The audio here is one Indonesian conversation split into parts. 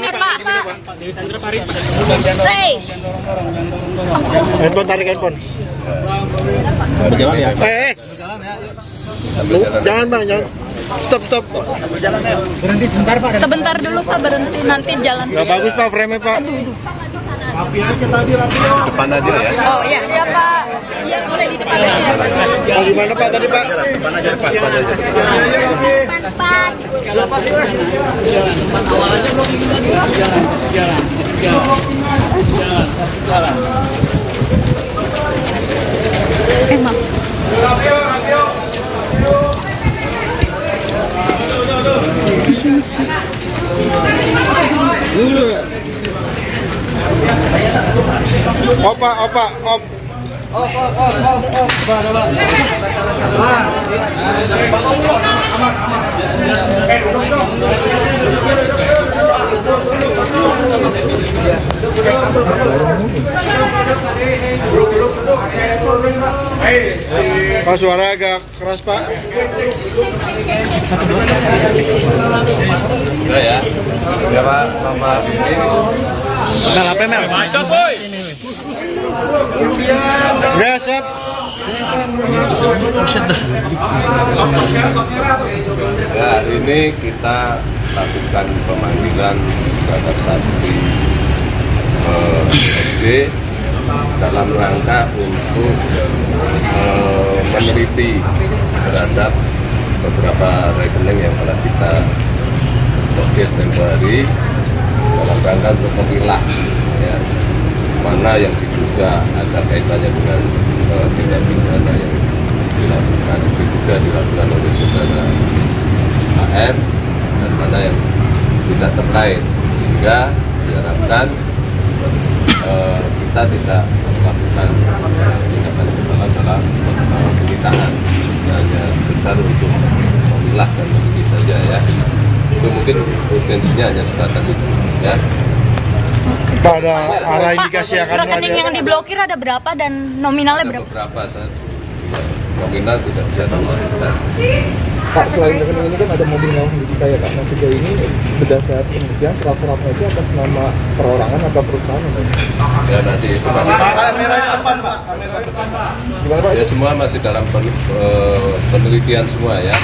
ini Pak. Hey. Handphone, tarik handphone. Berjalan ya? Jangan Bang, jangan. Stop. Berhenti sebentar Pak. Sebentar dulu Pak, berhenti nanti jalan. Gak bagus Pak frame-nya Pak. Depan aja ya. Oh iya, iya Pak. Iya boleh di depan aja. Oh gimana Pak tadi Pak? Depan aja, depan aja. Depan. Emang. Opa. Pak suara agak keras Pak. Udah ya. Udah Pak, selamat. Nah, apa Mel? Udah siap. Ya, hari ini kita lakukan pemanggilan terhadap saksi SD dalam rangka untuk meneliti terhadap beberapa rekening yang telah kita blokir tempo hari dalam rangka untuk memilah ya, mana yang diduga ada kaitannya dengan tindak pidana yang diduga dilakukan oleh saudara AR dan mana yang tidak terkait, sehingga diharapkan kita tidak melakukan tindakan kesalahan dalam penyitaan, hanya sekedar untuk memilah dan meneliti saja ya. Itu mungkin potensinya hanya sebatas itu ya. Pak ada arah indikasi akan Rekening yang diblokir ada berapa dan nominalnya berapa? Beberapa saat nominal tidak bisa kami sebutkan. Pak, selain rekening ini kan ada mobil mewah di kita ya Pak. Nah sejauh ini berdasarkan penelitian surat-suratnya itu atas nama perorangan atau perusahaan? Ya nanti itu masih Gimana Pak? ya semua masih dalam penelitian semua ya.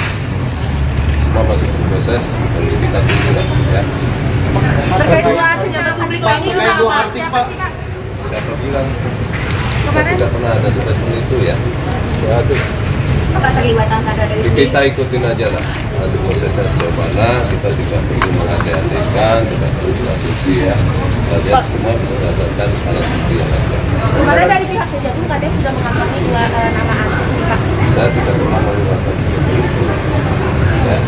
Semua masih berproses penelitian dulu ya. Terkait dua pejabat publik lainnya juga apa? Siapa sih Pak? Siapa bilang? Tidak pernah ada statement itu ya. Ya, itu. Apa terlibatan Sandra Dewi sendiri? Kita ikutin aja lah. Nanti prosesnya sejauh mana, kita tidak perlu mengandai-andaikan, tidak perlu berasumsi ya. Kita lihat semua berdasarkan alat bukti yang ada. Kemarin dari pihak Kejagung katanya sudah mengantongi dua nama artis nih Pak. Saya tidak pernah menggunakan seperti itu. Ya.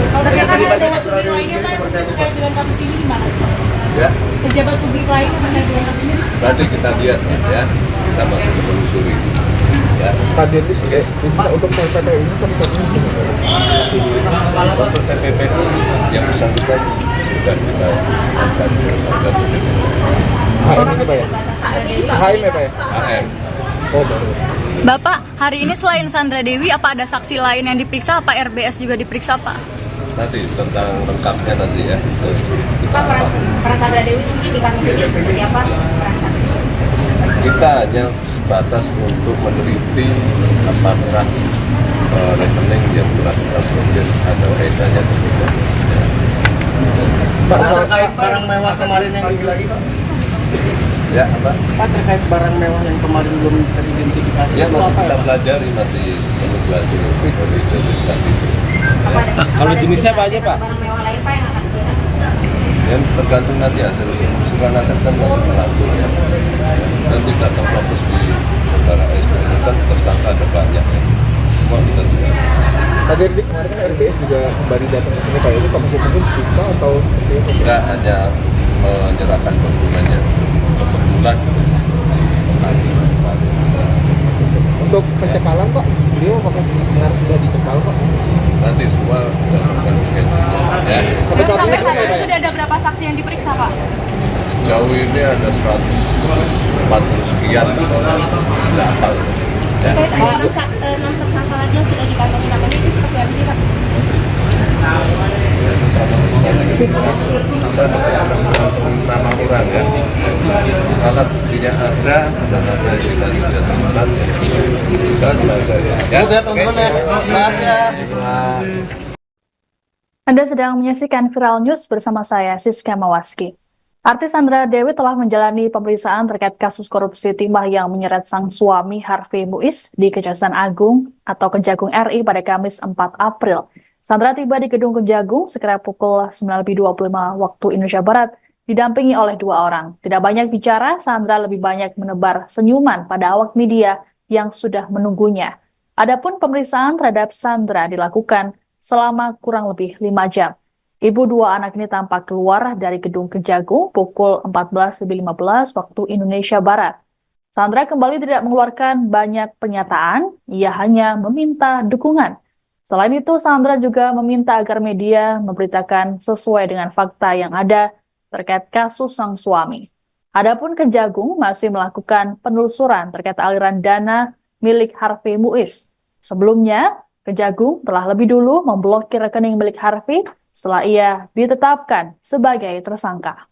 Kalau ternyata ada pejabat publik lainnya Pak yang terkait dengan kasus ini gimana? Ya. Pejabat publik lain yang terkait dengan kasus ini? Nanti kita lihat ya. Kita masih menelusuri. Ya. Tadi itu untuk TPP ini kan Untuk TPP yang bersangkutan sudah kita lakukan tersangka TPP. HM ini Pak ya? HM ya Pak ya? AM. Oh baru. Bapak, hari ini selain Sandra Dewi, apa ada saksi lain yang diperiksa? Apa RBS juga diperiksa Pak? Nanti tentang lengkapnya nanti ya. Pak, peran Sandra Dewi sendiri di kasus ini seperti apa? Kita hanya sebatas untuk meneliti apakah rekening yang telah kita blokir ada kaitannya atau tidak. Pak, terkait barang mewah kemarin yang lagi Pak? Ya apa? Pak, terkait barang mewah yang kemarin belum teridentifikasi Ya itu masih apa kita ya? pelajari, masih menunggu hasil identifikasi itu. Apa ada? Kalau jenisnya apa aja, Pak? Barang mewah lain Pak yang akan dilihat? Yang tergantung nanti hasil usulan aset kan masih berlangsung ya. Dan tidak terfokus di saudara SD, kan tersangka ada banyak ya. Semua kita juga. Tadi kemarin kan RBS juga kembali datang ke sini Pak, itu Pak mungkin bisa atau seperti itu? Enggak, hanya menyerahkan dokumennya kebetulan di Untuk pencekalan Pak, beliau apakah sudah dicekal Pak? nanti semua berdasarkan urgensinya ya. Sampai saat ini Sampai saat Pak, ini ya? sudah ada berapa saksi yang diperiksa Pak? Sejauh ini ada 140 sekian tidak tahu ya. Terkait 6 tersangka lagi yang sudah dikantongi namanya itu seperti apa sih Pak? Saya kurang ya. Alat buktinya ada dan ada yang kita sudah temukan ya. Kita tenaga ya. Udah teman-teman ya. Makasih ya. Anda sedang menyaksikan Viral News bersama saya, Siska Mawaski. Artis Sandra Dewi telah menjalani pemeriksaan terkait kasus korupsi timah yang menyeret sang suami Harvey Muiz di Kejaksaan Agung atau Kejagung RI pada Kamis 4 April. Sandra tiba di Gedung Kejagung sekira pukul 9.25 waktu Indonesia Barat, didampingi oleh 2 orang. Tidak banyak bicara, Sandra lebih banyak menebar senyuman pada awak media yang sudah menunggunya. Adapun pemeriksaan terhadap Sandra dilakukan selama kurang lebih 5 jam. Ibu 2 anak ini tampak keluar dari Gedung Kejagung pukul 14.15 waktu Indonesia Barat. Sandra kembali tidak mengeluarkan banyak pernyataan, ia hanya meminta dukungan. Selain itu, Sandra juga meminta agar media memberitakan sesuai dengan fakta yang ada terkait kasus sang suami. Adapun Kejagung masih melakukan penelusuran terkait aliran dana milik Harvey Muiz. Sebelumnya, Kejagung telah lebih dulu memblokir rekening milik Harvey setelah ia ditetapkan sebagai tersangka.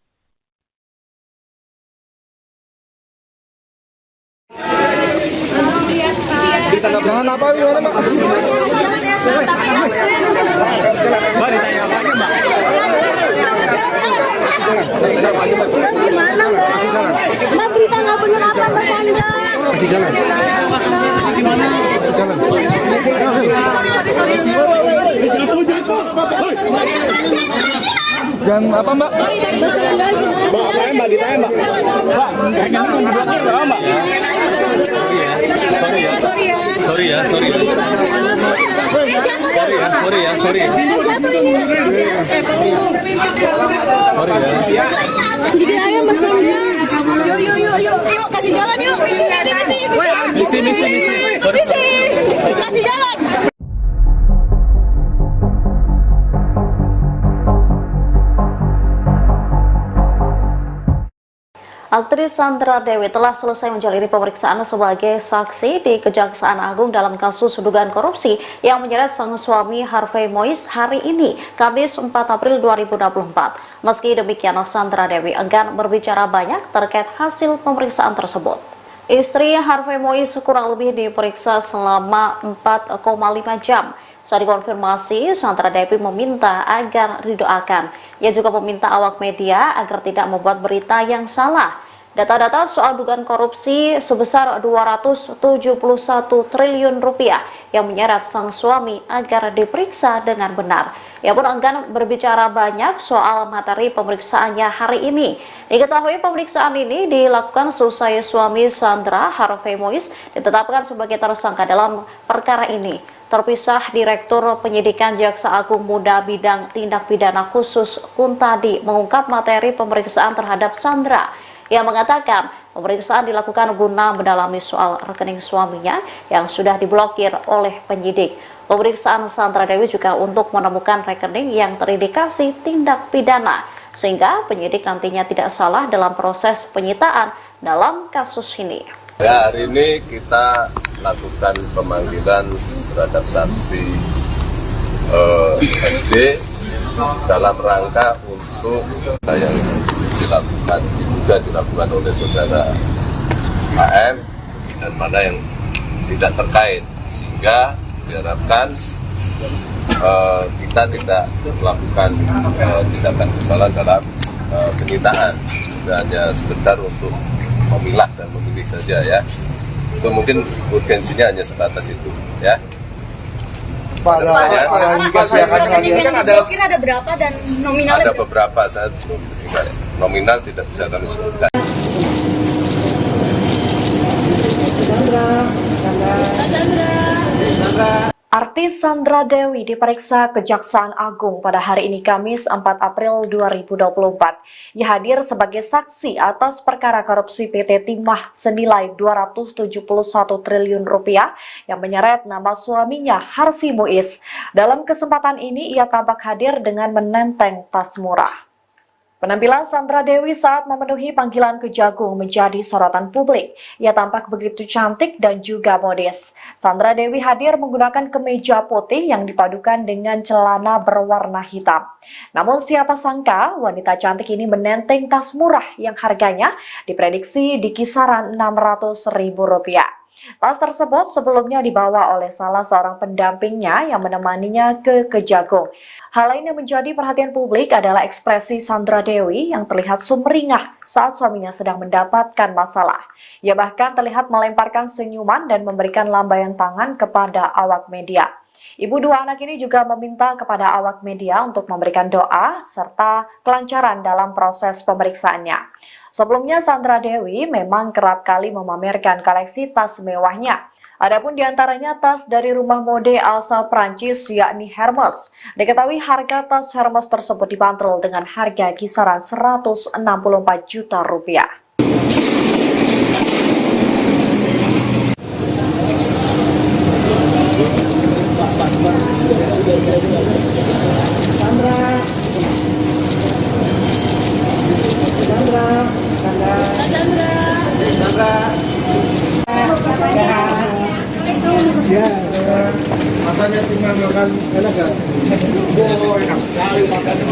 Jangan apa gimana, Mbak? Gimana, Mbak? Berita nggak bener apa, Mbak Sandra? Kasih jalan. Kasih jalan. Dan apa, Mbak? Sedikit aja, Mbak Sandra. Yuk, kasih jalan yuk. Misi. Kasih jalan. Aktris Sandra Dewi telah selesai menjalani pemeriksaan sebagai saksi di Kejaksaan Agung dalam kasus dugaan korupsi yang menyeret sang suami Harvey Muiz hari ini, Kamis 4 April 2024. Meski demikian, Sandra Dewi enggan berbicara banyak terkait hasil pemeriksaan tersebut. Istri Harvey Muiz kurang lebih diperiksa selama 4,5 jam. Saat dikonfirmasi, Sandra Dewi meminta agar didoakan. Ia juga meminta awak media agar tidak membuat berita yang salah. Data-data soal dugaan korupsi sebesar 271 triliun rupiah yang menyeret sang suami agar diperiksa dengan benar. Ia pun enggan berbicara banyak soal materi pemeriksaannya hari ini. Diketahui pemeriksaan ini dilakukan seusai suami Sandra, Harvey Muiz, ditetapkan sebagai tersangka dalam perkara ini. Terpisah, Direktur Penyidikan Jaksa Agung Muda Bidang Tindak Pidana Khusus Kuntadi mengungkap materi pemeriksaan terhadap Sandra. Ia mengatakan pemeriksaan dilakukan guna mendalami soal rekening suaminya yang sudah diblokir oleh penyidik. Pemeriksaan Sandra Dewi juga untuk menemukan rekening yang terindikasi tindak pidana, sehingga penyidik nantinya tidak salah dalam proses penyitaan dalam kasus ini. Ya, hari ini kita lakukan pemanggilan terhadap saksi SD dalam rangka untuk yang dilakukan oleh saudara HM dan mana yang tidak terkait, sehingga diharapkan kita tidak melakukan tindakan kesalahan dalam penyitaan. Kita hanya sebentar untuk memilah dan memilih saja ya. Itu mungkin urgensinya hanya sebatas itu ya. Ada indikasi akan rekening yang diblokir ada berapa dan nominalnya? Ada beberapa, saya belum nominal tidak bisa kami sebutkan. Artis Sandra Dewi diperiksa Kejaksaan Agung pada hari ini Kamis 4 April 2024. Ia hadir sebagai saksi atas perkara korupsi PT Timah senilai 271 triliun rupiah yang menyeret nama suaminya Harvey Muiz. Dalam kesempatan ini ia tampak hadir dengan menenteng tas murah. Penampilan Sandra Dewi saat memenuhi panggilan Kejagung menjadi sorotan publik. Ia tampak begitu cantik dan juga modis. Sandra Dewi hadir menggunakan kemeja putih yang dipadukan dengan celana berwarna hitam. Namun siapa sangka wanita cantik ini menenteng tas murah yang harganya diprediksi di kisaran Rp600.000. Tas tersebut sebelumnya dibawa oleh salah seorang pendampingnya yang menemaninya ke Kejagung. Hal lain yang menjadi perhatian publik adalah ekspresi Sandra Dewi yang terlihat sumringah saat suaminya sedang mendapatkan masalah. Ia bahkan terlihat melemparkan senyuman dan memberikan lambaian tangan kepada awak media. Ibu dua anak ini juga meminta kepada awak media untuk memberikan doa serta kelancaran dalam proses pemeriksaannya. Sebelumnya Sandra Dewi memang kerap kali memamerkan koleksi tas mewahnya. Adapun diantaranya tas dari rumah mode asal Prancis yakni Hermes. Diketahui harga tas Hermes tersebut dibanderol dengan harga kisaran Rp164 juta. Masanya cuma makan enak kan? Oh, enak sekali makannya.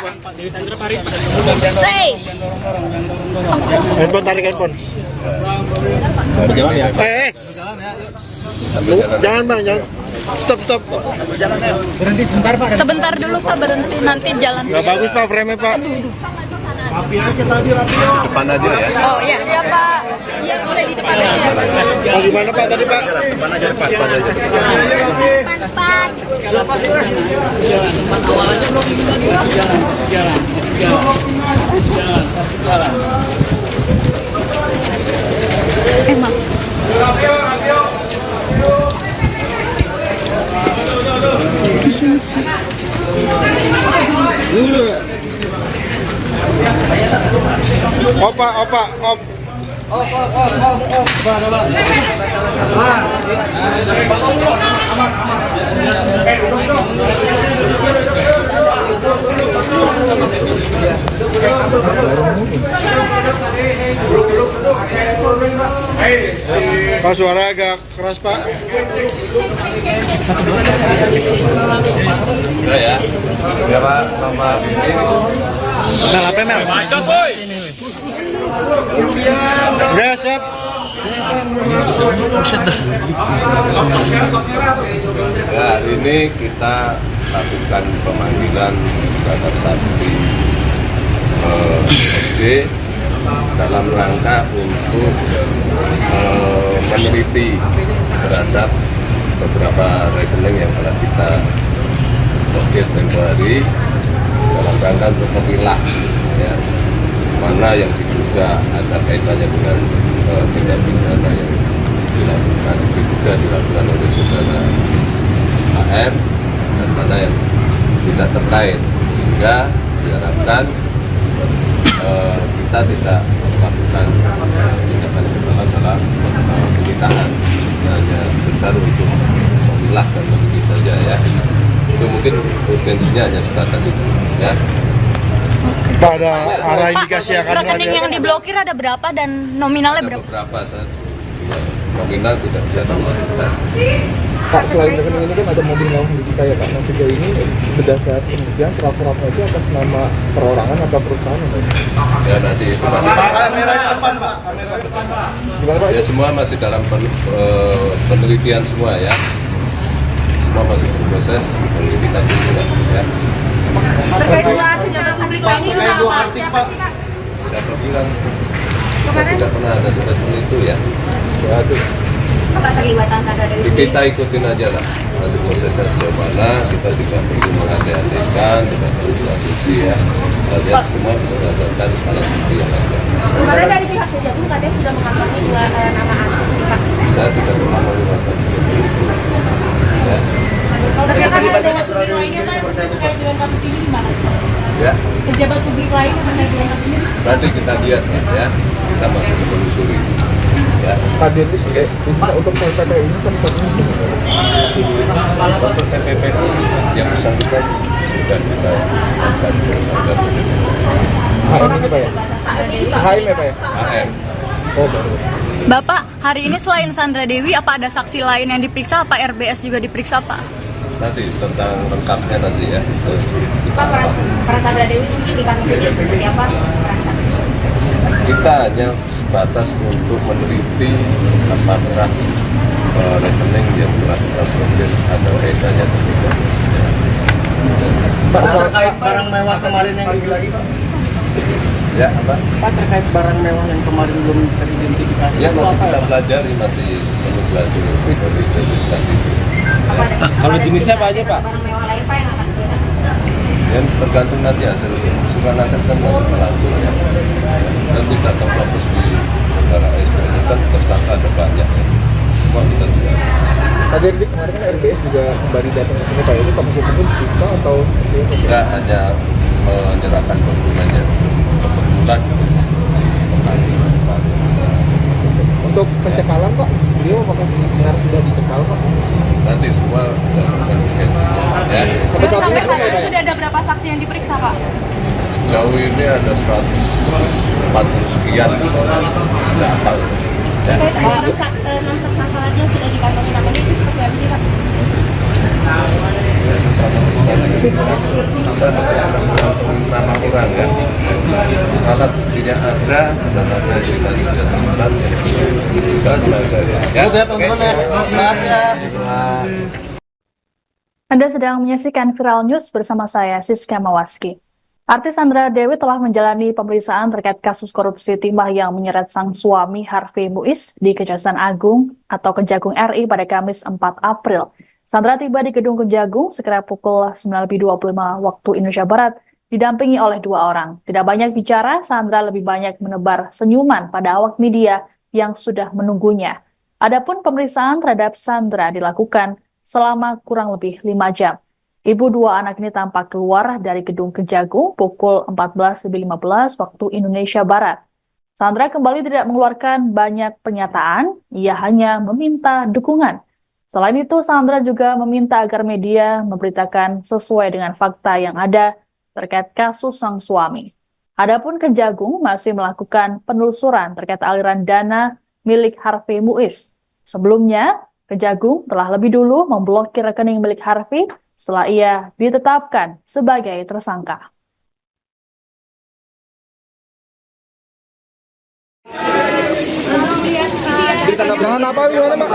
Pak. Handphone, tarik handphone. Berjalan ya. Jangan Bang, jangan. Stop. Berhenti sebentar Pak. Sebentar dulu Pak, berhenti nanti jalan. Nggak bagus Pak frame-nya Pak. Depan aja ya. Oh iya, iya Pak. Iya, boleh di depan aja. Oh, gimana Pak tadi Pak? Depan aja. Emang. Opa, op. Pak, suara agak keras Pak. Udah ya. Ya Pak, sama ini. Nah, apa Mel? Udah, siap. Ya, hari ini kita lakukan pemanggilan terhadap saksi SD dalam rangka untuk meneliti terhadap beberapa rekening yang telah kita blokir tempo hari dalam rangka untuk memilah ya, mana yang diduga ada kaitannya dengan tindak pidana yang diduga dilakukan oleh saudara AM dan mana yang tidak terkait, sehingga diharapkan kita tidak melakukan tindakan kesalahan dalam penyitaan, hanya sekedar untuk memilah dan meneliti saja ya. Itu mungkin urgensinya hanya sebatas itu ya. Pak, ada arah indikasi akan Rekening yang diblokir ada berapa dan nominalnya Ada berapa? beberapa saat nominal tidak bisa kami sebutkan. Pak, selain rekening ini kan ada mobil mewah yang disita ya Pak. Nah, sejauh ini berdasarkan penelitian surat-suratnya itu atas nama perorangan atau perusahaan Pak? Ya nanti itu masih Gimana Pak? ya semua masih dalam penelitian semua ya. Semua masih berproses penyelidikan juga ya. Terkait dua pejabat publik ini siapa sih Pak? Siapa bilang kita tidak pernah ada statement itu ya. Ya itu. Apa terlibatan Sandra Dewi? Kita ikutin aja lah. Nanti prosesnya sejauh mana kita tidak perlu mengandai-andaikan, tidak perlu berasumsi ya. Kita lihat semua berdasarkan alat bukti yang ada. Kemarin dari pihak Kejagung katanya sudah mengantongi dua nama artis Pak. Saya tidak pernah melibatkan seperti itu. Ya. Ternyata ada pejabat publik lainnya Pak yang terkait dengan kasus ini gimana? Ya. Pejabat publik lain yang terkait dengan kasus ini? Nanti kita lihat ya. Kita masih menelusuri. Ya. Pak Dirlis, untuk TPP ini kan Untuk TPP yang bersangkutan sudah kita lakukan tersangka HM ini Pak ya? HM ya Pak ya? AM. Oh baru. Bapak, hari ini selain Sandra Dewi, apa ada saksi lain yang diperiksa? Apa RBS juga diperiksa Pak? Nanti tentang lengkapnya nanti ya. Pak, peran Sandra Dewi mungkin di kasus ini seperti apa? Kita hanya sebatas untuk meneliti apakah rekening yang telah kita blokir ada kaitannya atau tidak. Pak, soal Terkait barang mewah kemarin yang lagi Pak. Ya apa? Pak, terkait barang mewah yang kemarin belum teridentifikasi. Ya itu masih apa kita ya? pelajari, masih menunggu hasil dari identifikasi itu. Kalau jenisnya apa aja Pak? Barang mewah lain Pak yang akan kita. Yang tergantung nanti hasil pemeriksaan kan masih berlangsung ya. Dan tidak terfokus di saudara SPN kan tersangka ada banyak ya. Semua kita juga. Pak Dirlis, kemarin kan RBS juga kembali datang ke sini Pak. Itu Pak Mungkin bisa atau seperti apa? Kita hanya menyerahkan dokumennya kebetulan Untuk pencekalan Pak, beliau apakah benar sudah dicekal Pak? nanti semua berdasarkan urgensinya ya. Sampai saat ini sudah ada berapa saksi yang diperiksa Pak? Jauh ini ada 140 sekian tidak apa ya. Enam tersangka lagi yang sudah dikantongi namanya itu seperti apa sih Pak? Kita ada mana yang kita sudah temukan ya. Anda sedang menyaksikan Viral News bersama saya, Siska Mawaski. Artis Sandra Dewi telah menjalani pemeriksaan terkait kasus korupsi timah yang menyeret sang suami Harvey Muiz di Kejaksaan Agung atau Kejagung RI pada Kamis 4 April. Sandra tiba di Gedung Kejagung sekira pukul 9.25 waktu Indonesia Barat, didampingi oleh 2 orang. Tidak banyak bicara, Sandra lebih banyak menebar senyuman pada awak media yang sudah menunggunya. Adapun pemeriksaan terhadap Sandra dilakukan selama kurang lebih 5 jam. Ibu 2 anak ini tampak keluar dari Gedung Kejagung pukul 14.15 waktu Indonesia Barat. Sandra kembali tidak mengeluarkan banyak pernyataan, ia hanya meminta dukungan. Selain itu, Sandra juga meminta agar media memberitakan sesuai dengan fakta yang ada terkait kasus sang suami. Adapun Kejagung masih melakukan penelusuran terkait aliran dana milik Harvey Muiz. Sebelumnya, Kejagung telah lebih dulu memblokir rekening milik Harvey setelah ia ditetapkan sebagai tersangka. Jangan apa gimana Mbak?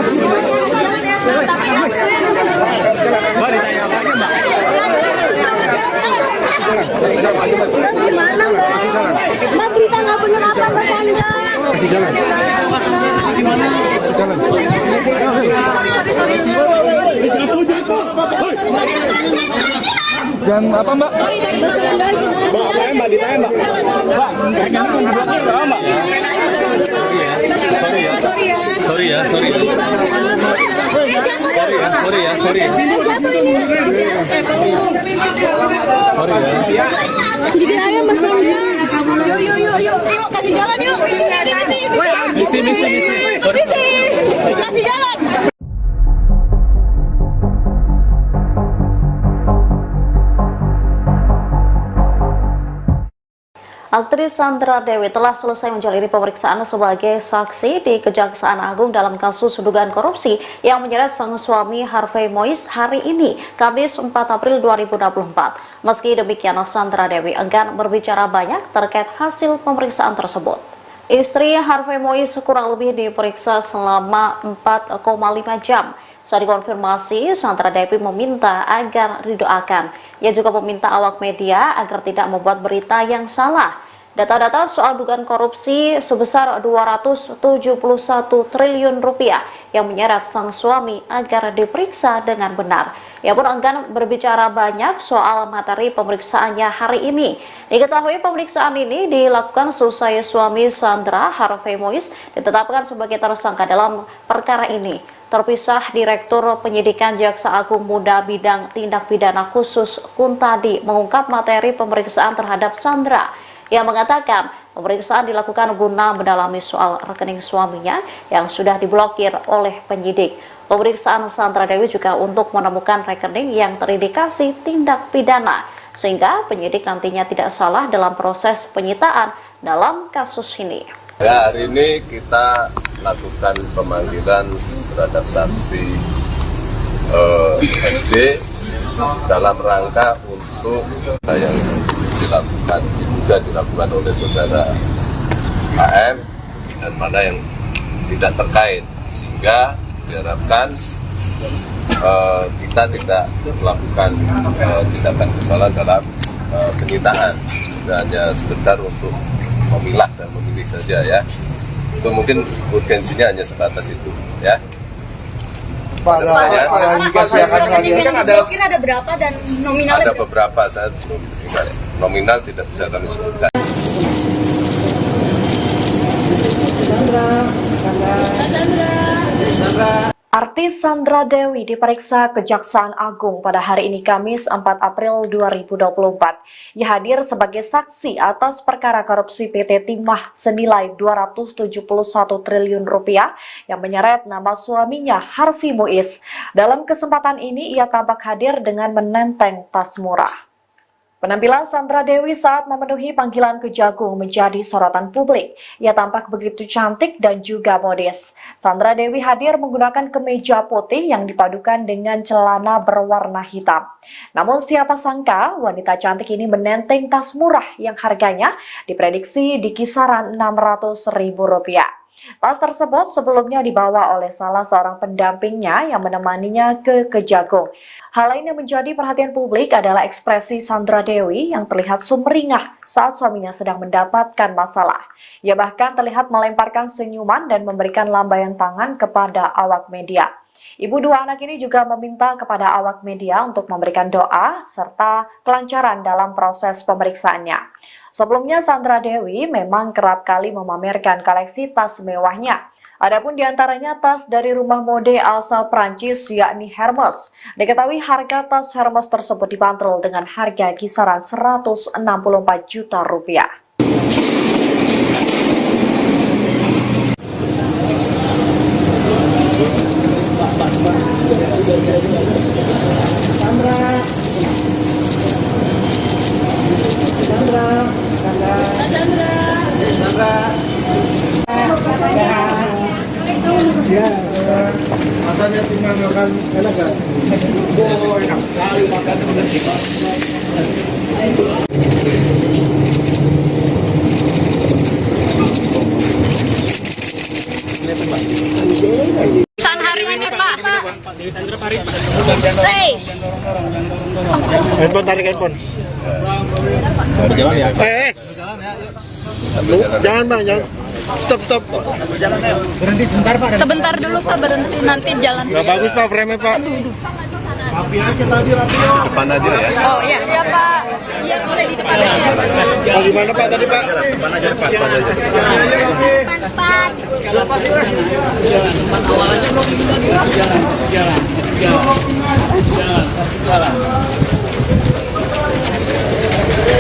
Gimana Mbak? Mbak berita nggak benar apa Mbak Sandra? Kasih jalan. Kasih jalan. Dan apa Mbak? Mbak ditanya Mbak. Sorry ya. Sedikit aja Mbak Sandra. Yuk, kasih jalan yuk. Misi. Kasih jalan. Aktris Sandra Dewi telah selesai menjalani pemeriksaan sebagai saksi di Kejaksaan Agung dalam kasus dugaan korupsi yang menyeret sang suami Harvey Muiz hari ini, Kamis 4 April 2024. Meski demikian, Sandra Dewi enggan berbicara banyak terkait hasil pemeriksaan tersebut. Istri Harvey Muiz kurang lebih diperiksa selama 4,5 jam. Saat dikonfirmasi, Sandra Dewi meminta agar didoakan. Ia juga meminta awak media agar tidak membuat berita yang salah. Data-data soal dugaan korupsi sebesar 271 triliun rupiah yang menyeret sang suami agar diperiksa dengan benar. Ia pun enggan berbicara banyak soal materi pemeriksaannya hari ini. Diketahui pemeriksaan ini dilakukan seusai suami Sandra, Harvey Muiz, ditetapkan sebagai tersangka dalam perkara ini. Terpisah, Direktur Penyidikan Jaksa Agung Muda Bidang Tindak Pidana Khusus Kuntadi mengungkap materi pemeriksaan terhadap Sandra. Ia mengatakan pemeriksaan dilakukan guna mendalami soal rekening suaminya yang sudah diblokir oleh penyidik. Pemeriksaan Sandra Dewi juga untuk menemukan rekening yang terindikasi tindak pidana, sehingga penyidik nantinya tidak salah dalam proses penyitaan dalam kasus ini. Ya, hari ini kita lakukan pemanggilan terhadap saksi SD dalam rangka untuk yang dilakukan oleh saudara AM dan mana yang tidak terkait, sehingga diharapkan kita tidak melakukan tindakan kesalahan dalam penyitaan. Kita hanya sebentar untuk memilah dan memilih saja ya. Itu mungkin urgensinya hanya sebatas itu ya. Pada indikasi akan Ada berapa dan nominalnya? Ada beberapa, saya belum nominal tidak bisa kami sebutkan. Artis Sandra Dewi diperiksa Kejaksaan Agung pada hari ini Kamis 4 April 2024. Ia hadir sebagai saksi atas perkara korupsi PT Timah senilai 271 triliun rupiah yang menyeret nama suaminya Harvey Muiz. Dalam kesempatan ini ia tampak hadir dengan menenteng tas murah. Penampilan Sandra Dewi saat memenuhi panggilan Kejagung menjadi sorotan publik. Ia tampak begitu cantik dan juga modis. Sandra Dewi hadir menggunakan kemeja putih yang dipadukan dengan celana berwarna hitam. Namun siapa sangka wanita cantik ini menenteng tas murah yang harganya diprediksi di kisaran Rp600.000. Tas tersebut sebelumnya dibawa oleh salah seorang pendampingnya yang menemaninya ke Kejagung. Hal lain yang menjadi perhatian publik adalah ekspresi Sandra Dewi yang terlihat sumringah saat suaminya sedang mendapatkan masalah. Ia bahkan terlihat melemparkan senyuman dan memberikan lambaian tangan kepada awak media. Ibu dua anak ini juga meminta kepada awak media untuk memberikan doa serta kelancaran dalam proses pemeriksaannya. Sebelumnya Sandra Dewi memang kerap kali memamerkan koleksi tas mewahnya. Adapun diantaranya tas dari rumah mode asal Prancis yakni Hermes. Diketahui harga tas Hermes tersebut dibanderol dengan harga kisaran Rp164 juta. Rasanya tinggal makan enak kan? Oh, enak sekali makan dengan kita. Pesan hari ini Pak. Handphone, tarik handphone. Berjalan ya? Jangan bang, jangan. Stop. Berhenti sebentar Pak. Sebentar dulu Pak, berhenti nanti jalan. Gak bagus pak frame-nya pak. Depan aja ya. Oh iya Pak. Iya boleh di depan aja. Oh gimana pak tadi pak? Depan aja.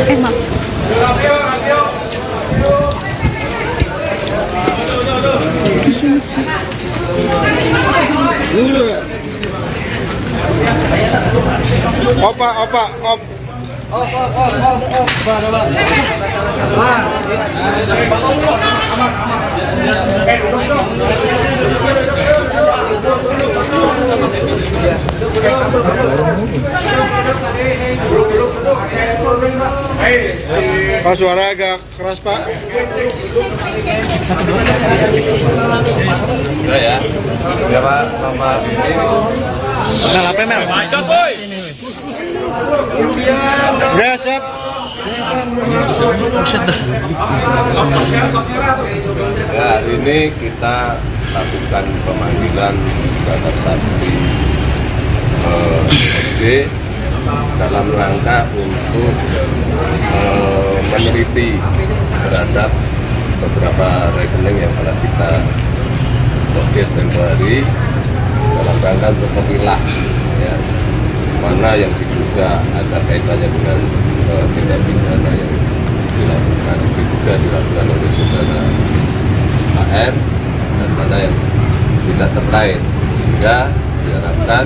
Emang. Opa, op. Pak suara agak keras pak. Udah ya. Ya Pak, sama ini. Mel apa Mel? Udah siap. Ya, hari ini kita lakukan pemanggilan terhadap saksi SD dalam rangka untuk meneliti terhadap beberapa rekening yang telah kita blokir tempo hari dalam rangka untuk memilah ya, mana yang diduga ada kaitannya dengan tindak pidana yang diduga dilakukan oleh saudara HR dan mana yang tidak terkait, sehingga diharapkan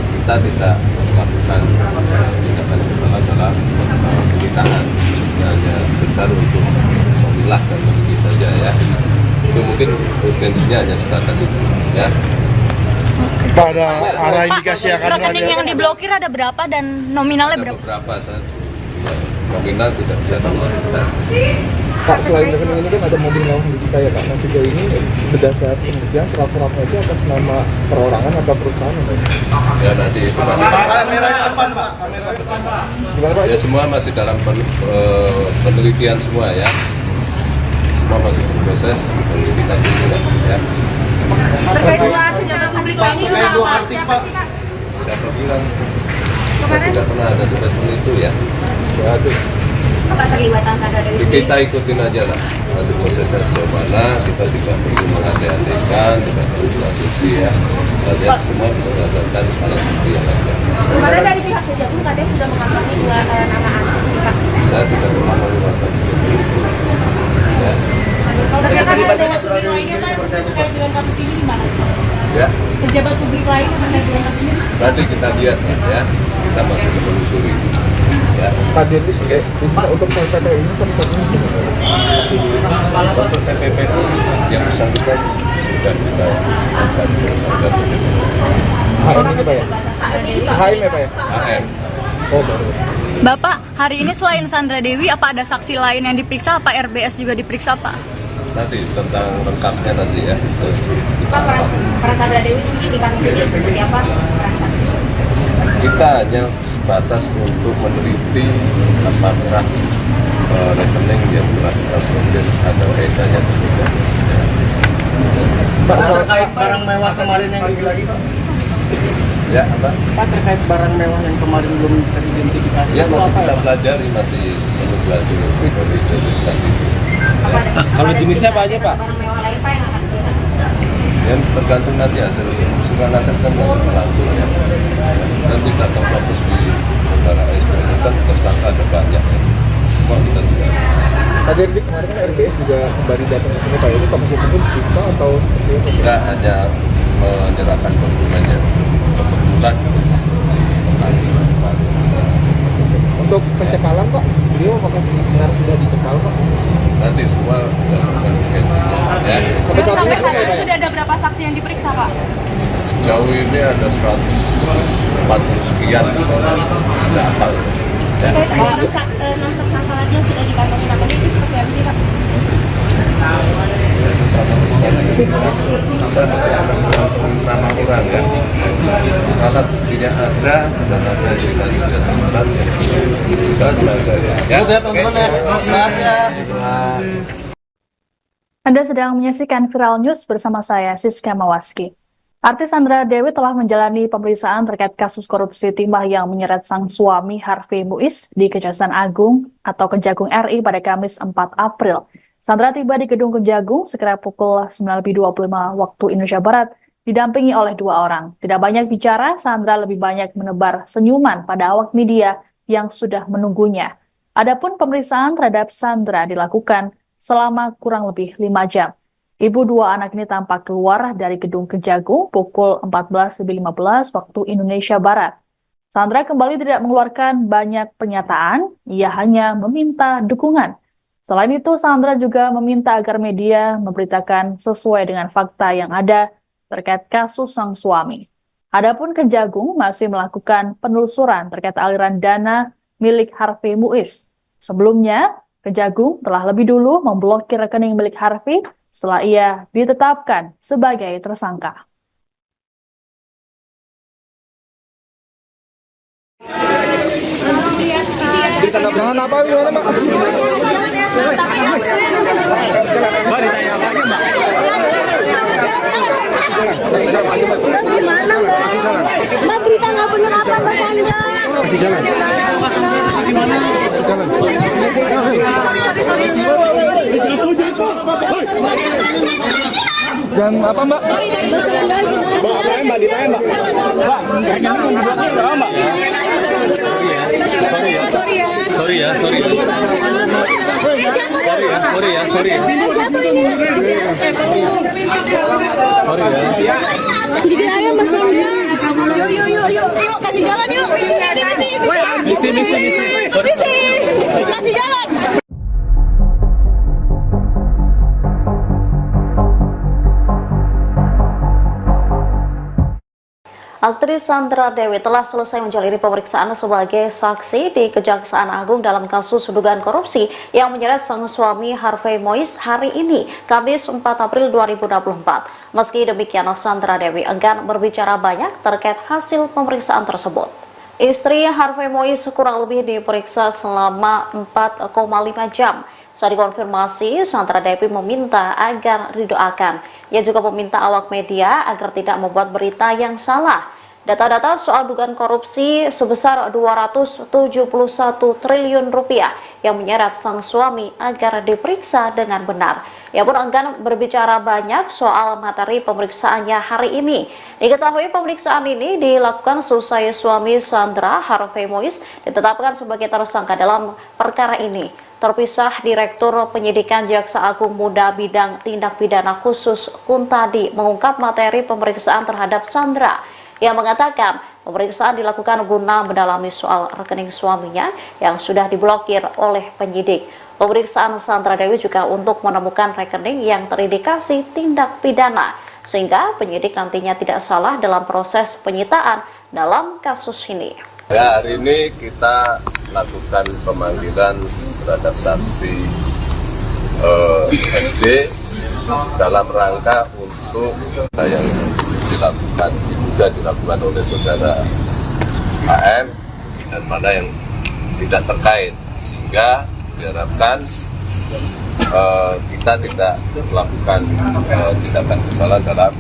kita tidak melakukan tindakan kesalahan dalam penyitaan, hanya sekedar untuk memilah dan meneliti saja ya. Itu mungkin urgensinya hanya sebatas itu ya. Pak ada arah indikasi akan Rekening yang diblokir ada berapa dan nominalnya Ada berapa? beberapa saat nominal tidak bisa kami sebutkan. Pak, selain rekening ini kan ada mobil mewah di kita ya Pak. Nah sejauh ini berdasarkan penelitian pelaku-pelaku itu atas nama perorangan atau perusahaan ya? Ya nanti itu masih Gimana Pak? ya, semua masih dalam penelitian semua ya. Semua masih berproses penyelidikan juga ya. Terkait dua pejabat publik lainnya juga apa? Siapa sih Kak? Siapa bilang? Kita tidak pernah ada statement itu ya. Waduh. Apa terlibatan Sandra Dewi sendiri? Kita ikutin aja lah. Nanti prosesnya sejauh mana, kita tidak perlu mengandai-andaikan, tidak perlu berasumsi ya. Kita lihat semua berdasarkan alat bukti yang ada. Kemarin dari pihak Kejagung katanya sudah mengantongi dua nama anak ini Pak. Saya tidak pernah melakukan seperti itu. Ya. Terkait pejabat publik lainnya Pak yang terkait dengan kasus ini gimana? Ya. Pejabat publik lain yang terkait dengan kasus ini? Nanti kita lihat ya. kita masih menelusuri. Ya. Pak Dirli, untuk TPP ini kan untuk TPP yang bersangkutan sudah kita lakukan tersangka TPP. HM ini Pak ya? HM ya Pak ya? HM. Oh baru. Bapak, hari ini selain Sandra Dewi, apa ada saksi lain yang diperiksa? Apa RBS juga diperiksa, Pak? Nanti tentang lengkapnya nanti ya. Pak, peran Sandra Dewi di kasus ini seperti apa? Kita hanya sebatas untuk meneliti apakah rekening yang melakukan profil ada kaitannya atau tidak. Pak, terkait barang mewah kemarin yang lagi Pak? Ya, apa? Pak, terkait barang mewah yang kemarin belum teridentifikasi. Ya, itu masih apa kita ya? pelajari, masih menunggu hasil dari identifikasi itu. Kalau jenisnya apa aja Pak? Barang mewah lain Pak yang akan kita. Yang tergantung nanti hasil aset kan masih berlangsung ya. Dan tidak terfokus di saudara SBN kan tersangka ada banyak ya. Semua kita juga. Pak Dirli, kemarin kan RBS juga kembali datang ke sini Pak, itu Komisi Hukum bisa atau seperti apa? Tidak hanya menyerahkan dokumennya kebetulan Untuk pencekalan Pak, beliau apakah benar sudah dicekal Pak? nanti semua berdasarkan urgensi ya. Sampai saat ini Sampai Pak ya? sudah ada berapa saksi yang diperiksa Pak? Sejauh ini ada 140 sekian tidak hafal ya. Enam tersangka lagi yang sudah dikantongi namanya itu seperti apa sih Pak? Kita nama orang ya. Alat buktinya ada dan ada indikasi keterlibatan ya. Kita pelajari ya. Udah teman-teman ya, mas ya. Anda sedang menyaksikan Viral News bersama saya, Siska Mawaski. Artis Sandra Dewi telah menjalani pemeriksaan terkait kasus korupsi timah yang menyeret sang suami Harvey Muiz di Kejaksaan Agung atau Kejagung RI pada Kamis 4 April. Sandra tiba di Gedung Kejagung sekira pukul 9.25 waktu Indonesia Barat, didampingi oleh 2 orang. Tidak banyak bicara, Sandra lebih banyak menebar senyuman pada awak media yang sudah menunggunya. Adapun pemeriksaan terhadap Sandra dilakukan selama kurang lebih 5 jam. Ibu 2 anak ini tampak keluar dari Gedung Kejagung pukul 14.15 waktu Indonesia Barat. Sandra kembali tidak mengeluarkan banyak pernyataan, ia hanya meminta dukungan. Selain itu, Sandra juga meminta agar media memberitakan sesuai dengan fakta yang ada terkait kasus sang suami. Adapun Kejagung masih melakukan penelusuran terkait aliran dana milik Harvey Muiz. Sebelumnya, Kejagung telah lebih dulu memblokir rekening milik Harvey setelah ia ditetapkan sebagai tersangka. Jangan apa gimana Pak? Mbak, berita nggak bener apa Mbak Sandra? Kasih jalan. Kasih jalan. Dan apa Mbak? Mbak, ditanya Mbak. Mbak, jangan di belakang Mbak. Sorry ya. Sedikit aja Mbak Sandra. Yuk, kasih jalan yuk. Misi. Kasih jalan. Aktris Sandra Dewi telah selesai menjalani pemeriksaan sebagai saksi di Kejaksaan Agung dalam kasus dugaan korupsi yang menyeret sang suami Harvey Muiz hari ini, Kamis 4 April 2024. Meski demikian, Sandra Dewi enggan berbicara banyak terkait hasil pemeriksaan tersebut. Istri Harvey Muiz kurang lebih diperiksa selama 4,5 jam. Saat dikonfirmasi, Sandra Dewi meminta agar didoakan. Ia juga meminta awak media agar tidak membuat berita yang salah. Data-data soal dugaan korupsi sebesar 271 triliun rupiah yang menyeret sang suami agar diperiksa dengan benar. Ia pun enggan berbicara banyak soal materi pemeriksaannya hari ini. Diketahui pemeriksaan ini dilakukan seusai suami Sandra, Harvey Muiz, ditetapkan sebagai tersangka dalam perkara ini. Terpisah, Direktur Penyidikan Jaksa Agung Muda Bidang Tindak Pidana Khusus Kuntadi mengungkap materi pemeriksaan terhadap Sandra. Yang mengatakan Pemeriksaan dilakukan guna mendalami soal rekening suaminya yang sudah diblokir oleh penyidik. Pemeriksaan Sandra Dewi juga untuk menemukan rekening yang terindikasi tindak pidana, sehingga penyidik nantinya tidak salah dalam proses penyitaan dalam kasus ini. Ya, hari ini kita lakukan pemanggilan terhadap saksi SD dalam rangka untuk yang dilakukan oleh saudara AM dan mana yang tidak terkait, sehingga diharapkan kita tidak melakukan tindakan kesalahan dalam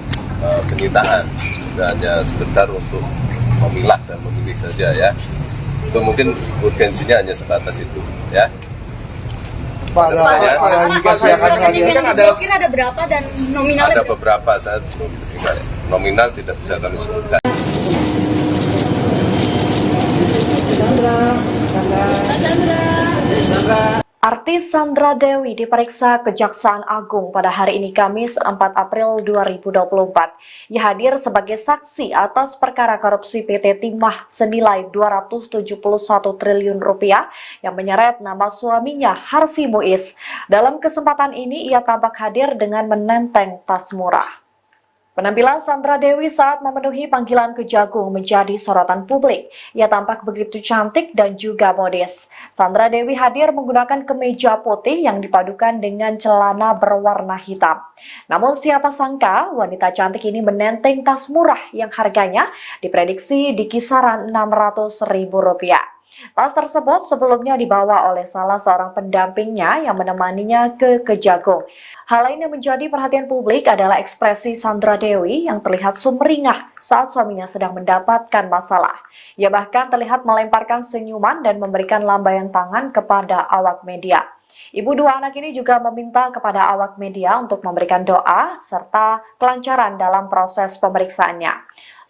penyitaan. Kita hanya sebentar untuk memilah dan memilih saja ya. Itu mungkin urgensinya hanya sebatas itu ya. Ada berapa dan nominalnya? Ada beberapa, saya belum tinggal ya. Nominal tidak bisa kami sebutkan. Artis Sandra Dewi diperiksa Kejaksaan Agung pada hari ini Kamis 4 April 2024. Ia hadir sebagai saksi atas perkara korupsi PT Timah senilai 271 triliun rupiah yang menyeret nama suaminya Harvey Muiz. Dalam kesempatan ini ia tampak hadir dengan menenteng tas murah. Penampilan Sandra Dewi saat memenuhi panggilan Kejagung menjadi sorotan publik. Ia tampak begitu cantik dan juga modis. Sandra Dewi hadir menggunakan kemeja putih yang dipadukan dengan celana berwarna hitam. Namun siapa sangka wanita cantik ini menenteng tas murah yang harganya diprediksi di kisaran Rp600.000. Tas tersebut sebelumnya dibawa oleh salah seorang pendampingnya yang menemaninya ke Kejagung. Hal lain yang menjadi perhatian publik adalah ekspresi Sandra Dewi yang terlihat sumringah saat suaminya sedang mendapatkan masalah. Ia bahkan terlihat melemparkan senyuman dan memberikan lambaian tangan kepada awak media. Ibu dua anak ini juga meminta kepada awak media untuk memberikan doa serta kelancaran dalam proses pemeriksaannya.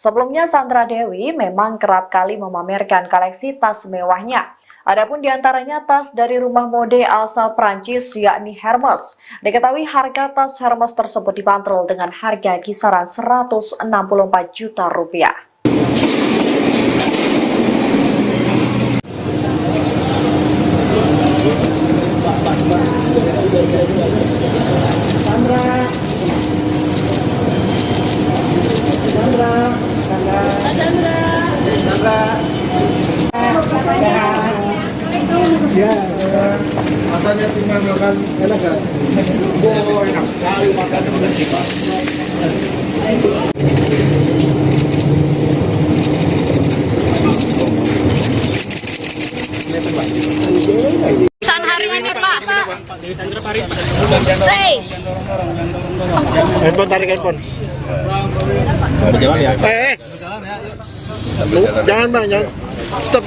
Sebelumnya Sandra Dewi memang kerap kali memamerkan koleksi tas mewahnya. Adapun diantaranya tas dari rumah mode asal Prancis yakni Hermes. Diketahui harga tas Hermes tersebut dibanderol dengan harga kisaran Rp164 juta. Ya, rasanya tinggal makan enak kan? Oh, enak sekali makan dengan kita. Pesan hari ini Pak. Handphone, tarik handphone. Berjalan ya? Jangan Bang, jangan. Stop.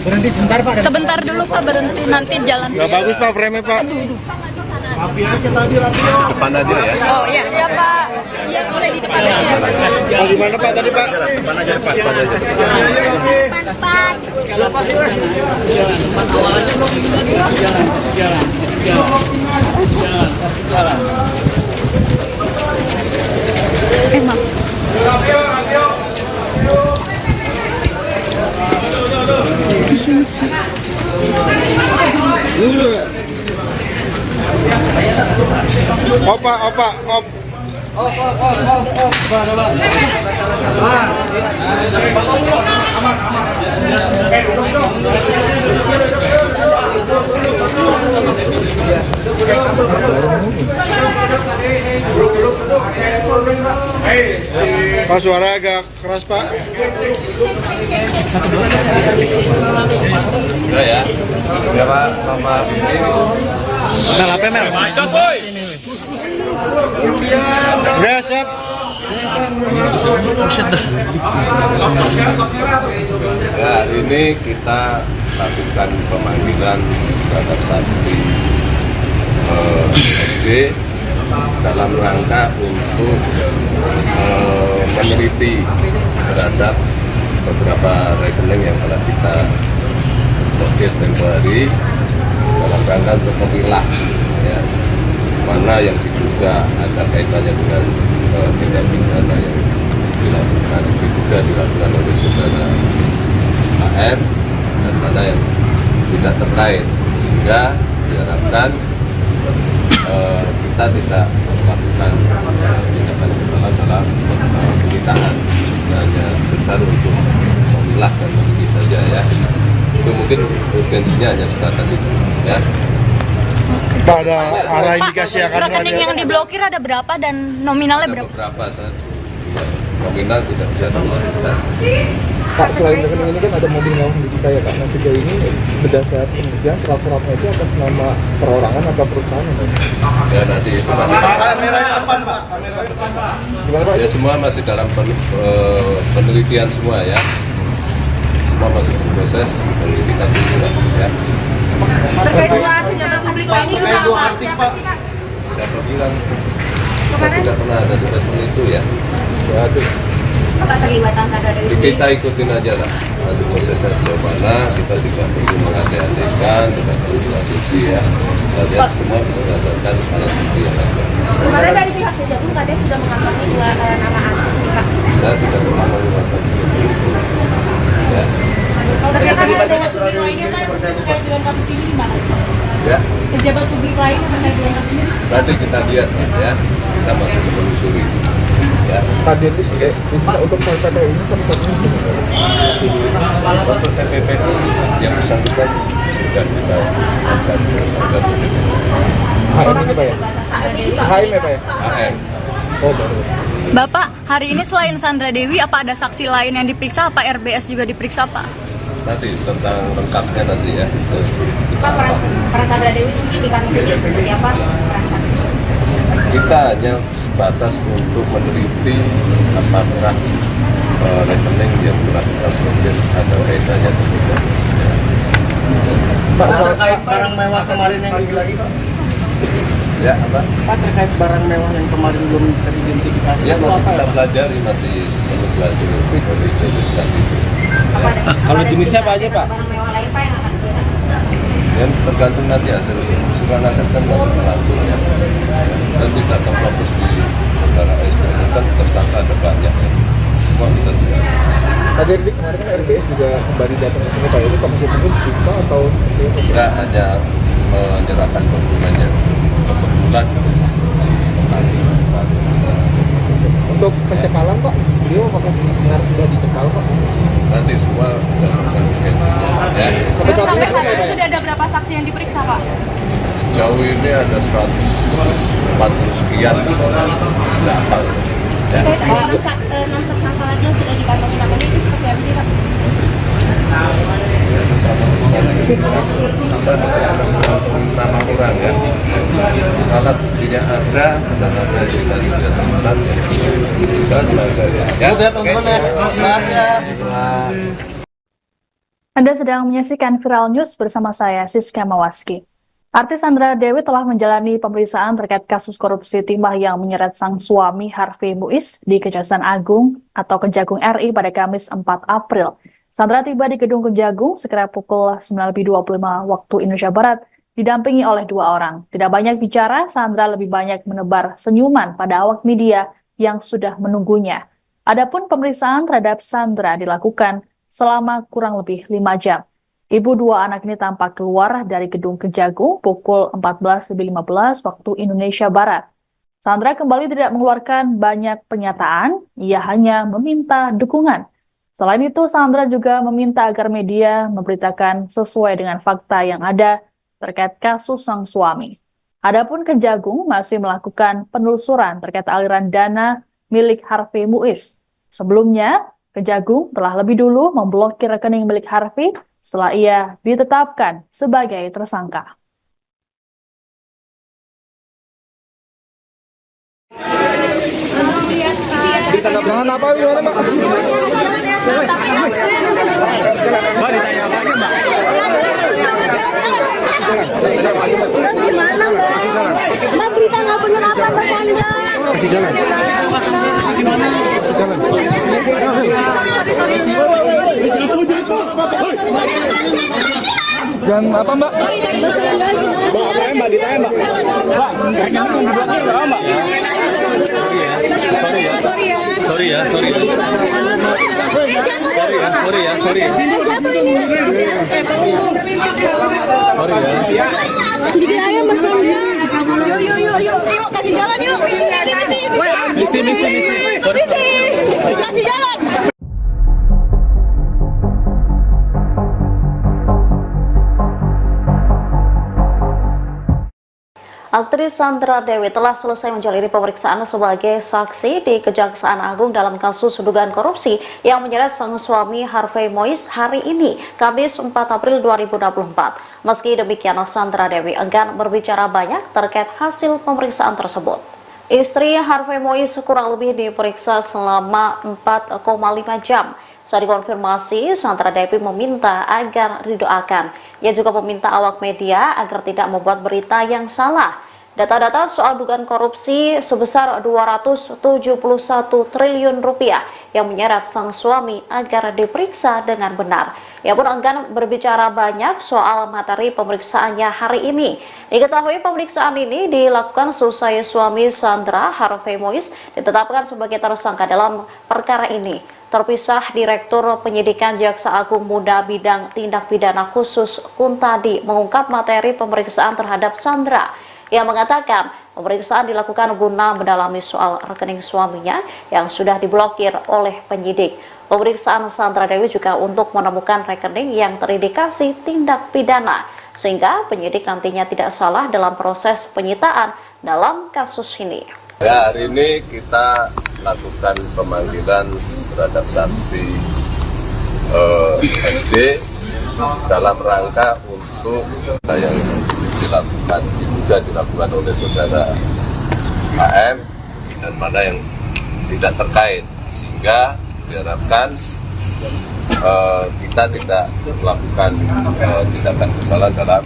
Berhenti sebentar Pak. Sebentar dulu Pak, berhenti nanti jalan. Gak bagus Pak, frame-nya Pak. Depan aja ya. Oh iya, iya Pak. Iya boleh di depan aja. Pak, gimana Pak tadi Pak? Depan aja. Emang. Op. Pak, suara agak keras Pak. Sudah ya. Ya Pak, sama ini. Ya, siap. Ya, hari ini kita lakukan pemanggilan terhadap saksi SD dalam rangka untuk meneliti terhadap beberapa rekening yang telah kita blokir tempo hari dalam rangka untuk memilah ya, mana yang diduga ada kaitannya dengan tindak pidana yang dilakukan. sudah dilakukan oleh saudara AR dan mana yang tidak terkait, sehingga diharapkan kita tidak melakukan tindakan kesalahan dalam penyitaan, hanya sekedar untuk memilah dan memilih saja ya. Itu mungkin urgensinya hanya sebatas itu ya. Pak, ada arah indikasi akan rekening yang diblokir ada berapa dan nominalnya Ada berapa? beberapa saat nominal tidak bisa kami sebutkan. Pak, selain rekening ini kan ada mobil mewah disita ya Pak. Nah, sejauh ini berdasarkan penelitian surat-suratnya itu atas nama perorangan atau perusahaan ya Pak? Ya nanti itu masih Gimana Pak? ya semua masih dalam penelitian semua ya. Semua masih berproses dan kita tunggu lah ya. Terkait dua artis yang publik ini itu apa? Siapa sih Kak? Siapa bilang kita tidak pernah ada statement itu ya. Waduh. Apa terlibatan Sandra Dewi sendiri? Kita ikutin aja lah. Nanti prosesnya sejauh mana kita tidak perlu mengandai-andaikan, tidak perlu berasumsi ya. Kita lihat semua berdasarkan alat bukti yang ada. Kemarin dari pihak Kejagung katanya sudah mengantongi dua nama artis nih Kak. Saya tidak pernah mengatakan seperti itu. Ya. Terkait dengan Publik lainnya Pak, terkait dengan kasus ini gimana? Ya. Pejabat publik lain yang terkait dengan kasus ini? Nanti kita lihat ya. Kita masih menelusuri. Ya. Tadi itu untuk PPP ini satu-satunya Untuk TPP yang bersangkutan sudah kita akan bersangkutan HM ini Pak ya? HM ya Pak ya? AM. Oh baru. Bapak, hari ini selain Sandra Dewi, apa ada saksi lain yang diperiksa? Apa RBS juga diperiksa Pak? Nanti tentang lengkapnya nanti ya. Pak, peran Sandra Dewi sendiri di kasus ini seperti apa? Kita hanya sebatas untuk meneliti apakah rekening yang telah kita blokir ada kaitannya atau tidak. Pak, terkait barang mewah kemarin yang lagi Pak. Ya apa? Pak, terkait barang mewah yang kemarin belum teridentifikasi. Ya itu masih apa kita ya? pelajari, masih menunggu hasil identifikasi itu. Kalau jenisnya apa aja Pak? Barang mewah lain Pak yang akan dilihat. Yang tergantung nanti hasil usulan aset kan masih berlangsung ya. Dan tidak terfokus di saudara SBY kan tersangka ada banyak ya. Semua kita tidak. Pak Jerdik, kemarin kan RBS juga kembali datang ke sini Pak. Ini Komisi Hukum bisa atau seperti apa? Kita hanya menyerahkan dokumennya kebetulan nanti saat kita Untuk pencekalan Pak, beliau apakah benar sudah dicekal Pak? nanti semua berdasarkan urgensinya ya. Sampai saat ini belum ya, Pak, ya? sudah ada berapa saksi yang diperiksa Pak? Jauh ini ada 140 sekian tidak hafal ya. Terkait dengan 6 tersangka lagi yang sudah dikantongi namanya itu seperti apa sih Pak? Kita nama orang ya. Alat buktinya ada dan ada kita sudah tempat ya. Kita pelajari ya. Oke teman-teman ya. Makasih ya. Anda sedang menyaksikan Viral News bersama saya, Siska Mawaski. Artis Sandra Dewi telah menjalani pemeriksaan terkait kasus korupsi timah yang menyeret sang suami Harvey Muiz di Kejaksaan Agung atau Kejagung RI pada Kamis 4 April. Sandra tiba di Gedung Kejagung sekira pukul 9.25 waktu Indonesia Barat, didampingi oleh 2 orang. Tidak banyak bicara, Sandra lebih banyak menebar senyuman pada awak media yang sudah menunggunya. Adapun pemeriksaan terhadap Sandra dilakukan selama kurang lebih 5 jam. Ibu 2 anak ini tampak keluar dari Gedung Kejagung pukul 14.15 waktu Indonesia Barat. Sandra kembali tidak mengeluarkan banyak pernyataan, ia hanya meminta dukungan. Selain itu, Sandra juga meminta agar media memberitakan sesuai dengan fakta yang ada terkait kasus sang suami. Adapun Kejagung masih melakukan penelusuran terkait aliran dana milik Harvey Muiz. Sebelumnya, Kejagung telah lebih dulu memblokir rekening milik Harvey setelah ia ditetapkan sebagai tersangka. Jangan apa gimana Pak? Mbak, berita nggak benar apa Mbak Sandra? Kasih jalan. Kasih jalan. Dan apa Mbak? Mbak, ditanya Mbak. Mbak, rekening yang diblokir berapa Mbak? Yuk, kasih jalan yuk. Misi. Kasih jalan. Aktris Sandra Dewi telah selesai menjalani pemeriksaan sebagai saksi di Kejaksaan Agung dalam kasus dugaan korupsi yang menyeret sang suami Harvey Mois hari ini, Kamis 4 April 2024. Meski demikian, Sandra Dewi enggan berbicara banyak terkait hasil pemeriksaan tersebut. Istri Harvey Mois kurang lebih diperiksa selama 4,5 jam. Saat dikonfirmasi, Sandra Dewi meminta agar didoakan. Ia juga meminta awak media agar tidak membuat berita yang salah. Data-data soal dugaan korupsi sebesar 271 triliun rupiah yang menyeret sang suami agar diperiksa dengan benar. Ia pun enggan berbicara banyak soal materi pemeriksaannya hari ini. Diketahui pemeriksaan ini dilakukan selesai suami Sandra, Harvey Mois, ditetapkan sebagai tersangka dalam perkara ini. Terpisah, Direktur Penyidikan Jaksa Agung Muda Bidang Tindak Pidana Khusus Kuntadi mengungkap materi pemeriksaan terhadap Sandra. Ia mengatakan pemeriksaan dilakukan guna mendalami soal rekening suaminya yang sudah diblokir oleh penyidik. Pemeriksaan Sandra Dewi juga untuk menemukan rekening yang terindikasi tindak pidana, sehingga penyidik nantinya tidak salah dalam proses penyitaan dalam kasus ini. Ya, hari ini kita lakukan pemanggilan terhadap saksi SD dalam rangka untuk yang dilakukan oleh saudara HM dan mana yang tidak terkait, sehingga diharapkan kita tidak melakukan tindakan kesalahan dalam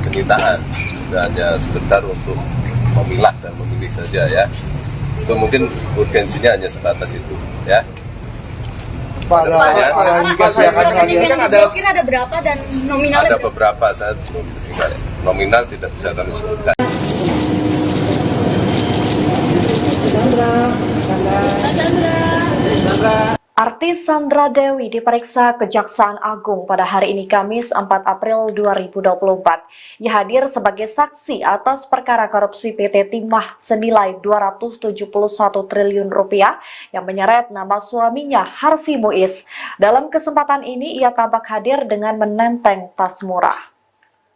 penyitaan. Hanya sebentar untuk memilah dan memilih saja ya. Itu mungkin urgensinya hanya sebatas itu ya. Ada berapa dan nominalnya? Ada beberapa, saya belum ingat. Nominal tidak bisa kami sebutkan. Artis Sandra Dewi diperiksa Kejaksaan Agung pada hari ini Kamis 4 April 2024. Ia hadir sebagai saksi atas perkara korupsi PT Timah senilai 271 triliun rupiah yang menyeret nama suaminya Harvey Mois. Dalam kesempatan ini ia tampak hadir dengan menenteng tas murah.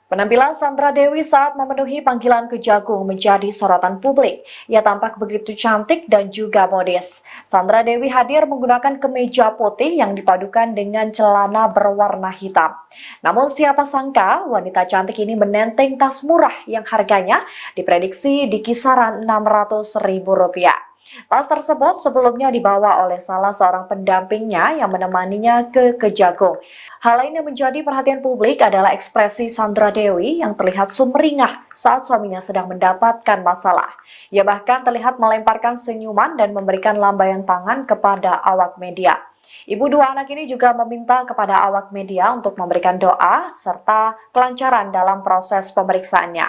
Penampilan Sandra Dewi saat memenuhi panggilan Kejagung menjadi sorotan publik. Ia tampak begitu cantik dan juga modis. Sandra Dewi hadir menggunakan kemeja putih yang dipadukan dengan celana berwarna hitam. Namun siapa sangka wanita cantik ini menenteng tas murah yang harganya diprediksi di kisaran Rp600.000. Tas tersebut sebelumnya dibawa oleh salah seorang pendampingnya yang menemaninya ke Kejagung. Hal lain yang menjadi perhatian publik adalah ekspresi Sandra Dewi yang terlihat sumringah saat suaminya sedang mendapatkan masalah. Ia bahkan terlihat melemparkan senyuman dan memberikan lambaian tangan kepada awak media. Ibu dua anak ini juga meminta kepada awak media untuk memberikan doa serta kelancaran dalam proses pemeriksaannya.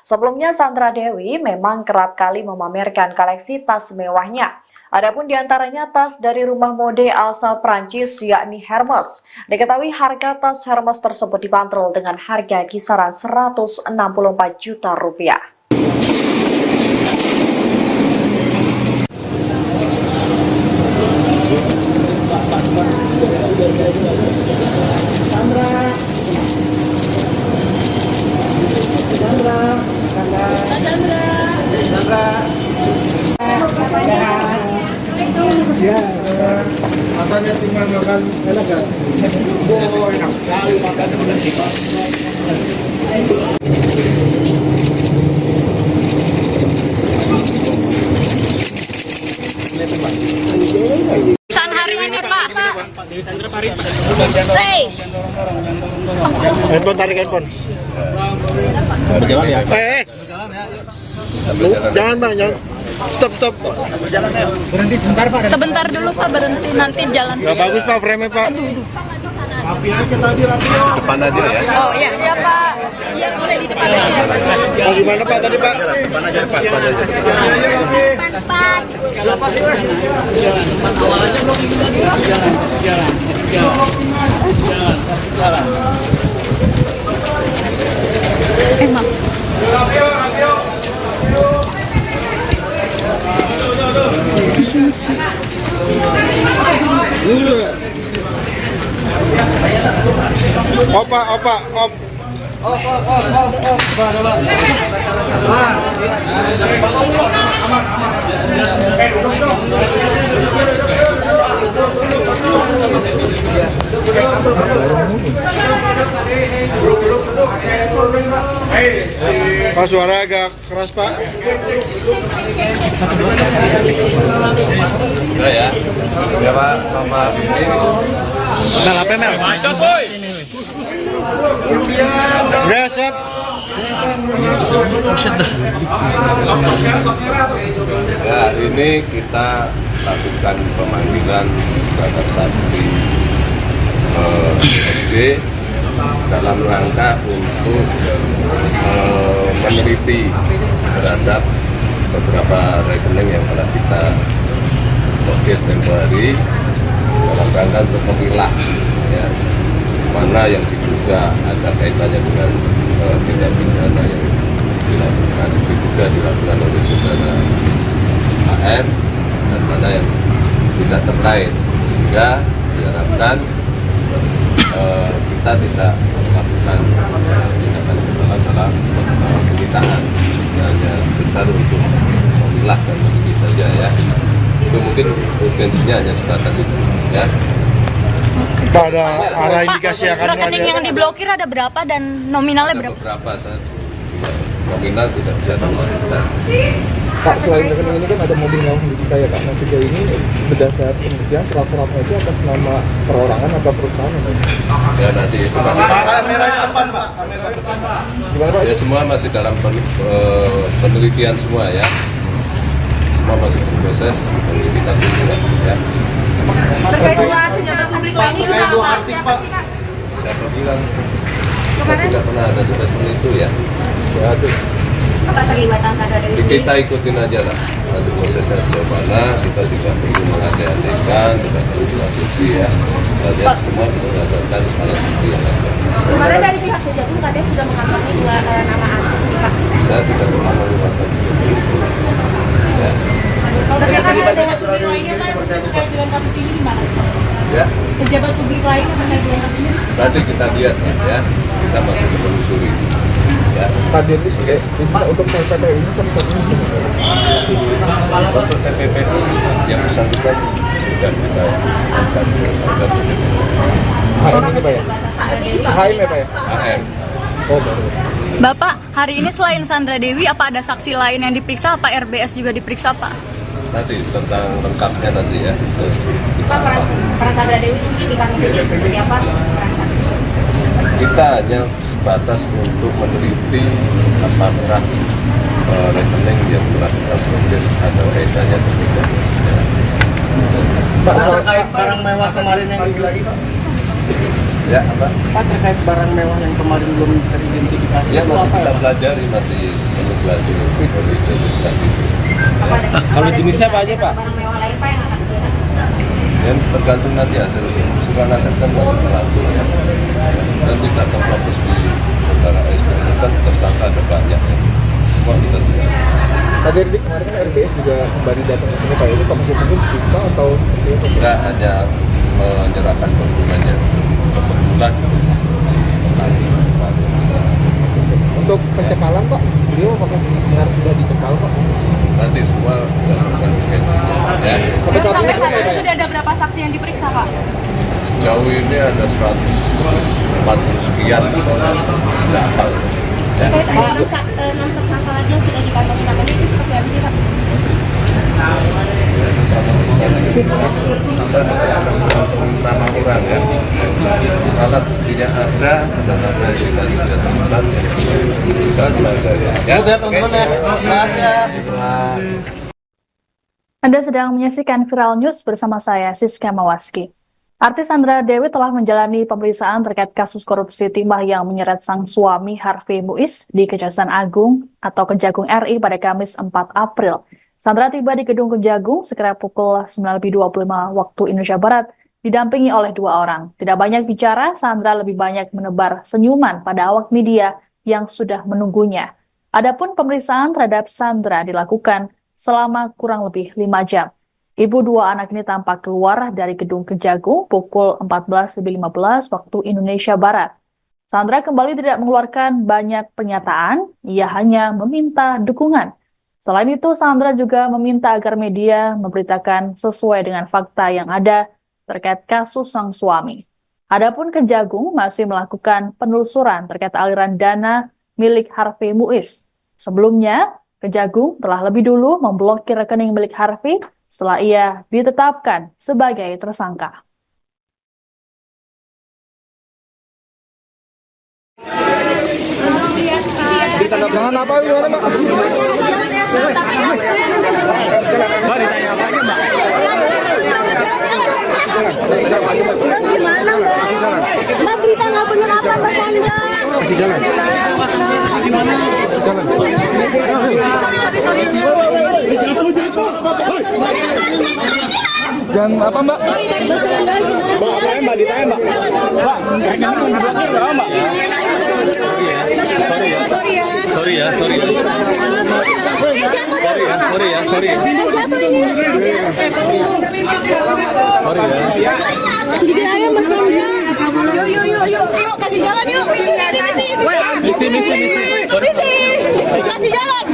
Sebelumnya Sandra Dewi memang kerap kali memamerkan koleksi tas mewahnya. Adapun diantaranya tas dari rumah mode asal Prancis yakni Hermes. Diketahui harga tas Hermes tersebut dibanderol dengan harga kisaran Rp164 juta. Ya, rasanya tinggal makan enak kan? Oh, enak sekali makan dengan kita. Hari ini Pak. Handphone, tarik handphone. Berjalan ya? Jangan bang, jangan. Stop. Berhenti sebentar Pak. Sebentar dulu Pak, berhenti nanti jalan. Nggak bagus Pak, frame-nya Pak. Rapi aja tadi, rapi. Depan aja ya. Oh iya, iya Pak. Iya, boleh di depan aja. Oh, gimana Pak tadi Pak? Depan aja, depan aja. Emang. Opa, op. Pak, suara agak keras Pak. Udah ya. Ya Pak, sama ini. Mel, apa Mel? Udah, siap. Ya, hari ini kita lakukan pemanggilan terhadap saksi SD dalam rangka untuk meneliti terhadap beberapa rekening yang telah kita blokir tempo hari dalam rangka untuk memilah ya, mana yang diduga ada kaitannya dengan tindak pidana yang diduga dilakukan oleh saudara AR dan mana yang tidak terkait, sehingga diharapkan kita tidak melakukan tindakan kesalahan dalam penyitaan, hanya sekedar untuk memilah dan meneliti saja ya. Itu mungkin urgensinya hanya sebatas itu ya. Pak, ada arah indikasi akan Rekening yang diblokir ada berapa dan nominalnya Ada berapa? beberapa saat nominal tidak bisa kami sebutkan. Pak, selain rekening ini kan ada mobil mewah di Cikaya Pak. Nah, sejauh ini berdasar penelitian pelaku-pelakunya itu atas nama perorangan atau perusahaan? Ya nanti itu masih Gimana Pak? ya semua masih dalam penelitian semua ya. Semua masih berproses, kita tunggu ya. Terkait dua pejabat publik Pak ini Terkait dua Pak, artis, siapa Pak. sih Pak? Siapa bilang? Kita tidak pernah ada statement itu ya. Ya itu. Apa terlibatan Sandra Dewi? Kita ikutin aja lah. Nanti prosesnya sejauh mana, kita tidak perlu mengandai-andaikan, tidak perlu berasumsi ya. Kita lihat semua berdasarkan alat bukti yang ada. Kemarin dari pihak Kejagung katanya sudah mengantongi dua nama artis nih Pak. Saya tidak pernah menggunakan seperti itu. Ya. Terkait pejabat publik lainnya Pak, terkait dengan kasus ini gimana? Ya. Pejabat publik lain yang terkait dengan kasus ini? Nanti kita lihat ya. Kita masih menelusuri. Ya. Pak Dennis, untuk TPP ini satu-satunya Untuk TPP yang bersangkutan sudah kita lakukan tersangka HM ini Pak ya? HM ya Pak ya? HM. Oh baru. Bapak, hari ini selain Sandra Dewi, apa ada saksi lain yang diperiksa? Apa RBS juga diperiksa Pak? Nanti tentang lengkapnya nanti ya. Pak, peran Sandra Dewi di kasus ini seperti apa? Kita hanya sebatas untuk meneliti apakah rekening yang telah kita blokir ada kaitannya atau tidak. Pak, terkait barang mewah kemarin yang lagi Pak. Ya apa? Pak, terkait barang mewah yang kemarin belum teridentifikasi. Ya itu masih apa kita ya? pelajari, masih menunggu dari identifikasi itu. Kalau jenisnya apa aja Pak? Barang mewah lain Pak yang akan dilihat. Yang tergantung nanti hasil surat aset kan masih berlangsung ya. Dan tidak terfokus di saudara SP kan tersangka ada banyak ya. Semua kita tidak. Pak Derdi, kemarin kan RBS juga kembali datang ke sini Pak, itu Pak mungkin bisa atau seperti apa? Kita hanya menyerahkan dokumennya kebetulan di lokasi. Untuk pencekalan Pak, beliau apakah harus sudah dicekal Pak? Nanti semua berdasarkan urgensinya ya. Sampai saat Sampai ini saat ini Pak, sudah ada berapa saksi yang diperiksa Pak? Jauh ini ada 140 sekian tidak tahu ya. Terkait 6 tersangka lagi yang sudah dikantongi namanya itu seperti apa sih Pak? Nama orang ya, alat buktinya ada dan ada yang kita sudah temukan kita pelajari ya. Udah teman-teman ya, makasih ya. Anda sedang menyaksikan Viral News bersama saya, Siska Mawaski. Artis Sandra Dewi telah menjalani pemeriksaan terkait kasus korupsi timah yang menyeret sang suami Harvey Muiz di Kejaksaan Agung atau Kejagung RI pada Kamis 4 April. Sandra tiba di Gedung Kejagung sekira pukul 9.25 waktu Indonesia Barat, didampingi oleh 2 orang. Tidak banyak bicara, Sandra lebih banyak menebar senyuman pada awak media yang sudah menunggunya. Adapun pemeriksaan terhadap Sandra dilakukan selama kurang lebih 5 jam. Ibu 2 anak ini tampak keluar dari Gedung Kejagung pukul 14.15 waktu Indonesia Barat. Sandra kembali tidak mengeluarkan banyak pernyataan, ia hanya meminta dukungan. Selain itu, Sandra juga meminta agar media memberitakan sesuai dengan fakta yang ada terkait kasus sang suami. Adapun Kejagung masih melakukan penelusuran terkait aliran dana milik Harvey Muiz. Sebelumnya, Kejagung telah lebih dulu memblokir rekening milik Harvey setelah ia ditetapkan sebagai tersangka. Jangan apa gimana, Mbak? Mbak, berita nggak benar apa Mbak Sandra? Kasih jalan. Kasih jalan. Jangan apa, Mbak? Mbak, ditanya, Mbak. Sorry ya. Sedikit aja Mbak Sandra. Yuk, kasih jalan yuk. Misi. Kasih jalan.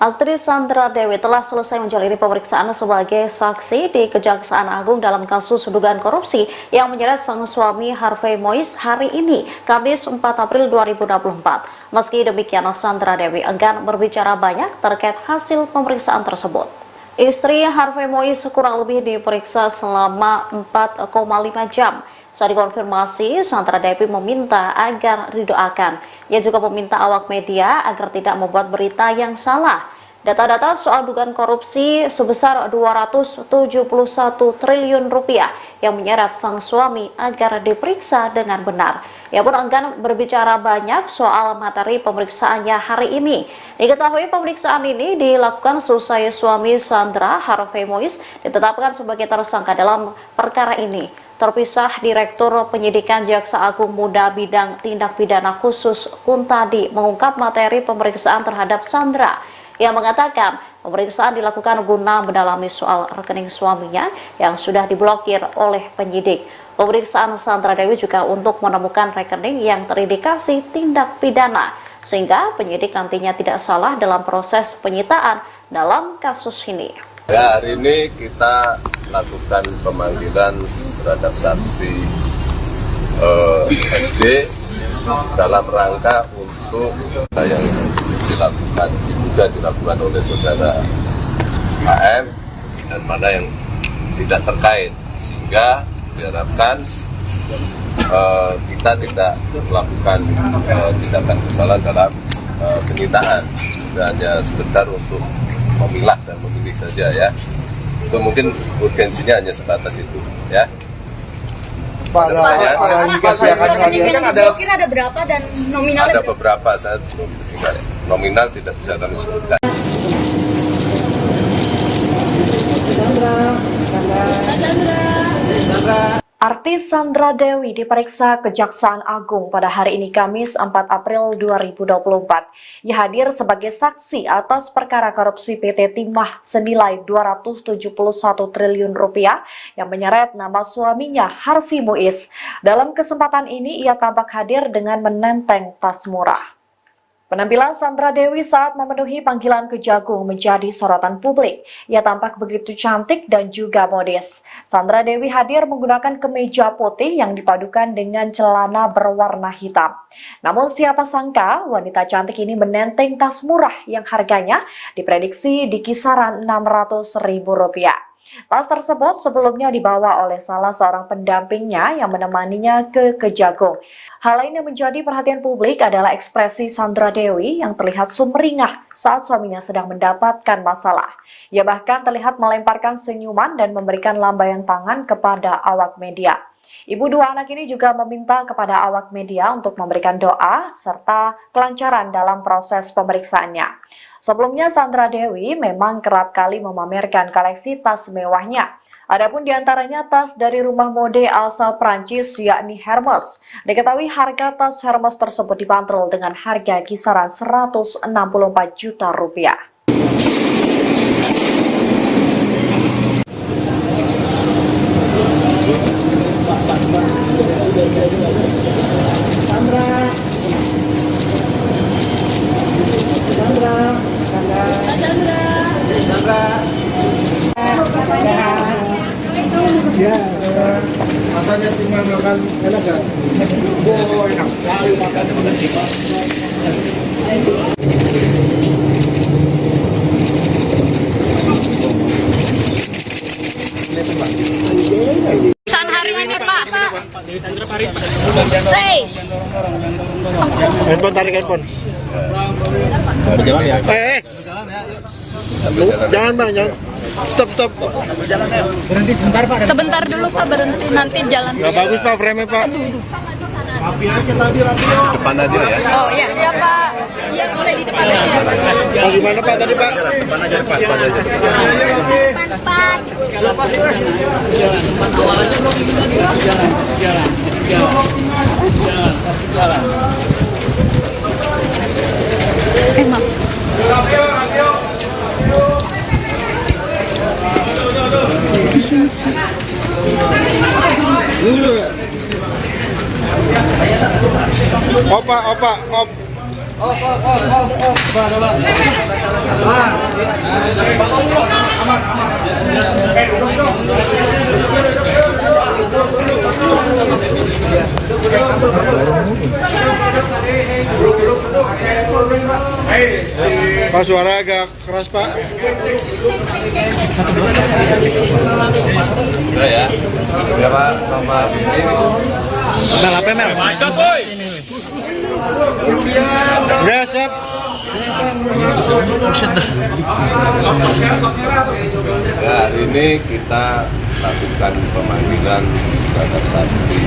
Aktris Sandra Dewi telah selesai menjalani pemeriksaan sebagai saksi di Kejaksaan Agung dalam kasus dugaan korupsi yang menyeret sang suami Harvey Muiz hari ini, Kamis 4 April 2024. Meski demikian, Sandra Dewi enggan berbicara banyak terkait hasil pemeriksaan tersebut. Istri Harvey Muiz kurang lebih diperiksa selama 4,5 jam. Saat dikonfirmasi, Sandra Dewi meminta agar didoakan. Ia juga meminta awak media agar tidak membuat berita yang salah. Data-data soal dugaan korupsi sebesar 271 triliun rupiah yang menyeret sang suami agar diperiksa dengan benar. Ia pun enggan berbicara banyak soal materi pemeriksaannya hari ini. Diketahui pemeriksaan ini dilakukan seusai suami Sandra, Harvey Muiz, ditetapkan sebagai tersangka dalam perkara ini. Terpisah Direktur Penyidikan Jaksa Agung Muda Bidang Tindak Pidana Khusus Kuntadi mengungkap materi pemeriksaan terhadap Sandra. Ia mengatakan pemeriksaan dilakukan guna mendalami soal rekening suaminya yang sudah diblokir oleh penyidik. Pemeriksaan Sandra Dewi juga untuk menemukan rekening yang terindikasi tindak pidana, sehingga penyidik nantinya tidak salah dalam proses penyitaan dalam kasus ini. Ya, hari ini kita lakukan pemanggilan terhadap saksi SD dalam rangka untuk yang dilakukan oleh saudara AM dan mana yang tidak terkait, sehingga diharapkan kita tidak melakukan tindakan kesalahan dalam penyitaan. Kita hanya sebentar untuk memilah dan memilih saja ya. Itu mungkin urgensinya hanya sebatas itu ya. Pak, ada berapa dan nominalnya? Ada beberapa, saya belum tidak nominal tidak bisa kami sebutkan. Artis Sandra Dewi diperiksa Kejaksaan Agung pada hari ini Kamis 4 April 2024. Ia hadir sebagai saksi atas perkara korupsi PT Timah senilai 271 triliun rupiah yang menyeret nama suaminya Harvey Muiz. Dalam kesempatan ini ia tampak hadir dengan menenteng tas murah. Penampilan Sandra Dewi saat memenuhi panggilan Kejagung menjadi sorotan publik. Ia tampak begitu cantik dan juga modis. Sandra Dewi hadir menggunakan kemeja putih yang dipadukan dengan celana berwarna hitam. Namun siapa sangka wanita cantik ini menenteng tas murah yang harganya diprediksi di kisaran Rp600.000. Tas tersebut sebelumnya dibawa oleh salah seorang pendampingnya yang menemaninya ke Kejagung. Hal lain yang menjadi perhatian publik adalah ekspresi Sandra Dewi yang terlihat sumringah saat suaminya sedang mendapatkan masalah. Ia bahkan terlihat melemparkan senyuman dan memberikan lambaian tangan kepada awak media. Ibu dua anak ini juga meminta kepada awak media untuk memberikan doa serta kelancaran dalam proses pemeriksaannya. Sebelumnya Sandra Dewi memang kerap kali memamerkan koleksi tas mewahnya. Adapun diantaranya tas dari rumah mode asal Prancis yakni Hermes. Diketahui harga tas Hermes tersebut dibanderol dengan harga kisaran 164 juta rupiah. Ya, rasanya tinggal makan enak kan? Oh, enak sekali makan. Pesan hari ini Pak. Handphone, tarik handphone. Berjalan ya? Jangan bang, jangan. Stop. Berhenti sebentar Pak. Sebentar dulu Pak, berhenti nanti jalan. Gak bagus pak frame-nya pak. Depan aja ya. Oh iya, iya Pak. Iya boleh di depan aja. Oh gimana pak tadi pak? Depan aja. Emang. Opa. Pak suara agak keras pak. Udah ya. Ya Pak, selamat ini. Mel apa Mel? Udah siap. Ya, hari ini kita lakukan pemanggilan terhadap saksi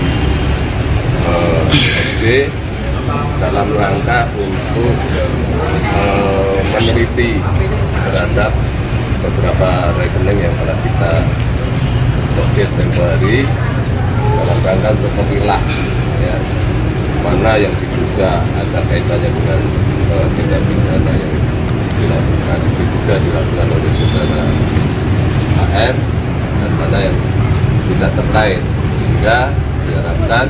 SD dalam rangka untuk meneliti terhadap beberapa rekening yang telah kita blokir tempo hari dalam rangka untuk memilah ya, mana yang diduga ada kaitannya dengan tindak pidana yang diduga dilakukan oleh saudara AR dan mana yang tidak terkait, sehingga diharapkan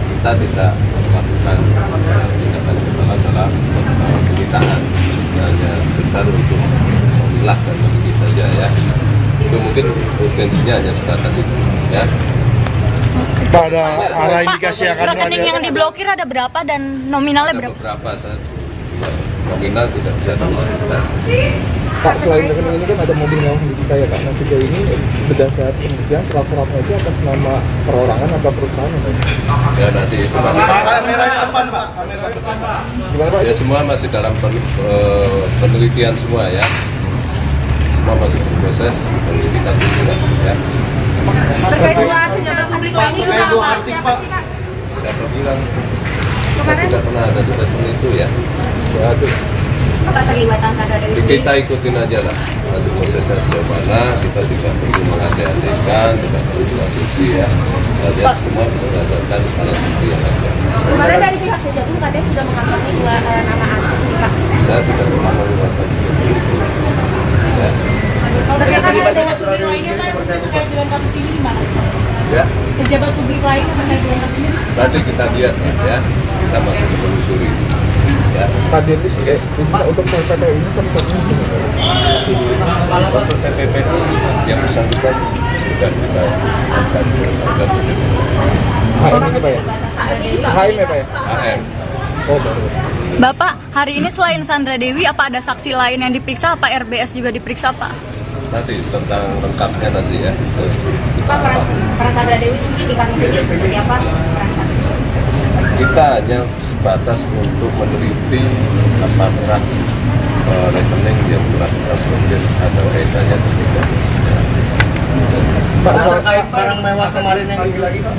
kita tidak melakukan tindakan kesalahan dalam penyitaan, hanya sekedar untuk memilah dan meneliti saja ya. Itu mungkin potensinya hanya sebatas itu ya. Pak ada arah indikasi akan Rekening yang diblokir ada berapa dan nominalnya Ada berapa? beberapa saat nominal tidak bisa kami sebutkan. Pak, selain rekening ini kan ada mobil mewah di kita ya Pak. Nah sejauh ini berdasarkan penelitian surat-suratnya itu atas nama perorangan atau perusahaan ya Pak? Ya nanti itu masih Gimana Pak? ya semua masih dalam penelitian semua ya. Semua masih berproses penelitian juga ya. Terkait dua artis yang publik ini juga apa? Siapa sih Kak? Siapa bilang kita tidak pernah ada statement itu ya. Waduh. Apa terlibatan Sandra Dewi sendiri? Kita ikutin aja lah nanti prosesnya sejauh mana, kita tidak perlu mengandai-andaikan, tidak perlu berasumsi ya. Kita lihat semua berdasarkan alat bukti yang ada. Kemarin dari pihak Kejagung katanya sudah mengantongi dua nama artis nih Pak. Saya tidak pernah mengatakan seperti itu. Ya. Terkait dengan publik lainnya Pak, terkait dengan kasus ini gimana? Ya. Pejabat publik lain terkait dengan kasus ini? Nanti kita lihat ya, kita masih menelusuri. Ya. Pak Dirlis, untuk TPP ini konsepnya gimana? Untuk TPP yang bersangkutan sudah kita lakukan bersangkutan TPP. HM ini Pak ya? HM ya Pak ya? AM. Oh baru. Bapak, hari ini selain Sandra Dewi, apa ada saksi lain yang diperiksa? Apa RBS juga diperiksa Pak? nanti tentang lengkapnya nanti ya. Pak, peran Sandra Dewi mungkin di kasus ini seperti apa? Kita hanya sebatas untuk meneliti apakah rekening yang telah kita blokir ada kaitannya atau tidak. Pak, terkait barang mewah kemarin yang lagi Pak?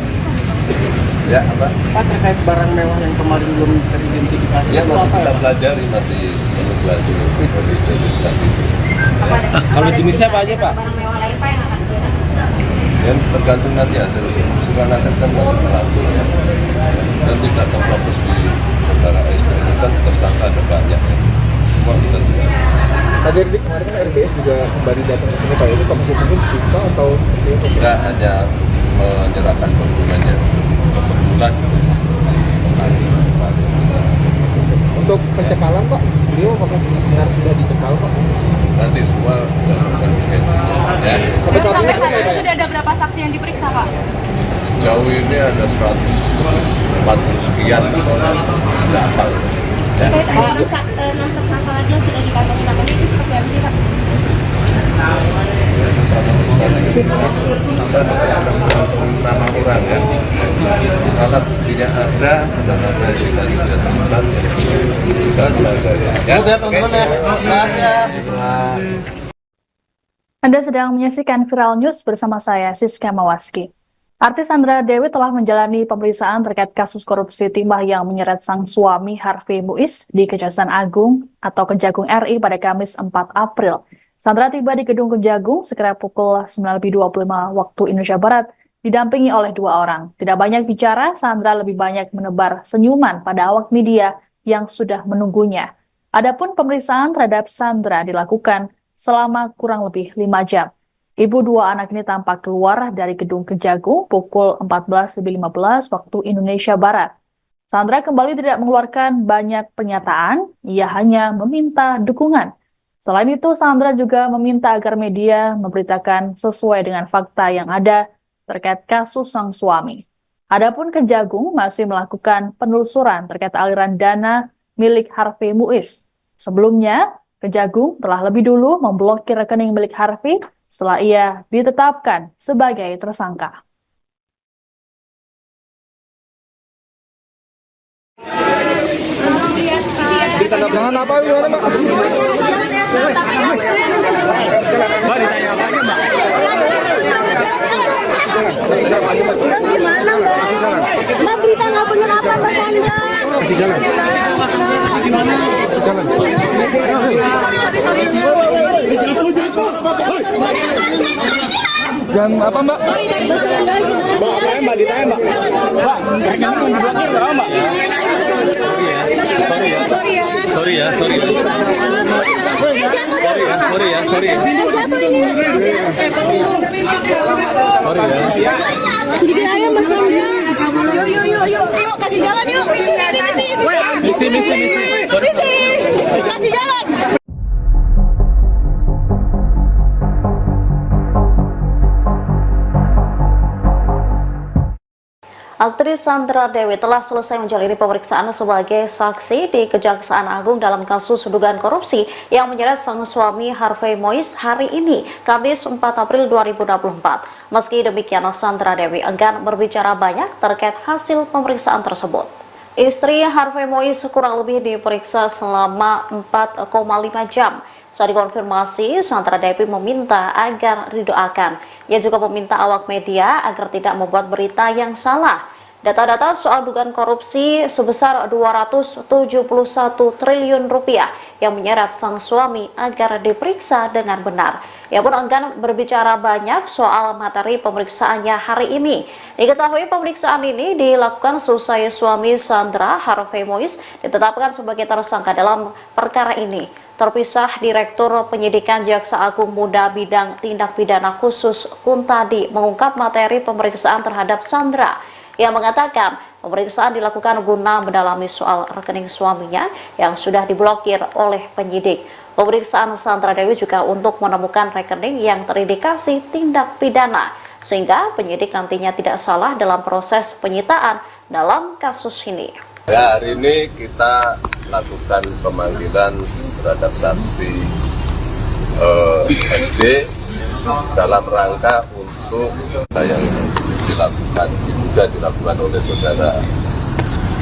Ya, apa? Pak, terkait barang mewah yang kemarin belum teridentifikasi. Ya, masih apa kita ya? pelajari, masih menunggu hasil identifikasi itu. Apa ada, Kalau jenisnya apa aja, Pak? Barang mewah lain Pak yang akan kita. Yang tergantung nanti hasil pemeriksaan aset kan masih berlangsung ya. Dan tidak terfokus di perkara SP ini kan tersangka ada banyak ya. Semua kita juga. Pak Jerdi, kemarin kan RBS juga kembali datang ke sini, Pak. Itu Komisi Hukum bisa atau seperti itu? Enggak, hanya menyerahkan dokumennya kebetulan di Untuk pencekalan, Pak, beliau apakah benar sudah dicekal, Pak? nanti semua berdasarkan urgensinya ya. Sampai saat ini Sampai saat Pak, ini sudah ada berapa saksi yang diperiksa, Pak? Sejauh ini ada 140 sekian datang ya. Terkait 6 tersangka lagi yang sudah dikantongi namanya itu seperti apa sih Pak? Nama orang ya, alat tidak ada dan ada indikasi tidak terlibat kita pelajari ya. Udah teman-teman ya, bahas ya. Anda sedang menyaksikan Viral News bersama saya, Siska Mawaski. Artis Sandra Dewi telah menjalani pemeriksaan terkait kasus korupsi timah yang menyeret sang suami Harvey Muiz di Kejaksaan Agung atau Kejagung RI pada Kamis 4 April. Sandra tiba di Gedung Kejagung sekira pukul 9.25 waktu Indonesia Barat, didampingi oleh 2 orang. Tidak banyak bicara, Sandra lebih banyak menebar senyuman pada awak media yang sudah menunggunya. Adapun pemeriksaan terhadap Sandra dilakukan selama kurang lebih 5 jam. Ibu 2 anak ini tampak keluar dari Gedung Kejagung pukul 14.15 waktu Indonesia Barat. Sandra kembali tidak mengeluarkan banyak pernyataan, ia hanya meminta dukungan. Selain itu, Sandra juga meminta agar media memberitakan sesuai dengan fakta yang ada terkait kasus sang suami. Adapun Kejagung masih melakukan penelusuran terkait aliran dana milik Harvey Muiz. Sebelumnya, Kejagung telah lebih dulu memblokir rekening milik Harvey setelah ia ditetapkan sebagai tersangka. Jangan apa gimana, Pak? Gimana Mbak berita nggak benar apa Mbak Sandra? Kasih jalan. Kasih jalan. Jangan apa, Mbak? Mbak, ditanya Mbak. Mbak, jangan diblokir berapa Mbak? Sorry ya. Sedikit aja Mbak Sandra. Yuk, kasih jalan yuk. Misi. Kasih jalan. Aktris Sandra Dewi telah selesai menjalani pemeriksaan sebagai saksi di Kejaksaan Agung dalam kasus dugaan korupsi yang menyeret sang suami Harvey Muiz hari ini, Kamis 4 April 2024. Meski demikian, Sandra Dewi enggan berbicara banyak terkait hasil pemeriksaan tersebut. Istri Harvey Muiz kurang lebih diperiksa selama 4,5 jam. Saat dikonfirmasi, Sandra Dewi meminta agar didoakan. Ia juga meminta awak media agar tidak membuat berita yang salah. Data-data soal dugaan korupsi sebesar 271 triliun rupiah yang menyeret sang suami agar diperiksa dengan benar. Ia pun enggan berbicara banyak soal materi pemeriksaannya hari ini. Diketahui pemeriksaan ini dilakukan seusai suami Sandra, Harvey Muiz, ditetapkan sebagai tersangka dalam perkara ini. Terpisah, Direktur Penyidikan Jaksa Agung Muda Bidang Tindak Pidana Khusus Kuntadi mengungkap materi pemeriksaan terhadap Sandra. Ia mengatakan pemeriksaan dilakukan guna mendalami soal rekening suaminya yang sudah diblokir oleh penyidik. Pemeriksaan Sandra Dewi juga untuk menemukan rekening yang terindikasi tindak pidana, sehingga penyidik nantinya tidak salah dalam proses penyitaan dalam kasus ini. Ya, hari ini kita lakukan pemanggilan terhadap saksi SD dalam rangka untuk yang diduga dilakukan oleh saudara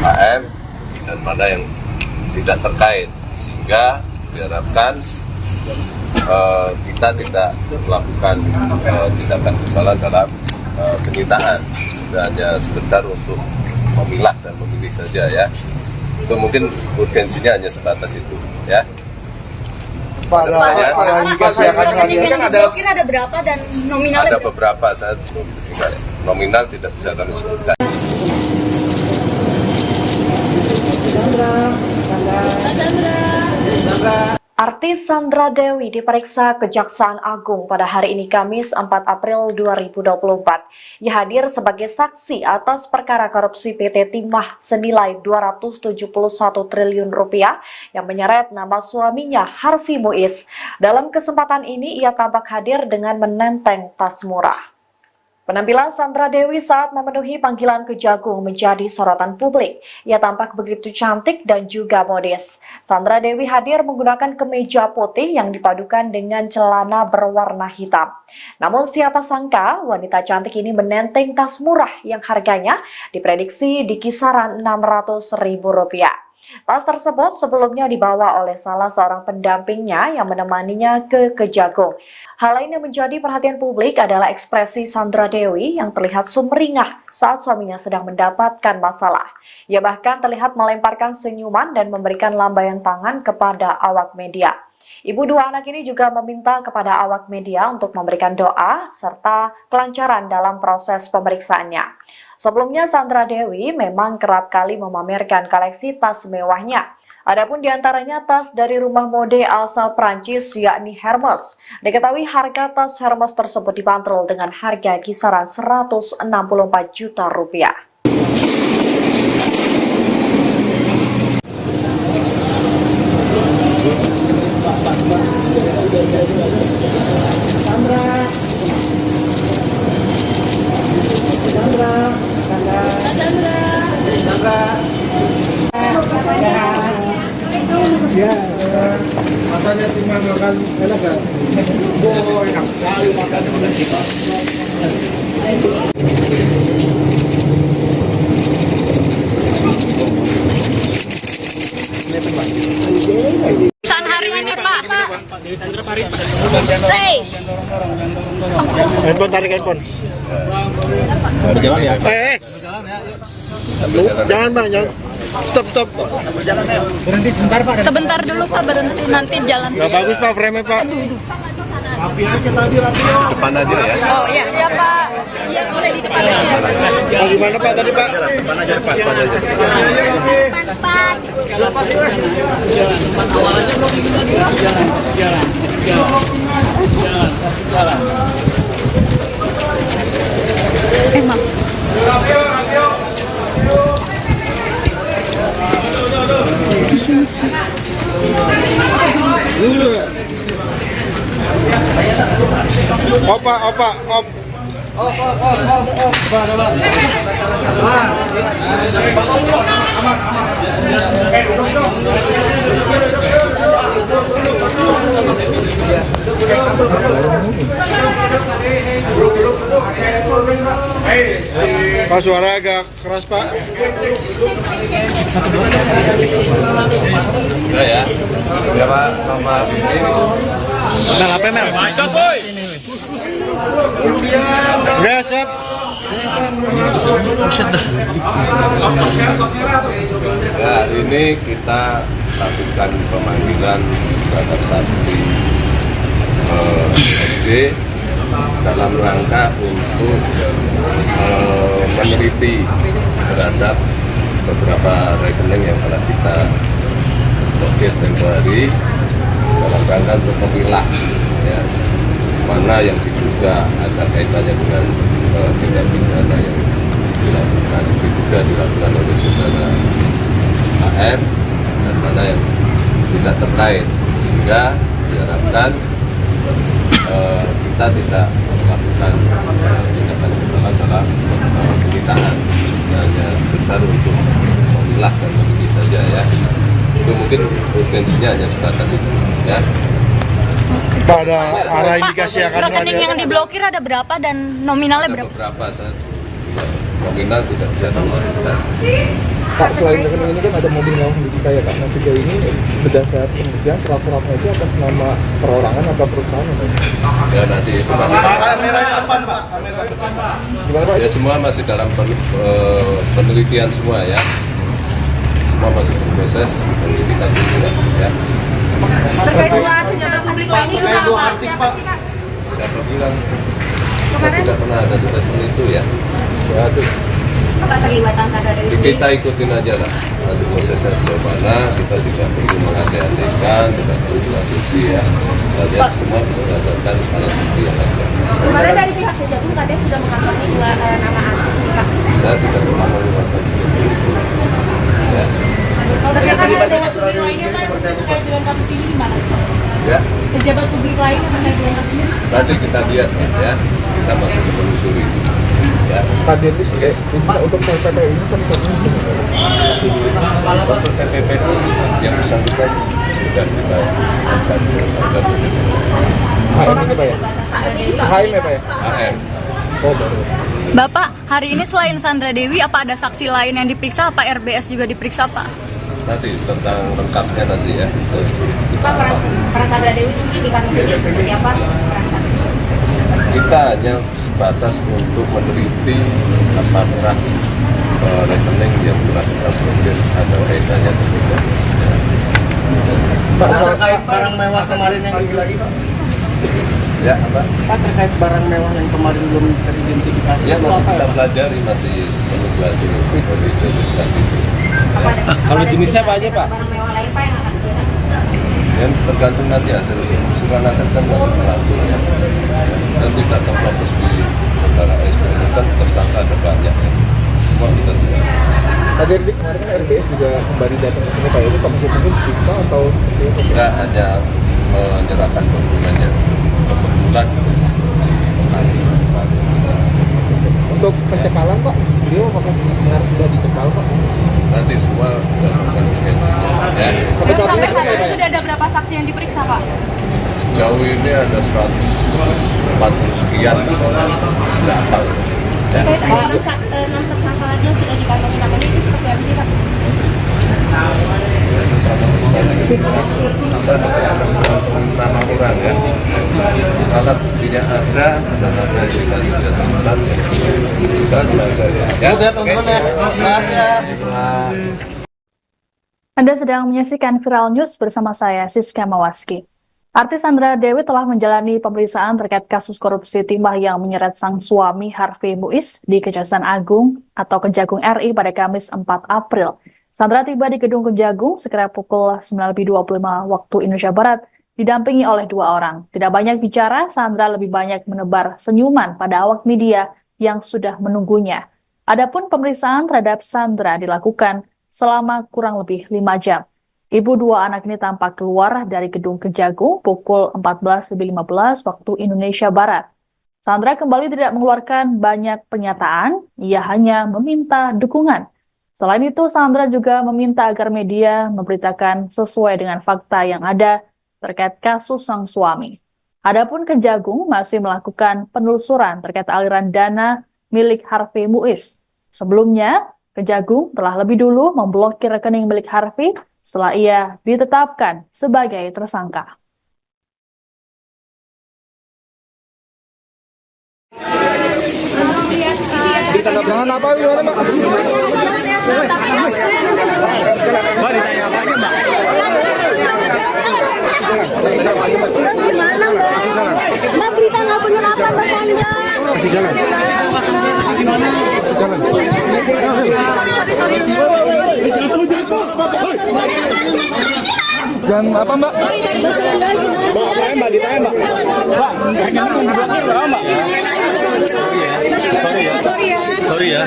AM dan mana yang tidak terkait, sehingga diharapkan kita tidak melakukan tindakan kesalahan dalam penyitaan. Kita hanya sebentar untuk memilah dan memilih saja ya. Itu mungkin urgensinya hanya sebatas itu ya. Pak, indikasi akan ada berapa dan nominalnya? Ada beberapa, saya belum nominal tidak bisa kami sebutkan. Artis Sandra Dewi diperiksa Kejaksaan Agung pada hari ini Kamis 4 April 2024. Ia hadir sebagai saksi atas perkara korupsi PT Timah senilai 271 triliun rupiah yang menyeret nama suaminya Harvey Muiz. Dalam kesempatan ini ia tampak hadir dengan menenteng tas murah. Penampilan Sandra Dewi saat memenuhi panggilan Kejagung menjadi sorotan publik. Ia tampak begitu cantik dan juga modis. Sandra Dewi hadir menggunakan kemeja putih yang dipadukan dengan celana berwarna hitam. Namun siapa sangka wanita cantik ini menenteng tas murah yang harganya diprediksi di kisaran Rp600.000. Tas tersebut sebelumnya dibawa oleh salah seorang pendampingnya yang menemaninya ke Kejagung. Hal lain yang menjadi perhatian publik adalah ekspresi Sandra Dewi yang terlihat sumringah saat suaminya sedang mendapatkan masalah. Ia bahkan terlihat melemparkan senyuman dan memberikan lambaian tangan kepada awak media. Ibu dua anak ini juga meminta kepada awak media untuk memberikan doa serta kelancaran dalam proses pemeriksaannya. Sebelumnya Sandra Dewi memang kerap kali memamerkan koleksi tas mewahnya. Adapun diantaranya tas dari rumah mode asal Prancis yakni Hermes. Diketahui harga tas Hermes tersebut dibanderol dengan harga kisaran Rp164 juta. Ya, rasanya cuma makan enak kan? Oh, enak sekali makannya udah kita. Pesan hari ini Pak. Handphone, tarik handphone. Berjalan ya? Jangan Bang, jangan. Stop. Berhenti sebentar Pak. Sebentar dulu Pak, berhenti nanti jalan. Nggak bagus Pak frame-nya Pak. Depan aja ya. Oh iya, iya Pak. Iya boleh di depan aja. Oh, gimana Pak tadi Pak? Depan aja, depan aja. Emang. Opa. Pak, suara agak keras Pak. Udah ya. Ya Pak, sama Mel, apa Mel? Udah siap. Ya, hari ini kita lakukan pemanggilan terhadap saksi SD dalam rangka untuk meneliti terhadap beberapa rekening yang telah kita blokir tempoh hari dalam rangka untuk memilah ya, mana yang diduga ada kaitannya dengan tindak pidana yang diduga dilakukan oleh saudara AM dan mana yang tidak terkait, sehingga diharapkan kita tidak melakukan tindakan kesalahan dalam penyitaan, hanya sebentar untuk memilah dan memilih saja ya. Itu mungkin urgensinya hanya sebatas itu ya. Pak, ada arah indikasi akan rekening yang diblokir ada berapa dan nominalnya Ada berapa? beberapa saya nominal tidak bisa kami sebutkan. Pak, selain rekening ini kan ada mobil mewah di kita ya Pak. Nah sejauh ini berdasar penelitian surat-suratnya itu atas nama perorangan atau perusahaan atau Ya nanti itu masih gimana Pak? ya semua masih dalam penelitian semua ya. Semua masih berproses, nanti kita tunggu lah ya. Terkait dua pejabat publik Pak, ini Terkait dua apa? artis, Siapa Pak. sih, Kak? Siapa bilang? Kita tidak pernah ada statement itu ya. Ya, itu. Keterlibatan Sandra Dewi Kita ikutin aja lah. Nanti prosesnya sejauh mana, kita tidak perlu mengandai-andaikan, tidak perlu berasumsi ya. Kita lihat semua berdasarkan alat bukti yang ada. Kemarin dari pihak Kejagung katanya sudah mengantongi dua nama artis nih, Pak. Saya tidak pernah melibatkan seperti itu. Ya. Terkait pejabat publik lainnya Pak, terkait dengan kasus ini gimana? Ya, Pejabat publik lain yang terkait dengan kasus ini? nanti kita lihat ya. Kita masih menelusuri. Ya. Pak Dennis, untuk PPP ini kan Untuk TPP yang bersangkutan sudah kita angkat tersangka TPP. HM ini Pak ya? HM ya Pak ya? AM. Oh baru. Bapak, hari ini selain Sandra Dewi, apa ada saksi lain yang diperiksa? Apa RBS juga diperiksa, Pak? Nanti tentang lengkapnya nanti ya. Pak, peran Sandra Dewi ini di kasus ini seperti apa? Kita hanya sebatas untuk meneliti apakah rekening yang telah kita blokir ada kaitannya atau tidak. Pak, Terkait barang mewah kemarin yang lagi Pak. Ya, apa? Pak, terkait barang mewah yang kemarin belum teridentifikasi. Ya itu masih apa kita ya? pelajari, masih perlu belajar identifikasi itu. Kalau jenisnya apa aja Pak? Barang mewah lain Pak yang akan dilihat? Yang tergantung nanti hasil usulan aset kan masih berlangsung ya. Dan tidak terfokus di saudara S itu kan tersangka ada banyak ya. Semua kita tidak. Pak Derdi, kemarin kan RBS juga kembali datang ke sini Pak. Ini Pak mungkin bisa atau seperti itu? Kita hanya menyerahkan dokumennya kebetulan Untuk pencekalan Pak, beliau apakah benar sudah dicekal Pak? nanti semua berdasarkan urgensinya ya. Sampai saat ini Sampai saat Pak, ini sudah ada berapa saksi yang diperiksa Pak? Jauh ini ada 140 sekian tidak tahu ya. Terkait 6 tersangka aja sudah dikantongi namanya itu seperti apa sih Pak? Nama orang ya. Alat buktinya ada nama yang dikasih sudah tempat kita belajar ya. Oke teman-teman ya, makasih ya. Anda sedang menyaksikan Viral News bersama saya, Siska Mawaski. Artis Sandra Dewi telah menjalani pemeriksaan terkait kasus korupsi timah yang menyeret sang suami Harvey Muiz di Kejaksaan Agung atau Kejagung RI pada Kamis 4 April. Sandra tiba di Gedung Kejagung sekira pukul 9.25 waktu Indonesia Barat, didampingi oleh 2 orang. Tidak banyak bicara, Sandra lebih banyak menebar senyuman pada awak media yang sudah menunggunya. Adapun pemeriksaan terhadap Sandra dilakukan selama kurang lebih 5 jam. Ibu 2 anak ini tampak keluar dari Gedung Kejagung pukul 14.15 waktu Indonesia Barat. Sandra kembali tidak mengeluarkan banyak pernyataan, ia hanya meminta dukungan. Selain itu, Sandra juga meminta agar media memberitakan sesuai dengan fakta yang ada terkait kasus sang suami. Adapun Kejagung masih melakukan penelusuran terkait aliran dana milik Harvey Muiz. Sebelumnya, Kejagung telah lebih dulu memblokir rekening milik Harvey setelah ia ditetapkan sebagai tersangka. Jangan apa gimana Pak? Mbak, berita nggak benar apa Mbak Sandra? Kasih jalan. Kasih jalan. Dan apa Mbak? Mbak, ditahan Mbak. Mbak, rekeningnya diblokir berapa Mbak? Sorry ya.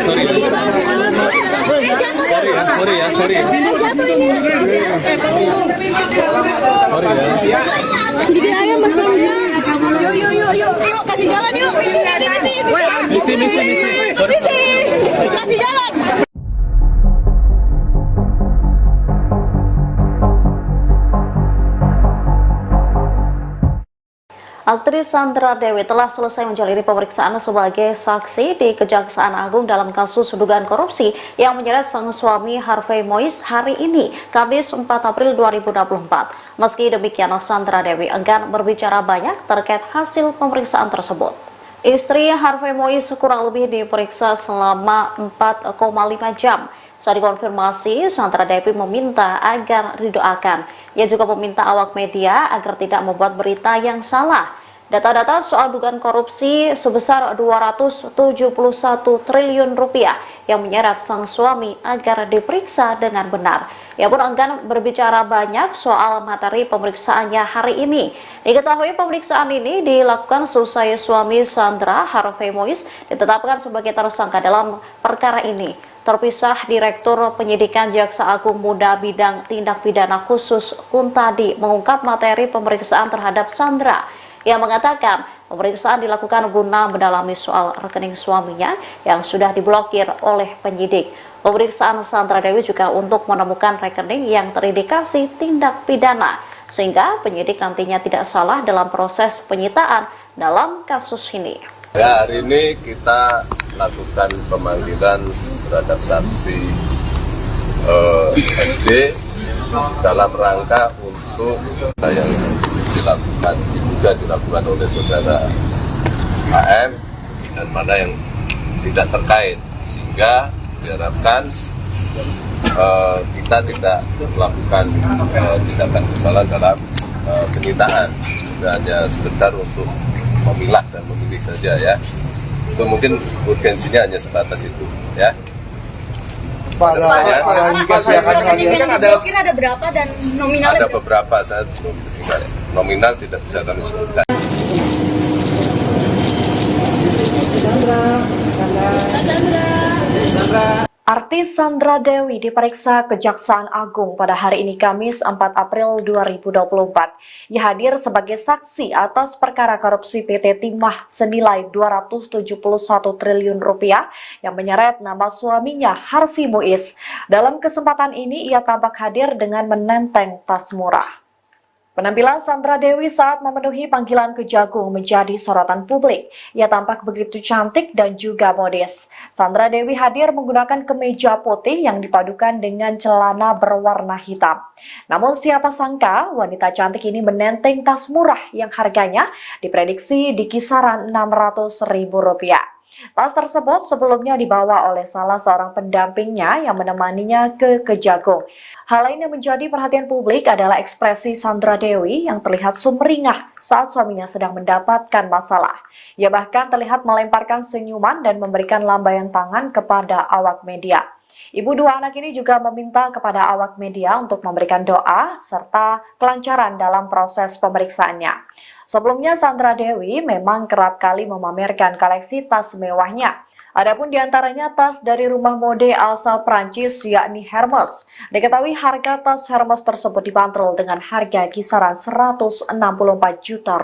Sedikit aja Mbak Sandra. Yuk, kasih jalan yuk. Misi. Kasih jalan. Aktris Sandra Dewi telah selesai menjalani pemeriksaan sebagai saksi di Kejaksaan Agung dalam kasus dugaan korupsi yang menyeret sang suami Harvey Mois hari ini, Kamis 4 April 2024. Meski demikian, Sandra Dewi enggan berbicara banyak terkait hasil pemeriksaan tersebut. Istri Harvey Mois kurang lebih diperiksa selama 4,5 jam. Saat dikonfirmasi, Sandra Dewi meminta agar didoakan. Ia juga meminta awak media agar tidak membuat berita yang salah. Data-data soal dugaan korupsi sebesar 271 triliun rupiah yang menyeret sang suami agar diperiksa dengan benar. Ia pun enggan berbicara banyak soal materi pemeriksaannya hari ini. Diketahui pemeriksaan ini dilakukan selesai suami Sandra, Harvey Mois, ditetapkan sebagai tersangka dalam perkara ini. Terpisah Direktur Penyidikan Jaksa Agung Muda Bidang Tindak Pidana Khusus Kuntadi mengungkap materi pemeriksaan terhadap Sandra. Ia mengatakan pemeriksaan dilakukan guna mendalami soal rekening suaminya yang sudah diblokir oleh penyidik. Pemeriksaan Sandra Dewi juga untuk menemukan rekening yang terindikasi tindak pidana, sehingga penyidik nantinya tidak salah dalam proses penyitaan dalam kasus ini. Ya, hari ini kita lakukan pemanggilan terhadap saksi SD dalam rangka untuk yang dilakukan oleh saudara AM dan mana yang tidak terkait, sehingga diharapkan kita tidak melakukan tindakan kesalahan dalam penyitaan. Hanya sebentar untuk memilah dan memilih saja ya. Itu mungkin urgensinya hanya sebatas itu ya. Pak, ada berapa dan nominal? Ada beberapa, saya belum dengar. Nominal tidak bisa kami sebutkan. Artis Sandra Dewi diperiksa Kejaksaan Agung pada hari ini Kamis 4 April 2024. Ia hadir sebagai saksi atas perkara korupsi PT Timah senilai 271 triliun rupiah yang menyeret nama suaminya Harvey Mois. Dalam kesempatan ini ia tampak hadir dengan menenteng tas murah. Penampilan Sandra Dewi saat memenuhi panggilan Kejagung menjadi sorotan publik. Ia tampak begitu cantik dan juga modis. Sandra Dewi hadir menggunakan kemeja putih yang dipadukan dengan celana berwarna hitam. Namun siapa sangka wanita cantik ini menenteng tas murah yang harganya diprediksi di kisaran Rp600.000. Tas tersebut sebelumnya dibawa oleh salah seorang pendampingnya yang menemaninya ke Kejagung. Hal lain yang menjadi perhatian publik adalah ekspresi Sandra Dewi yang terlihat sumringah saat suaminya sedang mendapatkan masalah. Ia bahkan terlihat melemparkan senyuman dan memberikan lambaian tangan kepada awak media. Ibu dua anak ini juga meminta kepada awak media untuk memberikan doa serta kelancaran dalam proses pemeriksaannya. Sebelumnya Sandra Dewi memang kerap kali memamerkan koleksi tas mewahnya. Adapun diantaranya tas dari rumah mode asal Prancis yakni Hermes. Diketahui harga tas Hermes tersebut dibanderol dengan harga kisaran Rp164 juta.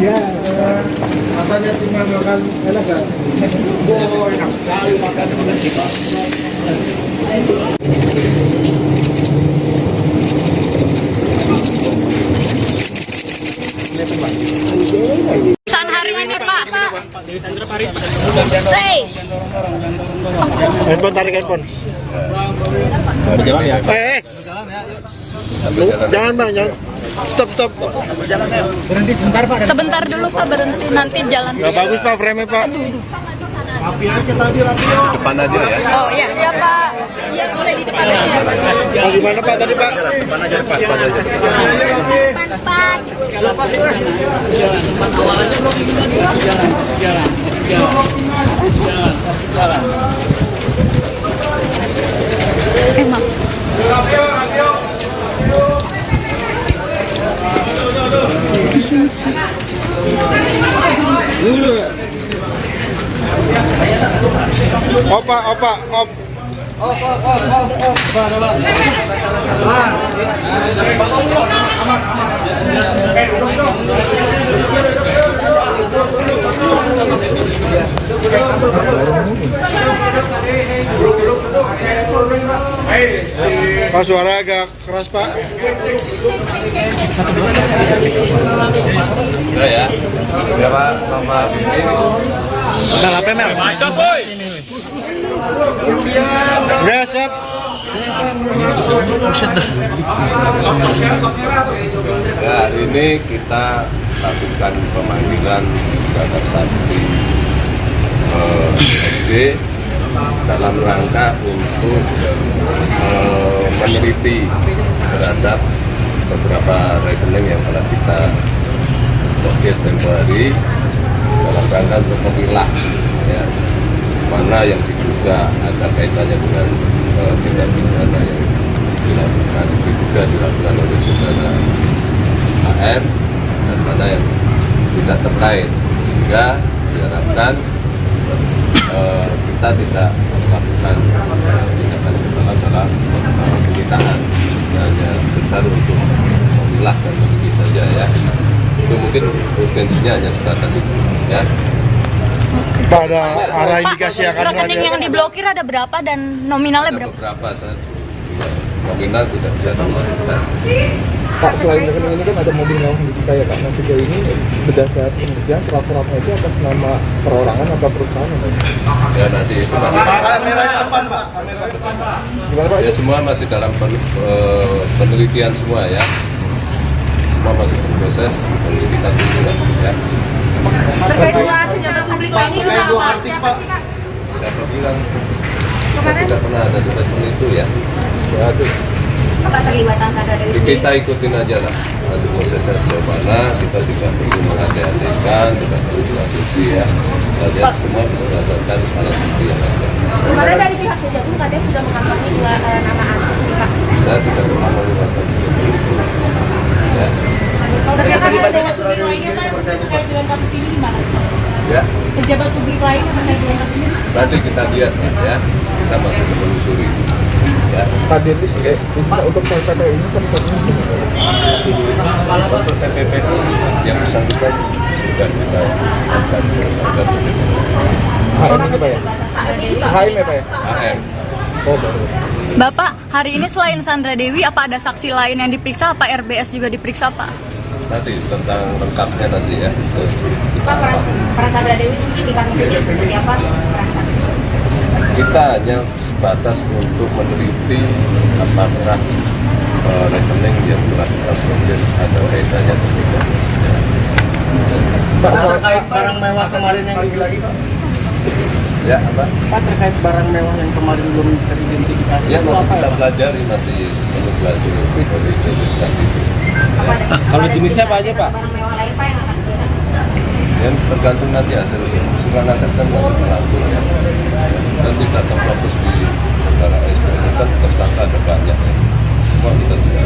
Ya, rasanya tinggal makan enak kan? Oh, enak sekali makan dengan kita. Pesan hari ini Pak. Handphone, tarik handphone. Berjalan ya? Jangan bang, jangan. Stop. Berhenti sebentar Pak. Sebentar dulu Pak, berhenti nanti jalan. Gak bagus Pak frame-nya Pak. Rapi aja tadi, Rapi. Depan aja ya. Oh iya Pak. Iya boleh di depan aja. Mau gimana Pak tadi Pak? Depan aja, depan aja. Pak. Awal aja dong. Jalan. Emang. Opa, op. Pak, suara agak keras, Pak. Udah ya. Ya Pak, sama ini. Udah, siap. Ya, hari ini kita lakukan pemanggilan terhadap saksi SD dalam rangka untuk meneliti terhadap beberapa rekening yang telah kita blokir tempo hari dalam rangka untuk memilah ya, mana yang diduga ada kaitannya dengan tindak pidana yang diduga dilakukan oleh saudara AR dan mana yang tidak terkait, sehingga diharapkan kita tidak melakukan tindakan kesalahan dalam penyitaan, hanya sekedar untuk memilah dan meneliti saja ya. Itu mungkin urgensinya hanya sebatas itu ya. Pak, ada arah indikasi akan rekening yang diblokir ada berapa dan nominalnya Ada berapa? beberapa saja. Nominal tidak bisa kami sebutkan. Pak, selain rekening ini kan ada mobil mewah yang disita ya Pak. Nah, sejauh ini berdasar penelitian pelaku-pelakunya itu atas nama perorangan atau perusahaan Pak? Ya nanti itu masih Gimana Pak? ya semua masih dalam penelitian semua ya. Semua masih berproses, nanti kita tunggu lah ya. Terkait dua artis yang publik ini juga apa? Siapa sih Kak? Siapa bilang kita tidak pernah ada statement itu ya. Ya, itu. Apa terlibatan Sandra Dewi sendiri? Kita ikutin aja lah hasil prosesnya sejauh mana, kita tidak perlu mengandai-andaikan, tidak perlu berasumsi ya. Kita lihat semua berdasarkan alat bukti yang ada. Kemarin dari pihak Kejagung katanya sudah mengantongi dua nama artis ini Pak. Saya tidak pernah mengatakan seperti itu. Ya. Terkait dengan publik lainnya Pak, terkait dengan kasus ini gimana? Ya, Pejabat publik lain yang terkait dengan kasus ini? nanti kita lihat ya. Kita masih menelusuri. Ya. Pak Dennis, untuk TPP ini kan Untuk TPP yang bersangkutan sudah kita akan bersangkutan HM ini Pak ya? HM ya Pak ya? AM. Oh baru. Bapak, hari ini selain Sandra Dewi, apa ada saksi lain yang diperiksa? Apa RBS juga diperiksa, Pak? Nanti tentang lengkapnya nanti ya. Pak, peran Sandra Dewi sendiri di kasus ini seperti apa? Kita hanya sebatas untuk meneliti apakah rekening yang telah kita blokir ada kaitannya atau tidak. Pak, terkait barang mewah kemarin yang lagi Pak. Ya, apa? Pak, terkait barang mewah yang kemarin belum teridentifikasi. Ya, itu masih apa kita ya? pelajari, masih menunggu hasil identifikasi itu. Ya. Kalau jenisnya apa aja Pak? Barang mewah lain Pak yang akan disita? Yang tergantung nanti hasil usulan aset kan masih berlangsung ya. Dan tidak terfokus di saudara SP ini kan tersangka ada banyak ya. Semua kita tidak.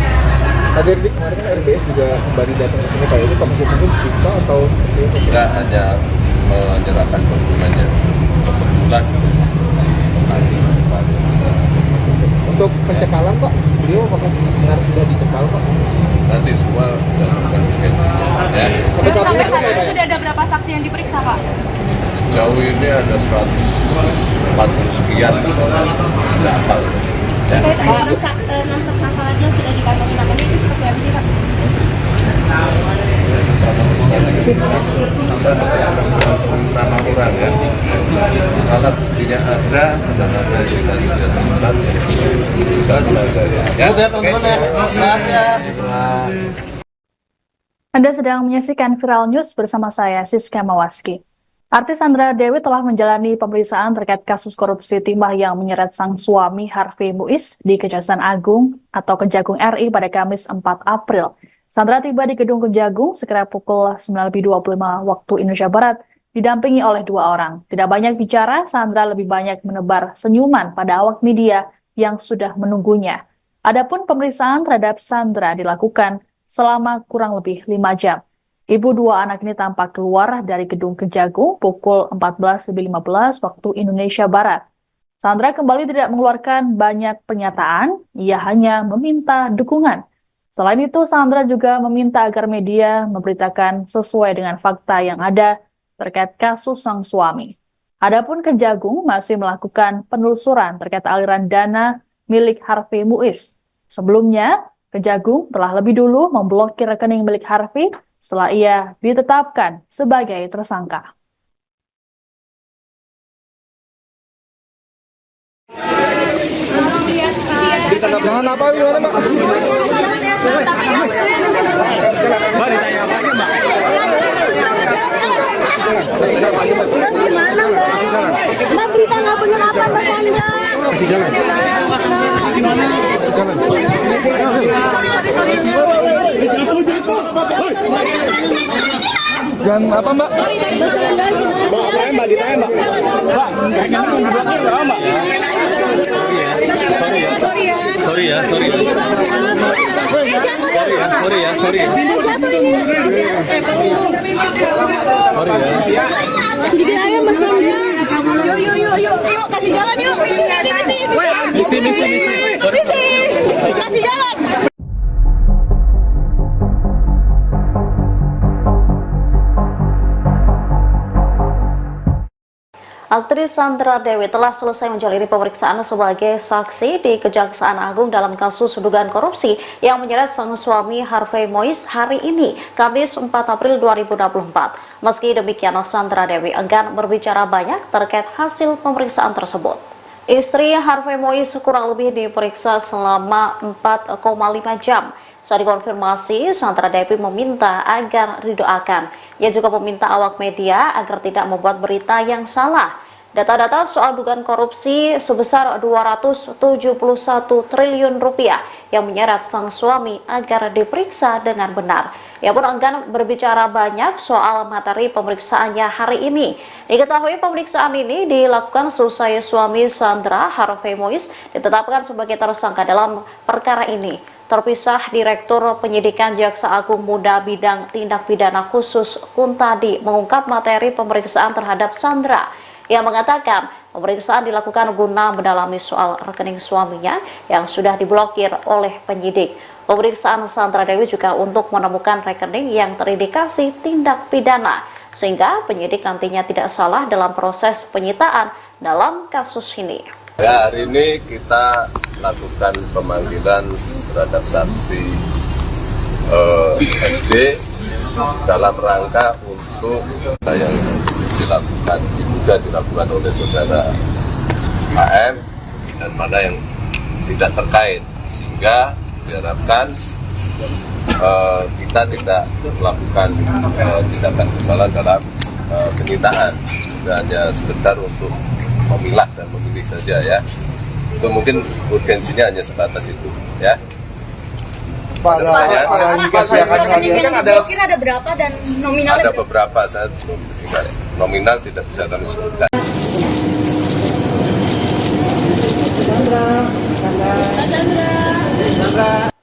Pak Derdi, kemarin kan RBS juga kembali datang ke sini Pak. Itu Pak maksudnya mungkin bisa atau seperti itu? Tidak hanya menyerahkan dokumennya. Kebetulan Untuk pencekalan Pak, beliau apakah benar sudah dicekal Pak? nanti semua berdasarkan urgensinya ya. Sampai saat ini Sampai saat Pak, ini ya? sudah ada berapa saksi yang diperiksa Pak? Sejauh ini ada 140 sekian tidak hafal ya. Terkait ada 6 tersangka lagi yang sudah dikantongi namanya itu seperti apa sih Pak? Bisa nama orang ya. Alat buktinya ada dan ada yang tidak terlibat kita pelajari ya. Udah teman-teman ya. Makasih ya. Anda sedang menyaksikan Viral News bersama saya, Siska Mawaski. Artis Sandra Dewi telah menjalani pemeriksaan terkait kasus korupsi timah yang menyeret sang suami Harvey Muiz di Kejaksaan Agung atau Kejagung RI pada Kamis 4 April. Sandra tiba di Gedung Kejagung sekira pukul 9.25 waktu Indonesia Barat, didampingi oleh 2 orang. Tidak banyak bicara, Sandra lebih banyak menebar senyuman pada awak media yang sudah menunggunya. Adapun pemeriksaan terhadap Sandra dilakukan selama kurang lebih 5 jam. Ibu 2 anak ini tampak keluar dari Gedung Kejagung pukul 14.15 waktu Indonesia Barat. Sandra kembali tidak mengeluarkan banyak pernyataan, ia hanya meminta dukungan. Selain itu, Sandra juga meminta agar media memberitakan sesuai dengan fakta yang ada terkait kasus sang suami. Adapun Kejagung masih melakukan penelusuran terkait aliran dana milik Harvey Muiz. Sebelumnya, Kejagung telah lebih dulu memblokir rekening milik Harvey setelah ia ditetapkan sebagai tersangka. Jangan apa gimana, Mbak? Mbak ditanya apa aja, Mbak? Gimana, Mbak? Mbak berita nggak benar apa, Mbak Sandra? Kasih jalan. Kasih jalan. Jangan apa, Mbak? Mbak ditanya, Mbak. Mbak, jangan diblokir, Mbak. Sorry ya. Sedikit aja, Mbak Sandra. Yuk, kasih jalan yuk. Misi. Kasih jalan. Aktris Sandra Dewi telah selesai menjalani pemeriksaan sebagai saksi di Kejaksaan Agung dalam kasus dugaan korupsi yang menyeret sang suami Harvey Muiz hari ini, Kamis 4 April 2024. Meski demikian, Sandra Dewi enggan berbicara banyak terkait hasil pemeriksaan tersebut. Istri Harvey Muiz kurang lebih diperiksa selama 4,5 jam. Saat dikonfirmasi, Sandra Dewi meminta agar didoakan. Ia juga meminta awak media agar tidak membuat berita yang salah. Data-data soal dugaan korupsi sebesar 271 triliun rupiah yang menyeret sang suami agar diperiksa dengan benar. Ia pun enggan berbicara banyak soal materi pemeriksaannya hari ini. Diketahui pemeriksaan ini dilakukan seusai suami Sandra, Harvey Muiz, ditetapkan sebagai tersangka dalam perkara ini. Terpisah, Direktur Penyidikan Jaksa Agung Muda Bidang Tindak Pidana Khusus Kuntadi mengungkap materi pemeriksaan terhadap Sandra. Ia mengatakan pemeriksaan dilakukan guna mendalami soal rekening suaminya yang sudah diblokir oleh penyidik. Pemeriksaan Sandra Dewi juga untuk menemukan rekening yang terindikasi tindak pidana, sehingga penyidik nantinya tidak salah dalam proses penyitaan dalam kasus ini. Ya, hari ini kita lakukan pemanggilan terhadap saksi SD dalam rangka untuk yang dilakukan oleh saudara AM dan mana yang tidak terkait, sehingga diharapkan kita tidak melakukan tindakan kesalahan dalam penyitaan. Kita hanya sebentar untuk memilah dan memilih saja ya. Itu mungkin urgensinya hanya sebatas itu ya. Rekening yang diblokir ada berapa dan nominalnya? Ada beberapa, saya belum nominal tidak bisa kami sebutkan.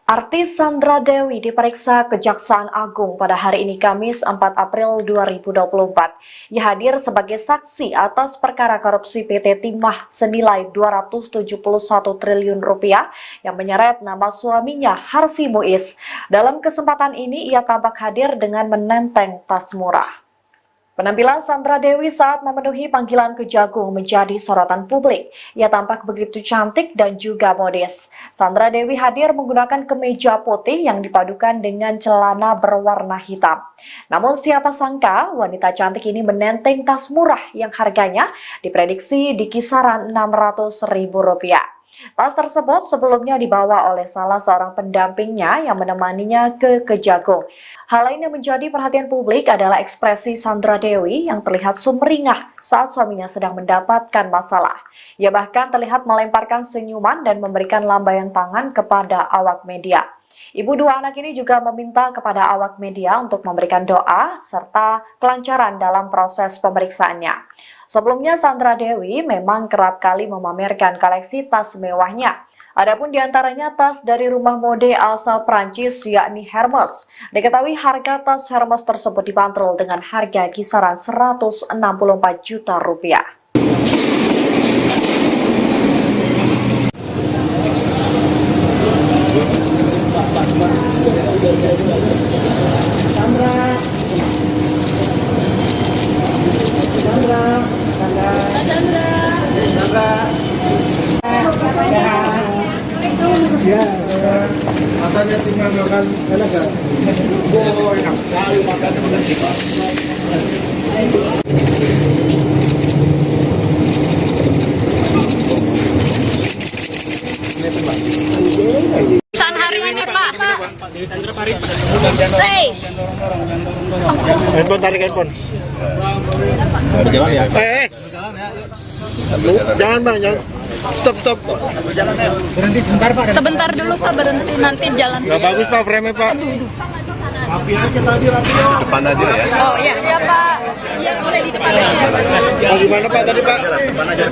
Artis Sandra Dewi diperiksa Kejaksaan Agung pada hari ini Kamis 4 April 2024. Ia hadir sebagai saksi atas perkara korupsi PT Timah senilai 271 triliun rupiah yang menyeret nama suaminya Harvey Muiz. Dalam kesempatan ini ia tampak hadir dengan menenteng tas murah. Penampilan Sandra Dewi saat memenuhi panggilan Kejagung menjadi sorotan publik. Ia tampak begitu cantik dan juga modis. Sandra Dewi hadir menggunakan kemeja putih yang dipadukan dengan celana berwarna hitam. Namun siapa sangka wanita cantik ini menenteng tas murah yang harganya diprediksi di kisaran Rp600.000. Tas tersebut sebelumnya dibawa oleh salah seorang pendampingnya yang menemaninya ke Kejagung. Hal lain yang menjadi perhatian publik adalah ekspresi Sandra Dewi yang terlihat sumringah saat suaminya sedang mendapatkan masalah. Ia bahkan terlihat melemparkan senyuman dan memberikan lambaian tangan kepada awak media. Ibu dua anak ini juga meminta kepada awak media untuk memberikan doa serta kelancaran dalam proses pemeriksaannya. Sebelumnya Sandra Dewi memang kerap kali memamerkan koleksi tas mewahnya. Adapun diantaranya tas dari rumah mode asal Prancis yakni Hermes. Diketahui harga tas Hermes tersebut dibanderol dengan harga kisaran Rp164 juta. Rasanya tinggal makan enak kan? Oh, enak sekali makannya makan kita. Pemeriksaan hari ini Pak. Handphone, tarik handphone. Berjalan ya? Jangan bang, jangan. Stop. Berhenti sebentar Pak. Sebentar dulu Pak, berhenti nanti jalan. Gak bagus pak, frame pak. Depan aja ya. Oh iya, iya Pak. Iya boleh di depan aja. Oh, gimana pak tadi pak? Depan aja.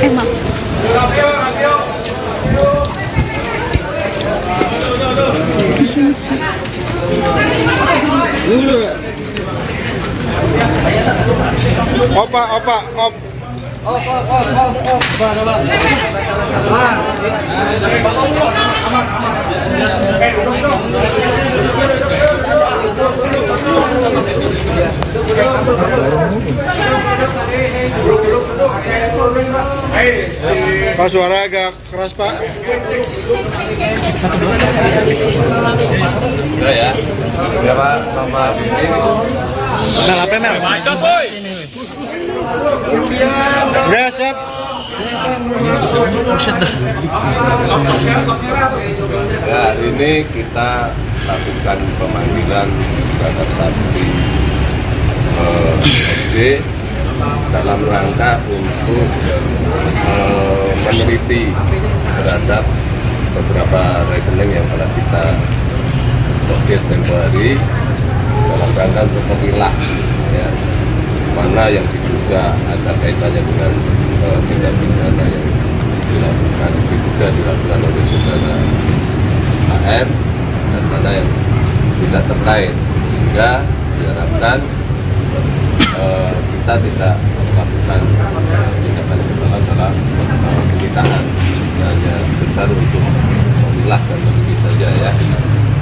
Emang. Op. Pak, suara agak keras pak. Udah ya. Ya Pak, sama ini. Udah siap. Ya, hari ini kita lakukan pemanggilan terhadap saksi SD dalam rangka untuk meneliti terhadap beberapa rekening yang telah kita blokir tempo hari dalam rangka untuk memilah ya, mana yang diduga ada kaitannya dengan tindak pidana yang diduga dilakukan oleh saudara AR dan mana yang tidak terkait, sehingga diharapkan kita tidak melakukan tindakan kesalahan dalam penyitaan, hanya sekedar untuk memilah dan meneliti saja ya.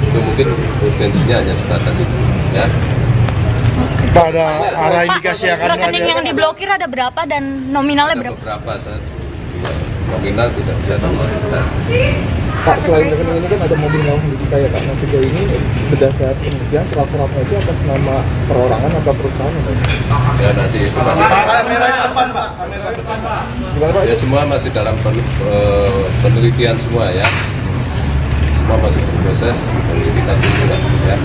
Itu mungkin urgensinya hanya sebatas itu ya. Pak, ada arah indikasi akan Rekening yang diblokir ada berapa dan nominalnya Ada berapa? beberapa nominal tidak bisa kami sebutkan. Pak, selain rekening ini kan ada mobil mewah di kita ya Pak. Nah, sejauh ini berdasar penelitian pelaku-pelaku itu atas nama perorangan atau perusahaan ya Pak? Ya nanti itu masih Gimana Pak? ya semua masih dalam penelitian semua ya. Semua masih berproses, nanti kita tunggu lah ya.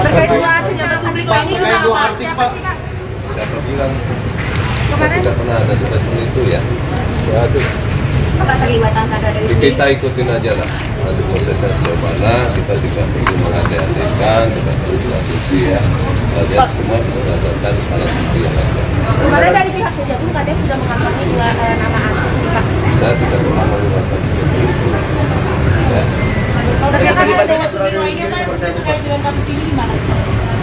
Terkait dua artis yang publik ini itu apa? Siapa sih Kak? Siapa bilang tidak pernah ada statement itu ya? Ya itu. Apa terlibatan Sandra Dewi? Kita ikutin aja lah. Nanti prosesnya sejauh mana kita tidak perlu mengandai-andaikan, tidak perlu berasumsi ya. Kita lihat semua berdasarkan alat bukti yang ada. Kemarin dari pihak Kejagung katanya sudah mengantongi dua nama artis nih Kak. Saya tidak pernah melakukan seperti itu. Ya. Ternyata ada publik lainnya Pak terkait dengan kasus ini gimana?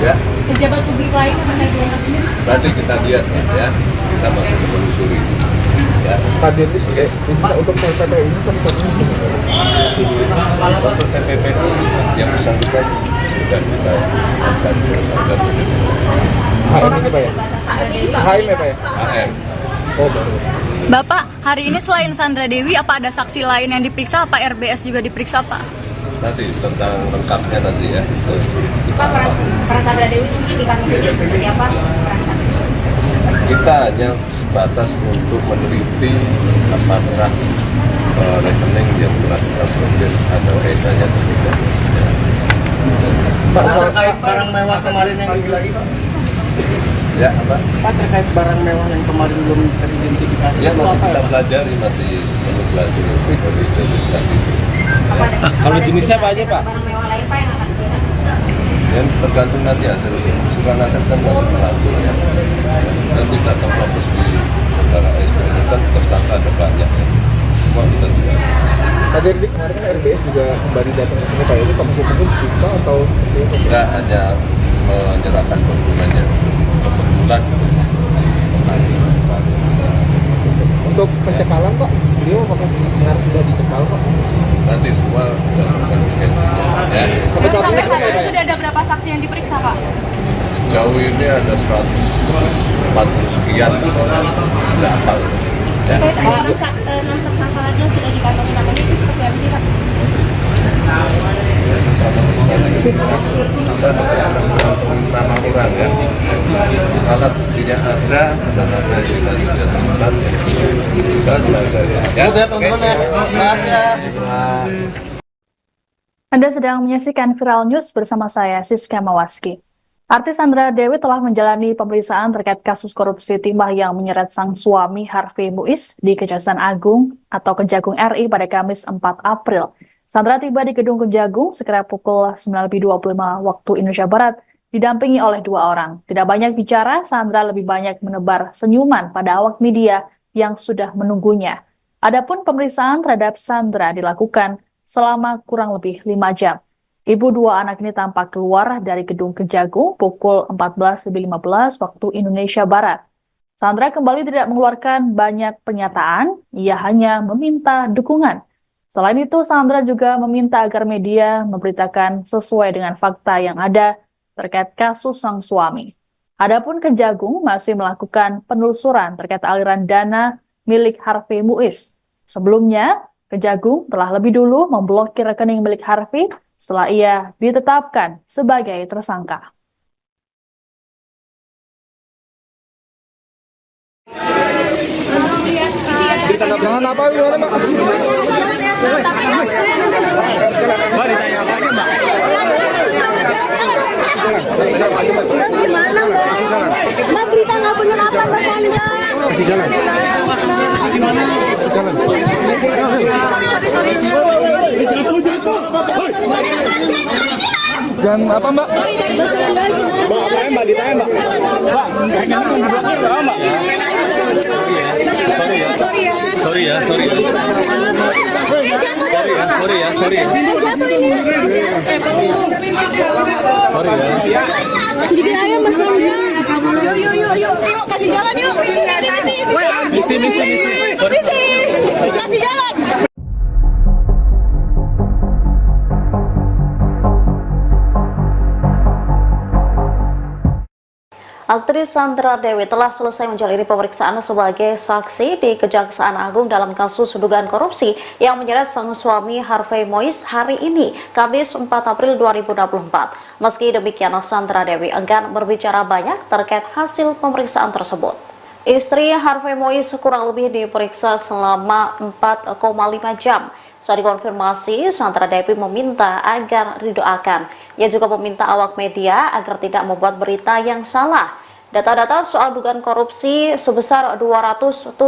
Ya. Pejabat publik lain yang terkait dengan kasus ini? Nanti kita lihat ya. Kita masih menelusuri. Ya. Pak Dennis, untuk TPP ini satu-satunya Untuk TPP yang bersangkutan sudah kita lakukan tersangka HM ini Pak ya? HM ya Pak ya? HM. Oh baru. Bapak, hari ini selain Sandra Dewi, apa ada saksi lain yang diperiksa? Apa RBS juga diperiksa Pak? Nanti tentang lengkapnya nanti ya. Pak, peran Sandra Dewi sendiri di kasus ini seperti apa? Kita hanya sebatas untuk meneliti apakah rekening yang telah kita blokir ada kaitannya atau tidak. Pak, terkait barang mewah kemarin yang lagi Pak. Ya apa? Pak, terkait barang mewah yang kemarin belum teridentifikasi. Ya itu masih apa kita ya? pelajari, masih perlu belajar untuk identifikasi itu. Kalau jenisnya apa aja Pak? Barang mewah lain Pak yang akan dilihat? Dan tergantung nanti hasil usulan aset kan masih berlangsung ya. Dan tidak terfokus di saudara SP itu kan tersangka ada banyak ya. Semua kita juga. Pak Derdi, kemarin kan RBS juga kembali datang ke sini Pak. Ini Pak mungkin bisa atau seperti apa? Kita hanya menyerahkan dokumennya kebetulan Untuk pencekalan Pak, beliau apakah benar sudah dicekal Pak? nanti semua berdasarkan urgensinya ya. Sampai saat ini Sampai saat belum ini ya? sudah ada berapa saksi saksi yang diperiksa, Pak? Jauh ini ada 140 sekian, tidak tahu. Ya. Enam tersangka lagi yang sudah dikantongi namanya itu seperti apa sih, Pak? Nama orang ya. Alat buktinya ada, dan ada yang tidak tempat. Oke, teman-teman ya. Makasih ya. Anda sedang menyaksikan Viral News bersama saya, Siska Mawaski. Artis Sandra Dewi telah menjalani pemeriksaan terkait kasus korupsi timah yang menyeret sang suami Harvey Muiz di Kejaksaan Agung atau Kejagung RI pada Kamis 4 April. Sandra tiba di Gedung Kejagung sekira pukul 9.25 waktu Indonesia Barat, didampingi oleh 2 orang. Tidak banyak bicara, Sandra lebih banyak menebar senyuman pada awak media yang sudah menunggunya. Adapun pemeriksaan terhadap Sandra dilakukan selama kurang lebih 5 jam. Ibu 2 anak ini tampak keluar dari Gedung Kejagung pukul 14.15 waktu Indonesia Barat. Sandra kembali tidak mengeluarkan banyak pernyataan, ia hanya meminta dukungan. Selain itu, Sandra juga meminta agar media memberitakan sesuai dengan fakta yang ada terkait kasus sang suami. Adapun Kejagung masih melakukan penelusuran terkait aliran dana milik Harvey Muiz. Sebelumnya, Kejagung telah lebih dulu memblokir rekening milik Harvey setelah ia ditetapkan sebagai tersangka. Jangan apa gimana, Mbak? Gimana, Mbak? Berita nggak benar apa, Mbak Sandra? Kasih jalan. Kasih jalan. Dan apa, Mbak? Mbak, ditanya, Mbak. Sorry ya. Sedikit aja, Mbak Sandra. Yuk, kasih jalan yuk. Misi. Kasih jalan. Aktris Sandra Dewi telah selesai menjalani pemeriksaan sebagai saksi di Kejaksaan Agung dalam kasus dugaan korupsi yang menyeret sang suami Harvey Muiz hari ini, Kamis 4 April 2024. Meski demikian, Sandra Dewi enggan berbicara banyak terkait hasil pemeriksaan tersebut. Istri Harvey Muiz kurang lebih diperiksa selama 4,5 jam. Saat dikonfirmasi, Sandra Dewi meminta agar didoakan. Ia juga meminta awak media agar tidak membuat berita yang salah. Data-data soal dugaan korupsi sebesar 271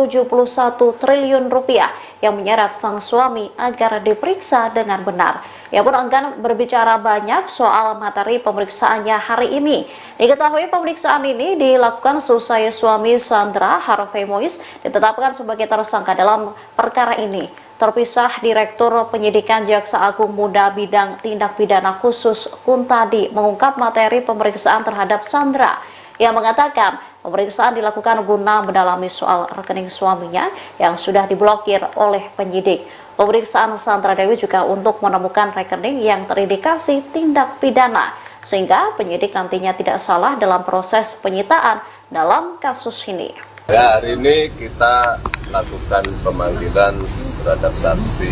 triliun rupiah yang menyeret sang suami agar diperiksa dengan benar. Ia pun enggan berbicara banyak soal materi pemeriksaannya hari ini. Diketahui pemeriksaan ini dilakukan seusai suami Sandra, Harvey Muiz, ditetapkan sebagai tersangka dalam perkara ini. Terpisah Direktur Penyidikan Jaksa Agung Muda Bidang Tindak Pidana Khusus Kuntadi mengungkap materi pemeriksaan terhadap Sandra. Ia mengatakan pemeriksaan dilakukan guna mendalami soal rekening suaminya yang sudah diblokir oleh penyidik. Pemeriksaan Sandra Dewi juga untuk menemukan rekening yang terindikasi tindak pidana, sehingga penyidik nantinya tidak salah dalam proses penyitaan dalam kasus ini. Ya, hari ini kita lakukan pemanggilan terhadap saksi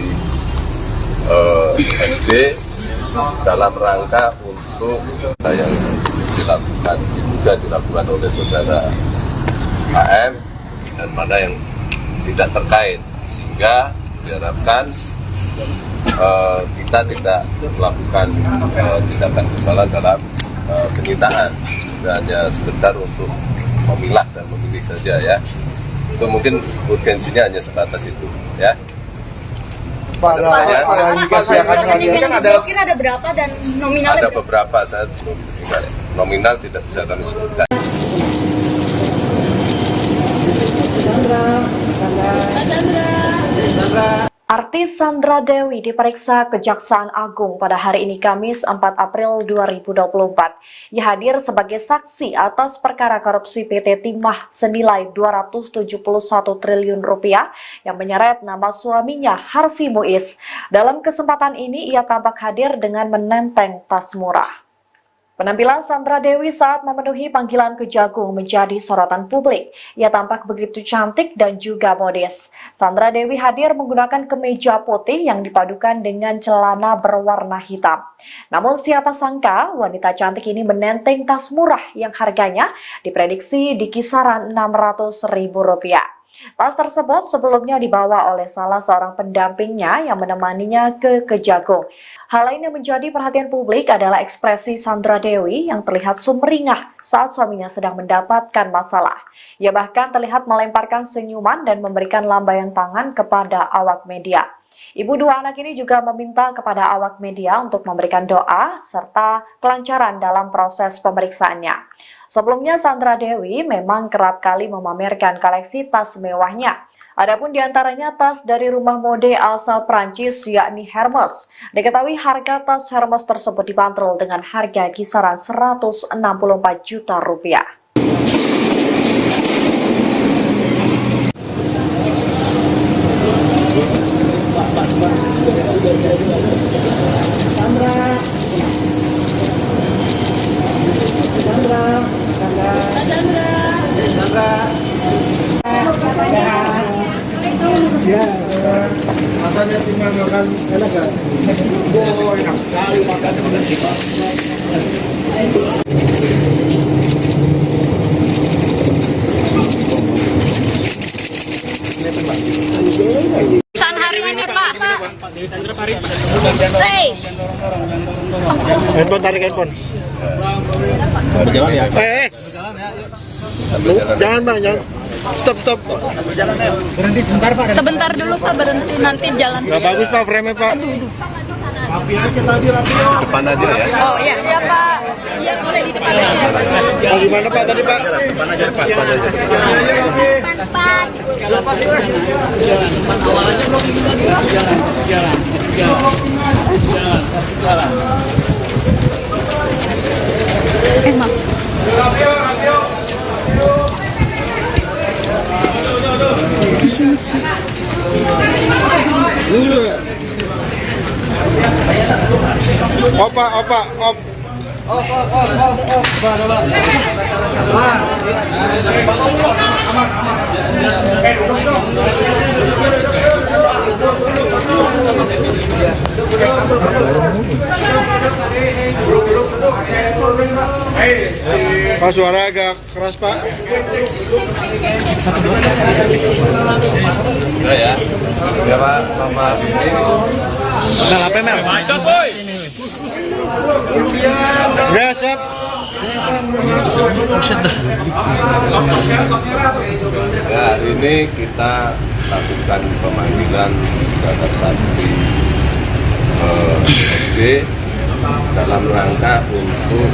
SD dalam rangka untuk yang dilakukan oleh saudara AM dan mana yang tidak terkait, sehingga diharapkan kita tidak melakukan tindakan kesalahan dalam penyitaan. Kita hanya sebentar untuk memilah dan memilih saja ya. Itu mungkin urgensinya hanya sebatas itu ya. Pak, ada berapa dan nominalnya? Ada beberapa, saya belum dengar. Nominal tidak bisa kami sebutkan. Artis Sandra Dewi diperiksa Kejaksaan Agung pada hari ini Kamis 4 April 2024. Ia hadir sebagai saksi atas perkara korupsi PT Timah senilai 271 triliun rupiah yang menyeret nama suaminya Harvey Muiz. Dalam kesempatan ini ia tampak hadir dengan menenteng tas murah. Penampilan Sandra Dewi saat memenuhi panggilan Kejagung menjadi sorotan publik. Ia tampak begitu cantik dan juga modis. Sandra Dewi hadir menggunakan kemeja putih yang dipadukan dengan celana berwarna hitam. Namun siapa sangka wanita cantik ini menenteng tas murah yang harganya diprediksi di kisaran Rp600.000. Tas tersebut sebelumnya dibawa oleh salah seorang pendampingnya yang menemaninya ke Kejagung. Hal lain yang menjadi perhatian publik adalah ekspresi Sandra Dewi yang terlihat sumringah saat suaminya sedang mendapatkan masalah. Ia bahkan terlihat melemparkan senyuman dan memberikan lambaian tangan kepada awak media. Ibu dua anak ini juga meminta kepada awak media untuk memberikan doa serta kelancaran dalam proses pemeriksaannya. Sebelumnya Sandra Dewi memang kerap kali memamerkan koleksi tas mewahnya. Adapun diantaranya tas dari rumah mode asal Prancis yakni Hermes. Diketahui harga tas Hermes tersebut dibanderol dengan harga kisaran Rp164 juta. Ya, rasanya tinggal makan enak kan? Oh, enak sekali makan. Pesan hari ini Pak. Handphone, tarik handphone. Berjalan ya? Jangan bang, jangan. Stop. Berhenti sebentar Pak. Sebentar dulu Pak, berhenti nanti jalan. Nggak bagus Pak frame-nya Pak. Depan aja ya. Oh iya, iya Pak. Iya boleh di depan aja. Oh, gimana Pak tadi Pak? Depan aja depan aja. Maaf. Opa, op. Pak, suara agak keras Pak. Udah ya. Ya Pak, sama ini. Nah, apa Mel? Udah siap. Ya, hari ini kita lakukan pemanggilan terhadap saksi SD dalam rangka untuk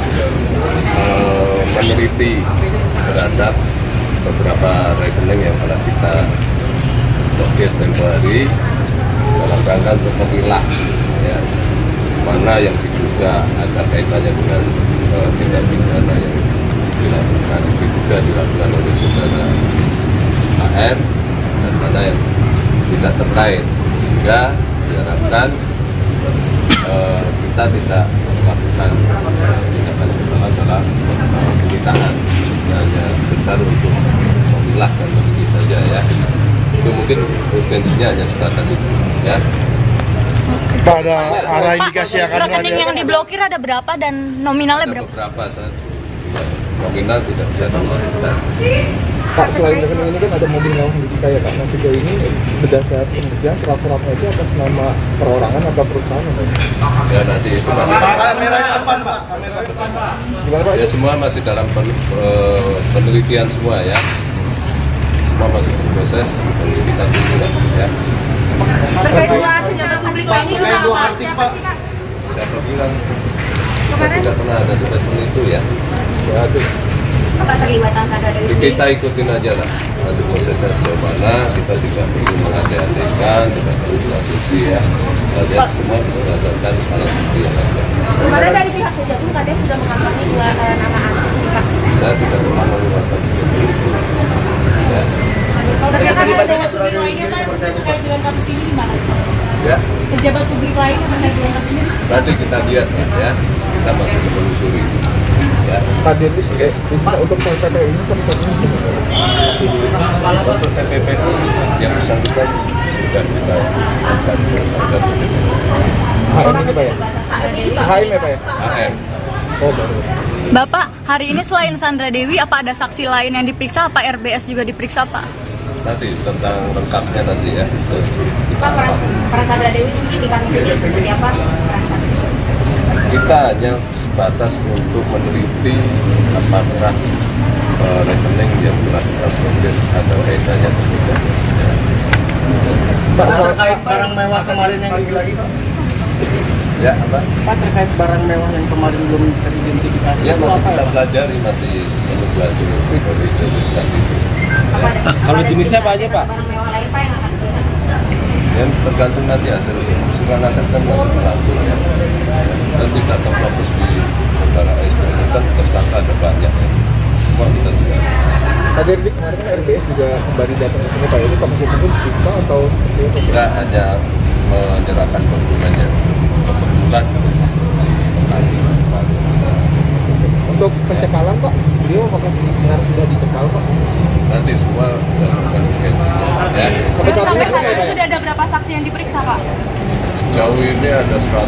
meneliti terhadap beberapa rekening yang telah kita blokir tempo hari dalam rangka untuk memilah ya, mana yang diduga ada kaitannya dengan tindak pidana yang diduga dilakukan oleh saudara AR dan mana yang tidak terkait, sehingga diharapkan kita tidak melakukan tindakan kesalahan dalam penyitaan, hanya sekedar untuk memilah dan meneliti saja ya. Itu mungkin urgensinya hanya sebatas itu ya. Pak, ada arah indikasi akan rekening yang diblokir ada berapa dan nominalnya berapa? Berapa saat nominal tidak bisa kami sebutkan. Pak, selain rekening ini kan ada mobil mewah di kita ya Pak. Nah, sejauh ini berdasarkan penelitian surat-suratnya itu atas nama perorangan atau perusahaan? Ya nanti itu masih Gimana Pak? ya semua masih dalam penelitian semua ya. Semua masih berproses penyelidikan dulu ya. Terkait dua pejabat publik ini juga Pak. Siapa sih Kak? Siapa bilang tidak pernah ada statement itu ya. Ya itu. Apa terlibatan Sandra Dewi? Kita ikutin aja lah. Nanti prosesnya sejauh mana, kita tidak perlu mengandai-andaikan, tidak perlu berasumsi ya. Kita lihat semua berdasarkan alat bukti yang ada. Kemarin dari pihak Kejagung katanya sudah mengantongi dua nama artis nih Pak. Saya tidak pernah menggunakan seperti itu. Ya. Ternyata ada pejabat publik lainnya Pak terkait dengan kasus ini gimana? Ya. Pejabat publik lain yang terkait dengan kasus ini? Nanti kita lihat ya. Kita masih menelusuri. Ya. Pak Dirli, untuk TPP ini kan Untuk TPPU yang bersangkutan sudah kita lakukan tersangka TPPU. HM ini Pak ya? HM ya Pak ya? HM. Oh baru. Bapak, hari ini selain Sandra Dewi, apa ada saksi lain yang diperiksa? Apa RBS juga diperiksa, Pak? Nanti tentang lengkapnya nanti ya. Pak, peran Sandra Dewi sendiri di kasus ini seperti apa? Kita hanya sebatas untuk meneliti apakah rekening yang telah kita blokir ada kaitannya atau tidak. Pak, Terkait barang mewah kemarin yang lagi Pak. Ya, apa? Pak, terkait barang mewah yang kemarin belum teridentifikasi. Ya, itu masih apa kita ya? pelajari, masih belajar identifikasi itu. Kalau jenisnya apa aja Pak? Barang mewah lain Pak yang akan diberikan? Yang tergantung nanti hasil pemeriksaan asas kan masih berlangsung ya. Dan tidak terfokus di saudara S. Kan tersangka ada banyak ya. Semua kita juga. Pak Dirli, kemarin kan RBS juga kembali datang ke sini Pak. Ini Pak masih tunggu bisa atau seperti apa? Kita hanya menyerahkan dokumennya kebetulan di lokasi. Untuk pencekalan Pak, beliau apakah sudah dicekal Pak? Nanti semua berdasarkan urgensi. Ya. Sampai saat ini sudah ada berapa saksi yang diperiksa, Pak? Sejauh ini ada 140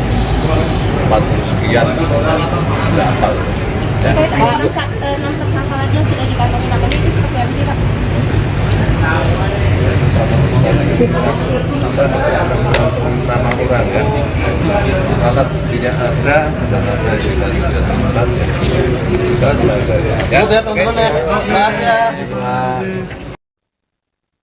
sekian. Tidak hafal. Ya. Terkait 6 tersangka lagi yang sudah dikantongi namanya itu seperti apa sih Pak? Nama orang kan, alat tidak ada dan ada yang dari tempat kita belajar ya. teman-teman ya. Makasih ya.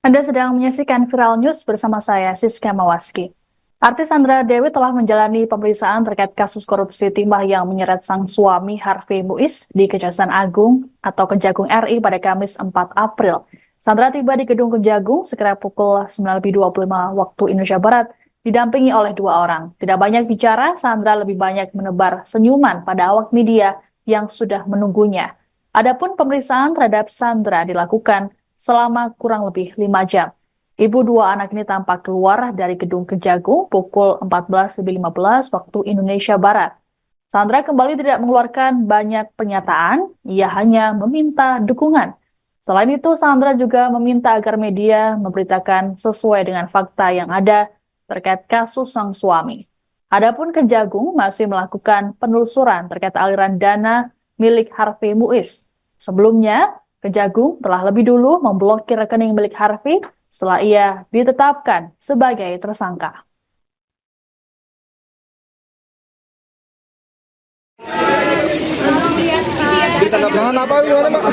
Anda sedang menyaksikan Viral News bersama saya, Siska Mawaski. Artis Sandra Dewi telah menjalani pemeriksaan terkait kasus korupsi timah yang menyeret sang suami Harvey Muiz di Kejaksaan Agung atau Kejagung RI pada Kamis 4 April. Sandra tiba di Gedung Kejagung sekira pukul 9.25 waktu Indonesia Barat, didampingi oleh 2 orang. Tidak banyak bicara, Sandra lebih banyak menebar senyuman pada awak media yang sudah menunggunya. Adapun pemeriksaan terhadap Sandra dilakukan selama kurang lebih 5 jam. Ibu 2 anak ini tampak keluar dari Gedung Kejagung pukul 14.15 waktu Indonesia Barat. Sandra kembali tidak mengeluarkan banyak pernyataan, ia hanya meminta dukungan. Selain itu, Sandra juga meminta agar media memberitakan sesuai dengan fakta yang ada terkait kasus sang suami. Adapun Kejagung masih melakukan penelusuran terkait aliran dana milik Harvey Muiz. Sebelumnya, Kejagung telah lebih dulu memblokir rekening milik Harvey setelah ia ditetapkan sebagai tersangka. Jangan apa gimana Pak?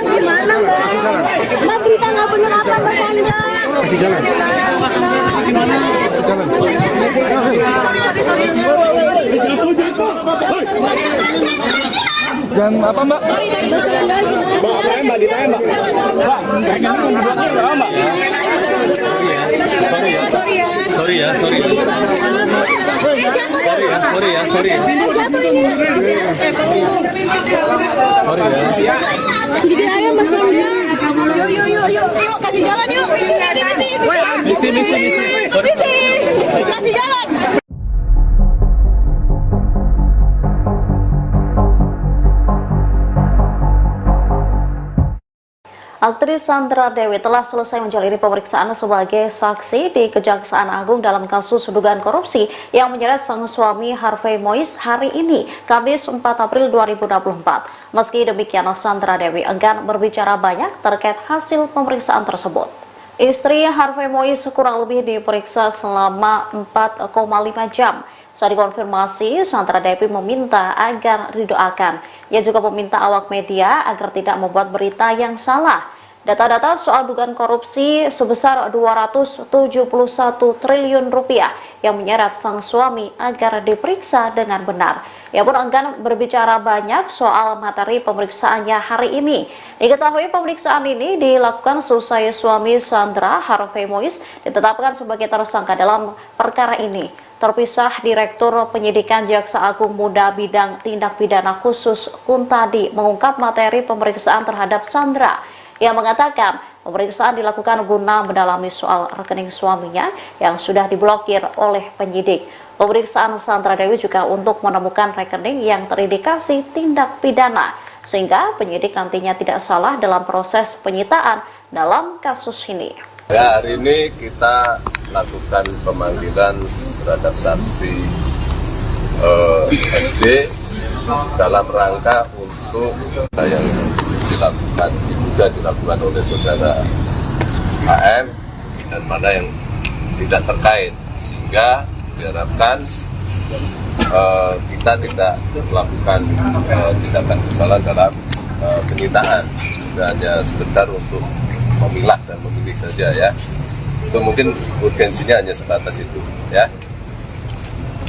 Gimana Mbak? Berita nggak bener apa Mbak Sandra? Kasih jalan. Kasih jalan. Dan apa Mbak? Bawa apa Mbak? Di Mbak? Mbak. Sorry ya. Sedikit aja Mbak Sandra. Yuk, kasih jalan yuk. Misi. Kasih jalan. Aktris Sandra Dewi telah selesai menjalani pemeriksaan sebagai saksi di Kejaksaan Agung dalam kasus dugaan korupsi yang menyeret sang suami Harvey Muiz hari ini, Kamis 4 April 2024. Meski demikian, Sandra Dewi enggan berbicara banyak terkait hasil pemeriksaan tersebut. Istri Harvey Muiz kurang lebih diperiksa selama 4,5 jam. Saat dikonfirmasi, Sandra Dewi meminta agar didoakan. Ia juga meminta awak media agar tidak membuat berita yang salah. Data-data soal dugaan korupsi sebesar 271 triliun rupiah yang menyeret sang suami agar diperiksa dengan benar. Ia pun enggan berbicara banyak soal materi pemeriksaannya hari ini. Diketahui pemeriksaan ini dilakukan seusai suami Sandra, Harvey Muiz, ditetapkan sebagai tersangka dalam perkara ini. Terpisah, Direktur Penyidikan Jaksa Agung Muda Bidang Tindak Pidana Khusus Kuntadi mengungkap materi pemeriksaan terhadap Sandra. Ia mengatakan Pemeriksaan dilakukan guna mendalami soal rekening suaminya yang sudah diblokir oleh penyidik. Pemeriksaan Sandra Dewi juga untuk menemukan rekening yang terindikasi tindak pidana, sehingga penyidik nantinya tidak salah dalam proses penyitaan dalam kasus ini. Ya, hari ini kita lakukan pemanggilan terhadap saksi SD dalam rangka untuk yang dilakukan oleh saudara AM dan mana yang tidak terkait, sehingga diharapkan kita tidak melakukan tindakan kesalahan dalam penyitaan. Kita hanya sebentar untuk memilah dan memilih saja ya. Itu mungkin urgensinya hanya sebatas itu ya.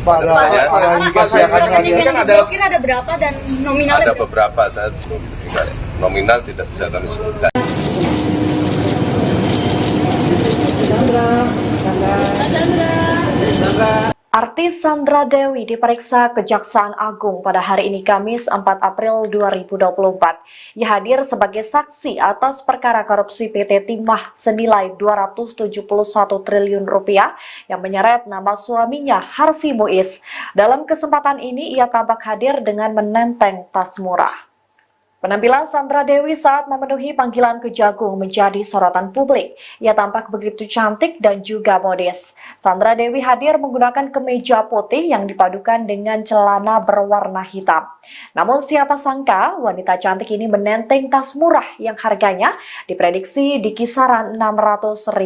Pak, ada indikasi akan Rekening yang diblokir ada berapa dan nominalnya? Ada beberapa, saya belum nominal tidak bisa kami sebutkan. Artis Sandra Dewi diperiksa Kejaksaan Agung pada hari ini Kamis 4 April 2024. Ia hadir sebagai saksi atas perkara korupsi PT Timah senilai 271 triliun rupiah yang menyeret nama suaminya Harvey Muiz. Dalam kesempatan ini ia tampak hadir dengan menenteng tas murah. Penampilan Sandra Dewi saat memenuhi panggilan Kejagung menjadi sorotan publik. Ia tampak begitu cantik dan juga modis. Sandra Dewi hadir menggunakan kemeja putih yang dipadukan dengan celana berwarna hitam. Namun siapa sangka wanita cantik ini menenteng tas murah yang harganya diprediksi di kisaran Rp600.000.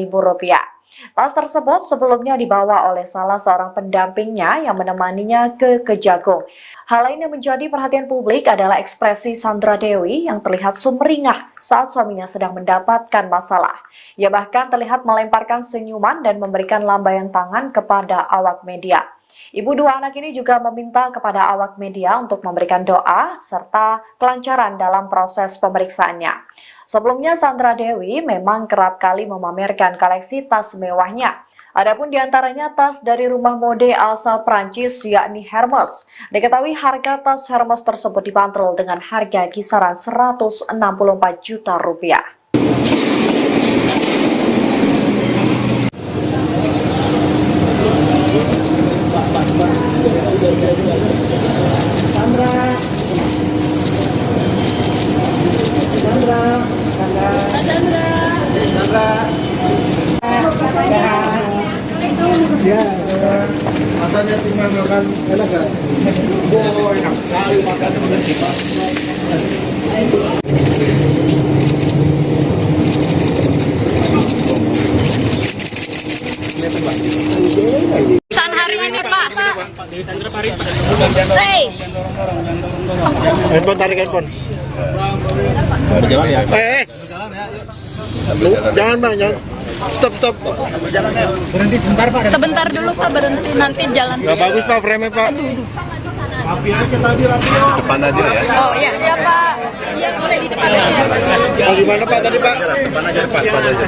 Tas tersebut sebelumnya dibawa oleh salah seorang pendampingnya yang menemaninya ke Kejagung. Hal lain yang menjadi perhatian publik adalah ekspresi Sandra Dewi yang terlihat sumringah saat suaminya sedang mendapatkan masalah. Ia bahkan terlihat melemparkan senyuman dan memberikan lambaian tangan kepada awak media. Ibu dua anak ini juga meminta kepada awak media untuk memberikan doa serta kelancaran dalam proses pemeriksaannya. Sebelumnya Sandra Dewi memang kerap kali memamerkan koleksi tas mewahnya. Adapun diantaranya tas dari rumah mode asal Prancis yakni Hermes. Diketahui harga tas Hermes tersebut dibanderol dengan harga kisaran Rp164 juta. Ya, rasanya tinggal makan enak kan? Wow, enak sekali makan. Pesan hari ini Pak. Handphone, tarik handphone. Jangan bang, jangan. Stop. Berhenti sebentar Pak. Sebentar dulu Pak, berhenti nanti jalan. Gak bagus pak frame-nya pak. Depan aja ya. Oh iya Pak. Iya boleh di depan aja. Oh, gimana pak tadi pak? Depan aja, depan aja.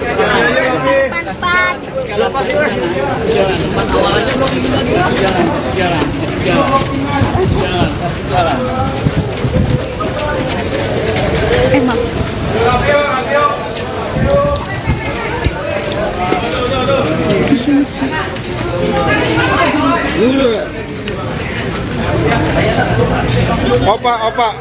Emang. Opa.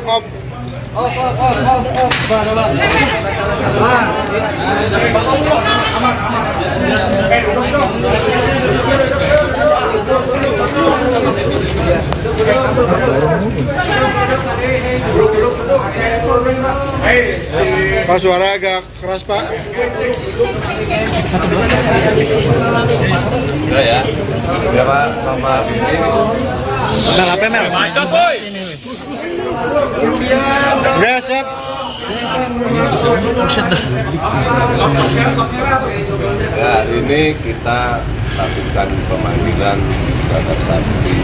Pak, suara agak keras pak. Sudah ya. Ya Pak, selamat. Mel, apa Mel? Udah siap. Ya, hari ini kita lakukan pemanggilan terhadap saksi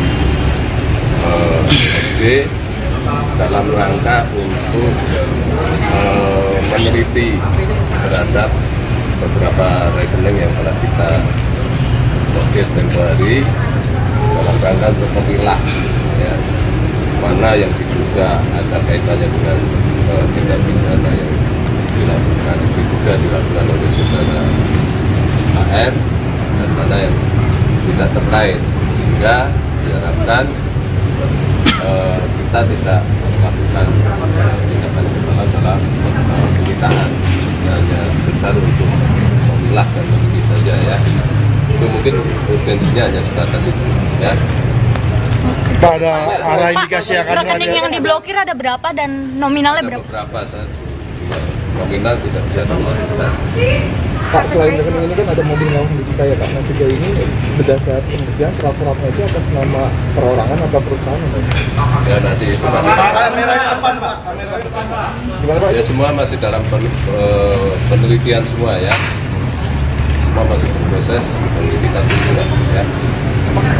SD dalam rangka untuk meneliti terhadap beberapa rekening yang telah kita blokir tempoh hari dalam rangka untuk memilah ya, mana yang diduga ada kaitannya dengan tindak pidana yang diduga dilakukan oleh saudara AR dan mana yang tidak terkait, sehingga diharapkan kita tidak melakukan tindakan kesalahan dalam penyitaan, hanya sekedar untuk memilah dan memilih saja ya. Itu mungkin urgensinya hanya sebatas itu ya. Pak, ada arah indikasi akan Rekening yang diblokir ada berapa dan nominalnya Ada berapa? beberapa nominal tidak bisa kami sebutkan. Pak, selain rekening ini kan ada mobil mewah di Cikaya Pak. Nah, sejauh ini berdasar penelitian surat-suratnya itu atas nama perorangan atau perusahaan? Ya nanti itu masih Gimana Pak? ya semua masih dalam penelitian semua ya. Semua masih berproses, nanti kita tunggu lah ya.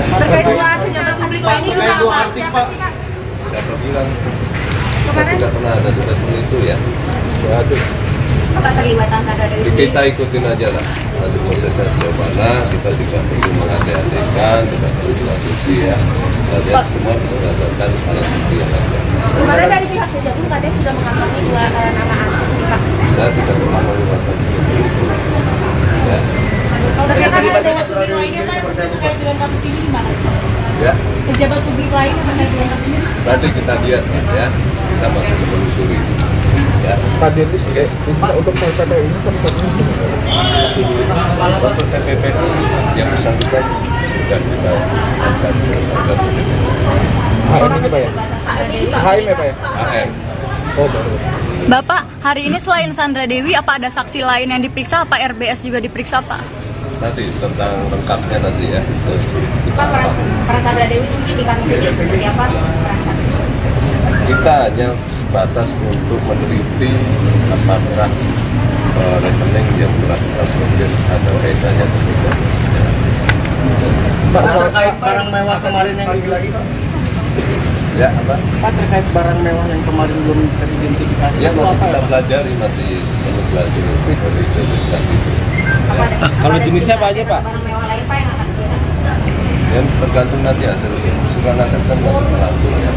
Terkait dua artis yang publik ini juga dua apa? artis, Siapa Pak. sih, Kak? Siapa bilang? Kita tidak pernah ada statement itu ya. Ya, ada. Keterlibatan Sandra Dewi Kita ikutin aja lah. Nanti prosesnya sejauh mana, kita tidak perlu mengandai-andaikan, tidak perlu berasumsi ya. Kita lihat semua berdasarkan alat bukti yang ada. Kemarin dari pihak Sejagung katanya sudah mengantongi dua nama artis nih, Pak. Saya tidak pernah melakukan seperti itu. Ya. Ternyata ada pejabat publik lainnya Pak yang terkait dengan kasus ini gimana? Ya. Pejabat publik lain yang terkait dengan kasus ini? Nanti kita lihat ya. Kita masih menelusuri. Ya. Pak Dennis, untuk PPP ini satu-satunya Untuk TPP yang bersangkutan sudah kita angkat tersangka PPP. HM ini Pak ya? HM ya Pak ya? AM. Oh baru. Bapak, hari ini selain Sandra Dewi, apa ada saksi lain yang diperiksa? Apa RBS juga diperiksa, Pak? Nanti tentang lengkapnya nanti ya. Pak, peran Sandra Dewi mungkin di kasus ini seperti apa? Kita hanya sebatas untuk meneliti apakah rekening yang telah kita blokir ada kaitannya atau tidak. Pak, terkait barang mewah kemarin yang lagi Pak. Ya apa? Pak, terkait barang mewah yang kemarin belum teridentifikasi. Ya itu masih apa kita ya? pelajari, masih belajar identifikasi itu. Kalau jenisnya apa aja Pak? Barang mewah lain Pak yang akan dilihat. Yang tergantung nanti hasil usulan aset kan masih berlangsung ya.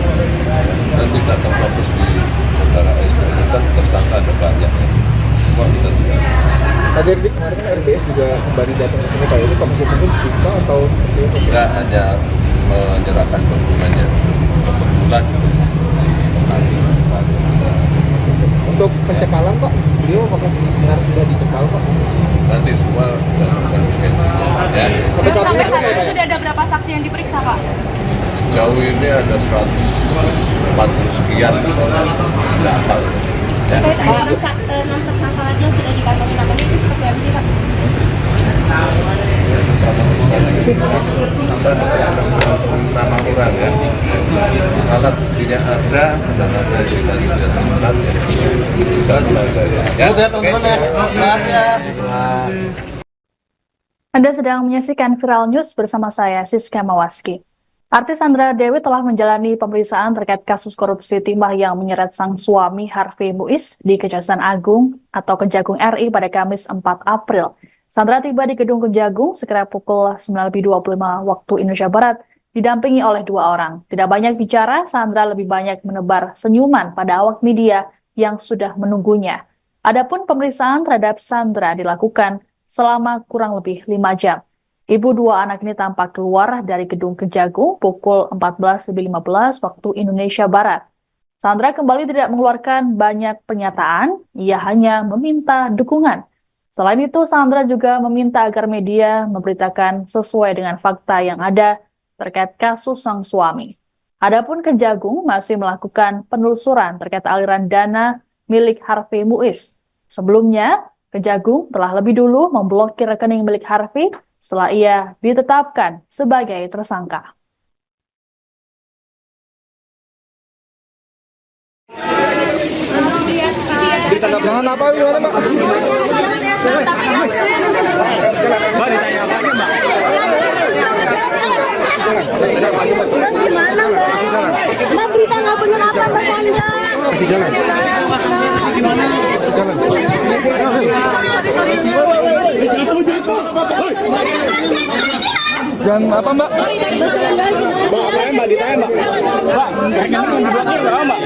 Dan tidak terfokus di saudara S itu kan tersangka ada banyak ya. Semua kita tidak. Pak Derdi, kemarin kan RBS juga kembali datang ke sini Pak. Ini Pak mungkin bisa atau seperti itu? Kita hanya menyerahkan dokumennya kebetulan Untuk pencekalan Pak, beliau apakah benar sudah dicekal Pak? nanti semua berdasarkan urgensinya ya. Sampai saat ini Sampai saat ini sudah ada berapa saksi yang diperiksa, Pak? Jauh ini ada 140 sekian tidak tahu ya. Terkait 6 tersangka lagi yang sudah dikantongi namanya itu seperti apa sih Pak? Nama orang ya, alat buktinya ada dan ada identitas tempat yang bisa pelajari. Oke teman-teman ya, makasih ya. Anda sedang menyaksikan Viral News bersama saya, Siska Mawaski. Artis Sandra Dewi telah menjalani pemeriksaan terkait kasus korupsi timah yang menyeret sang suami Harvey Muiz di Kejaksaan Agung atau Kejagung RI pada Kamis 4 April. Sandra tiba di Gedung Kejagung sekira pukul 9.25 waktu Indonesia Barat, didampingi oleh 2 orang. Tidak banyak bicara, Sandra lebih banyak menebar senyuman pada awak media yang sudah menunggunya. Adapun pemeriksaan terhadap Sandra dilakukan selama kurang lebih 5 jam. Ibu 2 anak ini tampak keluar dari Gedung Kejagung pukul 14.15 waktu Indonesia Barat. Sandra kembali tidak mengeluarkan banyak pernyataan, ia hanya meminta dukungan. Selain itu, Sandra juga meminta agar media memberitakan sesuai dengan fakta yang ada terkait kasus sang suami. Adapun Kejagung masih melakukan penelusuran terkait aliran dana milik Harvey Muiz. Sebelumnya, Kejagung telah lebih dulu memblokir rekening milik Harvey setelah ia ditetapkan sebagai tersangka. Jangan apa gimana Mbak? Gimana Mbak? Berita nggak benar apa Mbak Sandra? Masih jalan. Dan apa Mbak? Mbak, ditahan Mbak. Mbak, rekening yang diblokir berapa Mbak?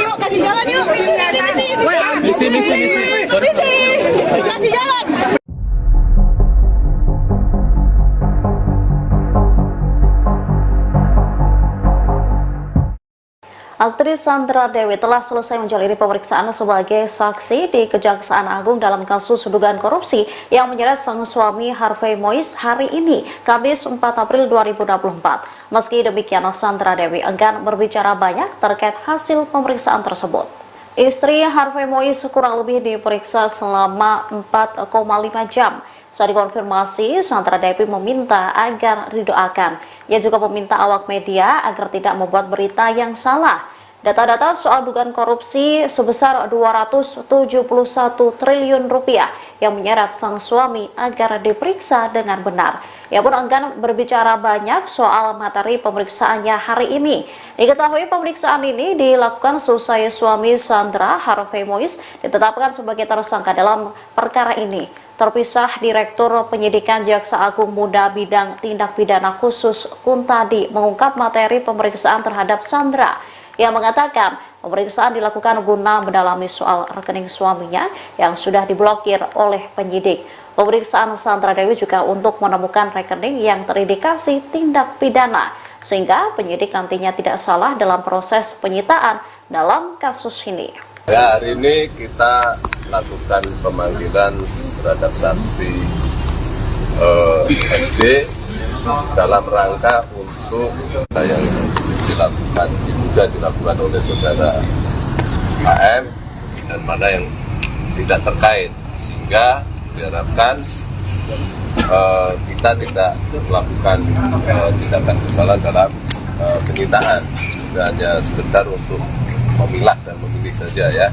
Yuk, kasih jalan yuk. Misi. Kasih jalan. Aktris Sandra Dewi telah selesai menjalani pemeriksaan sebagai saksi di Kejaksaan Agung dalam kasus dugaan korupsi yang menyeret sang suami Harvey Mois hari ini, Kamis 4 April 2024. Meski demikian, Sandra Dewi enggan berbicara banyak terkait hasil pemeriksaan tersebut. Istri Harvey Mois kurang lebih diperiksa selama 4,5 jam. Saat dikonfirmasi, Sandra Dewi meminta agar didoakan. Ia juga meminta awak media agar tidak membuat berita yang salah. Data-data soal dugaan korupsi sebesar 271 triliun rupiah yang menyeret sang suami agar diperiksa dengan benar. Ia pun enggan berbicara banyak soal materi pemeriksaannya hari ini. Diketahui pemeriksaan ini dilakukan seusai suami Sandra, Harvey Mois, ditetapkan sebagai tersangka dalam perkara ini. Terpisah Direktur Penyidikan Jaksa Agung Muda Bidang Tindak Pidana Khusus Kuntadi mengungkap materi pemeriksaan terhadap Sandra. Ia mengatakan pemeriksaan dilakukan guna mendalami soal rekening suaminya yang sudah diblokir oleh penyidik. Pemeriksaan Sandra Dewi juga untuk menemukan rekening yang terindikasi tindak pidana, sehingga penyidik nantinya tidak salah dalam proses penyitaan dalam kasus ini. Ya, hari ini kita lakukan pemanggilan terhadap saksi SD dalam rangka untuk yang dilakukan oleh saudara AM dan mana yang tidak terkait, sehingga diharapkan kita tidak melakukan tindakan kesalahan dalam penyitaan. Hanya sebentar untuk memilah dan memilih saja ya.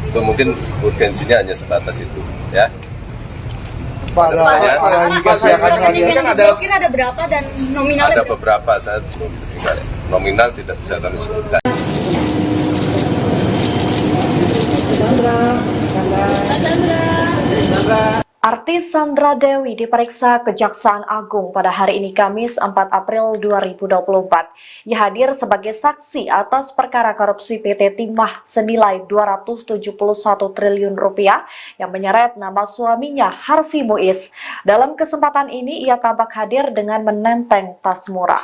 Itu mungkin urgensinya hanya sebatas itu ya. Pak, ada berapa dan nominalnya? Ada beberapa, saya belum dengar. Nominal tidak bisa kami sebutkan. Artis Sandra Dewi diperiksa Kejaksaan Agung pada hari ini Kamis 4 April 2024. Ia hadir sebagai saksi atas perkara korupsi PT Timah senilai 271 triliun rupiah yang menyeret nama suaminya Harvey Mois. Dalam kesempatan ini ia tampak hadir dengan menenteng tas murah.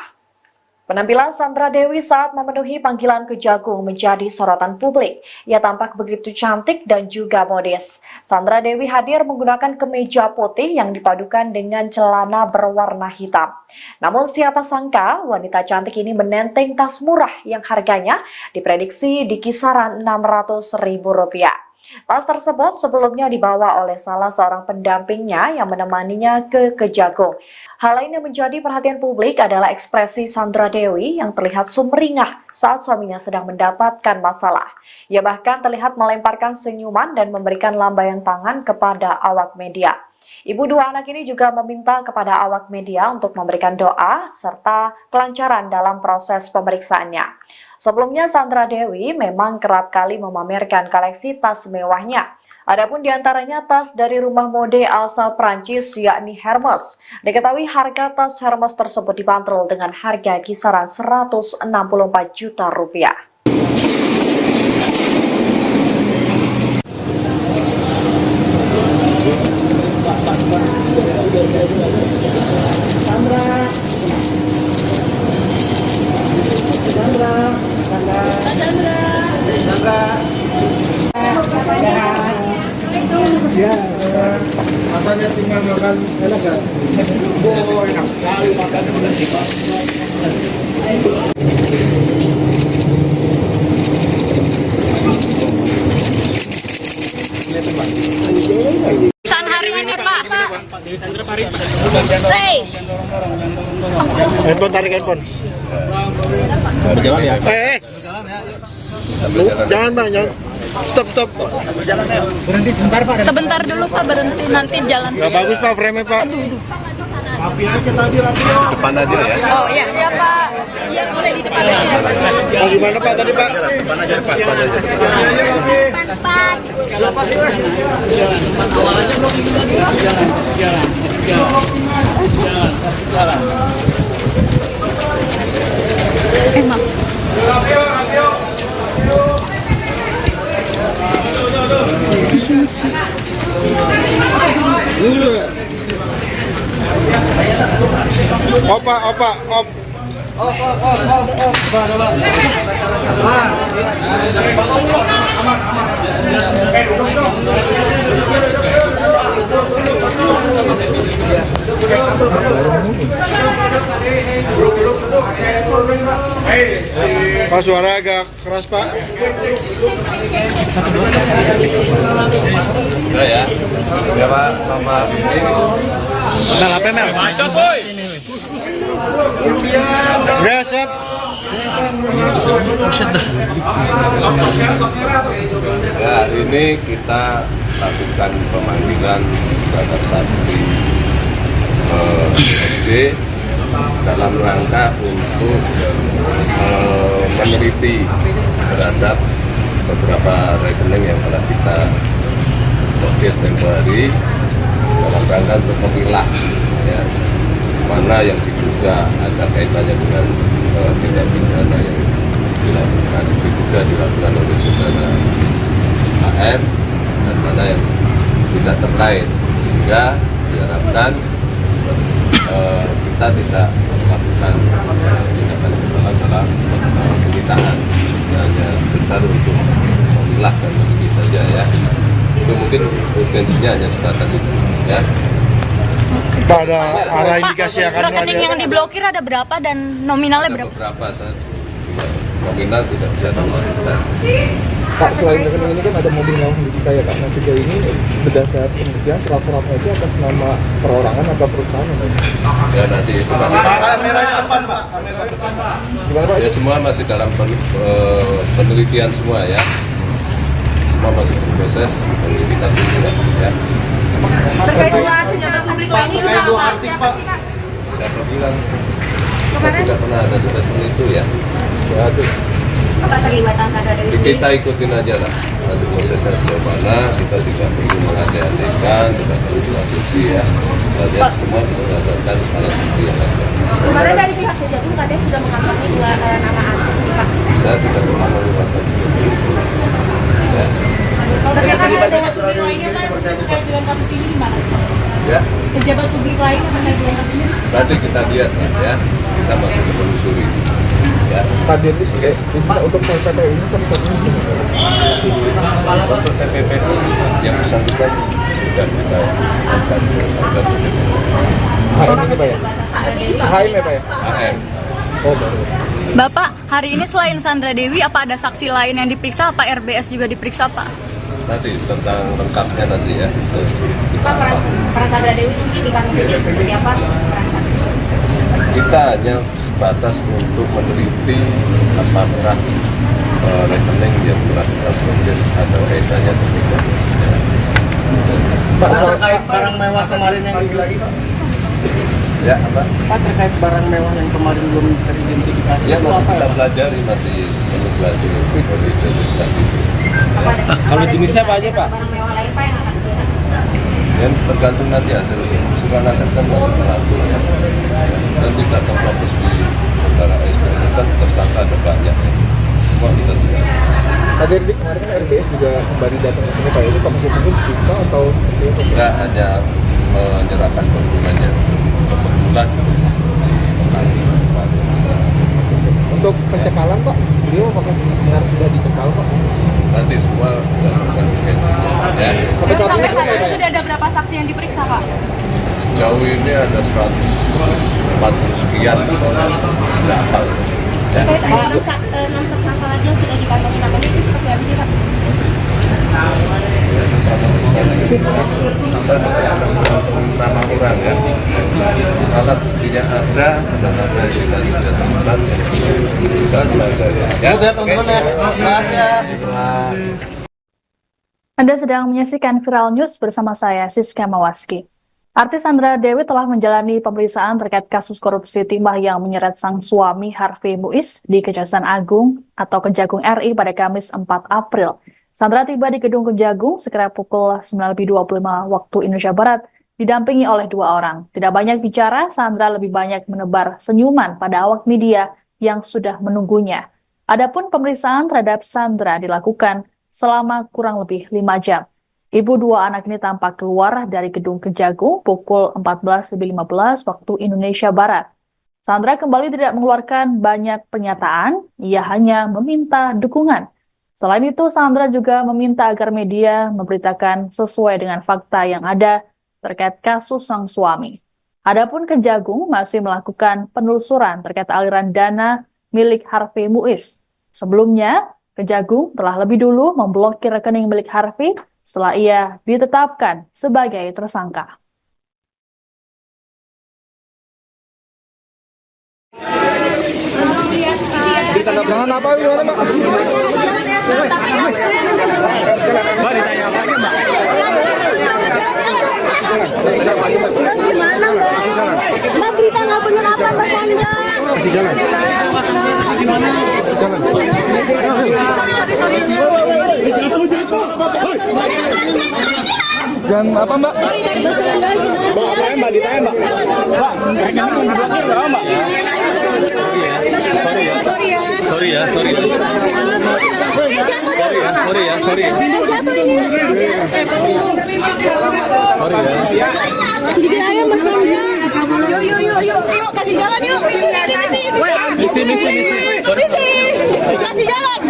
Penampilan Sandra Dewi saat memenuhi panggilan Kejagung menjadi sorotan publik. Ia tampak begitu cantik dan juga modis. Sandra Dewi hadir menggunakan kemeja putih yang dipadukan dengan celana berwarna hitam. Namun siapa sangka wanita cantik ini menenteng tas murah yang harganya diprediksi di kisaran Rp600.000. Tas tersebut sebelumnya dibawa oleh salah seorang pendampingnya yang menemaninya ke Kejagung. Hal lain yang menjadi perhatian publik adalah ekspresi Sandra Dewi yang terlihat sumringah saat suaminya sedang mendapatkan masalah. Ia bahkan terlihat melemparkan senyuman dan memberikan lambaian tangan kepada awak media. Ibu dua anak ini juga meminta kepada awak media untuk memberikan doa serta kelancaran dalam proses pemeriksaannya. Sebelumnya Sandra Dewi memang kerap kali memamerkan koleksi tas mewahnya. Adapun diantaranya tas dari rumah mode asal Prancis yakni Hermes. Diketahui harga tas Hermes tersebut dibanderol dengan harga kisaran Rp164 juta. Ya, rasanya tinggal makan enak kan? Oh, enak sekali makan udah tiba. Pesan hari ini Pak. Handphone, tarik handphone. Berjalan ya? Jangan bang, jangan. Stop. Sebentar dulu Pak, berhenti nanti jalan. Nggak bagus Pak, frame-nya Pak. Depan aja ya. Oh iya, iya Pak. Iya boleh di depan aja. Gimana Pak tadi Pak? Depan aja, depan aja. Emang. Opa, op. Pak, suara agak keras Pak. Udah ya. Ya Pak, sama ini. Nah, apa Mel? Udah, siap. Ya, hari ini kita lakukan pemanggilan terhadap saksi SD dalam rangka untuk meneliti terhadap beberapa rekening yang telah kita blokir tempo hari dalam rangka untuk memilah ya, mana yang diduga ada kaitannya dengan tindak pidana yang diduga dilakukan oleh saudara AM dan mana yang tidak terkait, sehingga diharapkan kita tidak melakukan tindakan kesalahan dalam penyitaan, hanya sekedar untuk memilah dan meneliti saja ya. Itu mungkin urgensinya hanya sebatas itu ya. Pak, ada arah indikasi akan Rekening yang diblokir ada berapa dan nominalnya Ada berapa? beberapa saat nominal tidak bisa kami sebutkan. Pak, selain rekening ini kan ada mobil mewah di kita ya Pak. Nah, sejauh ini berdasarkan penelitian surat-suratnya itu atas nama perorangan atau perusahaan ya? Ya nanti itu masih Gimana Pak? ya semua masih dalam penelitian semua ya. Semua masih berproses penyelidikan dulu ya. Terkait dua artis yang publik Pak ini juga apa? Siapa sih Pak? Siapa bilang Kemarin tidak pernah ada statement itu ya. Ya, itu. apa terlibatan Sandra Dewi sendiri? Kita ikutin aja lah. Nanti prosesnya sejauh mana kita tidak perlu mengandai-andaikan, tidak perlu asumsi ya. Kita lihat semua berdasarkan alat bukti yang ada. Kemarin dari pihak Kejagung katanya sudah mengantongi dua nama artis nih Pak. Saya tidak pernah mengungkapkan seperti itu. Ya. Ternyata ada pejabat publik lainnya Pak terkait dengan kasus ini gimana? Ya. Pejabat publik lain yang terkait dengan kasus ini? Nanti kita lihat ya. Kita masih menelusuri. Ya. Pak Dennis, untuk TPP ini kan Untuk TPP yang bersangkutan sudah kita lakukan tersangka HM ini Pak ya? HM ya Pak ya? AM. Oh baru. Bapak, hari ini selain Sandra Dewi, apa ada saksi lain yang diperiksa? Apa RBS juga diperiksa Pak? Nanti tentang lengkapnya nanti ya. Pak, peran Sandra Dewi sendiri di kasus ini seperti apa? Kita hanya sebatas untuk meneliti apakah rekening yang telah kita blokir ada kaitannya atau tidak. Pak, terkait barang mewah kemarin yang lagi Pak. Ya apa? Pak, terkait barang mewah yang kemarin belum teridentifikasi. Ya itu masih apa kita ya? pelajari, masih meneliti identifikasi itu. Kalau jenisnya apa aja Pak? Barang mewah lain Pak yang akan Yang tergantung nanti hasil usulan asas kan masih berlangsung ya. Dan tidak terfokus di saudara SD kan tersangka ada banyak ya. Semua kita tidak. Pak Dennis, kemarin kan RBS juga kembali datang ke sini Pak. Itu Pak Maksud mungkin bisa atau seperti itu? Enggak hanya menyerahkan dokumennya kebetulan Untuk pencekalan Pak, beliau apakah benar sudah dicekal Pak? nanti semua berdasarkan urgensinya ya. Sampai saat ini Sampai saat belum ya, ini Pak, ya? sudah ada berapa saksi yang diperiksa Pak? Jauh ini ada 140 sekian tidak tahu ya. terkait ada 6 tersangka lagi yang sudah dikantongi namanya itu seperti apa sih Pak? Kita nama orang ya. Alat buktinya ada dan ada yang kita sudah temukan. Kita pelajari. Ya, teman-teman ya. Makasih ya. Anda sedang menyaksikan Viral News bersama saya, Siska Mawaski. Artis Sandra Dewi telah menjalani pemeriksaan terkait kasus korupsi timah yang menyeret sang suami Harvey Muiz di Kejaksaan Agung atau Kejagung RI pada Kamis 4 April. Sandra tiba di Gedung Kejagung sekira pukul 9.25 waktu Indonesia Barat, didampingi oleh 2 orang. Tidak banyak bicara, Sandra lebih banyak menebar senyuman pada awak media yang sudah menunggunya. Adapun pemeriksaan terhadap Sandra dilakukan selama kurang lebih 5 jam. Ibu 2 anak ini tampak keluar dari Gedung Kejagung pukul 14.15 waktu Indonesia Barat. Sandra kembali tidak mengeluarkan banyak pernyataan, ia hanya meminta dukungan. Selain itu, Sandra juga meminta agar media memberitakan sesuai dengan fakta yang ada terkait kasus sang suami. Adapun Kejagung masih melakukan penelusuran terkait aliran dana milik Harvey Muiz. Sebelumnya, Kejagung telah lebih dulu memblokir rekening milik Harvey setelah ia ditetapkan sebagai tersangka. Jangan apa gimana, Mbak? Mbak ditanya apa nih, Mbak? Gimana, Mbak? Mbak berita nggak benar apa, Mbak Sandra? Masih jalan. Masih jalan. Dan apa, Mbak? Mbak ditanya, Mbak. Mbak. Sorry ya. Sedikit aja Mas Sandra. Yuk, kasih jalan yuk. Misi. Kasih jalan.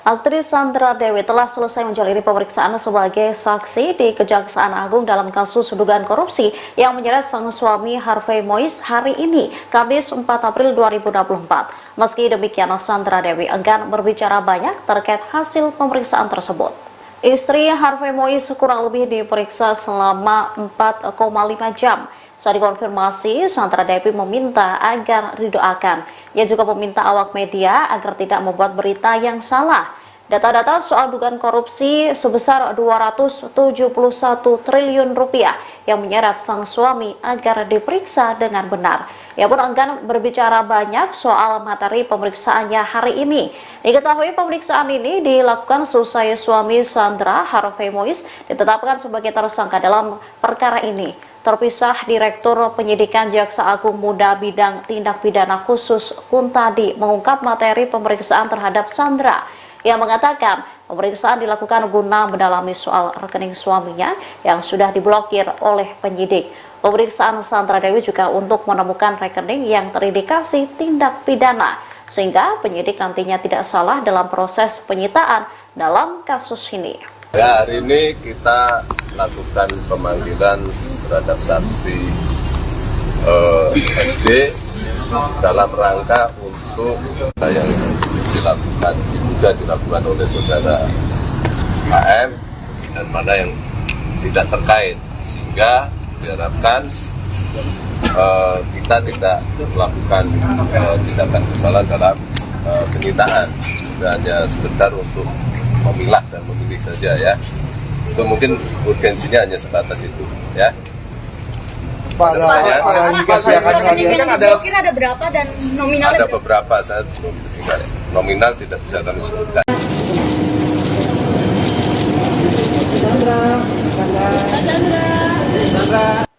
Aktris Sandra Dewi telah selesai menjalani pemeriksaan sebagai saksi di Kejaksaan Agung dalam kasus dugaan korupsi yang menyeret sang suami Harvey Muiz hari ini, Kamis 4 April 2024. Meski demikian, Sandra Dewi enggan berbicara banyak terkait hasil pemeriksaan tersebut. Istri Harvey Muiz kurang lebih diperiksa selama 4,5 jam. Saat dikonfirmasi, Sandra Dewi meminta agar didoakan. Ia juga meminta awak media agar tidak membuat berita yang salah. Data-data soal dugaan korupsi sebesar 271 triliun rupiah yang menyeret sang suami agar diperiksa dengan benar. Ia pun enggan berbicara banyak soal materi pemeriksaannya hari ini. Diketahui pemeriksaan ini dilakukan seusai suami Sandra, Harvey Muiz, ditetapkan sebagai tersangka dalam perkara ini. Terpisah, Direktur Penyidikan Jaksa Agung Muda Bidang Tindak Pidana Khusus Kuntadi mengungkap materi pemeriksaan terhadap Sandra. Ia mengatakan pemeriksaan dilakukan guna mendalami soal rekening suaminya yang sudah diblokir oleh penyidik. Pemeriksaan Sandra Dewi juga untuk menemukan rekening yang terindikasi tindak pidana, sehingga penyidik nantinya tidak salah dalam proses penyitaan dalam kasus ini. Ya, hari ini kita lakukan pemanggilan terhadap saksi SD dalam rangka untuk yang dilakukan oleh saudara AM dan mana yang tidak terkait, sehingga diharapkan kita tidak melakukan tindakan kesalahan dalam penyitaan. Kita hanya sebentar untuk memilah dan memilih saja ya. Itu mungkin urgensinya hanya sebatas itu ya. Pak, ada indikasi akan dihadirkan ada berapa dan nominalnya? Ada beberapa, saya belum nominal tidak bisa kami sebutkan.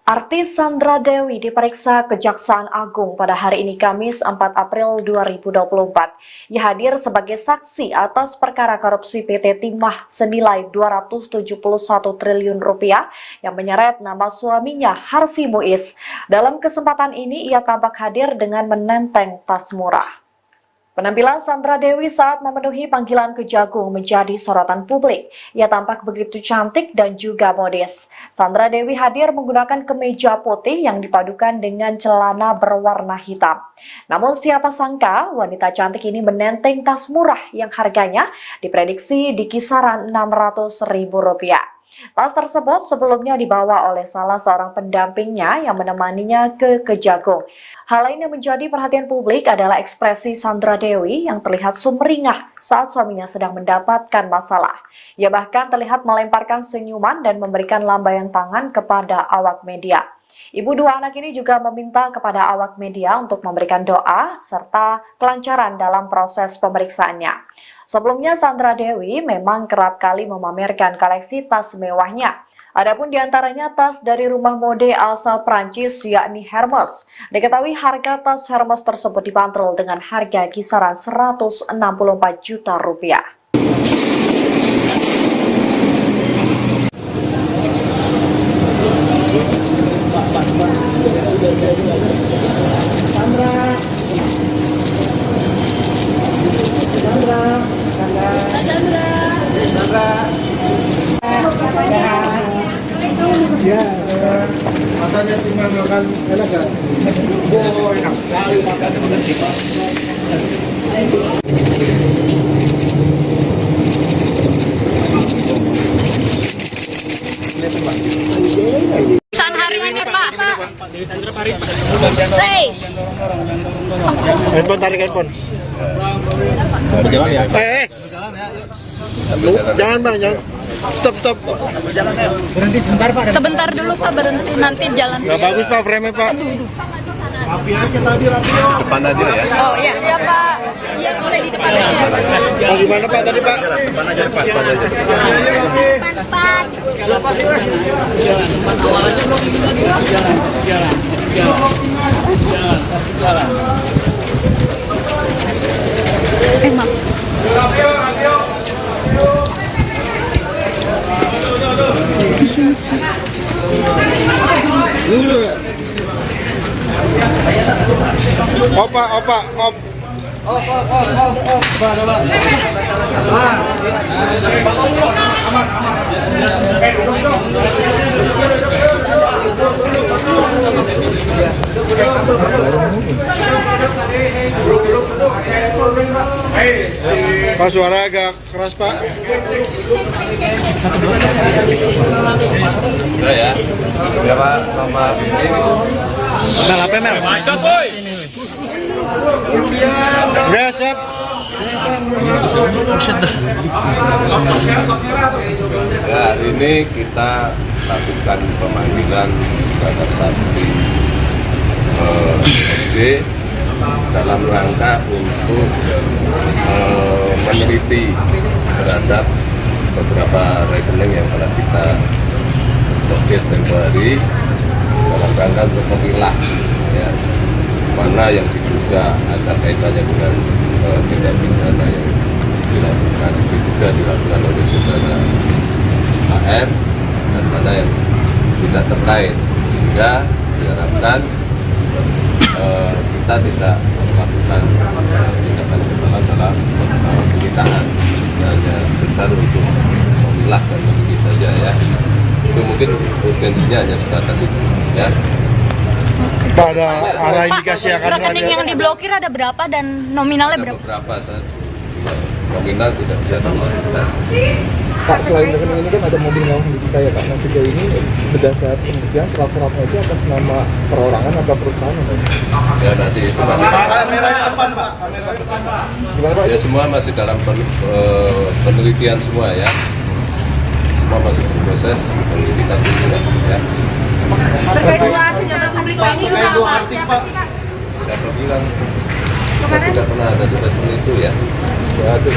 Artis Sandra Dewi diperiksa Kejaksaan Agung pada hari ini Kamis 4 April 2024. Ia hadir sebagai saksi atas perkara korupsi PT Timah senilai 271 triliun rupiah yang menyeret nama suaminya Harvey Muiz. Dalam kesempatan ini ia tampak hadir dengan menenteng tas murah. Penampilan Sandra Dewi saat memenuhi panggilan Kejagung menjadi sorotan publik. Ia tampak begitu cantik dan juga modis. Sandra Dewi hadir menggunakan kemeja putih yang dipadukan dengan celana berwarna hitam. Namun siapa sangka wanita cantik ini menenteng tas murah yang harganya diprediksi di kisaran Rp600.000. Tas tersebut sebelumnya dibawa oleh salah seorang pendampingnya yang menemaninya ke Kejagung. Hal lain yang menjadi perhatian publik adalah ekspresi Sandra Dewi yang terlihat sumringah saat suaminya sedang mendapatkan masalah. Ia bahkan terlihat melemparkan senyuman dan memberikan lambaian tangan kepada awak media. Ibu dua anak ini juga meminta kepada awak media untuk memberikan doa serta kelancaran dalam proses pemeriksaannya. Sebelumnya Sandra Dewi memang kerap kali memamerkan koleksi tas mewahnya. Adapun diantaranya tas dari rumah mode asal Prancis yakni Hermes. Diketahui harga tas Hermes tersebut dibanderol dengan harga kisaran 164 juta rupiah. Ya, rasanya tinggal makan enak kan? Oh, enak sekali makan. Pesan hari ini Pak. Handphone, tarik handphone. Berjalan ya? Jangan bang, jangan. Stop. Berhenti sebentar Pak. Sebentar dulu Pak, berhenti nanti jalan. Gak bagus pak, frame-nya pak. Depan aja ya? Oh iya, iya Pak. Iya boleh di depan aja. Mau gimana pak tadi pak? Depan aja, depan aja. Emang. Op. Pak, suara agak keras pak. Udah ya? Ya Pak, sama ini. Ya siap. Ya, hari ini kita lakukan pemanggilan terhadap saksi SD dalam rangka untuk meneliti terhadap beberapa rekening yang telah kita blokir tempoh hari dalam rangka untuk memilah ya, mana yang diduga ada kaitannya dengan tindak pidana yang diduga dilakukan oleh saudara AR dan mana yang tidak terkait, sehingga diharapkan kita tidak melakukan tindakan kesalahan dalam penyitaan, hanya sekedar untuk memilah dan meneliti saja ya. Itu mungkin potensinya hanya sebatas itu ya. Pak, ada arah indikasi akan Rekening yang diblokir ada berapa dan nominalnya Ada berapa? beberapa saja. Nominal tidak bisa kami sebutkan. Pak, selain rekening ini kan ada mobil mewah yang disita ya Pak. Nah, sejauh ini berdasar penelitian surat-suratnya itu atas nama perorangan atau perusahaan atau Ya nanti itu masih gimana Pak? ya semua masih dalam penelitian semua ya. Semua masih berproses dan kita tunggu ya. Terkait dua artis yang publik ini juga apa? Siapa sih Kak? Siapa bilang kita tidak pernah ada statement itu ya. Ya, itu.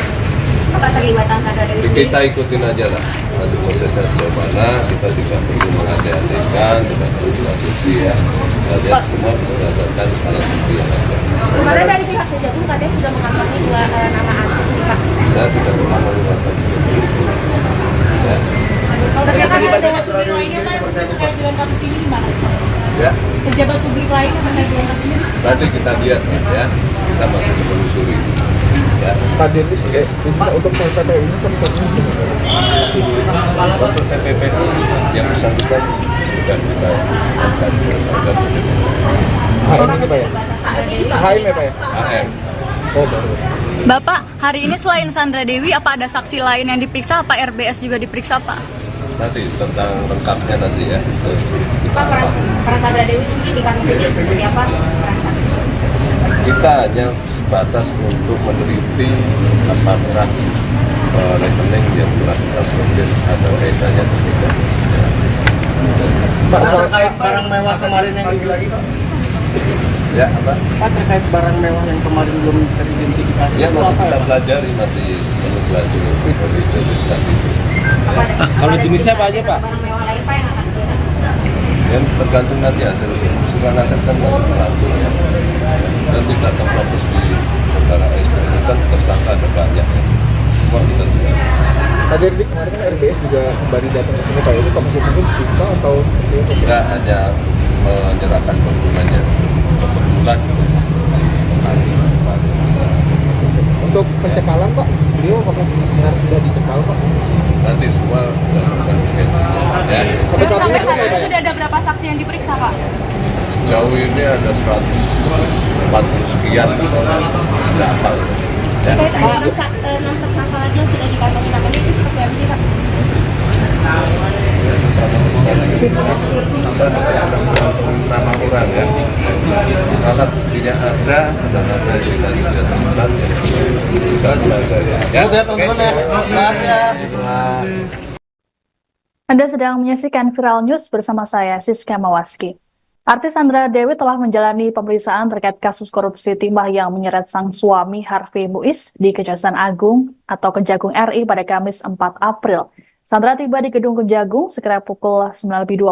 Apa terlibatan Sandra Dewi? Kita ikutin aja lah. Nanti prosesnya sejauh mana kita tidak perlu mengada-adakan, tidak perlu berasumsi ya. Kita lihat semua berdasarkan alat bukti yang ada. Kemarin dari pihak Kejagung katanya sudah mengantongi dua nama artis nih Pak. Saya tidak pernah mengatakan seperti itu. Ya. Kalau ternyata ada pejabat publik lainnya Pak terkait dengan kasus ini gimana? Ya. Pejabat publik lain yang terkait dengan kasus ini? Nanti kita lihat ya. Kita masih menelusuri. Ya. Tadi itu untuk TPP ini kan Untuk TPP yang bersangkutan sudah kita akan bersangkutan HM ini Pak ya? HM ya Pak ya? AM. Oh baru. Bapak, hari ini selain Sandra Dewi, apa ada saksi lain yang diperiksa? Apa RBS juga diperiksa Pak? nanti tentang lengkapnya nanti ya. Pak, peran Sandra Dewi ini di kantor ini seperti apa peran Sandra? Kita hanya sebatas untuk meneliti apakah rekening yang telah kita blokir ada kaitannya atau tidak. Pak, terkait barang mewah kemarin yang lagi Pak? Ya, apa? Pak, terkait barang mewah yang kemarin belum teridentifikasi. Ya, itu masih apa kita ya? pelajari, masih meneliti identitas itu. Kalau jenisnya apa aja Pak? Barang mewah lain Pak yang akan dilihat. Yang tergantung nanti hasil usulan aset kan masih berlangsung ya. Dan tidak terfokus di perkara SP itu kan tersangka ada banyak ya. Semua kita tidak. Pak Jerdik, kemarin kan RBS juga kembali datang ke sini, Pak. Itu Komisi Hukum bisa atau seperti apa? Kita hanya menyerahkan dokumennya. Kebetulan Untuk pencekalan, Pak, beliau apakah benar sudah dicekal, Pak? nanti semua berdasarkan urgensinya. Ya. Sampai saat ini Sampai saat ini sudah ada berapa saksi yang diperiksa, Pak? Sejauh ini ada 140 sekian, tidak apa. Ya. Terkait 6 tersangka lagi yang sudah dikantongi namanya itu seperti apa sih Pak? Nama orang ya. Alat buktinya ada, dan ada yang tidak terlibat ya. Kita belajar ya. Oke teman-teman ya, makasih ya. Anda sedang menyaksikan Viral News bersama saya, Siska Mawaski. Artis Sandra Dewi telah menjalani pemeriksaan terkait kasus korupsi timah yang menyeret sang suami Harvey Muiz di Kejaksaan Agung atau Kejagung RI pada Kamis 4 April. Sandra tiba di Gedung Kejagung sekira pukul 9.25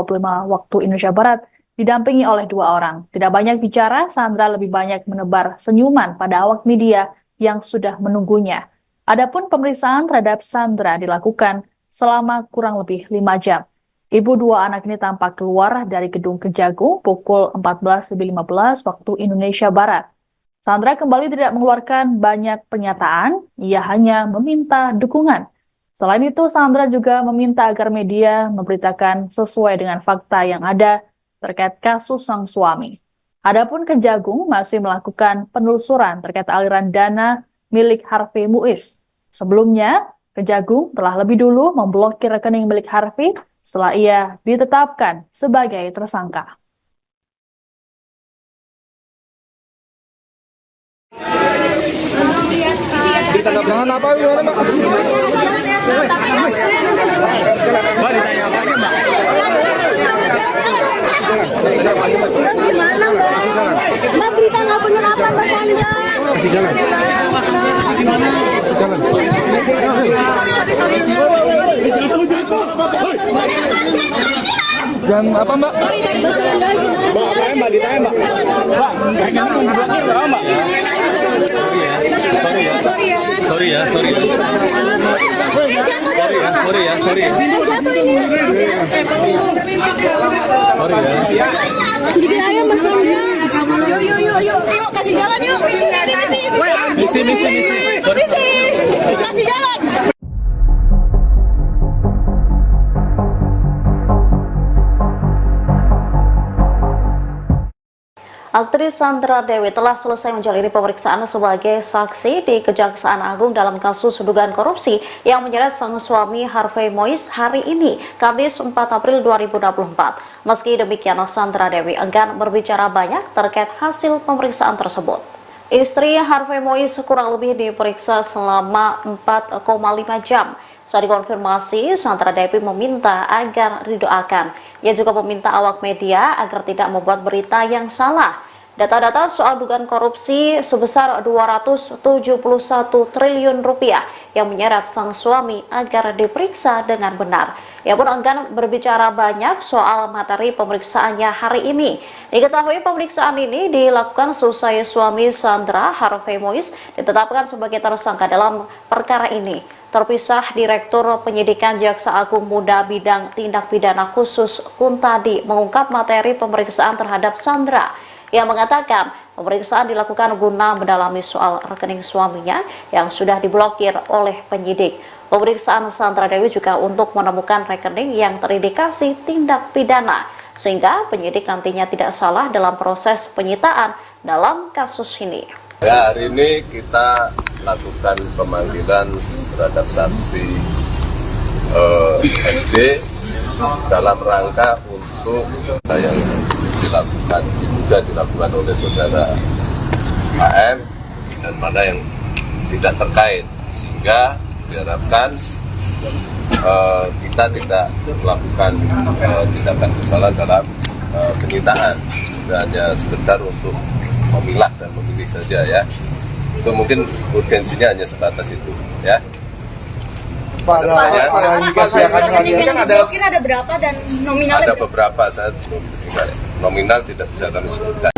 waktu Indonesia Barat, didampingi oleh 2 orang. Tidak banyak bicara, Sandra lebih banyak menebar senyuman pada awak media yang sudah menunggunya. Adapun pemeriksaan terhadap Sandra dilakukan selama kurang lebih 5 jam. Ibu 2 anak ini tampak keluar dari Gedung Kejagung pukul 14.15 waktu Indonesia Barat. Sandra kembali tidak mengeluarkan banyak pernyataan, ia hanya meminta dukungan. Selain itu, Sandra juga meminta agar media memberitakan sesuai dengan fakta yang ada terkait kasus sang suami. Adapun Kejagung masih melakukan penelusuran terkait aliran dana milik Harvey Muiz. Sebelumnya, Kejagung telah lebih dulu memblokir rekening milik Harvey setelah ia ditetapkan sebagai tersangka. Jangan apa gimana, Mbak? Gimana Mbak berita nggak benar apa Mbak Sandra? Kasih jalan. Dan apa Mbak? Mbak, ditanya Mbak. Mbak, kayaknya mau diblokir berapa Mbak? Sorry ya. Sedikit aja Mbak Sandra. Yuk, kasih jalan yuk. Misi. Kasih jalan. Aktris Sandra Dewi telah selesai menjalani pemeriksaan sebagai saksi di Kejaksaan Agung dalam kasus dugaan korupsi yang menyeret sang suami Harvey Muiz hari ini, Kamis 4 April 2024. Meski demikian, Sandra Dewi enggan berbicara banyak terkait hasil pemeriksaan tersebut. Istri Harvey Muiz kurang lebih diperiksa selama 4,5 jam. Saat dikonfirmasi, Sandra Dewi meminta agar didoakan. Ia juga meminta awak media agar tidak membuat berita yang salah. Data-data soal dugaan korupsi sebesar 271 triliun rupiah yang menyeret sang suami agar diperiksa dengan benar. Ia pun enggan berbicara banyak soal materi pemeriksaannya hari ini. Diketahui pemeriksaan ini dilakukan seusai suami Sandra, Harvey Muiz, ditetapkan sebagai tersangka dalam perkara ini. Terpisah, Direktur Penyidikan Jaksa Agung Muda Bidang Tindak Pidana Khusus Kuntadi mengungkap materi pemeriksaan terhadap Sandra. Ia mengatakan pemeriksaan dilakukan guna mendalami soal rekening suaminya yang sudah diblokir oleh penyidik. Pemeriksaan Sandra Dewi juga untuk menemukan rekening yang terindikasi tindak pidana, sehingga penyidik nantinya tidak salah dalam proses penyitaan dalam kasus ini. Ya, hari ini kita lakukan pemanggilan terhadap saksi SD dalam rangka untuk yang dilakukan oleh saudara HM dan mana yang tidak terkait, sehingga diharapkan kita tidak melakukan tindakan kesalahan dalam penyitaan. Hanya sebentar untuk memilah dan memilih saja ya. Itu mungkin urgensinya hanya sebatas itu ya. Pak, ada berapa dan nominalnya? Ada beberapa, saya belum ingat. Nominal tidak bisa kami sebutkan.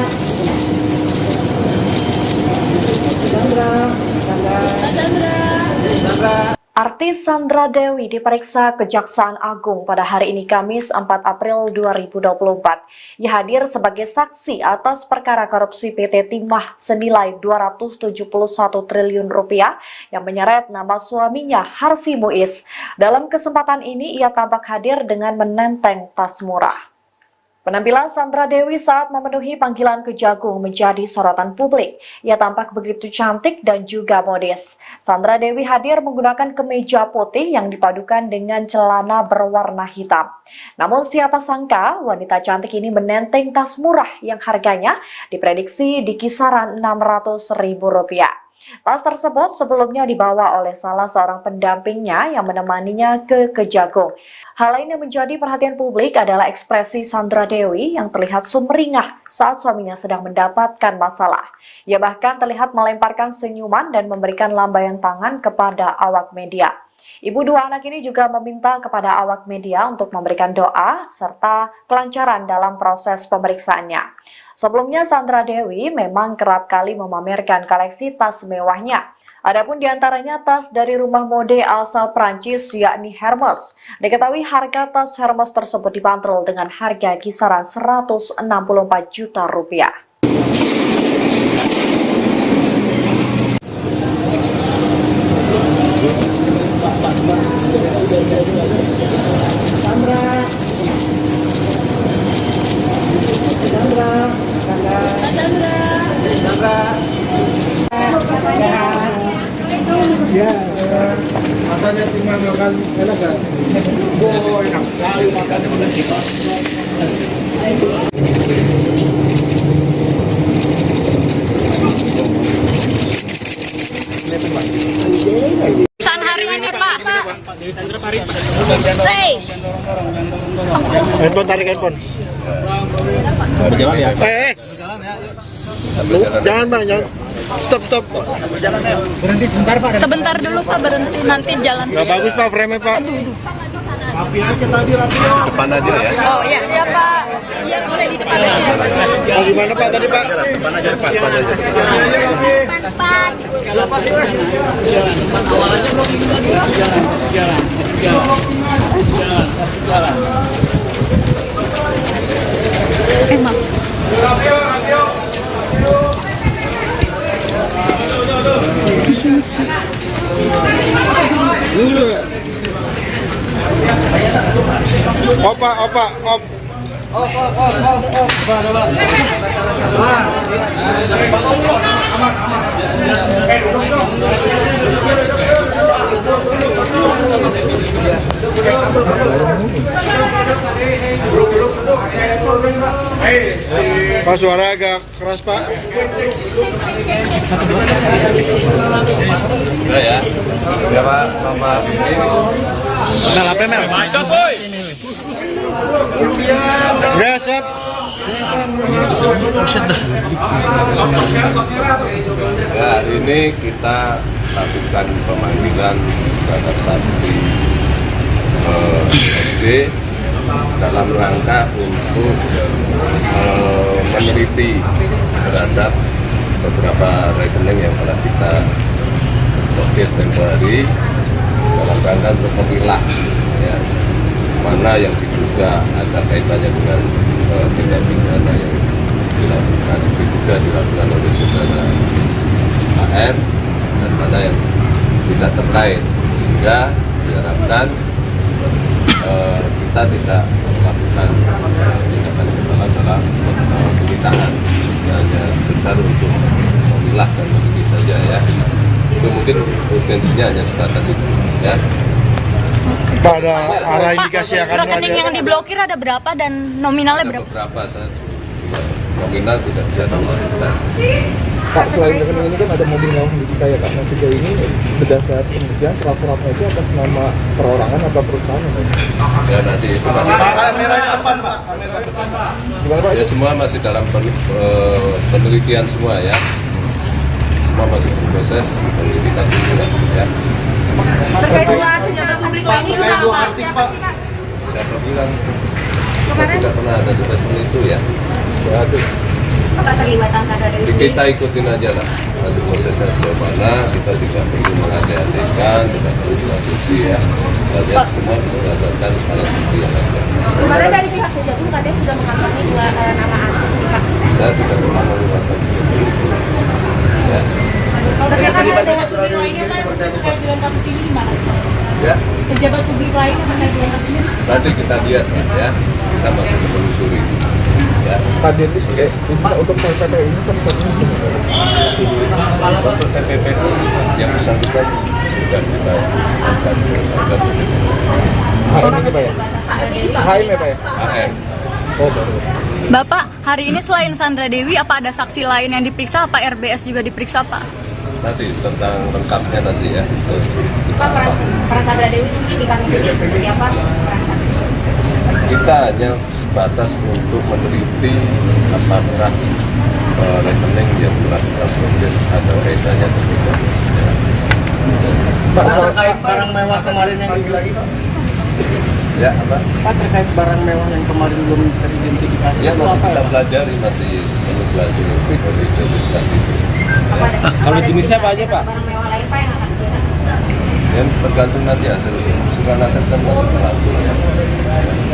Artis Sandra Dewi diperiksa Kejaksaan Agung pada hari ini Kamis 4 April 2024. Ia hadir sebagai saksi atas perkara korupsi PT Timah senilai 271 triliun rupiah yang menyeret nama suaminya Harvey Muiz. Dalam kesempatan ini ia tampak hadir dengan menenteng tas murah. Penampilan Sandra Dewi saat memenuhi panggilan Kejagung menjadi sorotan publik. Ia tampak begitu cantik dan juga modis. Sandra Dewi hadir menggunakan kemeja putih yang dipadukan dengan celana berwarna hitam. Namun siapa sangka wanita cantik ini menenteng tas murah yang harganya diprediksi di kisaran Rp600.000. Tas tersebut sebelumnya dibawa oleh salah seorang pendampingnya yang menemaninya ke Kejagung. Hal lain yang menjadi perhatian publik adalah ekspresi Sandra Dewi yang terlihat sumringah saat suaminya sedang mendapatkan masalah. Ia bahkan terlihat melemparkan senyuman dan memberikan lambaian tangan kepada awak media. Ibu dua anak ini juga meminta kepada awak media untuk memberikan doa serta kelancaran dalam proses pemeriksaannya. Sebelumnya Sandra Dewi memang kerap kali memamerkan koleksi tas mewahnya. Adapun diantaranya tas dari rumah mode asal Prancis yakni Hermes. Diketahui harga tas Hermes tersebut dibanderol dengan harga kisaran Rp164 juta. Ya, rasanya cuma makan enak kan? Enak sekali makannya oleh kita. Pesan hari ini Pak. Handphone, tarik handphone. Berjalan ya? Jangan Bang, jangan. Stop. Berhenti sebentar Pak. Sebentar dulu Pak, berhenti nanti jalan. Nggak bagus Pak frame-nya Pak. Rapi aja tadi, rapi ya. Depan aja ya. Oh iya Pak. Iya boleh di depan aja. Oh gimana Pak tadi Pak? Depan aja, depan aja. Depan. Emang. Opa. Pak, suara agak keras Pak. Udah ya. Udah Pak, sama ini. Nah, apa Mel? Udah, siap. Ya, hari ini kita lakukan pemanggilan terhadap saksi SD dalam rangka untuk meneliti terhadap beberapa rekening yang telah kita blokir tempo hari dalam rangka untuk memilah ya, mana yang diduga ada kaitannya dengan tindak pidana yang diduga dilakukan oleh saudara HM dan mana yang tidak terkait, sehingga diharapkan kita tidak melakukan tindakan kesalahan dalam penyitaan, hanya sekedar untuk memilah dan memilih saja ya. Itu mungkin urgensinya hanya sebatas itu ya. Pak, ada arah indikasi akan rekening yang diblokir ada berapa dan nominalnya Ada berapa? beberapa saya juga nominal tidak bisa kami sebutkan. Pak, selain rekening ini kan ada mobil mewah di kita ya Pak. Nah sejauh ini berdasarkan penelitian surat-suratnya itu atas nama perorangan atau perusahaan ya? Ya nanti itu masih Gimana Pak? ya semua masih dalam penelitian semua ya. Semua masih proses penyelidikan dulu ya. Terkait dua artis yang publik ini itu apa? Siapa sih Kak? Siapa bilang Kemarin tidak pernah ada statement itu ya. Ya, itu. Apa terlibatan Sandra Dewi sendiri? Kita ikutin aja lah. Nanti prosesnya sejauh mana kita tidak perlu mengada-adakan, tidak perlu asumsi ya. Kita lihat semua berdasarkan alat bukti yang ada. Kemarin dari pihak Kejagung katanya sudah mengantongi dua nama artis nih Pak. Saya tidak pernah menggunakan seperti itu. Ya. Terkait dengan publik lainnya Pak, terkait dengan kasus ini gimana? Ya. Pejabat publik lainnya terkait dengan kasus ini? Nanti kita lihat ya. Kita masih menelusuri. Ya. Pak Dennis, untuk TPP ini kan Untuk TPP yang bersangkutan sudah kita lakukan tersangka HM ini Pak ya? HM ya Pak ya? AM. Oh baru. Bapak, hari ini selain Sandra Dewi, apa ada saksi lain yang diperiksa? Apa RBS juga diperiksa, Pak? Nanti tentang lengkapnya nanti ya. Pak, peran Sandra Dewi sendiri di kasus ini seperti apa? Kita hanya sebatas untuk meneliti apakah rekening yang telah kita proses ada kaitannya atau tidak. Pak, Terkait barang mewah kemarin yang lagi Pak. Ya apa? Pak, terkait barang mewah yang kemarin belum teridentifikasi. Ya itu masih apa kita ya? pelajari, masih pelajari identifikasi itu. Kalau jenisnya apa aja Pak? Barang mewah lain Pak yang akan diberikan? Yang tergantung nanti hasil usulan hasil kan masih berlangsung ya.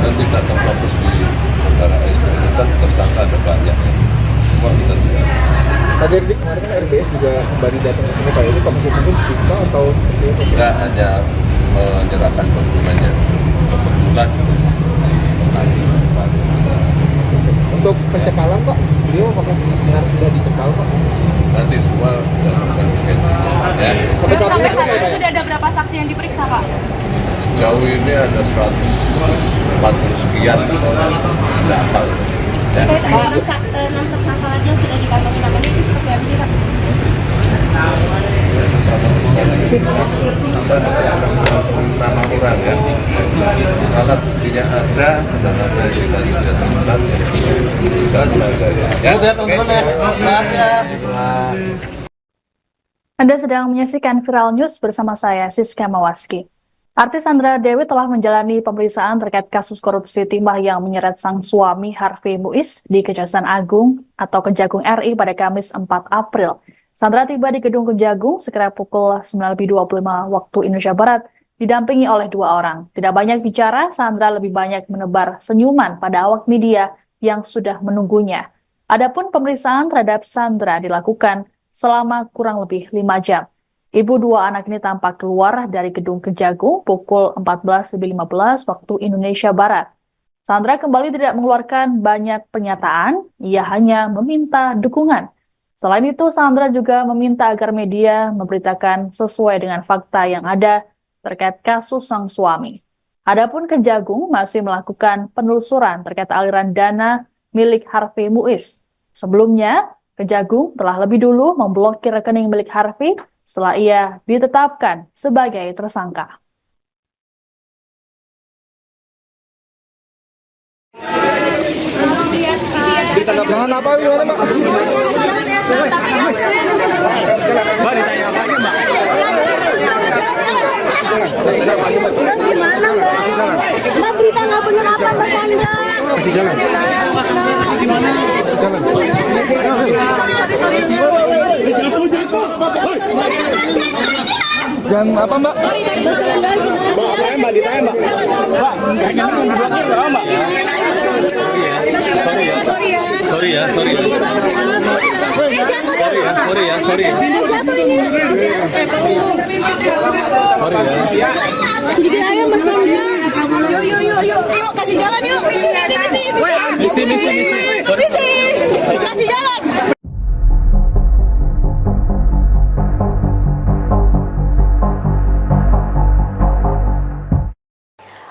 Dan tidak terfokus di perkara SP kan tersangka ada banyak ya. Semua kita tidak. Pak Dennis kemarin kan RBS juga kembali datang ke sini Pak. Ini Komisi Hukum bisa atau seperti apa? Kita hanya menyerahkan dokumennya kebetulan Untuk pencekalan Pak, beliau apakah sudah dicekal Pak? nanti semua berdasarkan urgensinya ya. Sampai saat ini kan ya? sudah ada berapa saksi yang diperiksa, Pak? Jauh ini ada 140 sekian data ya. Terkait ada 6 tersangka lagi yang sudah dikantongi namanya itu seperti apa sih Pak? Nama orang ya. Alat buktinya ada dan ada yang kita tidak temukan kita pelajari. Ya, teman-teman ya. Makasih ya. Anda sedang menyaksikan Viral News bersama saya, Siska Mawaski. Artis Sandra Dewi telah menjalani pemeriksaan terkait kasus korupsi timah yang menyeret sang suami Harvey Muiz di Kejaksaan Agung atau Kejagung RI pada Kamis 4 April. Sandra tiba di Gedung Kejagung sekira pukul 9.25 waktu Indonesia Barat, didampingi oleh 2 orang. Tidak banyak bicara, Sandra lebih banyak menebar senyuman pada awak media yang sudah menunggunya. Adapun pemeriksaan terhadap Sandra dilakukan selama kurang lebih 5 jam. Ibu 2 anak ini tampak keluar dari Gedung Kejagung pukul 14.15 waktu Indonesia Barat. Sandra kembali tidak mengeluarkan banyak pernyataan, ia hanya meminta dukungan. Selain itu, Sandra juga meminta agar media memberitakan sesuai dengan fakta yang ada terkait kasus sang suami. Adapun Kejagung masih melakukan penelusuran terkait aliran dana milik Harvey Muiz. Sebelumnya, Kejagung telah lebih dulu memblokir rekening milik Harvey setelah ia ditetapkan sebagai tersangka. Jangan apa gimana Pak? Mbak ditanya apa nih Mbak? Gimana Mbak berita nggak bener apa Mbak Sandra? Kasih jalan. Kasih jalan. Dan apa Mbak? Mbak ditanya Mbak. Mbak, kayaknya diblokir berapa Mbak? Sorry ya. Sedikit aja Mbak Sandra. Yuk kasih jalan yuk. Misi. Kasih jalan.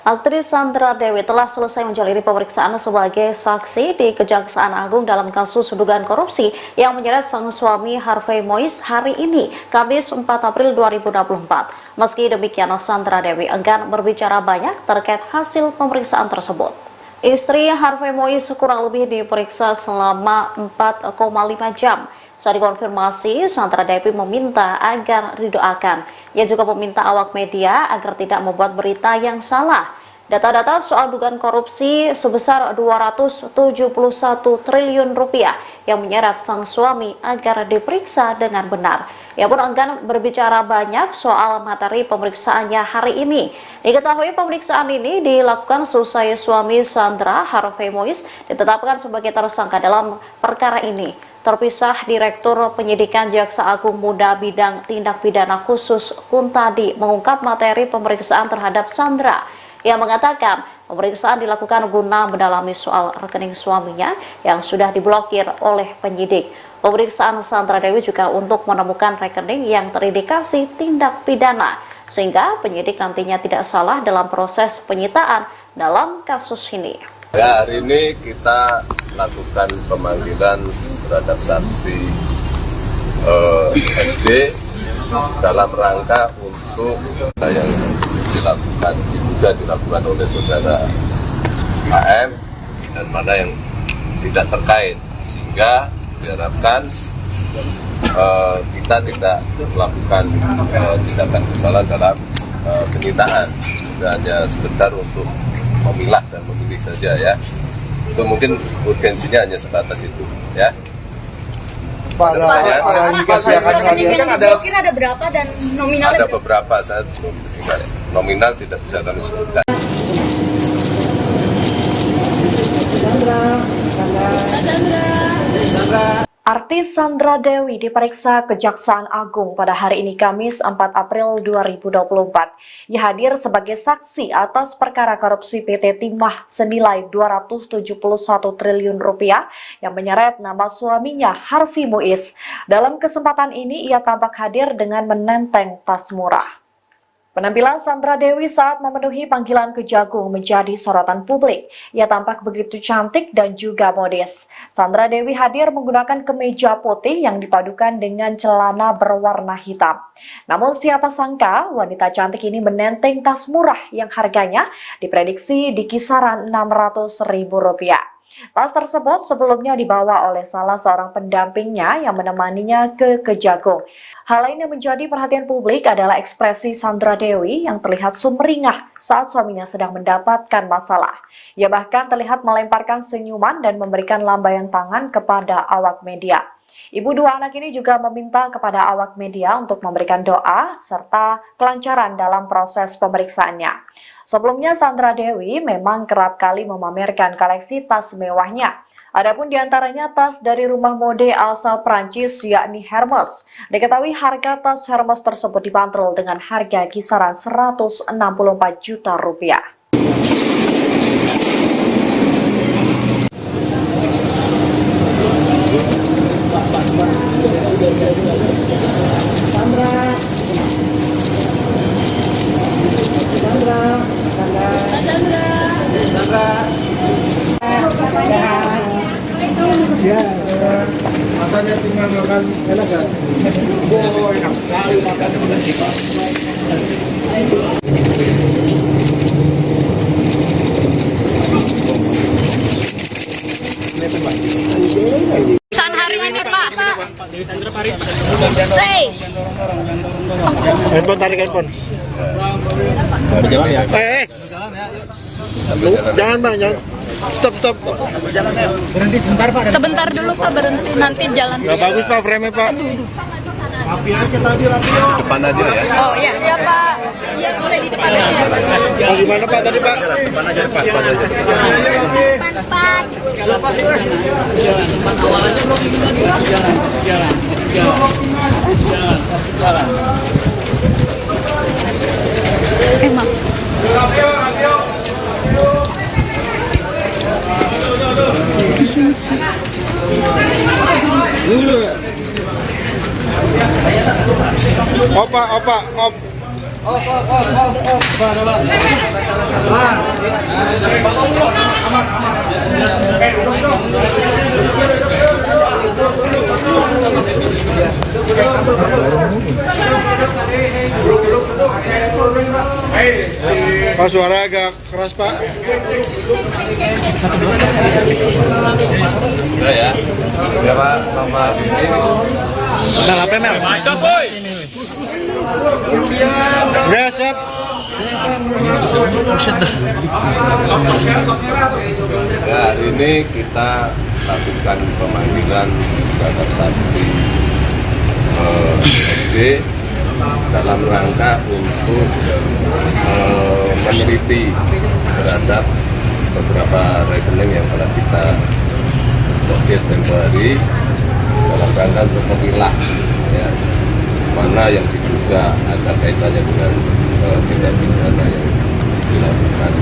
Aktris Sandra Dewi telah selesai menjalani pemeriksaan sebagai saksi di Kejaksaan Agung dalam kasus dugaan korupsi yang menyeret sang suami Harvey Mois hari ini, Kamis 4 April 2024. Meski demikian, Sandra Dewi enggan berbicara banyak terkait hasil pemeriksaan tersebut. Istri Harvey Mois kurang lebih diperiksa selama 4,5 jam. Saat dikonfirmasi, Sandra Dewi meminta agar didoakan. Ia juga meminta awak media agar tidak membuat berita yang salah. Data-data soal dugaan korupsi sebesar 271 triliun rupiah yang menyeret sang suami agar diperiksa dengan benar. Ia pun enggan berbicara banyak soal materi pemeriksaannya hari ini. Diketahui pemeriksaan ini dilakukan seusai suami Sandra, Harvey Mois, ditetapkan sebagai tersangka dalam perkara ini. Terpisah, Direktur Penyidikan Jaksa Agung Muda Bidang Tindak Pidana Khusus Kuntadi mengungkap materi pemeriksaan terhadap Sandra. Ia mengatakan pemeriksaan dilakukan guna mendalami soal rekening suaminya yang sudah diblokir oleh penyidik. Pemeriksaan Sandra Dewi juga untuk menemukan rekening yang terindikasi tindak pidana, sehingga penyidik nantinya tidak salah dalam proses penyitaan dalam kasus ini. Ya, hari ini kita lakukan pemanggilan terhadap saksi SD dalam rangka untuk yang diduga dilakukan oleh saudara AM dan mana yang tidak terkait, sehingga diharapkan kita tidak melakukan tindakan kesalahan dalam penyitaan. Kita hanya sebentar untuk memilah dan memilih saja ya. Itu mungkin urgensinya hanya sebatas itu ya. Pak, ada indikasi akan rekening yang diblokir ada berapa dan nominalnya? Ada beberapa, saya belum nominal tidak bisa kami sebutkan. Artis Sandra Dewi diperiksa Kejaksaan Agung pada hari ini Kamis 4 April 2024. Ia hadir sebagai saksi atas perkara korupsi PT Timah senilai 271 triliun rupiah yang menyeret nama suaminya Harvey Mois. Dalam kesempatan ini ia tampak hadir dengan menenteng tas murah. Penampilan Sandra Dewi saat memenuhi panggilan Kejagung menjadi sorotan publik. Ia tampak begitu cantik dan juga modis. Sandra Dewi hadir menggunakan kemeja putih yang dipadukan dengan celana berwarna hitam. Namun siapa sangka wanita cantik ini menenteng tas murah yang harganya diprediksi di kisaran Rp600.000. Tas tersebut sebelumnya dibawa oleh salah seorang pendampingnya yang menemaninya ke Kejagung. Hal lain yang menjadi perhatian publik adalah ekspresi Sandra Dewi yang terlihat sumringah saat suaminya sedang mendapatkan masalah. Ia bahkan terlihat melemparkan senyuman dan memberikan lambaian tangan kepada awak media. Ibu dua anak ini juga meminta kepada awak media untuk memberikan doa serta kelancaran dalam proses pemeriksaannya. Sebelumnya Sandra Dewi memang kerap kali memamerkan koleksi tas mewahnya. Adapun diantaranya tas dari rumah mode asal Prancis yakni Hermes. Diketahui harga tas Hermes tersebut dibanderol dengan harga kisaran Rp164 juta. Ya, rasanya tinggal makan enak kan? Oh, enak sekali makan. Pesan hari ini Pak. Handphone, tarik handphone. Berjalan ya? Jangan Bang, jangan. Stop. Berhenti sebentar Pak. Sebentar dulu Pak, berhenti nanti jalan. Gak bagus Pak frame-nya Pak. Depan aja ya. Oh iya, iya Pak. Iya boleh di depan aja. Gimana Pak tadi Pak? Depan aja. Emang. Opa, op. Pak, suara agak keras, Pak. Sudah ya. Ya Pak, sama ini. Ya, siap. Ya, hari ini kita lakukan pemanggilan terhadap saksi SD dalam rangka untuk meneliti terhadap beberapa rekening yang telah kita blokir tempo hari dalam rangka untuk memilah ya, mana yang diduga ada kaitannya dengan tindak pidana yang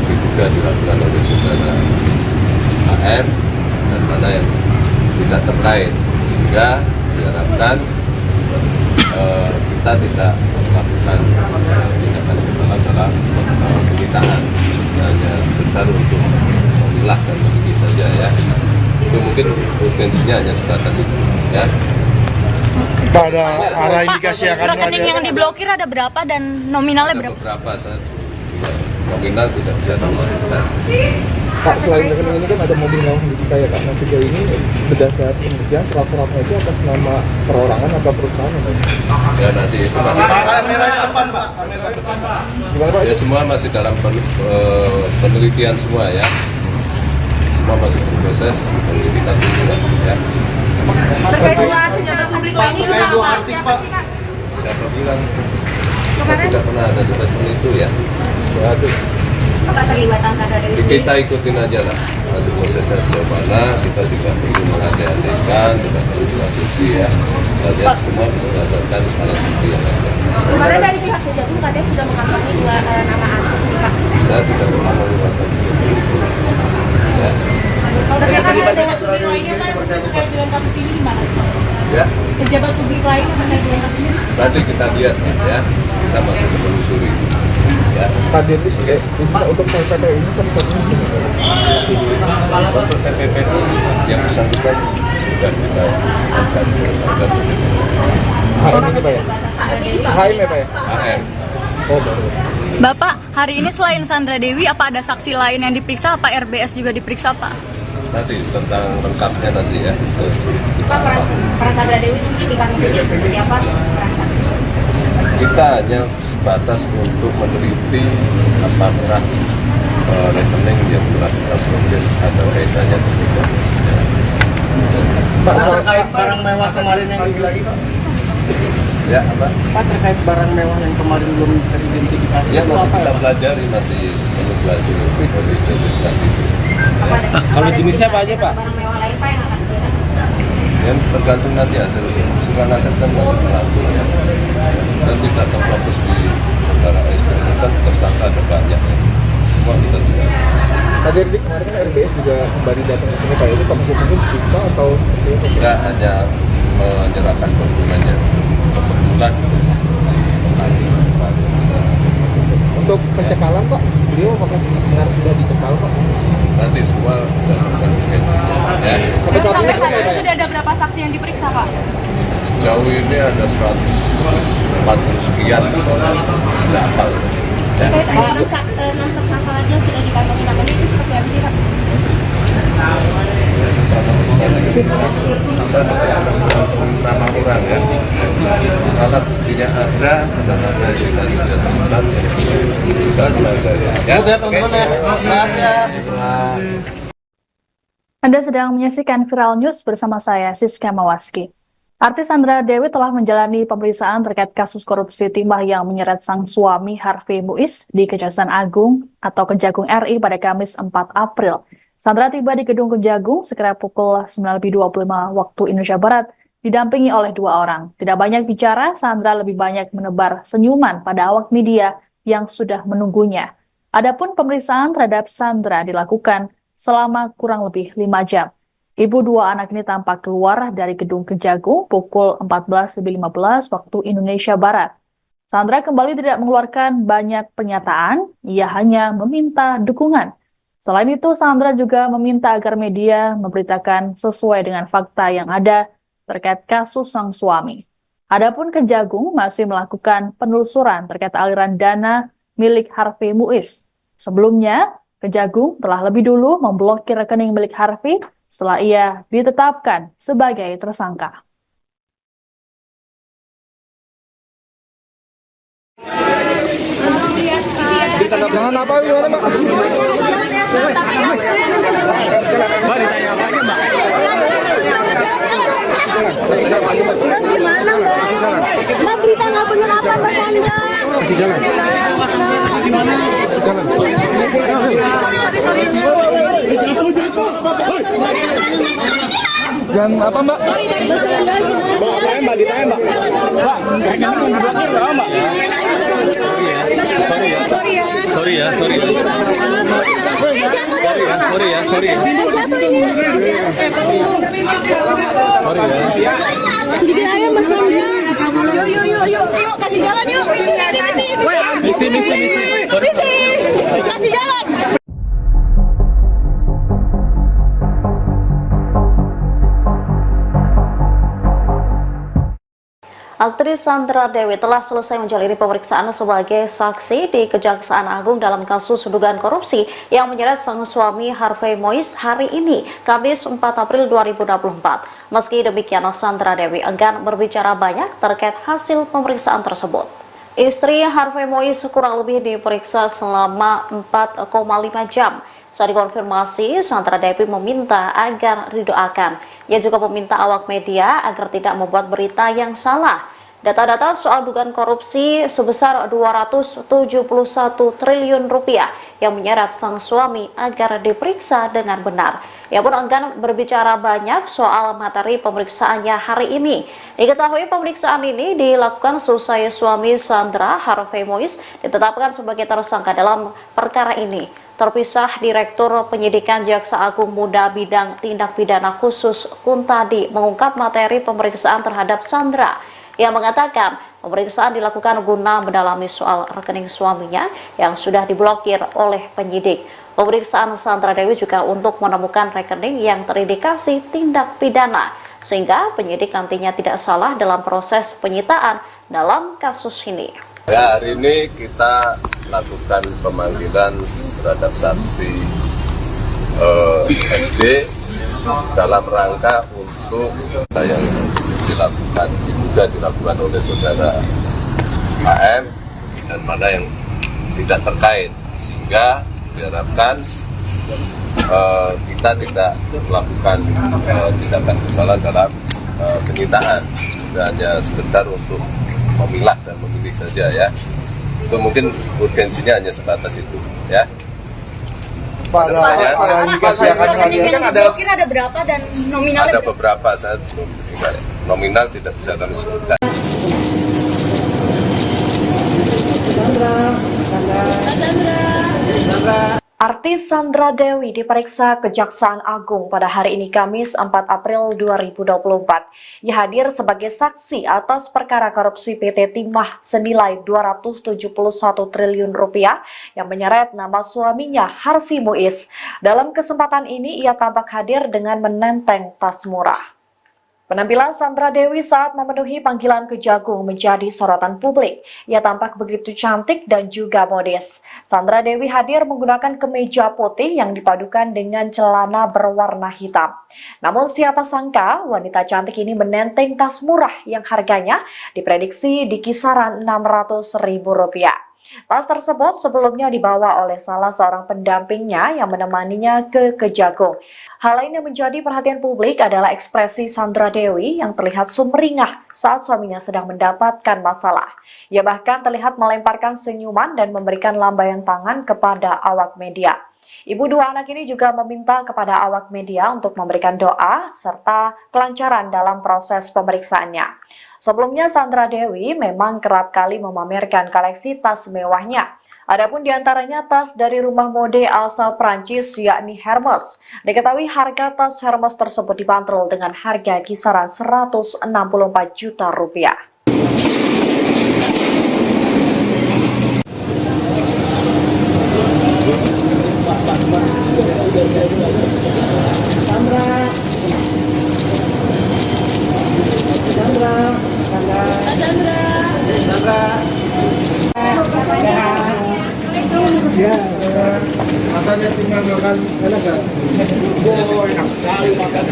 diduga dilakukan oleh saudara AR dan mana yang tidak terkait, sehingga diharapkan kita tidak melakukan tindakan kesalahan dalam penyitaan, hanya sekedar untuk memilah dan meneliti saja ya. Itu mungkin potensinya hanya sebatas itu ya. Pak, ada arah indikasi akan Rekening yang diblokir ada berapa dan nominalnya Ada berapa? beberapa saya nominal tidak bisa kami sebutkan. Pak, selain rekening ini kan ada mobil mewah yang disita ya Kak. Nah, sejauh ini berdasarkan penelitian surat-suratnya itu atas nama perorangan atau perusahaan ya, Pak? Ya nanti itu masih Gimana Pak? ya semua masih dalam penelitian semua ya. Semua masih berproses, nanti kita tunggu lah ya. Terkait dua artis yang publik ini itu apa? Siapa sih Kak? Siapa bilang tidak pernah ada statement itu ya. Waduh. Apa terlibatan Sandra Dewi sendiri? Kita ikutin aja lah. Nanti prosesnya sejauh mana, kita tidak perlu mengandai-andaikan, tidak perlu berasumsi ya. Kita lihat semua berdasarkan alat bukti yang ada. Kemarin dari pihak Kejagung katanya sudah mengantongi dua nama artis nih Pak. Saya tidak pernah mengatakan seperti itu. Ya. Kalau terkait dengan Publik lainnya Pak, terkait dengan kasus ini gimana? Ya, Pejabat publik lain yang terkait dengan kasus ini? nanti kita lihat ya. Kita masih menelusuri. Ya. Tadi itu untuk PPP ini kan Untuk TPP yang bersangkutan sudah kita akan bersangkutan HM ini Pak ya? HM ya Pak ya? AM. Oh baru. Bapak, hari ini selain Sandra Dewi, apa ada saksi lain yang diperiksa? Apa RBS juga diperiksa, Pak? Nanti tentang lengkapnya nanti ya. Pak, peran Sandra Dewi mungkin di kasus ini seperti apa? Kita hanya sebatas untuk meneliti apakah rekening yang telah kita blokir ada kaitannya atau tidak. Pak, terkait barang mewah kemarin yang lagi Pak. Ya apa? Pak, terkait barang mewah yang kemarin belum teridentifikasi. Ya itu masih apa kita ya? pelajari, masih menunggu hasil identifikasi itu. Kalau jenisnya apa aja Pak? Barang mewah lain Pak yang akan dilihat. Yang tergantung nanti hasil usulan aset kan masih berlangsung ya. Dan tidak terfokus di perkara SPN kan tersangka ada banyak ya. Semua kita tidak. Pak Jerdik kemarin kan RBS juga kembali datang ke sini Pak. Itu Pak mungkin bisa atau seperti itu? Kita hanya menyerahkan dokumennya. Kebetulan Untuk pencekalan Pak, beliau apakah benar sudah dicekal Pak? nanti semua berdasarkan urgensi ya. Sampai saat ini belum ya, Pak, ya? sudah ada berapa saksi yang diperiksa, Pak? Jauh ini ada 140 sekian tidak hafal ya. Terkait dengan 6 tersangka aja sudah dikantongi namanya itu seperti apa sih Pak? Nama orang ya. Alat buktinya ada, dan nama yang kita sudah temukan kita pelajari ya. Oke teman-teman ya, makasih ya. Anda sedang menyaksikan Viral News bersama saya, Siska Mawaski. Artis Sandra Dewi telah menjalani pemeriksaan terkait kasus korupsi timah yang menyeret sang suami Harvey Muiz di Kejaksaan Agung atau Kejagung RI pada Kamis 4 April. Sandra tiba di Gedung Kejagung sekira pukul 9.25 waktu Indonesia Barat, didampingi oleh 2 orang. Tidak banyak bicara, Sandra lebih banyak menebar senyuman pada awak media yang sudah menunggunya. Adapun pemeriksaan terhadap Sandra dilakukan selama kurang lebih 5 jam. Ibu 2 anak ini tampak keluar dari Gedung Kejagung pukul 14.15 waktu Indonesia Barat. Sandra kembali tidak mengeluarkan banyak pernyataan, ia hanya meminta dukungan. Selain itu, Sandra juga meminta agar media memberitakan sesuai dengan fakta yang ada terkait kasus sang suami. Adapun Kejagung masih melakukan penelusuran terkait aliran dana milik Harvey Muiz. Sebelumnya, Kejagung telah lebih dulu memblokir rekening milik Harvey setelah ia ditetapkan sebagai tersangka. Jangan apa gimana Mbak? Mbak, berita nggak benar apa Mbak Sandra? Kasih jalan. Kasih jalan. Jangan apa Mbak? Mbak, ditanya Mbak. Mbak, jangan di belakang nggak Mbak? Sorry ya. Sedikit aja Mbak Sandra. Yuk, kasih jalan yuk. Misi. Kasih jalan. Aktris Sandra Dewi telah selesai menjalani pemeriksaan sebagai saksi di Kejaksaan Agung dalam kasus dugaan korupsi yang menyeret sang suami Harvey Muiz hari ini, Kamis 4 April 2024. Meski demikian, Sandra Dewi enggan berbicara banyak terkait hasil pemeriksaan tersebut. Istri Harvey Muiz kurang lebih diperiksa selama 4,5 jam. Saat dikonfirmasi, Sandra Dewi meminta agar didoakan. Ia juga meminta awak media agar tidak membuat berita yang salah. Data-data soal dugaan korupsi sebesar 271 triliun rupiah yang menyeret sang suami agar diperiksa dengan benar. Ia pun enggan berbicara banyak soal materi pemeriksaannya hari ini. Diketahui pemeriksaan ini dilakukan selesai suami Sandra, Harvey Muiz, ditetapkan sebagai tersangka dalam perkara ini. Terpisah, Direktur Penyidikan Jaksa Agung Muda Bidang Tindak Pidana Khusus Kuntadi mengungkap materi pemeriksaan terhadap Sandra. Ia mengatakan pemeriksaan dilakukan guna mendalami soal rekening suaminya yang sudah diblokir oleh penyidik. Pemeriksaan Sandra Dewi juga untuk menemukan rekening yang terindikasi tindak pidana, sehingga penyidik nantinya tidak salah dalam proses penyitaan dalam kasus ini. Ya, hari ini kita lakukan pemanggilan terhadap saksi SD dalam rangka untuk yang dilakukan oleh saudara HM dan mana yang tidak terkait, sehingga diharapkan kita tidak melakukan tindakan kesalahan dalam penyitaan. Kita hanya sebentar untuk memilah dan memilih saja ya. Itu mungkin urgensinya hanya sebatas itu ya. Ada berapa dan nominalnya? Ada beberapa, saya belum ingat. Nominal tidak bisa kami sebutkan. Artis Sandra Dewi diperiksa Kejaksaan Agung pada hari ini Kamis 4 April 2024. Ia hadir sebagai saksi atas perkara korupsi PT Timah senilai 271 triliun rupiah yang menyeret nama suaminya Harvey Muiz. Dalam kesempatan ini ia tampak hadir dengan menenteng tas murah. Penampilan Sandra Dewi saat memenuhi panggilan Kejagung menjadi sorotan publik. Ia tampak begitu cantik dan juga modis. Sandra Dewi hadir menggunakan kemeja putih yang dipadukan dengan celana berwarna hitam. Namun siapa sangka wanita cantik ini menenteng tas murah yang harganya diprediksi di kisaran Rp600.000. Tas tersebut sebelumnya dibawa oleh salah seorang pendampingnya yang menemaninya ke Kejagung. Hal lain yang menjadi perhatian publik adalah ekspresi Sandra Dewi yang terlihat sumringah saat suaminya sedang mendapatkan masalah. Ia bahkan terlihat melemparkan senyuman dan memberikan lambaian tangan kepada awak media. Ibu dua anak ini juga meminta kepada awak media untuk memberikan doa serta kelancaran dalam proses pemeriksaannya. Sebelumnya Sandra Dewi memang kerap kali memamerkan koleksi tas mewahnya. Adapun diantaranya tas dari rumah mode asal Prancis yakni Hermes. Diketahui harga tas Hermes tersebut dibanderol dengan harga kisaran Rp164 juta. Rasanya tinggal makan enak kan? Oh, enak sekali makan.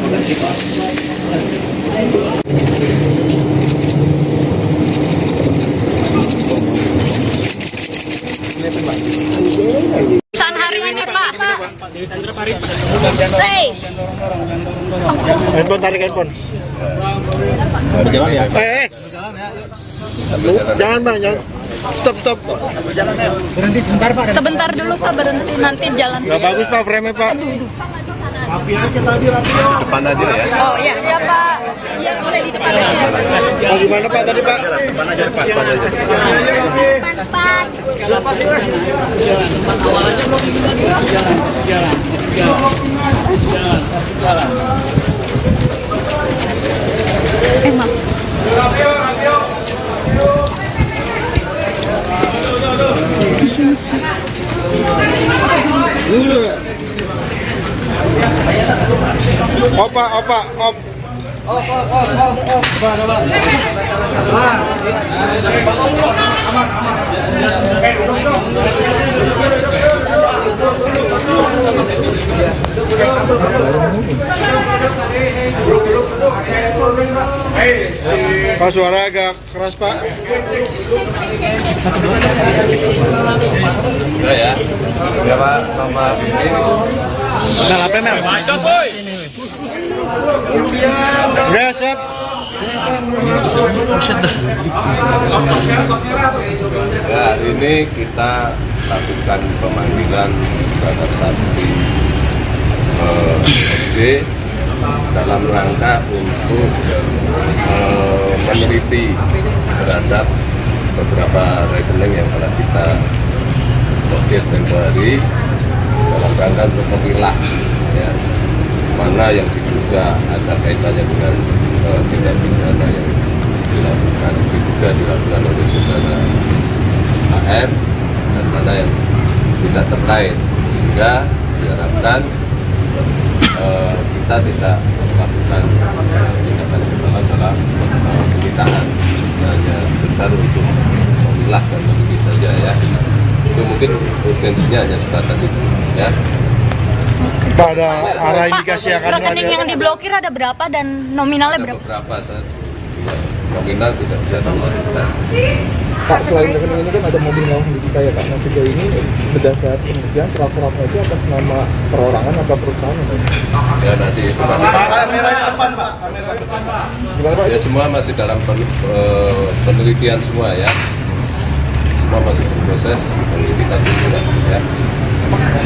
Pesan hari ini Pak. Handphone, tarik handphone. Berjalan ya? Jangan bang, jangan. Stop. Sebentar dulu Pak, berhenti nanti jalan. Nggak bagus pak, frame pak. Depan aja ya. Oh iya, iya Pak. Iya boleh di depan aja. Oh, gimana pak tadi pak? Depan aja. Emang. Op. Pak, suara agak keras pak. Udah ya. Ya Pak, sama ini. Udah apa Mel? Udah siap. Ya, hari ini kita lakukan pemanggilan terhadap saksi FJ dalam rangka untuk meneliti terhadap beberapa rekening yang telah kita blokir tempo hari dalam rangka untuk memilah ya, mana yang diduga ada kaitannya dengan tindak pidana yang diduga dilakukan oleh saudara AR dan mana yang tidak terkait, sehingga diharapkan kita tidak melakukan tindakan kesalahan dalam penyitaan, hanya sekedar untuk memilah dan meneliti saja ya. Itu mungkin urgensinya hanya sebatas itu ya. Pak, ada arah indikasi akan Rekening yang diblokir ada berapa dan nominalnya Ada berapa? beberapa saat nominal tidak bisa kami sebutkan. Pak, selain rekening ini kan ada mobil mewah di kita ya Pak. Nah, sejauh ini berdasar penelitian pelaku-pelaku itu atas nama perorangan atau perusahaan? Ya nanti itu masih Gimana Pak? ya semua masih dalam penelitian semua ya. Semua masih berproses, nanti kita tunggu lah ya.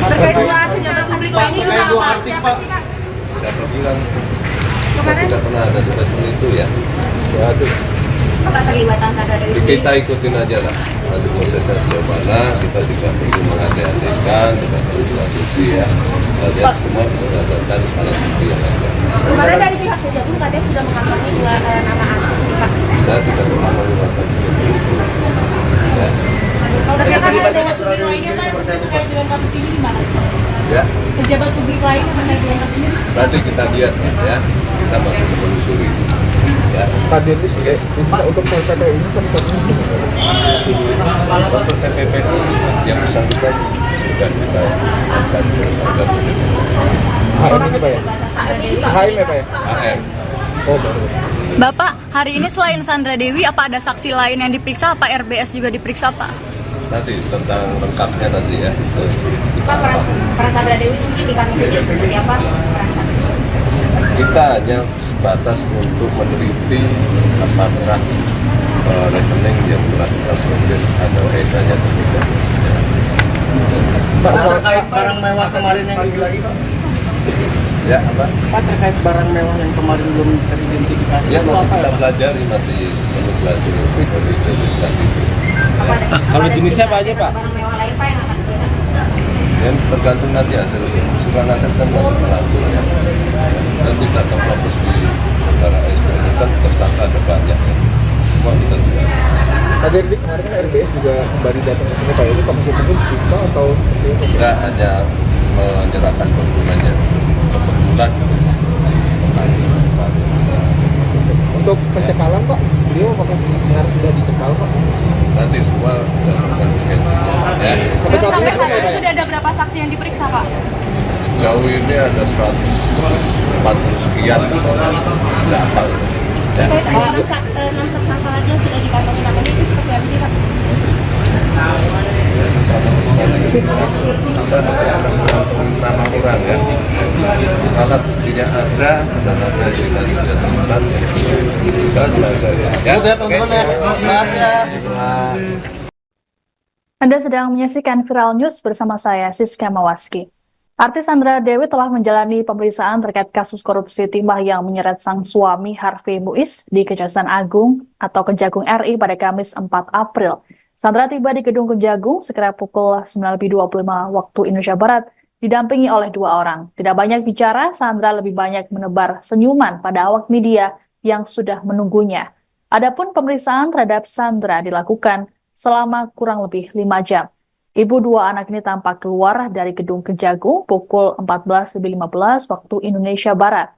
Terkait dua pejabat publik ini itu apa? Siapa sih Kak? Siapa bilang Kemarin tidak pernah ada statement itu ya? Ya itu. apa terlibatan Sandra Dewi? Kita ikutin aja lah. Nanti prosesnya sejauh mana, kita tidak perlu mengandai-andaikan, tidak perlu berasumsi ya. Kita lihat semua berdasarkan alat bukti yang ada. Kemarin dari pihak Kejagung katanya sudah mengantongi dua nama artis Pak. Saya tidak pernah menggunakan seperti itu. Ya. Ternyata ada pejabat publik lainnya Pak terkait dengan kasus ini gimana? Ya, Pejabat publik lain yang terkait dengan kasus ini? nanti kita lihat ya. Kita masih menelusuri. Ya. Pak Dennis, untuk TPP ini kan Untuk TPP yang bersangkutan sudah kita lakukan tersangka HM ini Pak ya? HM ya Pak ya? AR. Oh baru. Bapak, hari ini selain Sandra Dewi, apa ada saksi lain yang diperiksa? Apa RBS juga diperiksa Pak? Nanti tentang lengkapnya nanti ya. Pak, peran Sandra Dewi mungkin di kasus ini seperti apa? Kita hanya sebatas untuk meneliti apakah rekening yang telah kita blokir ada kaitannya atau tidak. Pak, terkait barang mewah kemarin yang lagi Pak. Ya apa? Pak, terkait barang mewah yang kemarin belum teridentifikasi. Ya itu masih apa kita ya? pelajari, masih meneliti identifikasi itu. Kalau jenisnya apa aja Pak? Barang mewah lain Pak yang akan disita. Yang tergantung nanti hasil surat aset kan masih berlangsung ya. Dan tidak terfokus di saudara SP itu kan tersangka ada banyak ya. Semua kita juga. Pak Derdi, kemarin kan RBS juga kembali datang ke sini Pak, itu Pak mungkin bisa atau seperti apa? Kita hanya menyerahkan dokumennya kebetulan Untuk pencekalan Pak, beliau apakah sudah dicekal Pak? nanti semua berdasarkan urgensinya. Ya. Sampai saat ini sudah ada berapa saksi yang diperiksa, Pak? Jauh ini ada 140 sekian, tidak hafal. Ya. 6 tersangka lagi yang sudah dikantongi namanya itu seperti apa sih, Pak? Nama orang ya, alat buktinya ada dan ada yang tidak temukan. Ya, teman-teman ya. Anda sedang menyaksikan Viral News bersama saya, Siska Mawaski. Artis Sandra Dewi telah menjalani pemeriksaan terkait kasus korupsi timah yang menyeret sang suami Harvey Muiz di Kejaksaan Agung atau Kejagung RI pada Kamis 4 April. Sandra tiba di Gedung Kejagung sekira pukul 9.25 waktu Indonesia Barat, didampingi oleh 2 orang. Tidak banyak bicara, Sandra lebih banyak menebar senyuman pada awak media yang sudah menunggunya. Adapun pemeriksaan terhadap Sandra dilakukan selama kurang lebih 5 jam. Ibu 2 anak ini tampak keluar dari Gedung Kejagung pukul 14.15 waktu Indonesia Barat.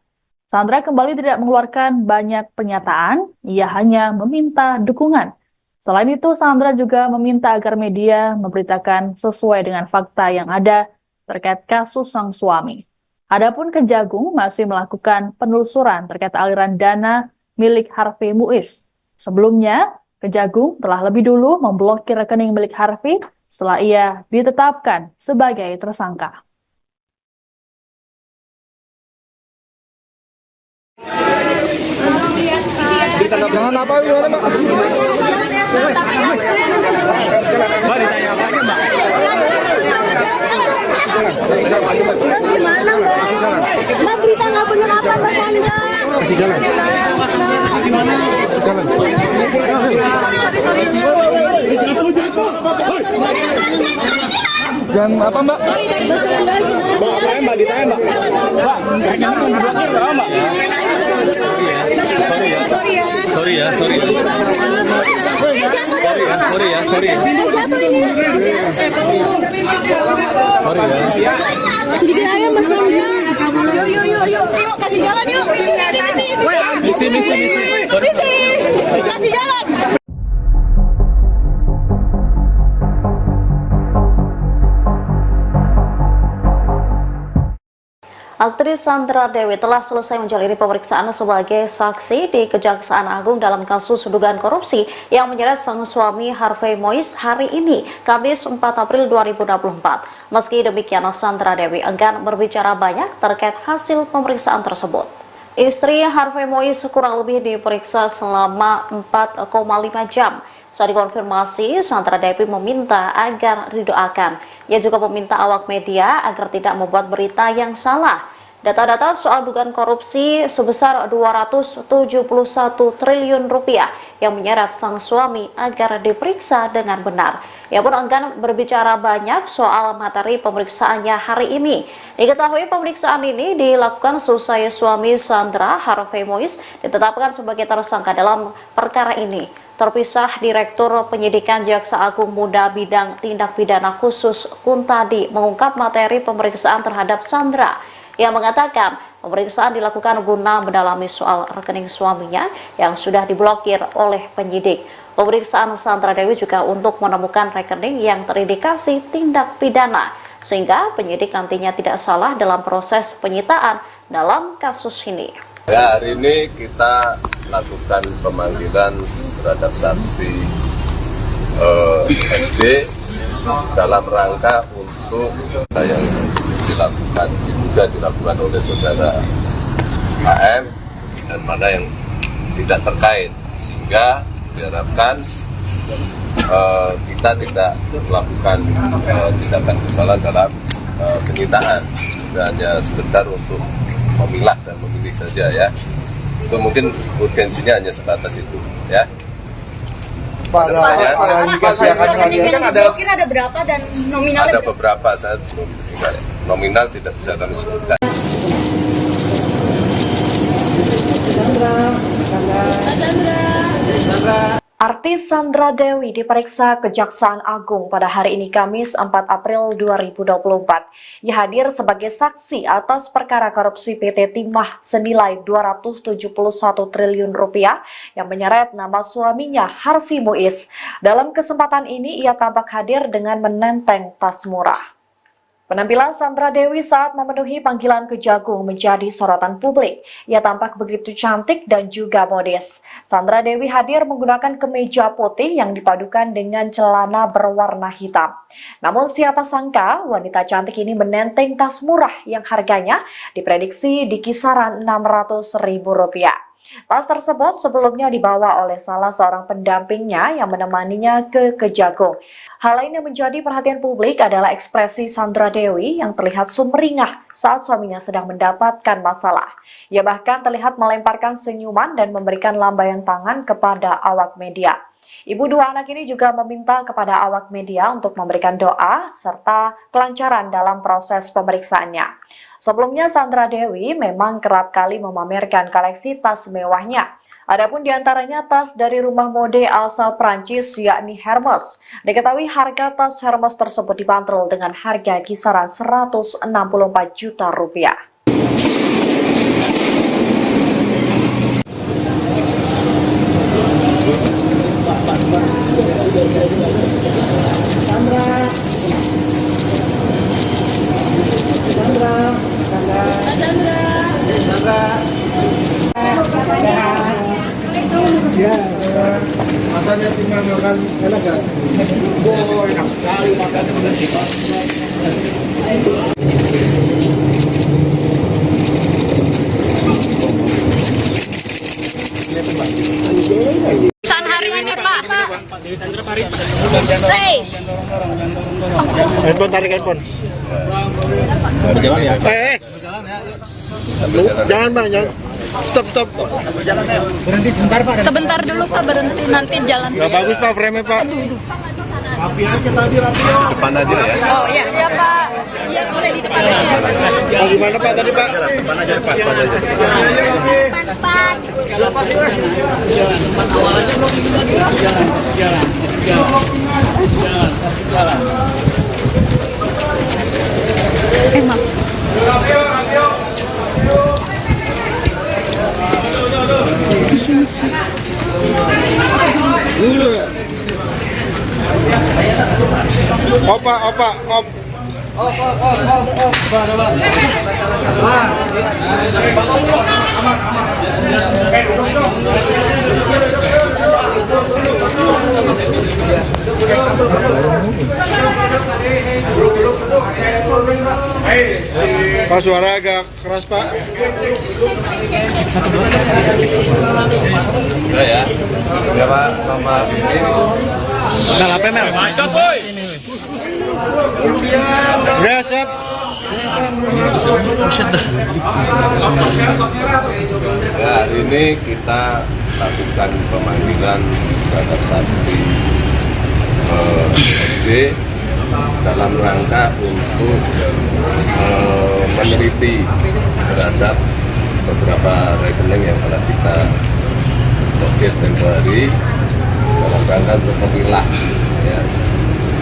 Sandra kembali tidak mengeluarkan banyak pernyataan, ia hanya meminta dukungan. Selain itu, Sandra juga meminta agar media memberitakan sesuai dengan fakta yang ada terkait kasus sang suami. Adapun Kejagung masih melakukan penelusuran terkait aliran dana milik Harvey Muiz. Sebelumnya, Kejagung telah lebih dulu memblokir rekening milik Harvey setelah ia ditetapkan sebagai tersangka. Jangan apa gimana, Mbak? Mbak ditanya apa aja, Mbak? Gimana, Mbak? Mbak berita nggak benar apa, Mbak Sandra? Kasih jalan. Kasih jalan. Jangan apa, Mbak? Mbak ditanya, Mbak. Mbak, Sorry ya. Sedikit aja, Mbak Sandra. Yuk, kasih jalan yuk. Misi. Kasih jalan. Aktris Sandra Dewi telah selesai menjalani pemeriksaan sebagai saksi di Kejaksaan Agung dalam kasus dugaan korupsi yang menyeret sang suami Harvey Muiz hari ini, Kamis 4 April 2024. Meski demikian, Sandra Dewi enggan berbicara banyak terkait hasil pemeriksaan tersebut. Istri Harvey Muiz kurang lebih diperiksa selama 4,5 jam. Saat dikonfirmasi, Sandra Dewi meminta agar didoakan. Ia juga meminta awak media agar tidak membuat berita yang salah. Data-data soal dugaan korupsi sebesar 271 triliun rupiah yang menyeret sang suami agar diperiksa dengan benar. Ia pun enggan berbicara banyak soal materi pemeriksaannya hari ini. Diketahui pemeriksaan ini dilakukan seusai suami Sandra, Harvey Muiz, ditetapkan sebagai tersangka dalam perkara ini. Terpisah Direktur Penyidikan Jaksa Agung Muda Bidang Tindak Pidana Khusus Kuntadi mengungkap materi pemeriksaan terhadap Sandra. Ia mengatakan pemeriksaan dilakukan guna mendalami soal rekening suaminya yang sudah diblokir oleh penyidik. Pemeriksaan Sandra Dewi juga untuk menemukan rekening yang terindikasi tindak pidana, sehingga penyidik nantinya tidak salah dalam proses penyitaan dalam kasus ini. Ya, hari ini kita lakukan pemanggilan terhadap saksi SD dalam rangka untuk yang dilakukan oleh saudara AM dan mana yang tidak terkait, sehingga diharapkan kita tidak melakukan tindakan kesalahan dalam penyitaan. Kita hanya sebentar untuk memilah dan memilih saja ya. Itu mungkin urgensinya hanya sebatas itu ya. Pak, Rekening yang diblokir ada berapa dan nominalnya? Ada beberapa, saya belum tidak, nominal tidak bisa kami sebutkan. Artis Sandra Dewi diperiksa Kejaksaan Agung pada hari ini Kamis 4 April 2024. Ia hadir sebagai saksi atas perkara korupsi PT Timah senilai 271 triliun rupiah yang menyeret nama suaminya Harvey Muiz. Dalam kesempatan ini ia tampak hadir dengan menenteng tas murah. Penampilan Sandra Dewi saat memenuhi panggilan Kejagung menjadi sorotan publik. Ia tampak begitu cantik dan juga modis. Sandra Dewi hadir menggunakan kemeja putih yang dipadukan dengan celana berwarna hitam. Namun siapa sangka wanita cantik ini menenteng tas murah yang harganya diprediksi di kisaran Rp600.000. Tas tersebut sebelumnya dibawa oleh salah seorang pendampingnya yang menemaninya ke Kejagung. Hal lain yang menjadi perhatian publik adalah ekspresi Sandra Dewi yang terlihat sumringah saat suaminya sedang mendapatkan masalah. Ia bahkan terlihat melemparkan senyuman dan memberikan lambaian tangan kepada awak media. Ibu dua anak ini juga meminta kepada awak media untuk memberikan doa serta kelancaran dalam proses pemeriksaannya. Sebelumnya Sandra Dewi memang kerap kali memamerkan koleksi tas mewahnya. Adapun diantaranya tas dari rumah mode asal Prancis yakni Hermes. Diketahui harga tas Hermes tersebut dibanderol dengan harga kisaran Rp164 juta. Ya, rasanya tinggal makan elegan. Wow, enak sekali makannya. Pesan hari ini Pak. Handphone, tarik handphone. Berjalan ya? Jangan Bang, jangan. Stop. Berhenti sebentar Pak. Sebentar dulu Pak, berhenti nanti jalan. Gak bagus Pak frame-nya Pak. Rapi aja tadi, rapi. Depan aja ya? Oh iya Pak. Iya boleh di depan aja. Pak gimana Pak tadi Pak? Depan aja, depan aja. Emang. Op. Pak suara agak keras Pak. Udah ya? Udah Pak, sama ini. Mel, apa Mel? Ya siap. Ya, hari ini kita lakukan pemanggilan terhadap saksi SD dalam rangka untuk meneliti terhadap beberapa rekening yang telah kita blokir tempo hari dalam rangka untuk memilah ya,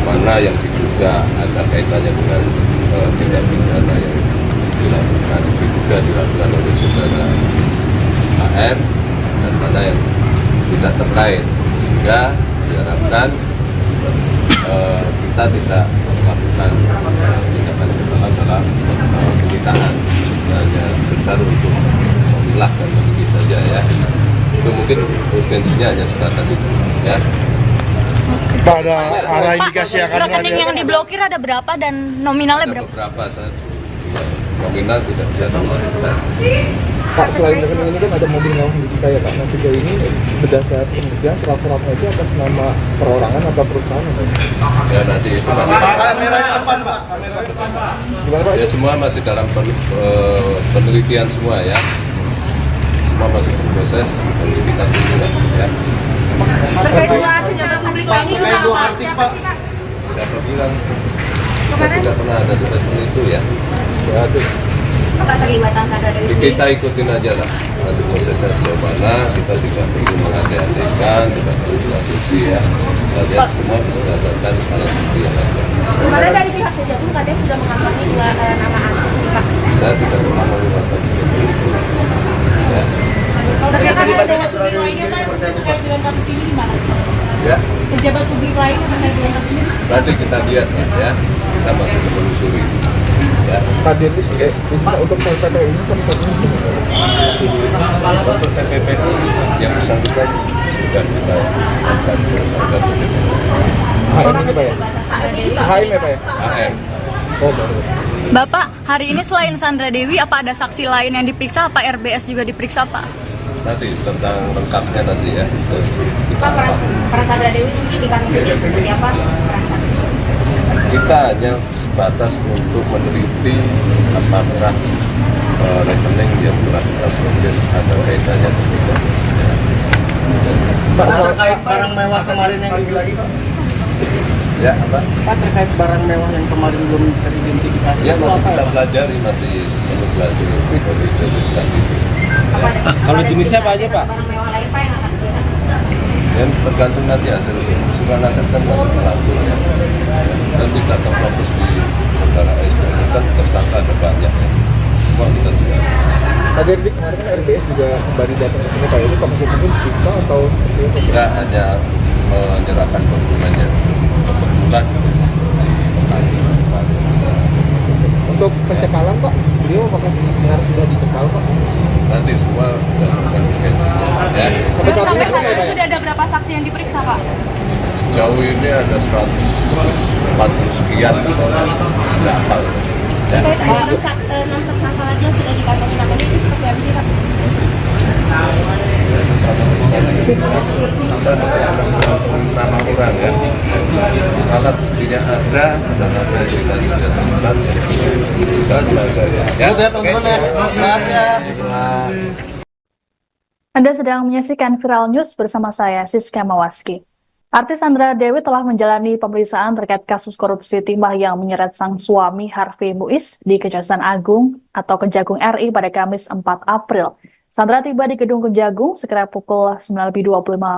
mana yang diduga ada kaitannya dengan tindak pidana yang diduga dilakukan oleh saudara AR dan mana yang tidak terkait, sehingga diharapkan kita tidak melakukan tindakan kesalahan dalam penyitaan, hanya sekedar untuk memilah dan meneliti saja ya. Itu mungkin urgensinya hanya sebatas itu ya. Pak ada indikasi akan Rekening yang diblokir ada berapa dan nominalnya Ada berapa? beberapa saja. Nominal tidak bisa kami sebutkan. Pak, selain rekening ini kan ada mobil mewah di kita ya Pak. Nah, sejauh ini berdasarkan penelitian surat-suratnya itu atas nama perorangan atau perusahaan atau Ya nanti itu masih gimana Pak? ya semua masih dalam penelitian semua ya. Semua masih berproses, nanti kita tunggu ya. Terkait dua artis yang publik ini juga apa? Siapa sih Kak? Siapa bilang? Tidak pernah ada statement itu ya. Ya, Apa keterlibatan Sandra Dewi sendiri? Kita ikutin aja lah. Nanti prosesnya sejauh mana, kita tidak perlu mengandai-andaikan, tidak perlu berasumsi ya. Kita lihat semua berdasarkan alat bukti yang ada. Kemarin dari pihak Kejagung katanya sudah mengantongi dua nama artis nih Pak. Saya tidak pernah melibatkan seperti itu. Ya. Kalau terkait Pejabat publik lainnya Pak yang terkait dengan kasus ini gimana? Ya. Pejabat publik lain yang terkait dengan kasus ini? Nanti kita lihat ya. Kita masih menelusuri. Ya. Tadi itu untuk TPP ini kan Untuk TPP yang bersangkutan sudah kita angkat tersangka TPP. HM ini Pak ya? HM ya Pak ya? AM. Oh baru. Bapak, hari ini selain Sandra Dewi, apa ada saksi lain yang diperiksa? Apa RBS juga diperiksa, Pak? Nanti tentang lengkapnya nanti ya. Pak, peran Sandra Dewi sendiri di kasus ini seperti apa? Peran Sandra? Kita hanya sebatas untuk meneliti apakah rekening yang telah kita proses ada kaitannya atau tidak. Pak, terkait barang mewah kemarin yang lagi Pak? Ya, apa? Pak, terkait barang mewah yang kemarin belum teridentifikasi. Ya, itu masih apa kita ya? pelajari, masih pelajari identifikasi itu. Apa ada- Kalau ada jenisnya apa aja, Pak? Barang mewah lain Pak yang akan dilihat? Dan tergantung nanti hasil usulan aset kan masih berlangsung ya. Dan tidak terfokus di saudara S. Itu kan tersangka ada banyak ya. Semua kita tidak. Pak Jerdik, kemarin kan RBS juga kembali datang ke sini Pak. Ini Komisi Hukum bisa atau seperti apa? Kita hanya menyerahkan dokumennya. Kebetulan Untuk pencekalan Pak, beliau apakah benar sudah dicekal Pak? nanti semua berdasarkan urgensi. Ya. Sampai saat ini belum ya Pak ya? Sudah ada berapa saksi yang diperiksa, Pak? Sejauh ini ada 140 sekian. Tidak hafal. Ya. Terkait 6 tersangka lagi yang sudah dikantongi namanya itu seperti apa sih Pak? Nama orang ya. Alat buktinya ada, dan apa yang kita sudah temukan kita belajar ya. Udah teman-teman ya, makasih ya. Anda sedang menyaksikan Viral News bersama saya, Siska Mawaski. Artis Sandra Dewi telah menjalani pemeriksaan terkait kasus korupsi timah yang menyeret sang suami Harvey Muiz di Kejaksaan Agung atau Kejagung RI pada Kamis 4 April. Sandra tiba di Gedung Kejagung sekitar pukul 9.25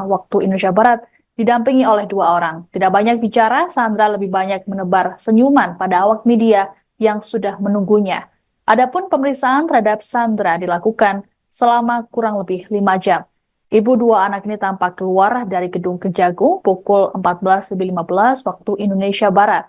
waktu Indonesia Barat, didampingi oleh 2 orang. Tidak banyak bicara, Sandra lebih banyak menebar senyuman pada awak media yang sudah menunggunya. Adapun pemeriksaan terhadap Sandra dilakukan selama kurang lebih 5 jam. Ibu 2 anak ini tampak keluar dari Gedung Kejagung pukul 14.15 waktu Indonesia Barat.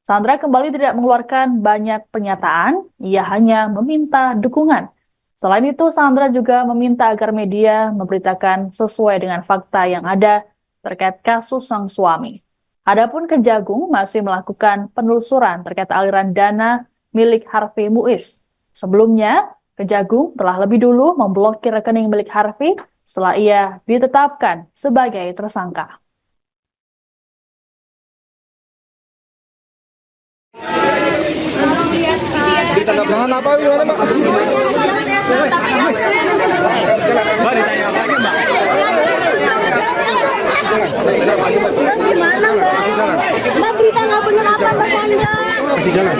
Sandra kembali tidak mengeluarkan banyak pernyataan, ia hanya meminta dukungan. Selain itu, Sandra juga meminta agar media memberitakan sesuai dengan fakta yang ada terkait kasus sang suami. Adapun Kejagung masih melakukan penelusuran terkait aliran dana milik Harvey Muiz. Sebelumnya, Kejagung telah lebih dulu memblokir rekening milik Harvey setelah ia ditetapkan sebagai tersangka. Jangan apa gimana Pak? Mbak, berita nggak benar apa Mbak Sandra? Kasih jalan.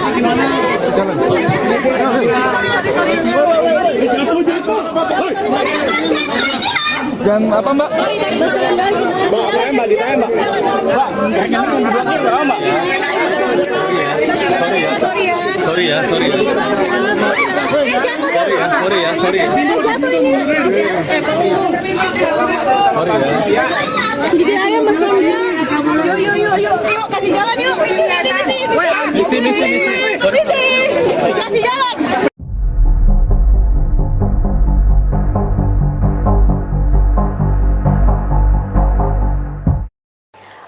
Kasih jalan. Dan apa Mbak? Mbak, ditanya Mbak. Mbak, jangan diblokir Mbak. Sorry ya. Sedikit aja Mbak Sandra. Yuk, kasih jalan yuk. Misi. Kasih jalan.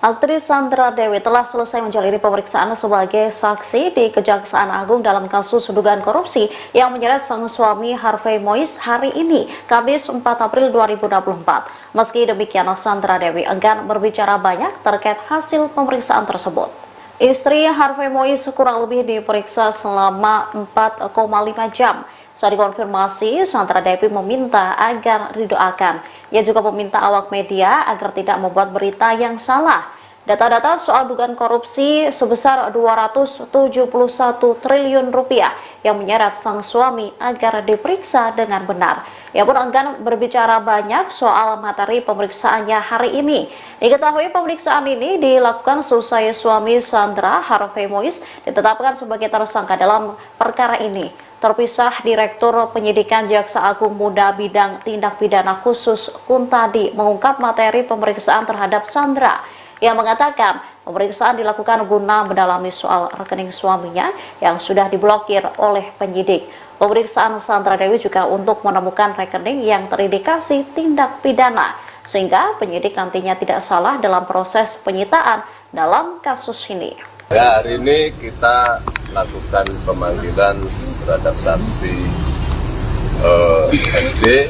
Aktris Sandra Dewi telah selesai menjalani pemeriksaan sebagai saksi di Kejaksaan Agung dalam kasus dugaan korupsi yang menyeret sang suami Harvey Muiz hari ini, Kamis 4 April 2024. Meski demikian, Sandra Dewi enggan berbicara banyak terkait hasil pemeriksaan tersebut. Istri Harvey Muiz kurang lebih diperiksa selama 4,5 jam. Saat dikonfirmasi, Sandra Dewi meminta agar didoakan. Ia juga meminta awak media agar tidak membuat berita yang salah. Data-data soal dugaan korupsi sebesar 271 triliun rupiah yang menyeret sang suami agar diperiksa dengan benar. Ia pun enggan berbicara banyak soal materi pemeriksaannya hari ini. Diketahui pemeriksaan ini dilakukan selesai suami Sandra, Harvey Mois, ditetapkan sebagai tersangka dalam perkara ini. Terpisah, Direktur Penyidikan Jaksa Agung Muda Bidang Tindak Pidana Khusus Kuntadi mengungkap materi pemeriksaan terhadap Sandra. Ia mengatakan pemeriksaan dilakukan guna mendalami soal rekening suaminya yang sudah diblokir oleh penyidik. Pemeriksaan Sandra Dewi juga untuk menemukan rekening yang terindikasi tindak pidana, sehingga penyidik nantinya tidak salah dalam proses penyitaan dalam kasus ini. Ya, hari ini kita lakukan pemanggilan terhadap saksi SD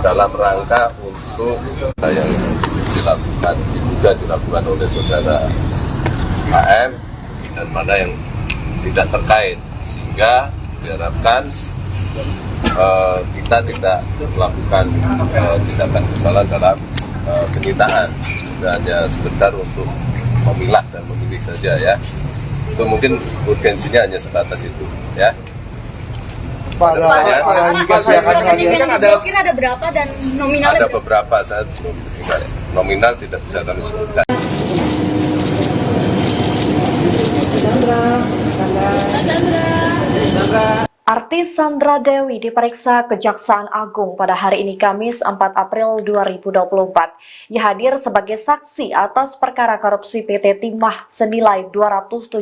dalam rangka untuk yang diduga dilakukan oleh saudara HM dan mana yang tidak terkait, sehingga diharapkan kita tidak melakukan tindakan kesalahan dalam penyitaan. Kita hanya sebentar untuk memilah dan memilih saja ya. Itu mungkin urgensinya hanya sebatas itu ya. Rekening yang diblokir ada berapa dan nominalnya? Ada beberapa, saya belum ingat. Nominal tidak bisa kami sebutkan. Artis Sandra Dewi diperiksa Kejaksaan Agung pada hari ini Kamis 4 April 2024. Ia hadir sebagai saksi atas perkara korupsi PT Timah senilai 271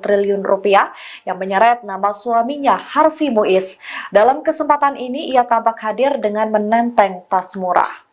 triliun rupiah yang menyeret nama suaminya Harvey Mois. Dalam kesempatan ini ia tampak hadir dengan menenteng tas murah.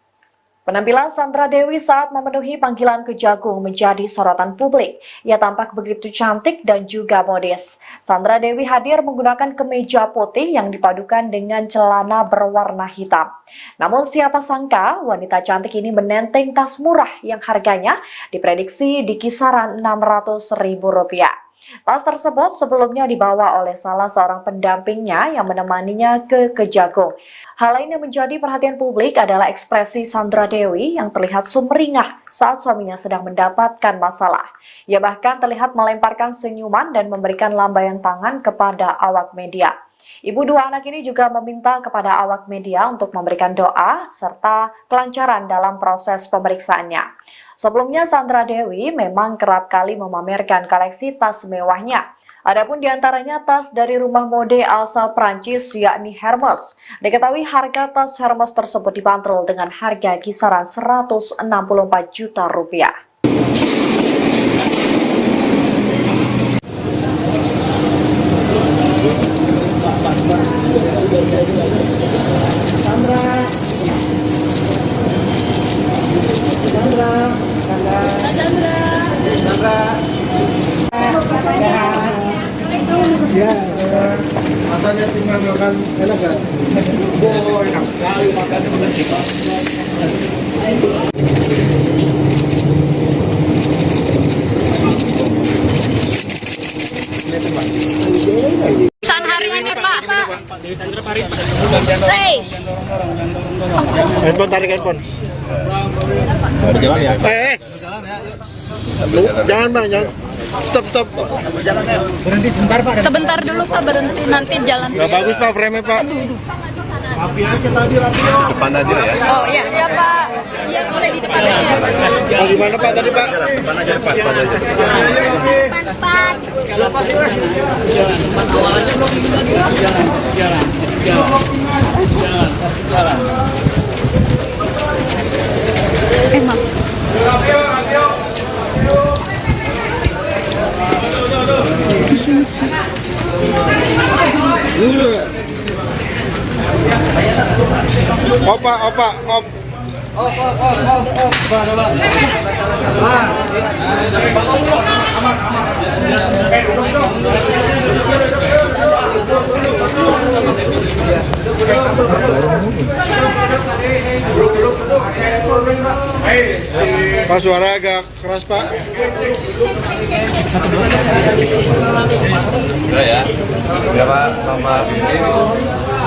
Penampilan Sandra Dewi saat memenuhi panggilan Kejagung menjadi sorotan publik. Ia tampak begitu cantik dan juga modis. Sandra Dewi hadir menggunakan kemeja putih yang dipadukan dengan celana berwarna hitam. Namun siapa sangka wanita cantik ini menenteng tas murah yang harganya diprediksi di kisaran Rp600.000. Tas tersebut sebelumnya dibawa oleh salah seorang pendampingnya yang menemaninya ke Kejagung. Hal lain yang menjadi perhatian publik adalah ekspresi Sandra Dewi yang terlihat sumringah saat suaminya sedang mendapatkan masalah. Ia bahkan terlihat melemparkan senyuman dan memberikan lambaian tangan kepada awak media. Ibu dua anak ini juga meminta kepada awak media untuk memberikan doa serta kelancaran dalam proses pemeriksaannya. Sebelumnya Sandra Dewi memang kerap kali memamerkan koleksi tas mewahnya. Adapun diantaranya tas dari rumah mode asal Prancis yakni Hermes. Diketahui harga tas Hermes tersebut dibanderol dengan harga kisaran Rp164 juta. Ya, rasanya tinggal makan enak kan? Oh, enak sekali makannya makan kita. Hari ini Pak. Handphone, tarik handphone. Jalan ya. Jangan bang, jangan. Stop. Berhenti sebentar Pak. Sebentar dulu Pak, berhenti nanti jalan. Nggak bagus Pak frame-nya Pak. Rapi aja tadi, rapi. Depan aja ya. Oh iya Pak. Iya boleh di depan aja. Oh, gimana Pak tadi Pak? Depan aja, depan aja. Depan. Emang. Opa. Pak, suara agak keras Pak. Udah ya. Ya Pak, sama ini.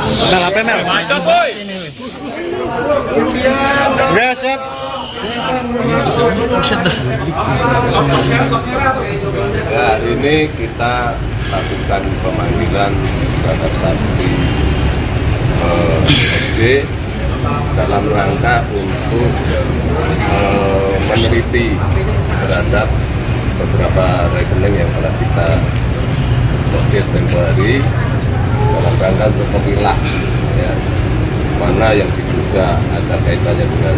Udah apa Mel? Udah siap. Ya, hari ini kita lakukan pemanggilan terhadap saksi SD dalam rangka untuk meneliti terhadap beberapa rekening yang telah kita blokir tempo hari dalam rangka untuk memilah ya, mana yang diduga ada kaitannya dengan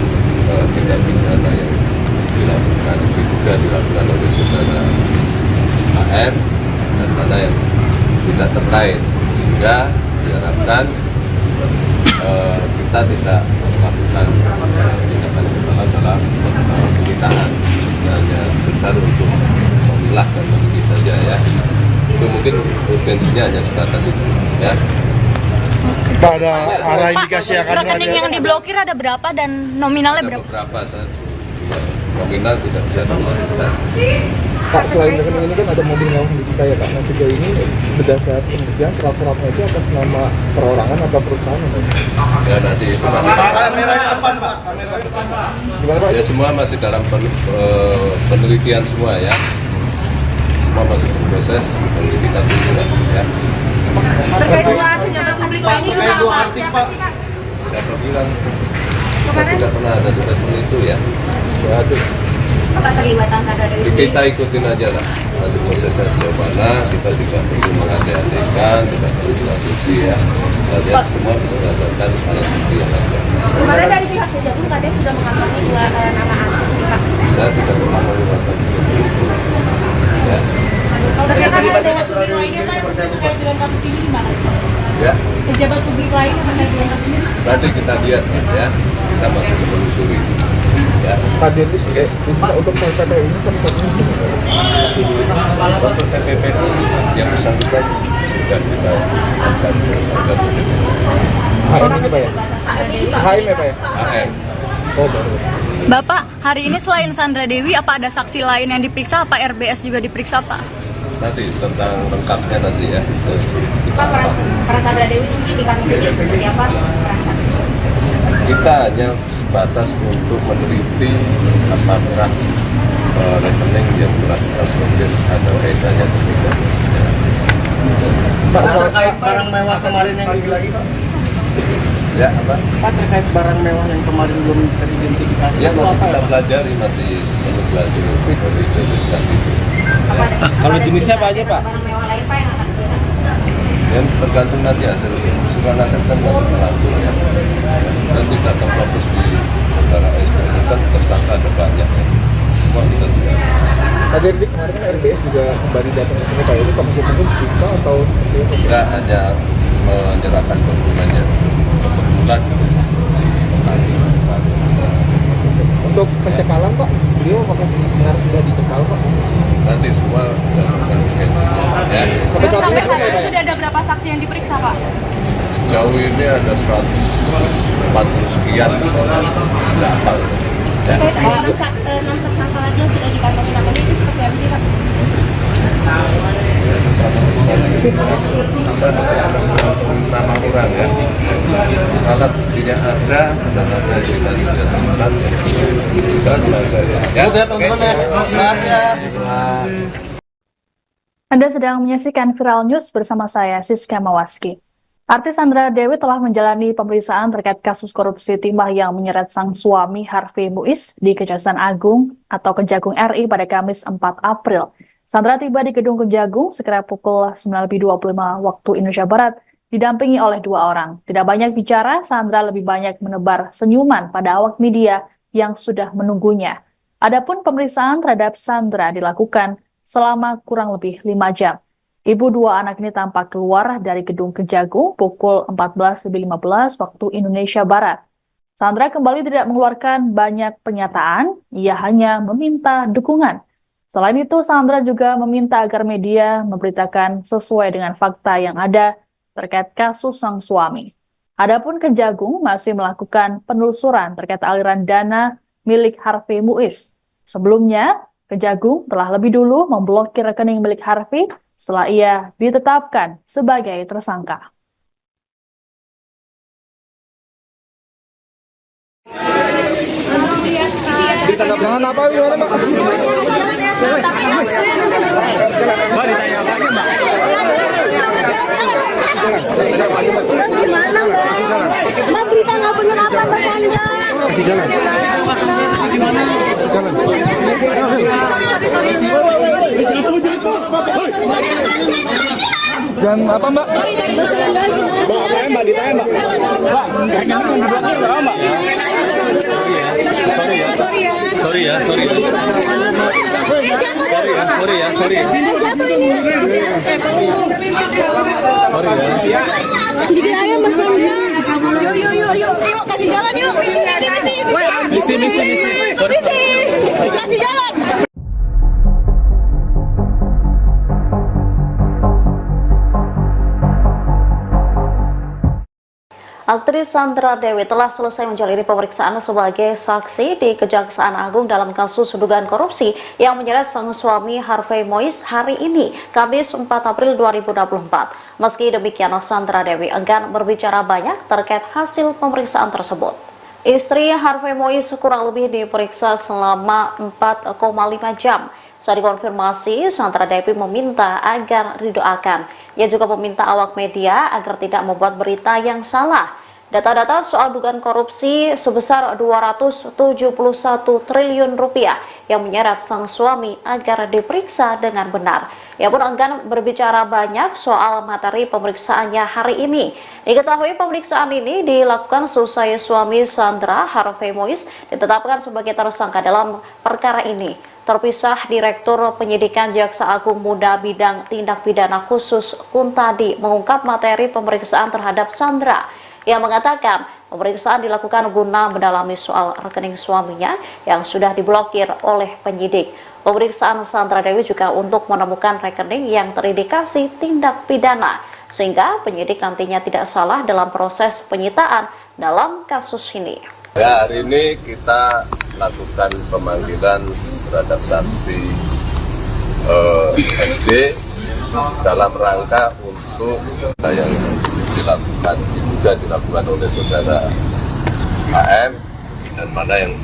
tindak pidana yang diduga dilakukan oleh saudara AR dan mana yang tidak terkait, sehingga diharapkan kita tidak melakukan tindakan kesalahan dalam penyitaan, hanya sekedar untuk memilah dan meneliti saja ya. Itu mungkin urgensinya hanya sebatas itu ya. Pak, ada arah indikasi akan rekening yang diblokir ada berapa dan nominalnya berapa? Berapa saya nominal tidak bisa kami sebutkan. Pak, selain rekening ini kan ada mobil mewah di Cikaya Pak. Nah, sejauh ini berdasarkan penelitian surat-suratnya itu atas nama perorangan atau perusahaan? Ya nanti itu masih Gimana Pak? ya semua masih dalam penelitian semua ya. Semua masih berproses, nanti kita tunggu lah ya. Terkait dua pejabat publik Pak, ini Terkait dua apa? artis, Siapa Pak. sih, Kak? Siapa bilang? Kemarin? Tidak pernah ada statement itu ya. Ya, itu. Keterlibatan Sandra Dewi Kita ikutin aja lah. Nanti prosesnya sejauh mana, kita tidak perlu mengandai-andaikan, tidak perlu berasumsi ya. Kita lihat semua berdasarkan alat bukti yang ada. Kemarin dari pihak Kejagung katanya sudah mengantongi dua nama artis nih, Pak. Saya tidak pernah menggunakan seperti itu. Ya. Ternyata ada Pejabat publik lainnya Pak yang terkait dengan kasus ini gimana? Ya, Pejabat publik lain yang terkait dengan kasus ini? nanti kita lihat ya. Kita masih menelusuri. Ya. Pak Dennis, untuk TPP ini kan Untuk TPP yang bersangkutan sudah kita lakukan tersangka HM ini Pak ya? HM ya Pak ya? AR. Oh baru. Bapak, hari ini selain Sandra Dewi, apa ada saksi lain yang diperiksa? Apa RBS juga diperiksa Pak? Nanti tentang lengkapnya nanti ya. Pak, peran Sandra Dewi di kasus ini seperti apa? Kita hanya sebatas untuk meneliti apakah rekening yang telah kita blokir ada kaitannya atau tidak. Pak, soal Terkait barang mewah kemarin yang lagi Pak. Ya apa? Pak, terkait barang mewah yang kemarin belum teridentifikasi. Ya itu masih apa kita ya? pelajari, masih belajar untuk identifikasi itu. Kalau jenisnya apa aja Pak? Barang mewah lain Pak yang akan disiapkan. Yang tergantung nanti hasil surat aset kan masih berlangsung ya. Dan tidak terfokus di saudara SP itu kan tersangka ada banyak ya. Semua kita tidak. Pak Derdik, kemarin kan RBS juga kembali datang ke sini Pak. Ini Pak mungkin bisa atau seperti apa? Kita hanya menyerahkan dokumennya kebetulan di lokasi saat kita. Untuk pencekalan Pak, beliau apakah sudah dicekal Pak? Nanti semua berdasarkan urgensinya ya. Sampai saat ini Sampai saat belum ini ya, Pak? sudah ada berapa saksi yang diperiksa Pak? Jauh ini ada 140 sekian tidak hafal ya. Terkait ada 6 tersangka lagi yang sudah dikantongi namanya itu seperti apa sih, Pak? Nama orang ya, alat buktinya ada dan ada yang kita sudah temukan kita belajar ya. Udah teman-teman ya. Makasih ya. Anda sedang menyaksikan Viral News bersama saya, Siska Mawaski. Artis Sandra Dewi telah menjalani pemeriksaan terkait kasus korupsi timah yang menyeret sang suami Harvey Muiz di Kejaksaan Agung atau Kejagung RI pada Kamis 4 April. Sandra tiba di Gedung Kejagung sekira pukul 9.25 waktu Indonesia Barat, didampingi oleh 2 orang. Tidak banyak bicara, Sandra lebih banyak menebar senyuman pada awak media yang sudah menunggunya. Adapun pemeriksaan terhadap Sandra dilakukan selama kurang lebih 5 jam. Ibu 2 anak ini tampak keluar dari Gedung Kejagung pukul 14.15 waktu Indonesia Barat. Sandra kembali tidak mengeluarkan banyak pernyataan, ia hanya meminta dukungan. Selain itu, Sandra juga meminta agar media memberitakan sesuai dengan fakta yang ada terkait kasus sang suami. Adapun Kejagung masih melakukan penelusuran terkait aliran dana milik Harvey Muiz. Sebelumnya, Kejagung telah lebih dulu memblokir rekening milik Harvey setelah ia ditetapkan sebagai tersangka. Jangan apa gimana Pak? Dan apa Mbak? Mbak ditahan Mbak. Sorry ya. Sedikit aja Mas. Yuk, kasih jalan yuk. Misi. Kasih jalan. Aktris Sandra Dewi telah selesai menjalani pemeriksaan sebagai saksi di Kejaksaan Agung dalam kasus dugaan korupsi yang menyeret sang suami Harvey Mois hari ini, Kamis 4 April 2024. Meski demikian, Sandra Dewi enggan berbicara banyak terkait hasil pemeriksaan tersebut. Istri Harvey Mois kurang lebih diperiksa selama 4,5 jam. Saat dikonfirmasi, Sandra Dewi meminta agar didoakan. Ia juga meminta awak media agar tidak membuat berita yang salah. Data-data soal dugaan korupsi sebesar 271 triliun rupiah yang menyeret sang suami agar diperiksa dengan benar. Ia pun enggan berbicara banyak soal materi pemeriksaannya hari ini. Diketahui pemeriksaan ini dilakukan seusai suami Sandra, Harvey Mois, ditetapkan sebagai tersangka dalam perkara ini. Terpisah, Direktur Penyidikan Jaksa Agung Muda Bidang Tindak Pidana Khusus Kuntadi mengungkap materi pemeriksaan terhadap Sandra. Ia mengatakan pemeriksaan dilakukan guna mendalami soal rekening suaminya yang sudah diblokir oleh penyidik. Pemeriksaan Sandra Dewi juga untuk menemukan rekening yang terindikasi tindak pidana, sehingga penyidik nantinya tidak salah dalam proses penyitaan dalam kasus ini. Ya, hari ini kita lakukan pemanggilan terhadap saksi SD dalam rangka untuk yang dilakukan oleh saudara AM dan mana yang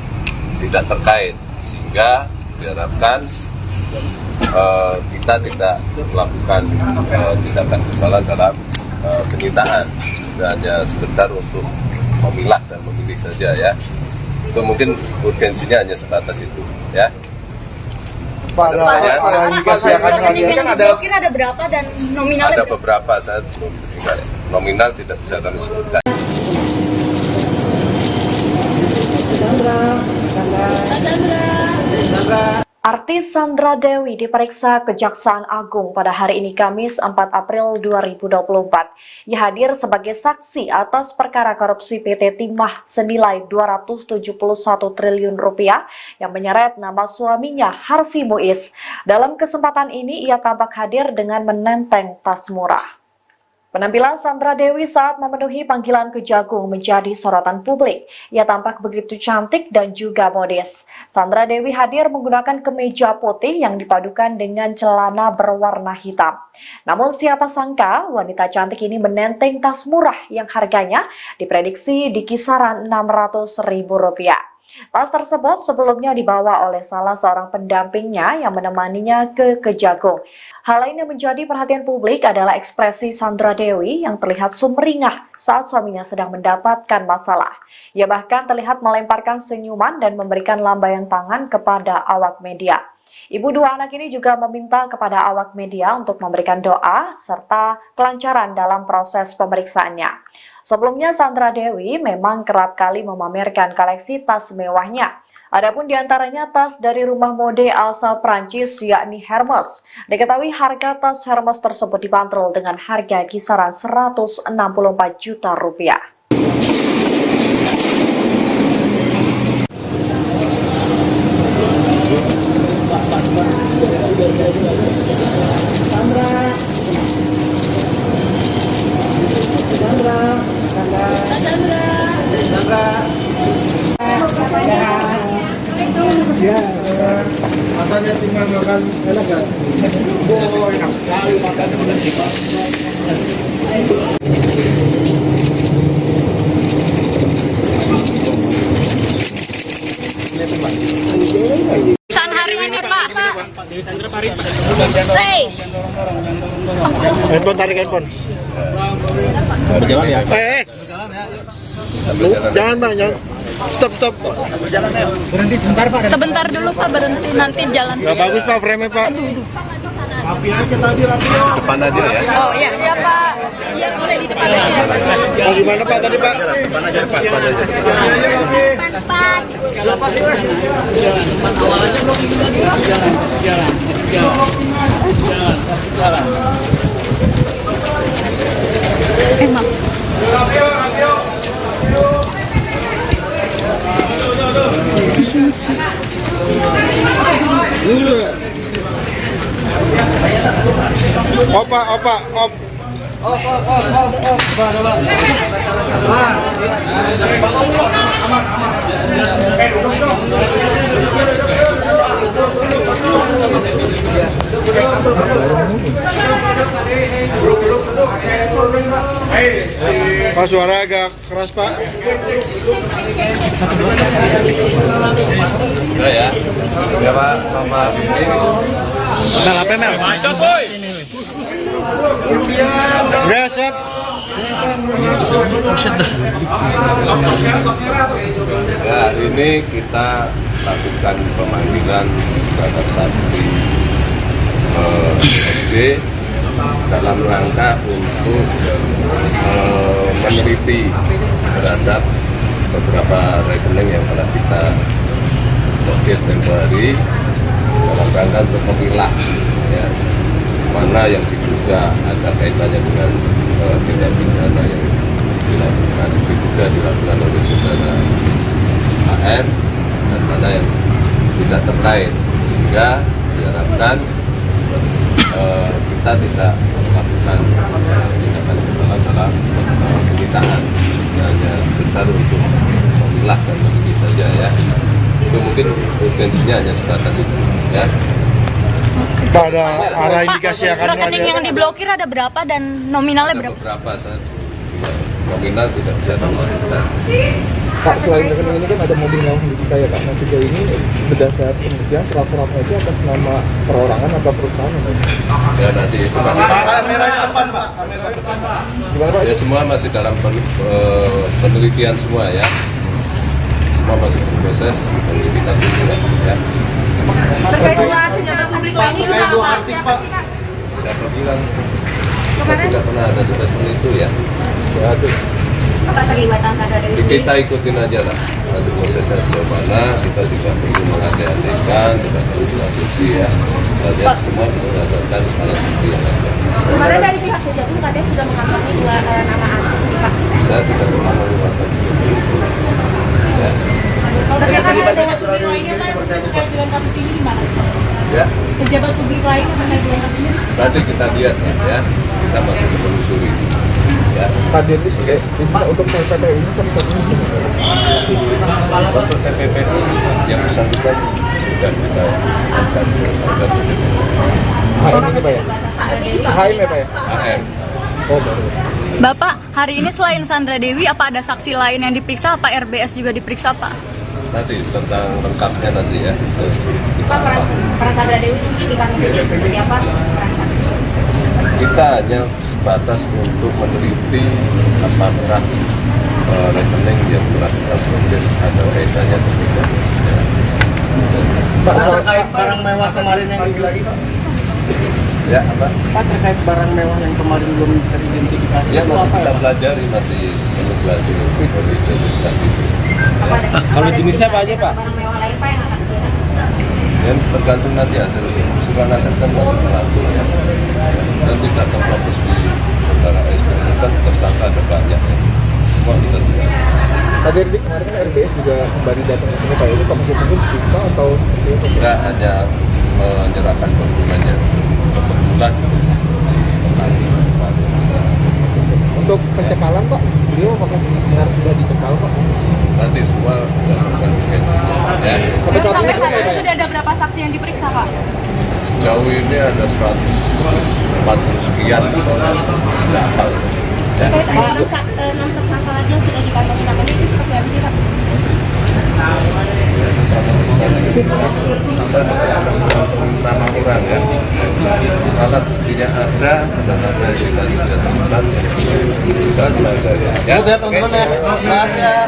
tidak terkait, sehingga diharapkan kita tidak melakukan tindakan kesalahan dalam penyitaan. Kita hanya sebentar untuk memilah dan memilih saja ya. Itu mungkin urgensinya hanya sebatas itu ya. Pak, ada berapa dan nominalnya? Ada beberapa, saya belum dengar. Nominal tidak bisa kami sebutkan. Artis Sandra Dewi diperiksa Kejaksaan Agung pada hari ini Kamis 4 April 2024. Ia hadir sebagai saksi atas perkara korupsi PT Timah senilai 271 triliun rupiah yang menyeret nama suaminya Harvey Mois. Dalam kesempatan ini ia tampak hadir dengan menenteng tas murah. Penampilan Sandra Dewi saat memenuhi panggilan Kejagung menjadi sorotan publik. Ia tampak begitu cantik dan juga modis. Sandra Dewi hadir menggunakan kemeja putih yang dipadukan dengan celana berwarna hitam. Namun siapa sangka wanita cantik ini menenteng tas murah yang harganya diprediksi di kisaran Rp600.000. Tas tersebut sebelumnya dibawa oleh salah seorang pendampingnya yang menemaninya ke Kejagung. Hal lain yang menjadi perhatian publik adalah ekspresi Sandra Dewi yang terlihat sumringah saat suaminya sedang mendapatkan masalah. Ia bahkan terlihat melemparkan senyuman dan memberikan lambaian tangan kepada awak media. Ibu dua anak ini juga meminta kepada awak media untuk memberikan doa serta kelancaran dalam proses pemeriksaannya. Sebelumnya Sandra Dewi memang kerap kali memamerkan koleksi tas mewahnya. Adapun diantaranya tas dari rumah mode asal Prancis yakni Hermes. Diketahui harga tas Hermes tersebut dibanderol dengan harga kisaran Rp164 juta. Ya, rasanya tinggal makan enak kan? Oh, enak sekali makan dengan kita. Pesan hari ini Pak. Handphone, tarik handphone. Berjalan ya? Jangan bang, jangan. Stop. Berhenti sebentar Pak. Sebentar dulu Pak, berhenti nanti jalan. Gak bagus Pak frame-nya Pak. Depan aja ya. Oh iya, iya Pak. Iya boleh di depan aja. Oh gimana Pak tadi Pak? Depan aja, depan aja. Emang. Opa. Pak suara agak keras Pak. Udah ya. Ya Pak, sama ini. Mel, apa Mel? Udah siap. Ya, hari ini kita lakukan pemanggilan terhadap saksi SD dalam rangka untuk meneliti terhadap beberapa rekening yang telah kita blokir tempo hari dalam rangka untuk memilah ya, mana yang diduga ada kaitannya dengan tindak pidana yang dilakukan oleh saudara AR dan mana yang tidak terkait, sehingga diharapkan kita tidak melakukan tindakan kesalahan dalam penyitaan, hanya sebentar untuk memilah dan meneliti saja ya. Itu mungkin urgensinya hanya sebatas itu ya. Pak ada arah indikasi akan Rekening yang diblokir ada berapa dan nominalnya Ada berapa? beberapa saat nominal tidak bisa kami sebutkan. Pak, selain rekening ini kan ada mobil mewah di kita ya Pak. Nah, sejauh ini berdasar penelitian surat-suratnya itu atas nama perorangan atau perusahaan ya, Pak? Ya nanti itu masih Gimana Pak? ya semua masih dalam penelitian semua ya. Semua masih berproses, nanti kita tunggu ya. Terkait dua artis yang publik Pak, ini juga apa? Siapa sih Pak? Siapa bilang kita tidak pernah ada statement itu ya. Ya, itu. Apa terlibatan Sandra Dewi sendiri? Kita ikutin aja lah nanti prosesnya sejauh mana, kita tidak perlu mengandai-andaikan, tidak perlu berasumsi ya. Kita lihat semua berdasarkan alat bukti yang ada. Kemarin dari pihak Kejagung katanya sudah mengantongi dua nama artis ini Pak. Saya tidak pernah mengungkapkan seperti itu. Ya. Terkait dengan publik lainnya Pak, terkait dengan kasus ini gimana? Ya, Pejabat publik lain yang terkait dengan kasus ini? nanti kita lihat ya, kita masih menelusuri. Ya, Pak Dennis, untuk TPP ini sampai ini untuk TPP yang bersangkutan sudah kita angkat tersangka HM ini Pak ya? HM ya Pak ya? AM. Oh baru. Bapak, hari ini selain Sandra Dewi, apa ada saksi lain yang diperiksa? Apa RBS juga diperiksa Pak? Nanti tentang lengkapnya nanti ya. Pak, peran Sandra Dewi di kasus ini seperti apa? Kita hanya sebatas untuk meneliti apakah rekening yang telah kita blokir ada kaitannya atau tidak. Pak, terkait barang mewah kemarin yang lagi Pak. Ya, apa? Pak, terkait barang mewah yang kemarin belum teridentifikasi. Ya itu masih apa kita ya? pelajari, masih menunggu hasil identifikasi itu. Kalau jenisnya apa aja Pak? Barang mewah lain Pak yang akan diberikan? Dan tergantung nanti hasil usulan hasil kan masih berlangsung ya. Dan tidak terfokus di saudara SP kan tersangka ada banyak ya. Semua kita tidak. Pak Derdi, kemarin kan RBS juga kembali datang ke sini Pak. Itu Pak masih mungkin bisa atau seperti itu? Kita hanya menyerahkan dokumennya kebetulan di lokasi. Untuk pencekalan Pak, beliau apakah benar sudah dicekal Pak? Nanti semua berdasarkan urgensinya ya. Sampai saat ini belum ya, Pak, ya? Sudah ada berapa saksi yang diperiksa Pak? Jauh ini ada 140 sekian data ya. Terkait ada 6 tersangka lagi yang sudah dikantongi namanya itu seperti apa sih Pak? Nama orang ya, alat buktinya ada dan ada indikasi dan tempat kita pelajari ya. Udah teman-teman ya, makasih ya.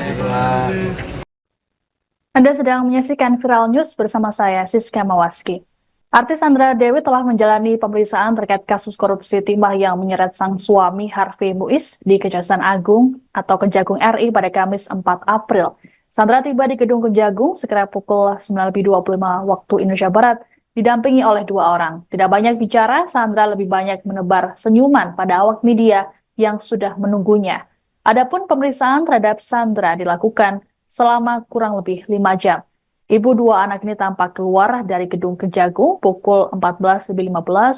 Anda sedang menyaksikan Viral News bersama saya, Siska Mawaski. Artis Sandra Dewi telah menjalani pemeriksaan terkait kasus korupsi timah yang menyeret sang suami Harvey Muiz di Kejaksaan Agung atau Kejagung RI pada Kamis 4 April. Sandra tiba di Gedung Kejagung sekira pukul 9.25 waktu Indonesia Barat, didampingi oleh 2 orang. Tidak banyak bicara, Sandra lebih banyak menebar senyuman pada awak media yang sudah menunggunya. Adapun pemeriksaan terhadap Sandra dilakukan selama kurang lebih 5 jam. Ibu 2 anak ini tampak keluar dari Gedung Kejagung pukul 14.15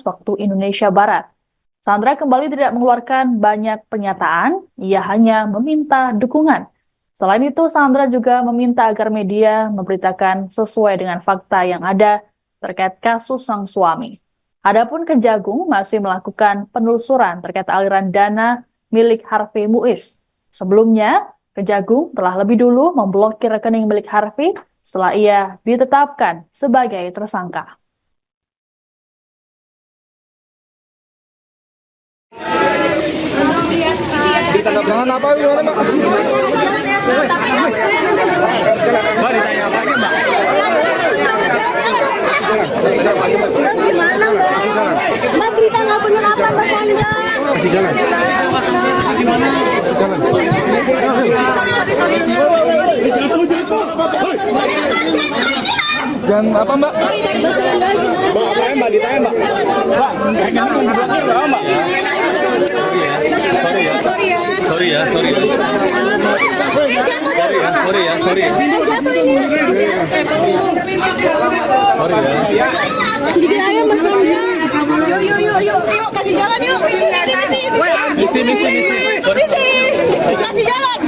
waktu Indonesia Barat. Sandra kembali tidak mengeluarkan banyak pernyataan, ia hanya meminta dukungan. Selain itu, Sandra juga meminta agar media memberitakan sesuai dengan fakta yang ada terkait kasus sang suami. Adapun Kejagung masih melakukan penelusuran terkait aliran dana milik Harvey Muiz. Sebelumnya, Kejagung telah lebih dulu memblokir rekening milik Harvey setelah ia ditetapkan sebagai tersangka. Jangan apa gimana, Mbak? Mbak ditanya apa lagi, Mbak? Gimana, Mbak? Mbak cerita nggak bener apa, Mbak Sandra? Kasih jalan. Gimana? Kasih jalan. Dan apa, Mbak? Mbak ditanya, Mbak. Mbak, jangan diblokir, Mbak. Sorry ya. Sedikit aja, Mbak Sandra. Yuk, kasih jalan yuk. Misi. Kasih jalan.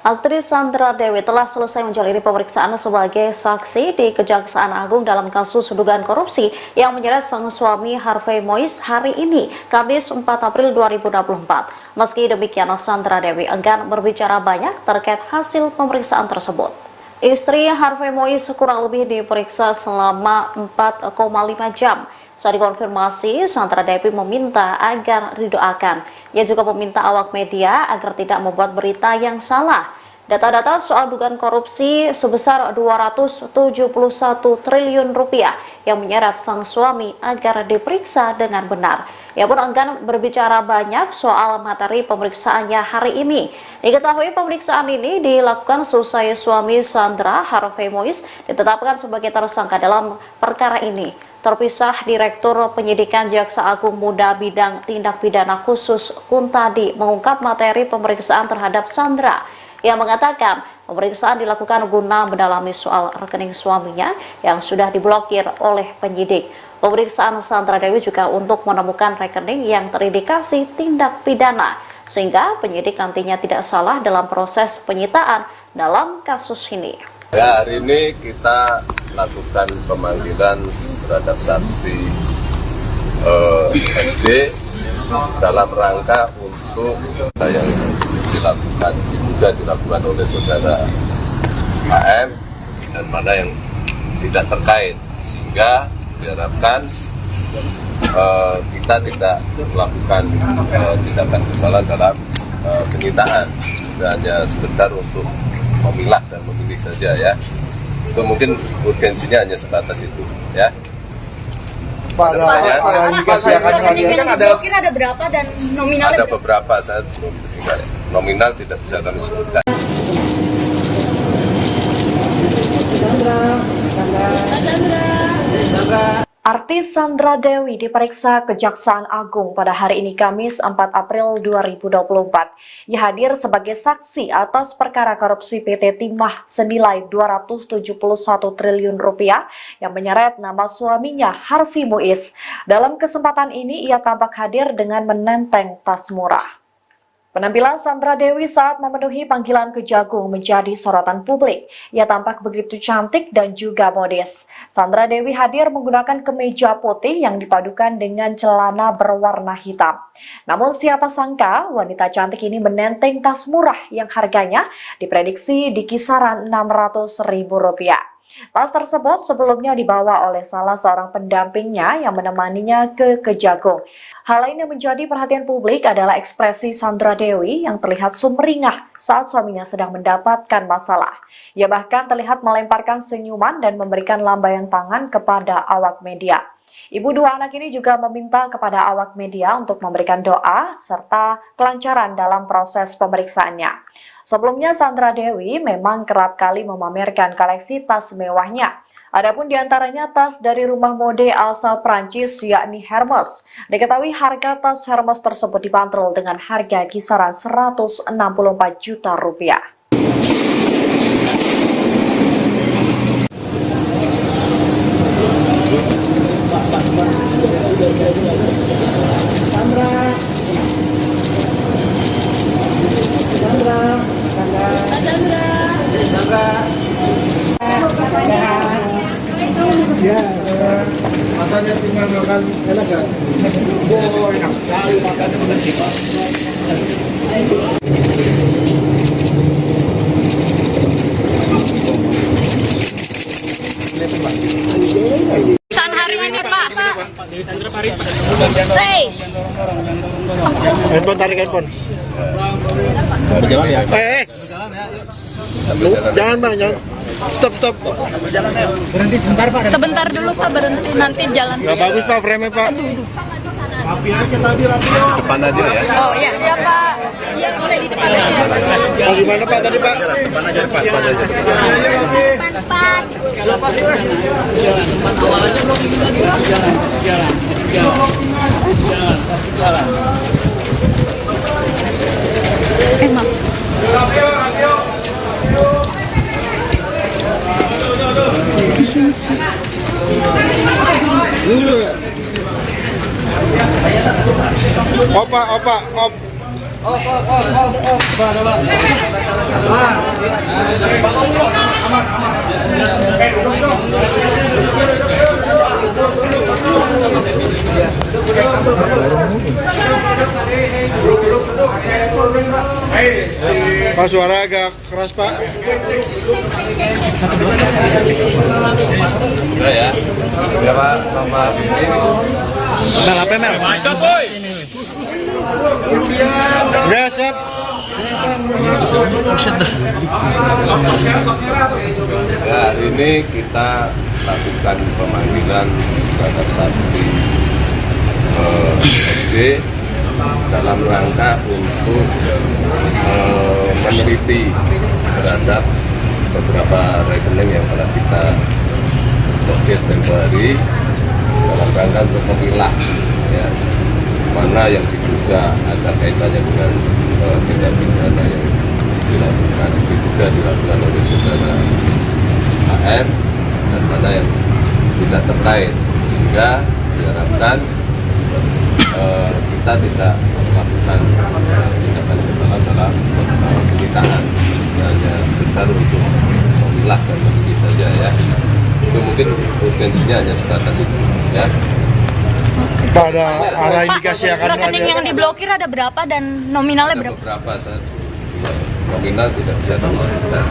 Aktris Sandra Dewi telah selesai menjalani pemeriksaan sebagai saksi di Kejaksaan Agung dalam kasus dugaan korupsi yang menyeret sang suami Harvey Muiz hari ini, Kamis 4 April 2024. Meski demikian, Sandra Dewi enggan berbicara banyak terkait hasil pemeriksaan tersebut. Istri Harvey Muiz kurang lebih diperiksa selama 4,5 jam. Saat dikonfirmasi, Sandra Dewi meminta agar didoakan. Ia juga meminta awak media agar tidak membuat berita yang salah. Data-data soal dugaan korupsi sebesar 271 triliun rupiah yang menyeret sang suami agar diperiksa dengan benar. Ia pun enggan berbicara banyak soal materi pemeriksaannya hari ini. Diketahui pemeriksaan ini dilakukan seusai suami Sandra, Harvey Muiz, ditetapkan sebagai tersangka dalam perkara ini. Terpisah, Direktur Penyidikan Jaksa Agung Muda Bidang Tindak Pidana Khusus Kuntadi mengungkap materi pemeriksaan terhadap Sandra. Ia mengatakan pemeriksaan dilakukan guna mendalami soal rekening suaminya yang sudah diblokir oleh penyidik. Pemeriksaan Sandra Dewi juga untuk menemukan rekening yang terindikasi tindak pidana, sehingga penyidik nantinya tidak salah dalam proses penyitaan dalam kasus ini. Ya, hari ini kita lakukan pemanggilan terhadap saksi SD dalam rangka untuk yang dilakukan oleh saudara HM dan mana yang tidak terkait, sehingga diharapkan kita tidak melakukan tindakan kesalahan dalam penyitaan. Kita hanya sebentar untuk memilah dan memilih saja ya. Itu mungkin urgensinya hanya sebatas itu ya. Rekening yang diblokir ada berapa dan nominalnya? Ada beberapa, saya belum tinggal. Nominal tidak bisa kami sebutkan. Artis Sandra Dewi diperiksa Kejaksaan Agung pada hari ini Kamis 4 April 2024. Ia hadir sebagai saksi atas perkara korupsi PT Timah senilai 271 triliun rupiah yang menyeret nama suaminya Harvey Muiz. Dalam kesempatan ini ia tampak hadir dengan menenteng tas murah. Penampilan Sandra Dewi saat memenuhi panggilan Kejagung menjadi sorotan publik. Ia tampak begitu cantik dan juga modis. Sandra Dewi hadir menggunakan kemeja putih yang dipadukan dengan celana berwarna hitam. Namun siapa sangka wanita cantik ini menenteng tas murah yang harganya diprediksi di kisaran Rp600.000. Tas tersebut sebelumnya dibawa oleh salah seorang pendampingnya yang menemaninya ke Kejagung. Hal lain yang menjadi perhatian publik adalah ekspresi Sandra Dewi yang terlihat sumringah saat suaminya sedang mendapatkan masalah. Ia bahkan terlihat melemparkan senyuman dan memberikan lambaian tangan kepada awak media. Ibu dua anak ini juga meminta kepada awak media untuk memberikan doa serta kelancaran dalam proses pemeriksaannya. Sebelumnya Sandra Dewi memang kerap kali memamerkan koleksi tas mewahnya. Adapun diantaranya tas dari rumah mode asal Prancis yakni Hermes. Diketahui harga tas Hermes tersebut dibanderol dengan harga kisaran 164 juta rupiah. Ya, rasanya tinggal makan enak kan? Oh, enak sekali makannya dengan kita. Pesan hari ini Pak. Handphone, tarik handphone. Jangan bang, jangan. Stop. Berhenti sebentar Pak. Sebentar dulu Pak, berhenti nanti jalan. Gak bagus pak frame-nya pak. Depan aja ya. Oh iya, iya Pak. Iya boleh di depan aja. Oh, gimana pak tadi pak? Depan aja, depan aja. Emang. Op. Pak, suara agak keras pak. Udah ya. Ya Pak, sama ini. Mel, apa Mel? Udah siap. Ya, hari ini kita lakukan pemanggilan terhadap saksi SD dalam rangka untuk meneliti terhadap beberapa rekening yang telah kita blokir tempoh hari dalam rangka untuk memilah ya, mana yang diduga ada kaitannya dengan tindak pidana yang diduga dilakukan oleh saudara HM dan mana yang tidak terkait, sehingga diharapkan kita tidak melakukan tindakan kesalahan dalam penyitaan, hanya sekedar untuk memilah dan meneliti saja ya. Itu mungkin urgensinya hanya sebatas itu ya. Pak, ada arah indikasi akan Rekening yang diblokir ada berapa dan nominalnya Ada berapa? beberapa saja. Nominal tidak bisa kami sebutkan.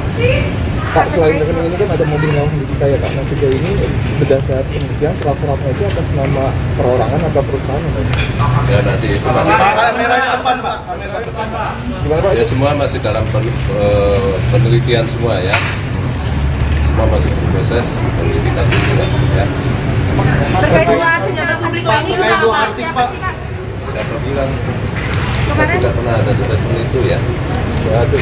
Pak, selain rekening ini kan ada mobil mewah di kita ya Pak. Nah sejauh ini berdasar penelitian pelaku-pelaku itu atas nama perorangan atau perusahaan? Ya nanti itu masih Gimana Pak? ya semua masih dalam penelitian semua ya. Semua masih berproses, nanti kita tunggu lah ya. Terkait dua pejabat publik ini juga apa? Siapa sih Pak? Siapa bilang kita tidak pernah ada statement itu ya. Ya itu.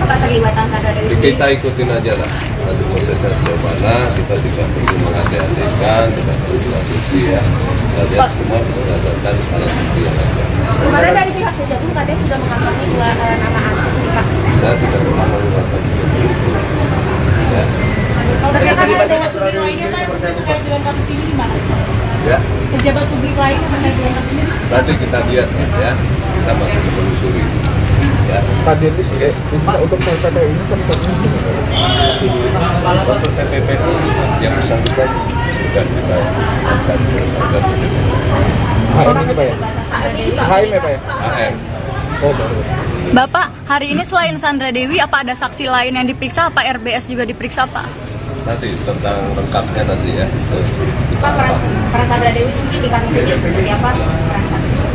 Apa terlibatan Sandra Dewi? Kita ikutin aja lah. Nanti prosesnya sejauh mana, kita tidak perlu mengandai-andaikan, tidak perlu berasumsi ya. Kita lihat semua berdasarkan alat bukti yang ada. Kemarin dari pihak Kejagung katanya sudah mengantongi dua nama artis nih Pak. Saya tidak pernah melakukan seperti itu. Ya. Ternyata ada pejabat publik lainnya Pak yang terkait dengan kasus ini gimana? Ya. Pejabat publik lain yang terkait dengan kasus ini? Nanti kita lihat ya. Kita masih menelusuri. Ya. Pak Dennis, untuk TPP ini kan Untuk TPP yang bersangkutan sudah kita lakukan tersangka TPP. HM ini Pak ya? HM ya Pak ya? HM. Oh baru. Bapak, hari ini selain Sandra Dewi, apa ada saksi lain yang diperiksa? Apa RBS juga diperiksa Pak? nanti tentang lengkapnya nanti ya. Pak, peran Sandra Dewi mungkin di kantor ini seperti apa peran Sandra?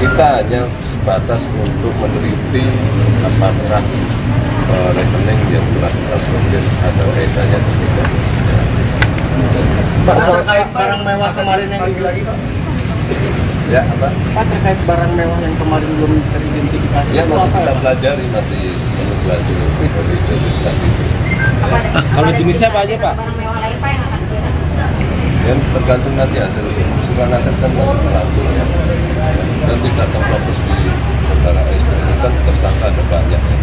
Kita hanya sebatas untuk meneliti apakah rekening yang telah ditransfer ada kaitannya atau tidak. Pak, terkait barang mewah kemarin yang lagi Pak? Ya, apa? Pak, terkait barang mewah yang kemarin belum teridentifikasi. Ya, itu masih apa kita ya? pelajari, masih belajar dari identifikasi itu. Kalau jenisnya apa aja Pak? Barang mewah lain Pak yang akan dilihat? Yang tergantung nanti hasil penyusuran aset kan masih berlangsung ya. Dan tidak terfokus di perkara itu kan tersangka ada banyak ya.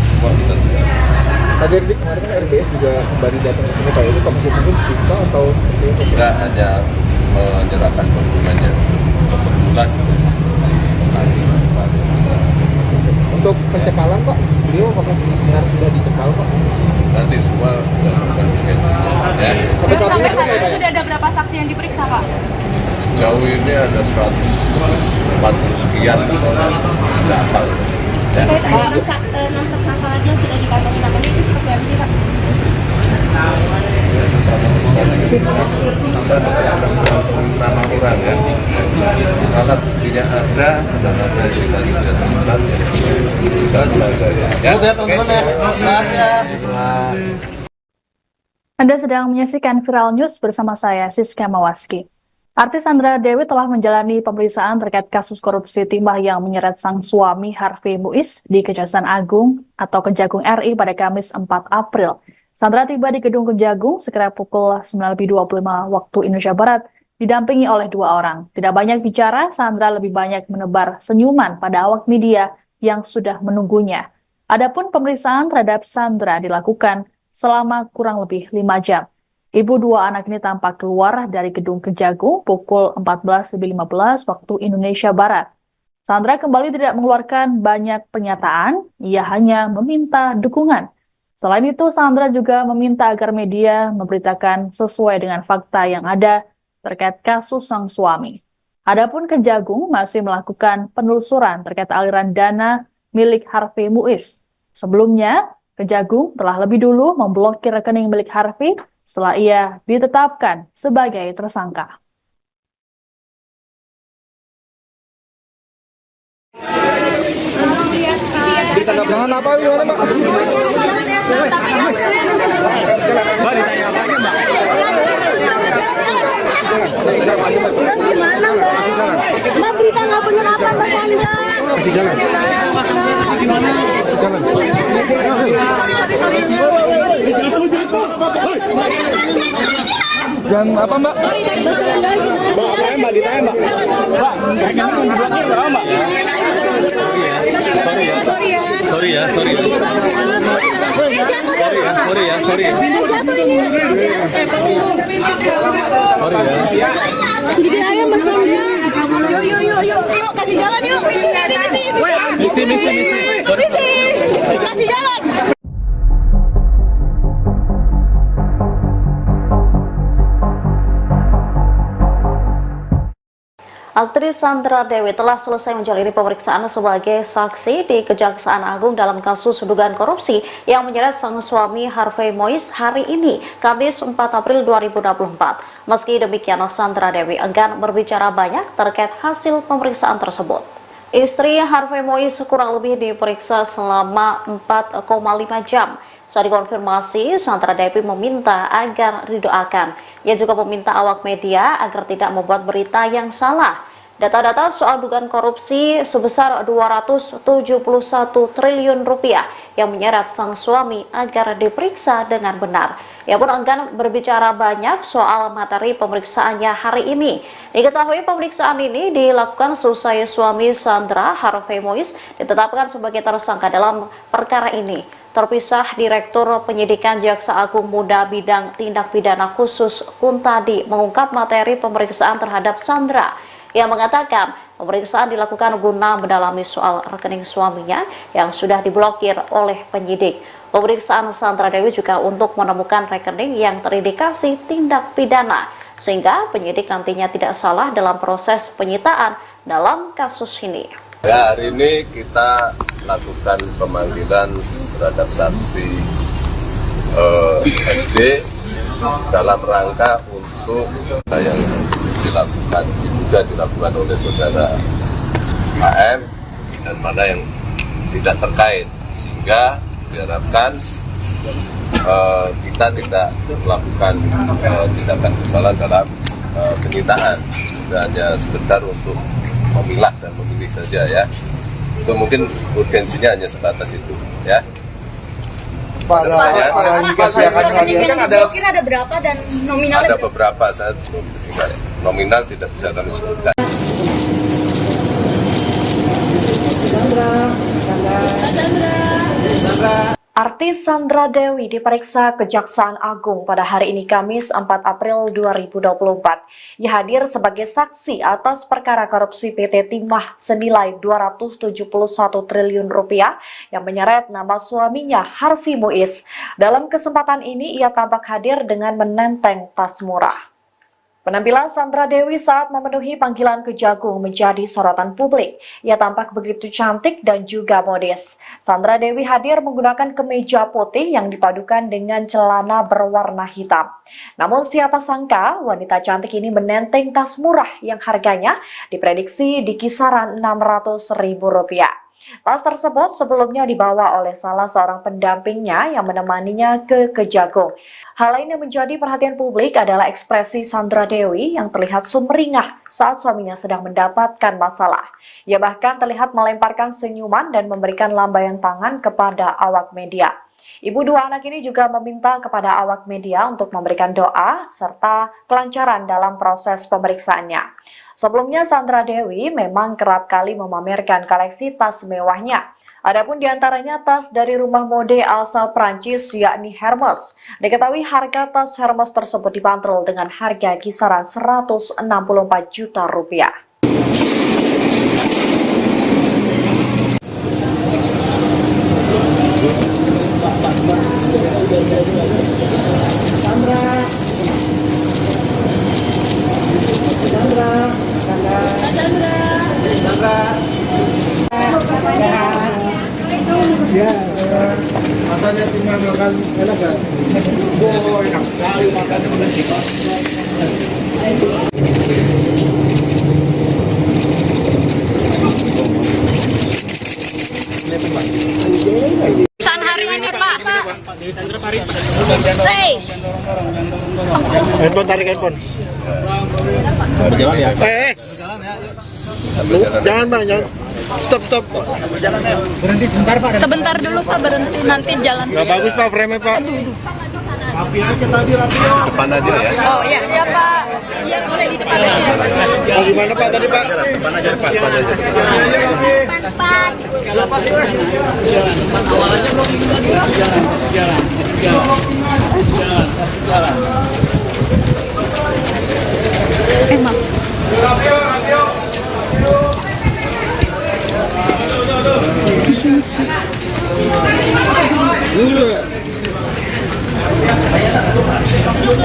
Semua kita tidak. Pak Jerdi, kemarin kan RBS juga kembali datang ke sini Pak, itu maksud mungkin bisa atau seperti itu? Tidak hanya menyerahkan dokumennya kebetulan di saat kita. Untuk pencekalan Pak, beliau apakah benar sudah dicekal Pak? Nanti semua berdasarkan urgensinya ya. Sampai saat ini Sampai saat ini sudah ada berapa saksi yang diperiksa, Pak? Jauh ini ada 140 sekian, tidak hafal ya. Terkait 6 tersangka aja sudah dikantongi namanya itu seperti apa sih Pak? Nama orang ya, alat buktinya ada dan apa yang kita sudah temukan ya kita pelajari ya. Oke teman-teman ya, makasih ya. Anda sedang menyaksikan Viral News bersama saya, Siska Mawaski. Artis Sandra Dewi telah menjalani pemeriksaan terkait kasus korupsi timah yang menyeret sang suami Harvey Muiz di Kejaksaan Agung atau Kejagung RI pada Kamis 4 April. Sandra tiba di Gedung Kejagung sekira pukul 9.25 waktu Indonesia Barat, didampingi oleh 2 orang. Tidak banyak bicara, Sandra lebih banyak menebar senyuman pada awak media yang sudah menunggunya. Adapun pemeriksaan terhadap Sandra dilakukan selama kurang lebih 5 jam. Ibu 2 anak ini tampak keluar dari Gedung Kejagung pukul 14.15 waktu Indonesia Barat. Sandra kembali tidak mengeluarkan banyak pernyataan, ia hanya meminta dukungan. Selain itu, Sandra juga meminta agar media memberitakan sesuai dengan fakta yang ada terkait kasus sang suami. Adapun Kejagung masih melakukan penelusuran terkait aliran dana milik Harvey Muiz. Sebelumnya, Kejagung telah lebih dulu memblokir rekening milik Harvey setelah ia ditetapkan sebagai tersangka. Jangan apa gimana Mbak? Gimana Mbak? Berita nggak benar apa Mbak Sandra? Kasih jalan. Kasih jalan. Dan apa Mbak? Mbak, ditanya Mbak. Mbak, rekeningnya diblokir berapa Mbak? Sorry ya. Sedikit aja Mbak Sandra. Yuk, kasih jalan yuk. Misi. Kasih jalan. Aktris Sandra Dewi telah selesai menjalani pemeriksaan sebagai saksi di Kejaksaan Agung dalam kasus dugaan korupsi yang menyeret sang suami Harvey Muiz hari ini, Kamis 4 April 2024. Meski demikian, Sandra Dewi enggan berbicara banyak terkait hasil pemeriksaan tersebut. Istri Harvey Muiz kurang lebih diperiksa selama 4,5 jam. Saat dikonfirmasi, Sandra Dewi meminta agar didoakan. Ia juga meminta awak media agar tidak membuat berita yang salah. Data-data soal dugaan korupsi sebesar 271 triliun rupiah yang menyeret sang suami agar diperiksa dengan benar. Ia pun enggan berbicara banyak soal materi pemeriksaannya hari ini. Diketahui pemeriksaan ini dilakukan seusai suami Sandra, Harvey Muiz, ditetapkan sebagai tersangka dalam perkara ini. Terpisah Direktur Penyidikan Jaksa Agung Muda Bidang Tindak Pidana Khusus Kuntadi mengungkap materi pemeriksaan terhadap Sandra. Ia mengatakan pemeriksaan dilakukan guna mendalami soal rekening suaminya yang sudah diblokir oleh penyidik. Pemeriksaan Sandra Dewi juga untuk menemukan rekening yang terindikasi tindak pidana, sehingga penyidik nantinya tidak salah dalam proses penyitaan dalam kasus ini. Ya, hari ini kita lakukan pemanggilan terhadap saksi SD dalam rangka untuk yang dilakukan oleh saudara AM dan mana yang tidak terkait, sehingga diharapkan kita tidak melakukan tindakan kesalahan dalam penyitaan, hanya sebentar untuk memilah dan memilih saja ya. Itu mungkin urgensinya hanya sebatas itu ya. Pak, ada berapa dan nominalnya? Ada beberapa, saya belum dengar. Nominal tidak bisa kami sebutkan. Artis Sandra Dewi diperiksa Kejaksaan Agung pada hari ini Kamis 4 April 2024. Ia hadir sebagai saksi atas perkara korupsi PT Timah senilai 271 triliun rupiah yang menyeret nama suaminya Harvey Muiz. Dalam kesempatan ini ia tampak hadir dengan menenteng tas murah. Penampilan Sandra Dewi saat memenuhi panggilan Kejagung menjadi sorotan publik. Ia tampak begitu cantik dan juga modis. Sandra Dewi hadir menggunakan kemeja putih yang dipadukan dengan celana berwarna hitam. Namun siapa sangka wanita cantik ini menenteng tas murah yang harganya diprediksi di kisaran Rp600.000. Tas tersebut sebelumnya dibawa oleh salah seorang pendampingnya yang menemaninya ke Kejagung. Hal lain yang menjadi perhatian publik adalah ekspresi Sandra Dewi yang terlihat sumringah saat suaminya sedang mendapatkan masalah. Ia bahkan terlihat melemparkan senyuman dan memberikan lambaian tangan kepada awak media. Ibu dua anak ini juga meminta kepada awak media untuk memberikan doa serta kelancaran dalam proses pemeriksaannya. Sebelumnya Sandra Dewi memang kerap kali memamerkan koleksi tas mewahnya. Adapun diantaranya tas dari rumah mode asal Prancis yakni Hermes. Diketahui harga tas Hermes tersebut dibanderol dengan harga kisaran Rp164 juta. Ya, rasanya tinggal makan enak kan? Oh, enak sekali makannya. Pesan hari ini Pak. Handphone, tarik handphone. Berjalan ya? Jangan bang, jangan. Stop. Berhenti sebentar Pak. Sebentar dulu Pak, berhenti nanti jalan. Gak bagus pak frame-nya pak. Depan aja ya. Oh iya Pak. Iya boleh di depan aja. Oh gimana pak tadi pak? Depan aja, depan aja. Emang.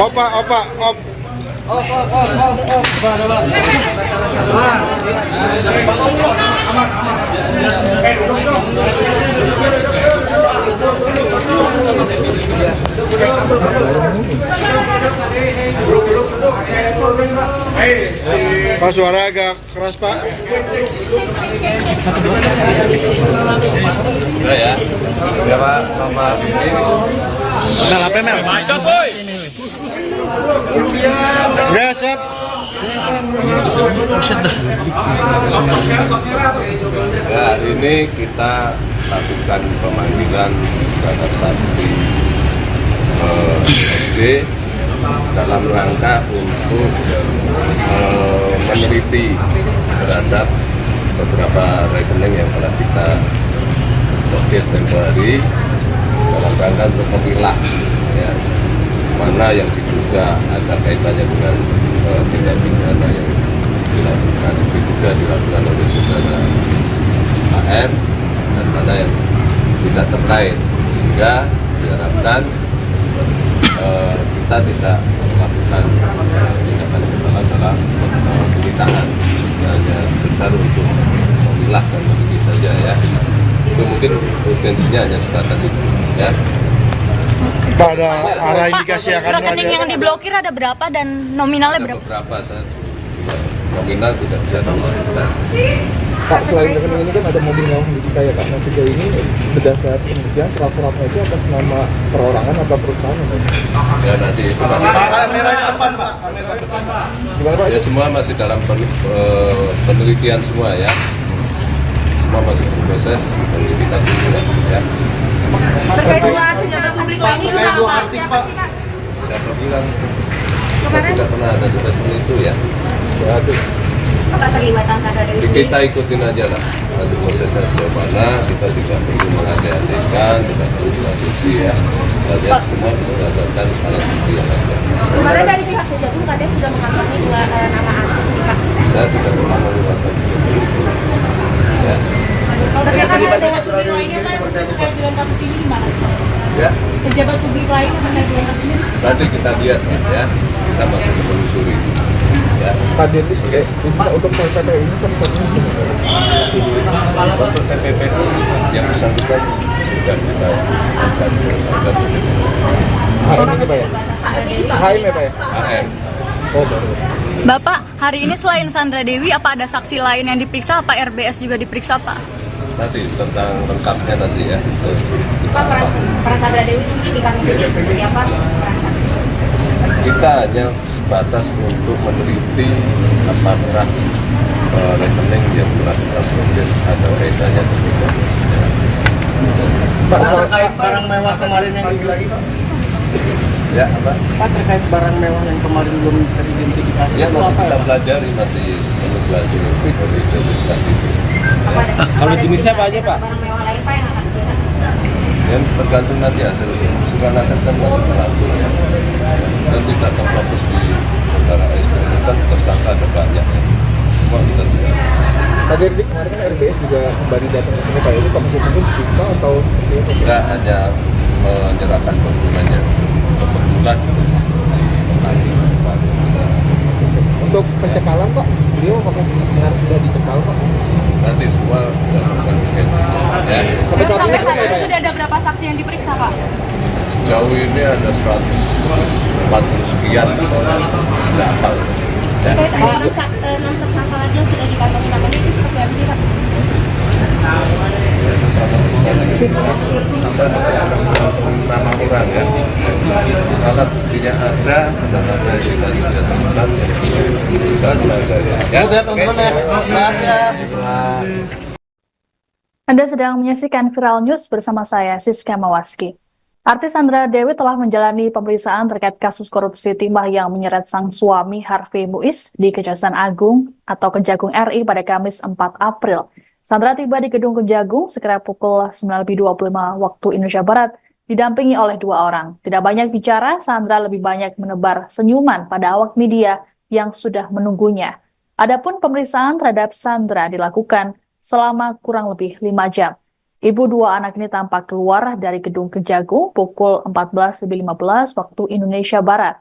Opa. Pak suara agak keras pak. Udah ya. Ya Pak, selamat. Mel apa Mel? Udah siap. Ya, hari ini kita lakukan pemanggilan terhadap saksi SD dalam rangka untuk meneliti terhadap beberapa rekening yang telah kita blokir tempo hari dalam rangka untuk memilah ya, mana yang diduga ada kaitannya dengan tindak pidana yang diduga dilakukan oleh saudara AM dan mana yang tidak terkait, sehingga diharapkan kita tidak melakukan tindakan kesalahan dalam penyitaan, hanya sebentar untuk memilah dan memilih saja ya. Itu mungkin urgensinya hanya sebatas itu ya. Pak, ada arah indikasi akan rekening yang diblokir ada berapa dan nominalnya Ada berapa? beberapa saya tidak, nominal tidak bisa kami sebutkan. Pak, selain rekening ini kan ada mobil mewah di kita ya Pak. Nah sejauh ini berdasarkan penelitian surat-suratnya itu atas nama perorangan atau perusahaan Pak? Ya nanti itu masih Gimana Pak? ya semua masih dalam penelitian semua ya. Semua masih berproses nanti kita tunggu ya. Terkait dua artis yang publik ini itu apa? Siapa sih Pak? Siapa bilang kita tidak pernah ada statement itu ya. Ya, itu. Apa terlibatan Sandra Dewi sendiri? Kita ikutin aja lah nanti prosesnya sejauh mana, kita tidak perlu mengandai-andaikan, tidak perlu berasumsi ya. Kita lihat semua berdasarkan alat bukti yang ada. Kemarin dari pihak Kejagung katanya sudah mengantongi dua nama artis nih Pak. Saya tidak pernah mengatakan seperti itu. Ya. Kalau terkait dengan publik lainnya Pak, terkait dengan kasus ini gimana? Ya, Pejabat publik lain yang terkait dengan kasus ini? nanti kita lihat ya, kita masih menelusuri. Ya. Pak Dennis, untuk PPP ini kan Untuk TPP yang bersangkutan sudah kita lakukan bersangkutan HM ini Pak ya? HM ya Pak ya? AM. Oh baru. Bapak, hari ini selain Sandra Dewi, apa ada saksi lain yang diperiksa? Apa RBS juga diperiksa, Pak? Nanti tentang lengkapnya nanti ya. Pak, peran Sandra Dewi mungkin di kasus ini seperti apa? Kita hanya sebatas untuk meneliti apakah rekening yang melakukan proses ada kaitannya dengan Pak, terkait barang mewah kemarin yang lagi Pak. ya apa? Pak, terkait barang mewah yang kemarin belum teridentifikasi. Ya itu masih apa kita ya? pelajari, masih pelajari identitas itu. Ya. Kalau jenisnya apa aja Pak? Barang mewah lain Pak yang akan disita? Yang tergantung nanti hasil usulan hasil kan masih berlangsung ya. Dan tidak terfokus di perkara itu kan tersangka ada banyak ya. Semua kita tidak. Pak Derdik, kemarin kan RBS juga kembali datang ke sini Pak. Ini Pak Maksudnya bisa atau seperti apa? Kita hanya menyerahkan dokumennya kebetulan di Untuk pencekalan Pak, beliau apakah benar sudah dicekal Pak? nanti semua berdasarkan urgensi ya. Sampai saat ini Sampai Pak ya? sudah ada berapa saksi yang diperiksa Pak? Sejauh ini ada 140 sekian data ya. Terkait dengan 6 tersangka lagi yang sudah dikantongi namanya itu seperti apa sih Pak? Nama orang ya, alat buktinya ada dan ada yang kita sudah temukan ya. Kita pelajari ya. Udah teman-teman ya, bahas ya. Anda sedang menyaksikan Viral News bersama saya, Siska Mawaski. Artis Sandra Dewi telah menjalani pemeriksaan terkait kasus korupsi timah yang menyeret sang suami Harvey Muiz di Kejaksaan Agung atau Kejagung RI pada Kamis 4 April. Sandra tiba di Gedung Kejagung sekira pukul 9.25 waktu Indonesia Barat, didampingi oleh 2 orang. Tidak banyak bicara, Sandra lebih banyak menebar senyuman pada awak media yang sudah menunggunya. Adapun pemeriksaan terhadap Sandra dilakukan selama kurang lebih 5 jam. Ibu 2 anak ini tampak keluar dari Gedung Kejagung pukul 14.15 waktu Indonesia Barat.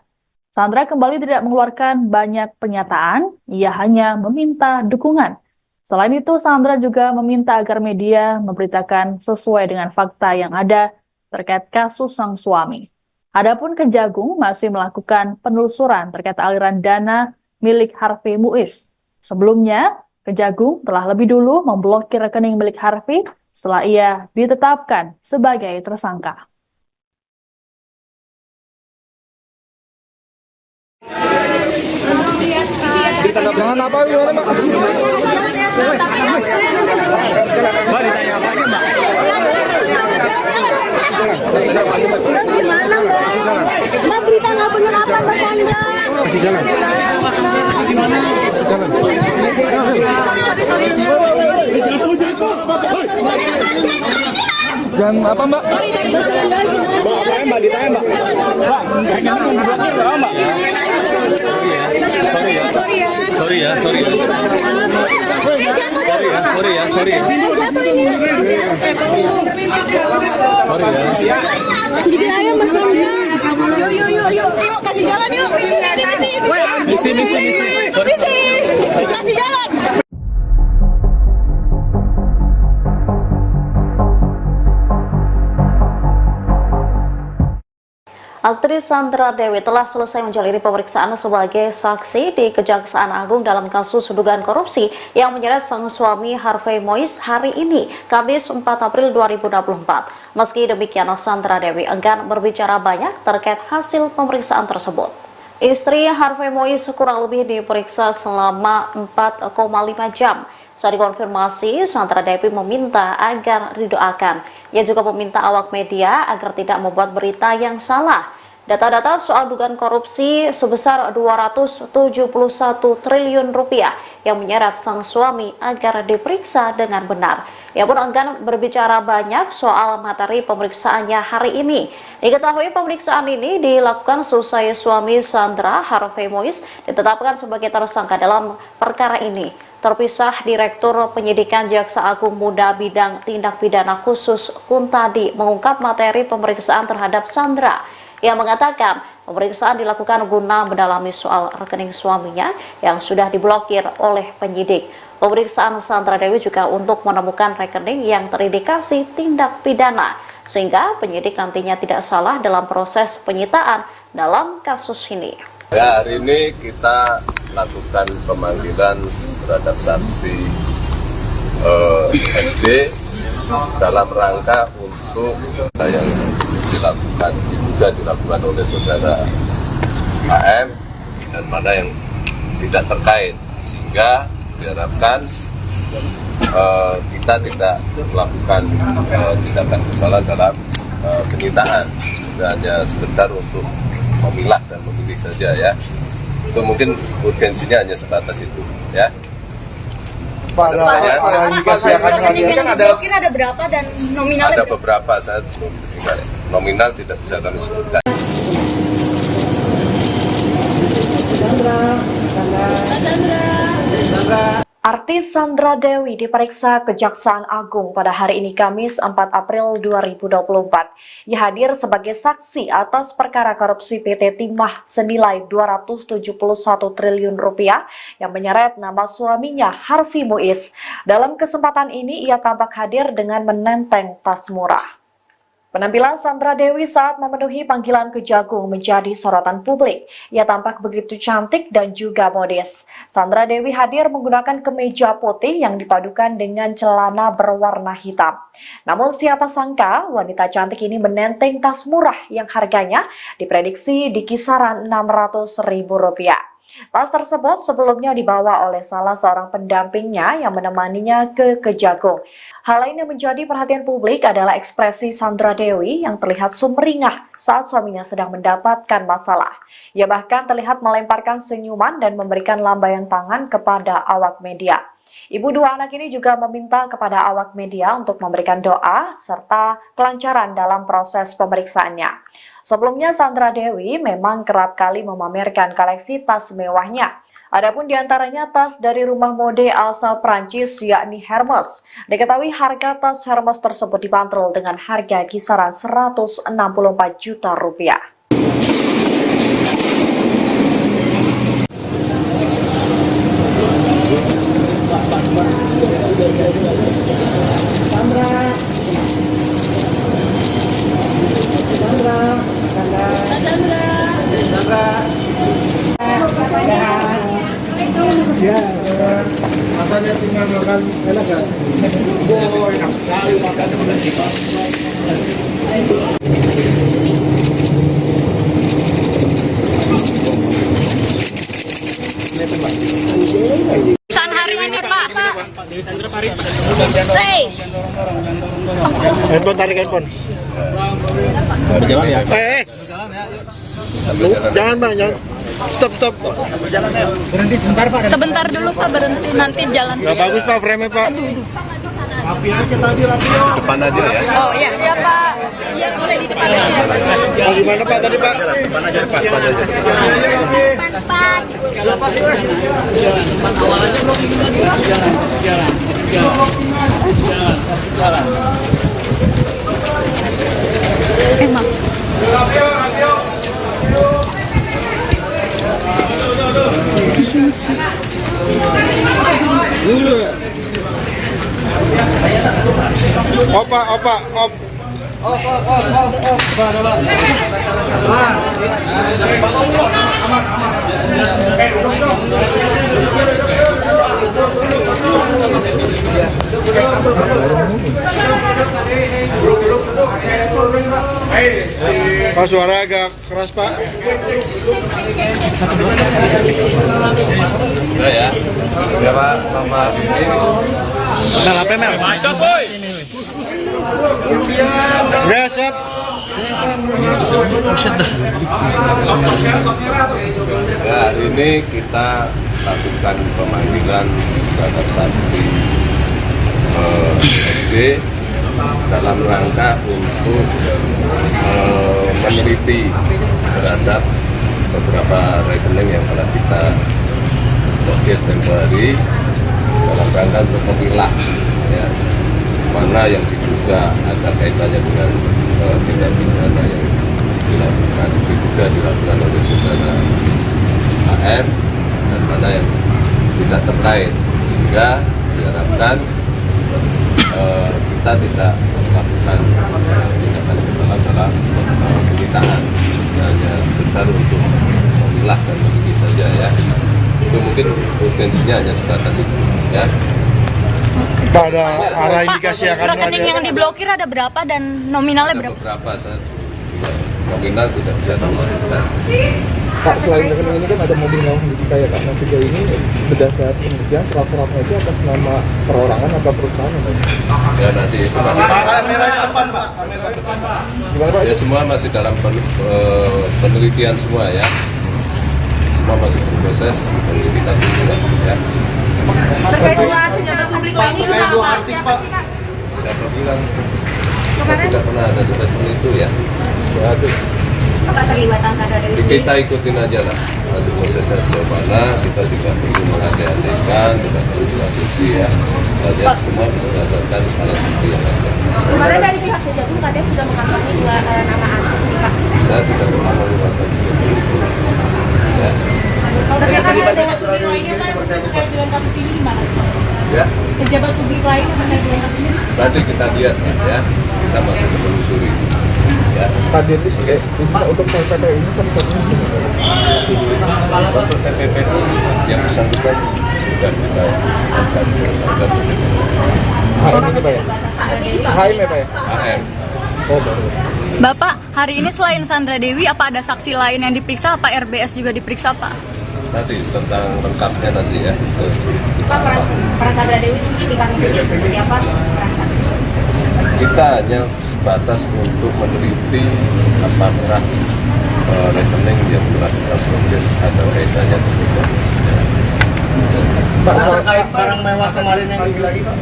Sandra kembali tidak mengeluarkan banyak pernyataan, ia hanya meminta dukungan. Selain itu, Sandra juga meminta agar media memberitakan sesuai dengan fakta yang ada terkait kasus sang suami. Adapun Kejagung masih melakukan penelusuran terkait aliran dana milik Harvey Muiz. Sebelumnya, Kejagung telah lebih dulu memblokir rekening milik Harvey setelah ia ditetapkan sebagai tersangka. Jangan apa gimana Pak? Mbak, berita nggak benar apa Mbak Sandra? Kasih jalan. Kasih jalan. Dan apa Mbak? Mbak, ditanya Mbak. Mbak, jangan diblokir berapa Mbak? Sorry ya. Sedikit aja Mbak Sandra. Yuk, kasih jalan yuk. Misi. Kasih jalan. Aktris Sandra Dewi telah selesai menjalani pemeriksaan sebagai saksi di Kejaksaan Agung dalam kasus dugaan korupsi yang menyeret sang suami Harvey Mois hari ini, Kamis 4 April 2024. Meski demikian, Sandra Dewi enggan berbicara banyak terkait hasil pemeriksaan tersebut. Istri Harvey Mois kurang lebih diperiksa selama 4,5 jam. Saat dikonfirmasi, Sandra Dewi meminta agar didoakan. Ia juga meminta awak media agar tidak membuat berita yang salah. Data-data soal dugaan korupsi sebesar 271 triliun rupiah yang menyeret sang suami agar diperiksa dengan benar. Ia pun enggan berbicara banyak soal materi pemeriksaannya hari ini. Diketahui pemeriksaan ini dilakukan seusai suami Sandra, Harvey Mois, ditetapkan sebagai tersangka dalam perkara ini. Terpisah, Direktur Penyidikan Jaksa Agung Muda Bidang Tindak Pidana Khusus Kuntadi mengungkap materi pemeriksaan terhadap Sandra. Ia mengatakan pemeriksaan dilakukan guna mendalami soal rekening suaminya yang sudah diblokir oleh penyidik. Pemeriksaan Sandra Dewi juga untuk menemukan rekening yang terindikasi tindak pidana, sehingga penyidik nantinya tidak salah dalam proses penyitaan dalam kasus ini. Ya, hari ini kita lakukan pemanggilan terhadap saksi SD dalam rangka untuk yang dilakukan oleh saudara AM dan mana yang tidak terkait, sehingga diharapkan kita tidak melakukan tindakan kesalahan dalam penyitaan. Kita hanya sebentar untuk memilah dan memilih saja ya. Itu mungkin urgensinya hanya sebatas itu ya. Pak, ada indikasi akan ada berapa dan nominal? Ada beberapa, saya belum nominal tidak bisa kami sebutkan. Artis Sandra Dewi diperiksa Kejaksaan Agung pada hari ini Kamis 4 April 2024. Ia hadir sebagai saksi atas perkara korupsi PT Timah senilai 271 triliun rupiah yang menyeret nama suaminya Harvey Mois. Dalam kesempatan ini ia tampak hadir dengan menenteng tas murah. Penampilan Sandra Dewi saat memenuhi panggilan Kejagung menjadi sorotan publik. Ia tampak begitu cantik dan juga modis. Sandra Dewi hadir menggunakan kemeja putih yang dipadukan dengan celana berwarna hitam. Namun siapa sangka wanita cantik ini menenteng tas murah yang harganya diprediksi di kisaran Rp600.000. Tas tersebut sebelumnya dibawa oleh salah seorang pendampingnya yang menemaninya ke Kejagung. Hal lain yang menjadi perhatian publik adalah ekspresi Sandra Dewi yang terlihat sumringah saat suaminya sedang mendapatkan masalah. Ia bahkan terlihat melemparkan senyuman dan memberikan lambaian tangan kepada awak media. Ibu dua anak ini juga meminta kepada awak media untuk memberikan doa serta kelancaran dalam proses pemeriksaannya. Sebelumnya Sandra Dewi memang kerap kali memamerkan koleksi tas mewahnya. Adapun diantaranya tas dari rumah mode asal Prancis yakni Hermes. Diketahui harga tas Hermes tersebut dibanderol dengan harga kisaran Rp164 juta. Ya, rasanya tinggal makan enak kan? Oh, enak sekali makan dengan kita. Pesan hari ini Pak. Handphone, tarik handphone. Jalan ya. Jangan Bang, jangan. Stop. Berhenti sebentar Pak. Sebentar dulu Pak, berhenti nanti jalan. Nggak bagus Pak frame-nya Pak. Depan aja ya. Oh iya, iya Pak. Iya boleh di depan aja. Oh, gimana Pak tadi Pak? Depan aja, depan aja. Emang. Opa, op. Pak, suara agak keras, Pak. Udah ya. Ya Pak, sama ini. Ya, siap. Ya, hari ini kita lakukan pemanggilan terhadap saksi SD dalam rangka untuk meneliti terhadap beberapa rekening yang telah kita blokir tempoh hari dalam rangka untuk memilah ya, mana yang diduga ada kaitannya dengan tindak pidana yang dilakukan oleh saudara AR dan mana yang tidak terkait, sehingga diharapkan kita tidak melakukan tindakan kesalahan dalam penyitaan, hanya sekedar untuk memilah dan meneliti saja ya. Itu mungkin potensinya hanya sebatas itu ya. Pak, ada arah indikasi akan Rekening yang diblokir ada berapa dan nominalnya Ada berapa? beberapa saya nominal tidak bisa kami sebutkan. Pak, selain rekening ini kan ada mobil mewah di kita ya Pak. Nah, sejauh ini berdasar penelitian surat-suratnya itu atas nama perorangan atau perusahaan Pak? Ya nanti itu masih Gimana Pak? ya semua masih dalam penelitian semua ya. Semua masih berproses, nanti kita tunggu lah ya. Terkait dua pejabat publik ini itu apa? Siapa sih Kak? Siapa bilang tidak pernah ada statement itu ya. Ya, itu. Apa terlibatan Sandra Dewi? Kita ikutin aja lah nanti prosesnya sejauh mana, kita tidak perlu mengandai-andaikan, tidak perlu berasumsi ya. Kita semua berdasarkan alat bukti yang ada. Kemarin dari pihak Kejagung katanya sudah mengantongi dua nama artis nih Kak. Saya tidak pernah melakukan seperti itu. Ya. Ternyata ada pejabat publik lainnya Pak terkait dengan kasus ini gimana? Ya, Pejabat publik lain yang terkait dengan kasus ini? nanti kita lihat ya, kita masih menelusuri. Ya. Pak Dirlis, untuk TPP ini satu-satunya Untuk TPP yang bersangkutan sudah kita lakukan tersangka TPP. HM ini Pak ya? HM ya Pak ya? AM. Oh baru. Bapak, hari ini selain Sandra Dewi, apa ada saksi lain yang diperiksa? Apa RBS juga diperiksa, Pak? Nanti tentang lengkapnya nanti ya. Pak, peran Sandra Dewi mungkin di kami ini seperti apa? Kita hanya sebatas untuk meneliti apakah rekening yang telah kita blokir ada kaitannya atau tidak. Pak, terkait barang mewah kemarin yang lagi Pak.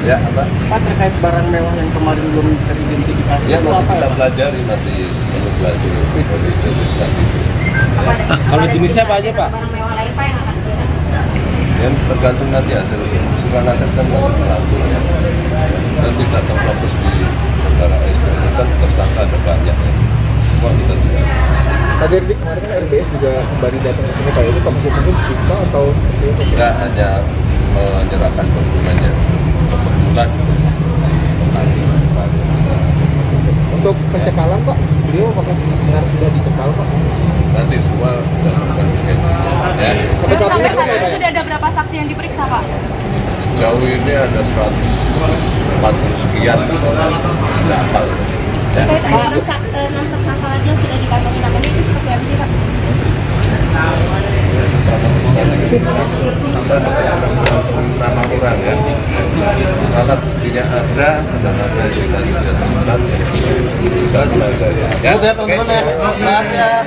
Ya, apa? Pak, terkait barang mewah yang kemarin belum teridentifikasi. Ya, itu masih apa kita ya? pelajari, masih belajar identifikasi itu. Kalau jenisnya apa aja Pak? Barang mewah lain Pak yang akan diberikan? Yang tergantung nanti hasil susunan aset kan masih berlangsung ya. Dan tidak terfokus di saudara SPN kan tersangka ada banyak ya. Semua kita tidak. Pak Dirlis, kemarin kan RBS juga kembali datang ke sini Pak. Itu maksud mungkin bisa atau seperti itu? Kita hanya menyerahkan dokumennya kebetulan di saat kita. Untuk pencekalan Pak, beliau apakah benar sudah dicekal Pak? Nanti semua berdasarkan urgensinya ya. Sampai saat ini Sampai saat belum ini ya? sudah ada berapa saksi yang diperiksa, Pak? Jauh ini ada 140 sekian tidak hafal ya. Terkait 6 tersangka lagi yang sudah dikantongi namanya itu seperti apa sih Pak? Nama orang ya, alat buktinya ada nama yang kita sudah temukan kita pelajari ya. Oke teman-teman ya, makasih ya.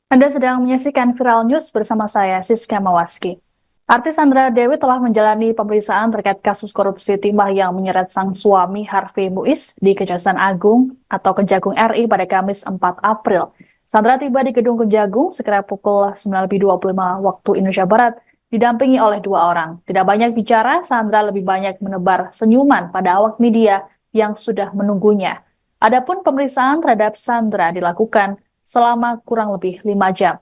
Anda sedang menyaksikan Viral News bersama saya, Siska Mawaski. Artis Sandra Dewi telah menjalani pemeriksaan terkait kasus korupsi timah yang menyeret sang suami Harvey Muiz di Kejaksaan Agung atau Kejagung RI pada Kamis 4 April. Sandra tiba di Gedung Kejagung sekira pukul 9.25 waktu Indonesia Barat, didampingi oleh 2 orang. Tidak banyak bicara, Sandra lebih banyak menebar senyuman pada awak media yang sudah menunggunya. Adapun pemeriksaan terhadap Sandra dilakukan selama kurang lebih 5 jam.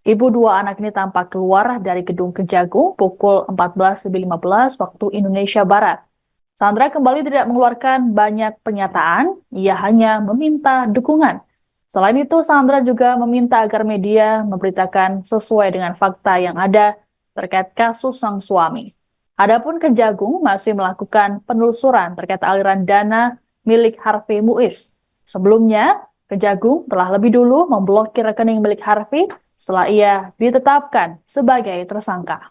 Ibu 2 anak ini tampak keluar dari Gedung Kejagung pukul 14.15 waktu Indonesia Barat. Sandra kembali tidak mengeluarkan banyak pernyataan, ia hanya meminta dukungan. Selain itu, Sandra juga meminta agar media memberitakan sesuai dengan fakta yang ada terkait kasus sang suami. Adapun Kejagung masih melakukan penelusuran terkait aliran dana milik Harvey Muiz. Sebelumnya, Kejagung telah lebih dulu memblokir rekening milik Harvey setelah ia ditetapkan sebagai tersangka.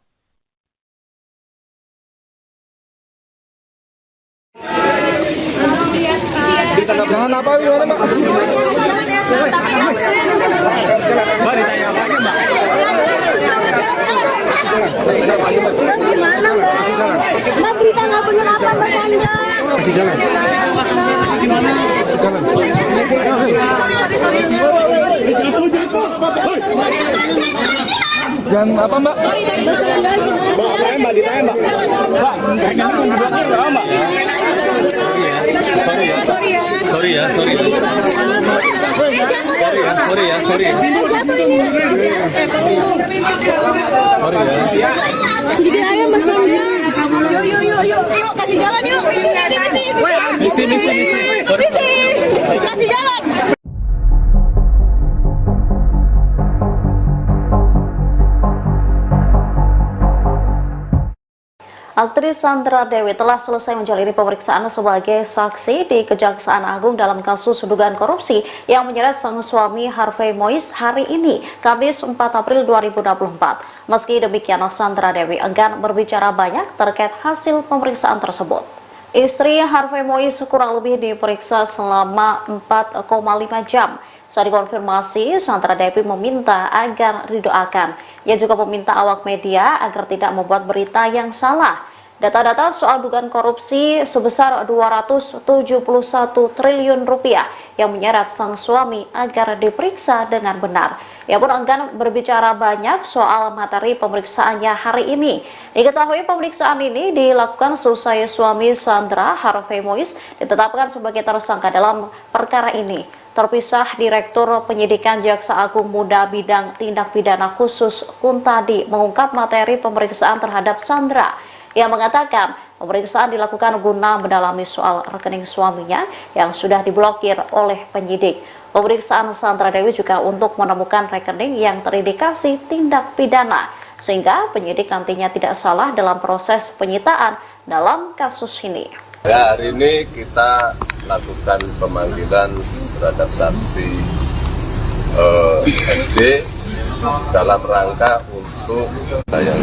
Jangan apa gimana Mbak? Mbak ditanya apa aja Mbak? Gimana Mbak? Mbak berita nggak benar apa Mbak Sandra? Kasih jalan. Kasih jalan. Jangan apa Mbak? Mbak ditanya Mbak. Mbak, jangan diblokir nggak Mbak? Sorry ya. Sedikit aja Mbak Sandra. Yuk, kasih jalan yuk. Misi. Kasih jalan. Aktris Sandra Dewi telah selesai menjalani pemeriksaan sebagai saksi di Kejaksaan Agung dalam kasus dugaan korupsi yang menyeret sang suami Harvey Muiz hari ini, Kamis 4 April 2024. Meski demikian, Sandra Dewi enggan berbicara banyak terkait hasil pemeriksaan tersebut. Istri Harvey Muiz kurang lebih diperiksa selama 4,5 jam. Saat dikonfirmasi, Sandra Dewi meminta agar didoakan. Ia juga meminta awak media agar tidak membuat berita yang salah. Data-data soal dugaan korupsi sebesar 271 triliun rupiah yang menyeret sang suami agar diperiksa dengan benar. Ia pun enggan berbicara banyak soal materi pemeriksaannya hari ini. Diketahui pemeriksaan ini dilakukan selesai suami Sandra, Harvey Muiz, ditetapkan sebagai tersangka dalam perkara ini. Terpisah Direktur Penyidikan Jaksa Agung Muda Bidang Tindak Pidana Khusus Kuntadi mengungkap materi pemeriksaan terhadap Sandra. Ia mengatakan pemeriksaan dilakukan guna mendalami soal rekening suaminya yang sudah diblokir oleh penyidik. Pemeriksaan Sandra Dewi juga untuk menemukan rekening yang terindikasi tindak pidana, sehingga penyidik nantinya tidak salah dalam proses penyitaan dalam kasus ini. Ya, hari ini kita lakukan pemanggilan terhadap saksi SD dalam rangka untuk yang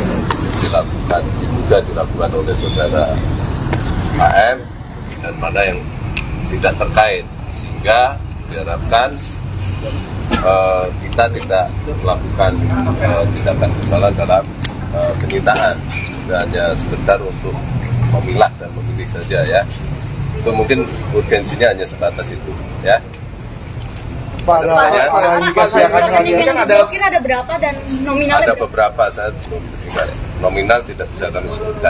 diduga dilakukan oleh saudara AM dan mana yang tidak terkait, sehingga diharapkan kita tidak melakukan tindakan kesalahan dalam penyitaan, hanya sebentar untuk memilah dan memilih saja ya. Itu mungkin urgensinya hanya sebatas itu ya. Pak, ada berapa dan nominalnya? Ada beberapa, saya belum dengar. Nominal tidak bisa kami sebutkan.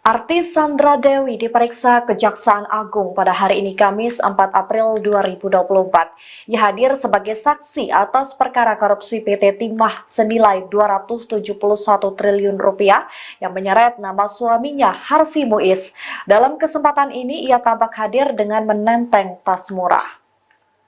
Artis Sandra Dewi diperiksa Kejaksaan Agung pada hari ini Kamis 4 April 2024. Ia hadir sebagai saksi atas perkara korupsi PT Timah senilai 271 triliun rupiah yang menyeret nama suaminya Harvey Muiz. Dalam kesempatan ini ia tampak hadir dengan menenteng tas murah.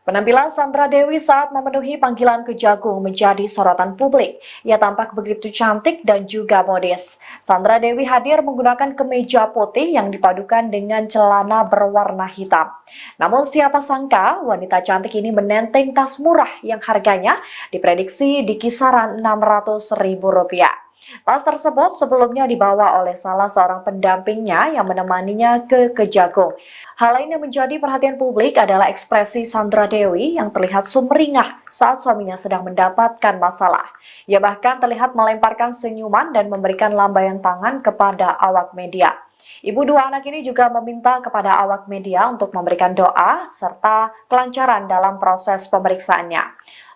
Penampilan Sandra Dewi saat memenuhi panggilan Kejagung menjadi sorotan publik. Ia tampak begitu cantik dan juga modis. Sandra Dewi hadir menggunakan kemeja putih yang dipadukan dengan celana berwarna hitam. Namun siapa sangka wanita cantik ini menenteng tas murah yang harganya diprediksi di kisaran Rp600.000. Tas tersebut sebelumnya dibawa oleh salah seorang pendampingnya yang menemaninya ke Kejagung. Hal lain yang menjadi perhatian publik adalah ekspresi Sandra Dewi yang terlihat sumringah saat suaminya sedang mendapatkan masalah. Ia bahkan terlihat melemparkan senyuman dan memberikan lambaian tangan kepada awak media. Ibu dua anak ini juga meminta kepada awak media untuk memberikan doa serta kelancaran dalam proses pemeriksaannya.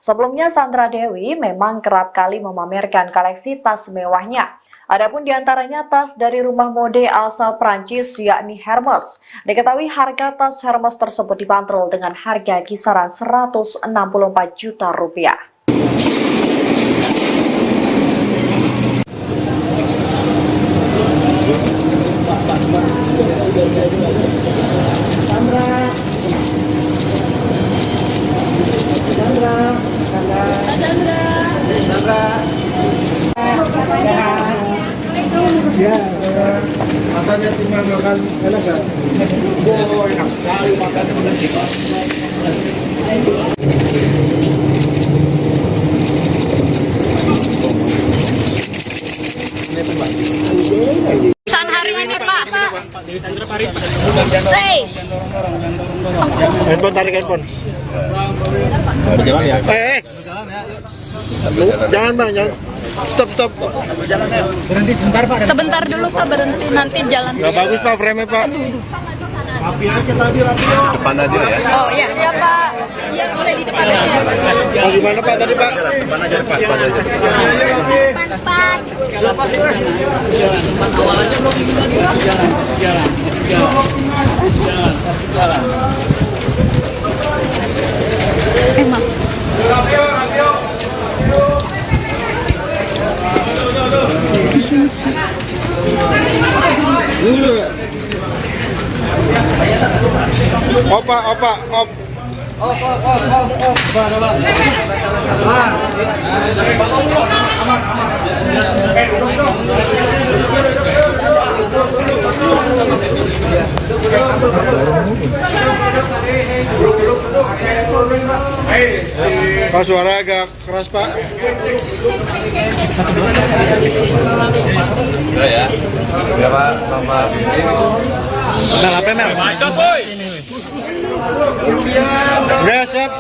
Sebelumnya Sandra Dewi memang kerap kali memamerkan koleksi tas mewahnya. Adapun diantaranya tas dari rumah mode asal Prancis yakni Hermes. Diketahui harga tas Hermes tersebut dibanderol dengan harga kisaran Rp164 juta. Ya, rasanya tinggal makan enak kan? Oh, enak sekali makannya benar kita. Pesan hari ini Pak. Handphone, tarik handphone. Jalan ya? Jangan bang, jangan. Stop. Berhenti sebentar Pak. Sebentar dulu Pak, berhenti nanti jalan. Gak bagus pak frame-nya pak. Depan aja ya. Oh iya, iya Pak. Iya, boleh di depan aja. Oh, gimana pak tadi pak? Depan aja. Emang. Opa. Pak, suara agak keras pak. Udah ya. Berapa sama ini? Nah, apa Mel? Udah siap.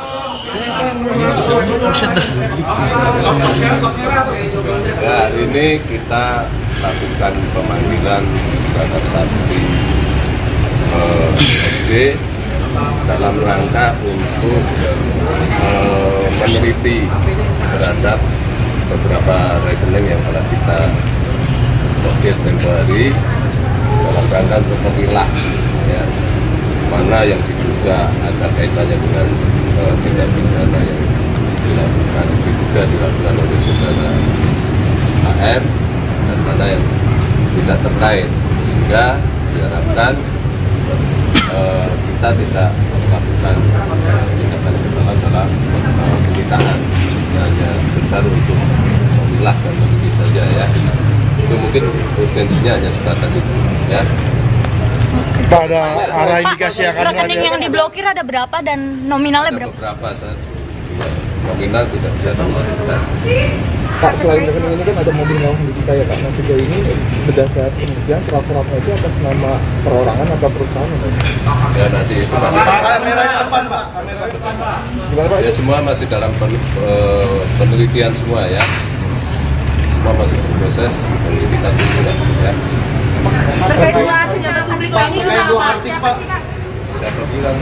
Ya, hari ini kita lakukan pemanggilan terhadap saksi SD dalam rangka untuk meneliti terhadap beberapa rekening yang telah kita blokir tempo hari dalam rangka untuk memilah ya, mana yang diduga ada kaitannya dengan tindak pidana yang diduga dilakukan oleh saudara AR dan mana yang tidak terkait, sehingga diharapkan kita tidak melakukan tindakan kesalahan dalam penyitaan, hanya sekedar untuk memilah dan meneliti saja ya. Itu mungkin potensinya hanya sebatas itu ya. Pak, ada arah indikasi akan Rekening yang diblokir ada berapa dan nominalnya Ada berapa? beberapa saat nominal tidak bisa kami sebutkan. Pak, selain rekening ini kan ada mobil mewah di kita ya Pak. Nah, sejauh ini berdasarkan penelitian surat-suratnya itu atas nama perorangan atau perusahaan? Ya nanti itu masih Gimana Pak? ya, semua masih dalam penelitian semua ya. Semua masih berproses penyelidikan dulu ya. Terkait dua artis yang publik ini itu apa? Siapa sih Kak? Siapa bilang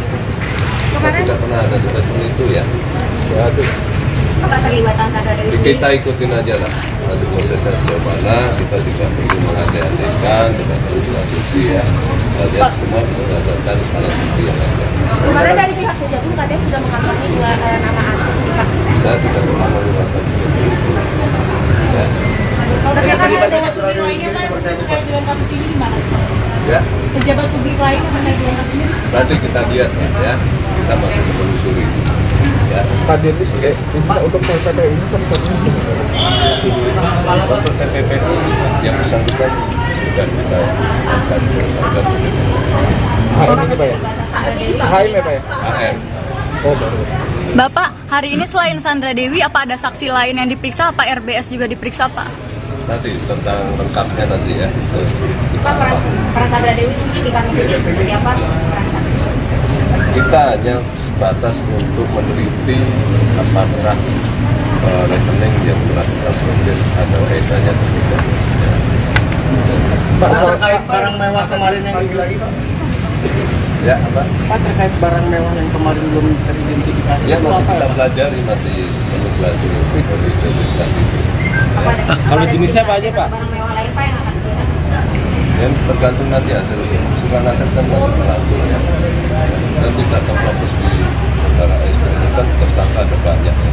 kita tidak pernah ada statement itu ya. Ya, itu. Apa terlibatan Sandra Dewi sendiri? Kita ikutin aja lah nanti prosesnya sejauh mana. Kita tidak perlu mengandai-andaikan, tidak perlu berasumsi ya. Kita lihat semua berdasarkan alat bukti yang ada. Kemarin dari pihak Kejagung katanya sudah mengantongi dua nama artis nih, Pak. Saya tidak pernah menggunakan seperti itu ya. Terkait dengan publik lainnya Pak, terkait dengan kasus ini gimana? Ya, Pejabat publik lain yang terkait dengan kasus ini? nanti kita lihat ya. Kita masih menelusuri ya. Pak Dennis, untuk TPP ini kan Untuk TPP yang bersangkutan sudah kita lakukan tersangka HM ini Pak ya? HM ya Pak ya? AR. Oh baru. Bapak, hari ini selain Sandra Dewi, apa ada saksi lain yang diperiksa? Apa RBS juga diperiksa Pak? Nanti tentang lengkapnya nanti ya. Pak, peran Sandra Dewi sendiri di kasus ini seperti apa? Kita hanya sebatas untuk meneliti apakah rekening yang telah kita blokir ada kaitannya atau tidak. Pak, terkait barang mewah kemarin yang lagi Pak. Ya apa? Pak, terkait barang mewah yang kemarin belum teridentifikasi. Ya itu masih apa kita ya? pelajari, masih meneliti identifikasi itu. Kalau jenisnya apa aja Pak? Barang mewah lain Pak yang akan diberikan? Yang tergantung nanti hasil pemeriksaan aset kan masih berlangsung ya. Dan tidak terfokus di saudara SP kan tersangka ada banyak ya.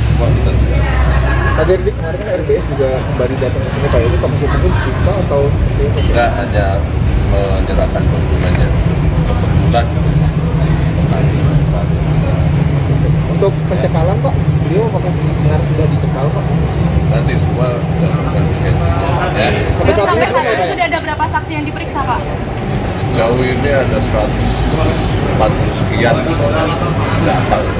Semua kita juga. Pak Derdik, kemarin kan RBS juga kembali datang ke sini Pak. Itu Pak mungkin bisa atau seperti itu? Kita hanya menyerahkan dokumennya. itulah Untuk pencekalan Pak, beliau apakah benar sudah dicekal Pak? nanti semua berdasarkan urgensinya ya. Sampai saat ini Sampai saat berapa ini ya? sudah ada berapa saksi yang diperiksa, Pak? Sejauh ini ada 140 sekian, nggak tahu ya.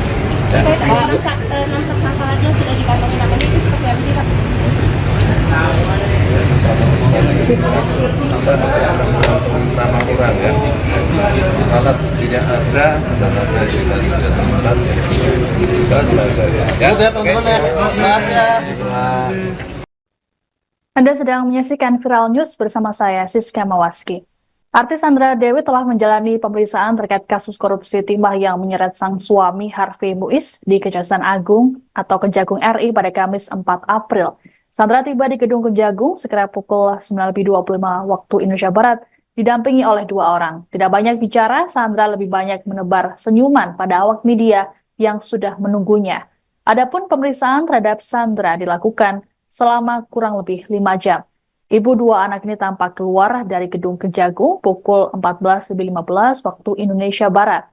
Enam tersangka lagi yang sudah dikantongi namanya itu seperti apa sih, Pak? Nama orang ya, alat buktinya ada dan ada yang tidak temukan ya. Udah teman-teman ya, makasih ya. Anda sedang menyaksikan Viral News bersama saya, Siska Mawaski. Artis Sandra Dewi telah menjalani pemeriksaan terkait kasus korupsi timah yang menyeret sang suami Harvey Muiz di Kejaksaan Agung atau Kejagung RI pada Kamis 4 April. Sandra tiba di Gedung Kejagung sekira pukul 9.25 waktu Indonesia Barat, didampingi oleh 2 orang. Tidak banyak bicara, Sandra lebih banyak menebar senyuman pada awak media yang sudah menunggunya. Adapun pemeriksaan terhadap Sandra dilakukan selama kurang lebih 5 jam. Ibu 2 anak ini tampak keluar dari Gedung Kejagung pukul 14.15 waktu Indonesia Barat.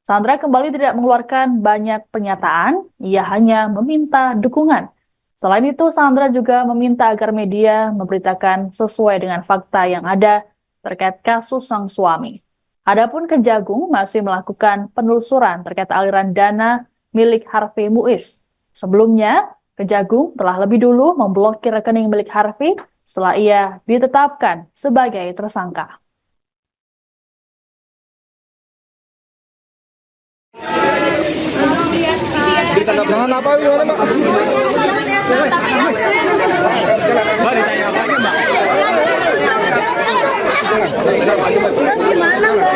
Sandra kembali tidak mengeluarkan banyak pernyataan, ia hanya meminta dukungan. Selain itu, Sandra juga meminta agar media memberitakan sesuai dengan fakta yang ada terkait kasus sang suami. Adapun Kejagung masih melakukan penelusuran terkait aliran dana milik Harvey Muiz. Sebelumnya, Kejagung telah lebih dulu memblokir rekening milik Harvey setelah ia ditetapkan sebagai tersangka. Jangan apa gimana Pak? Gimana, Mbak?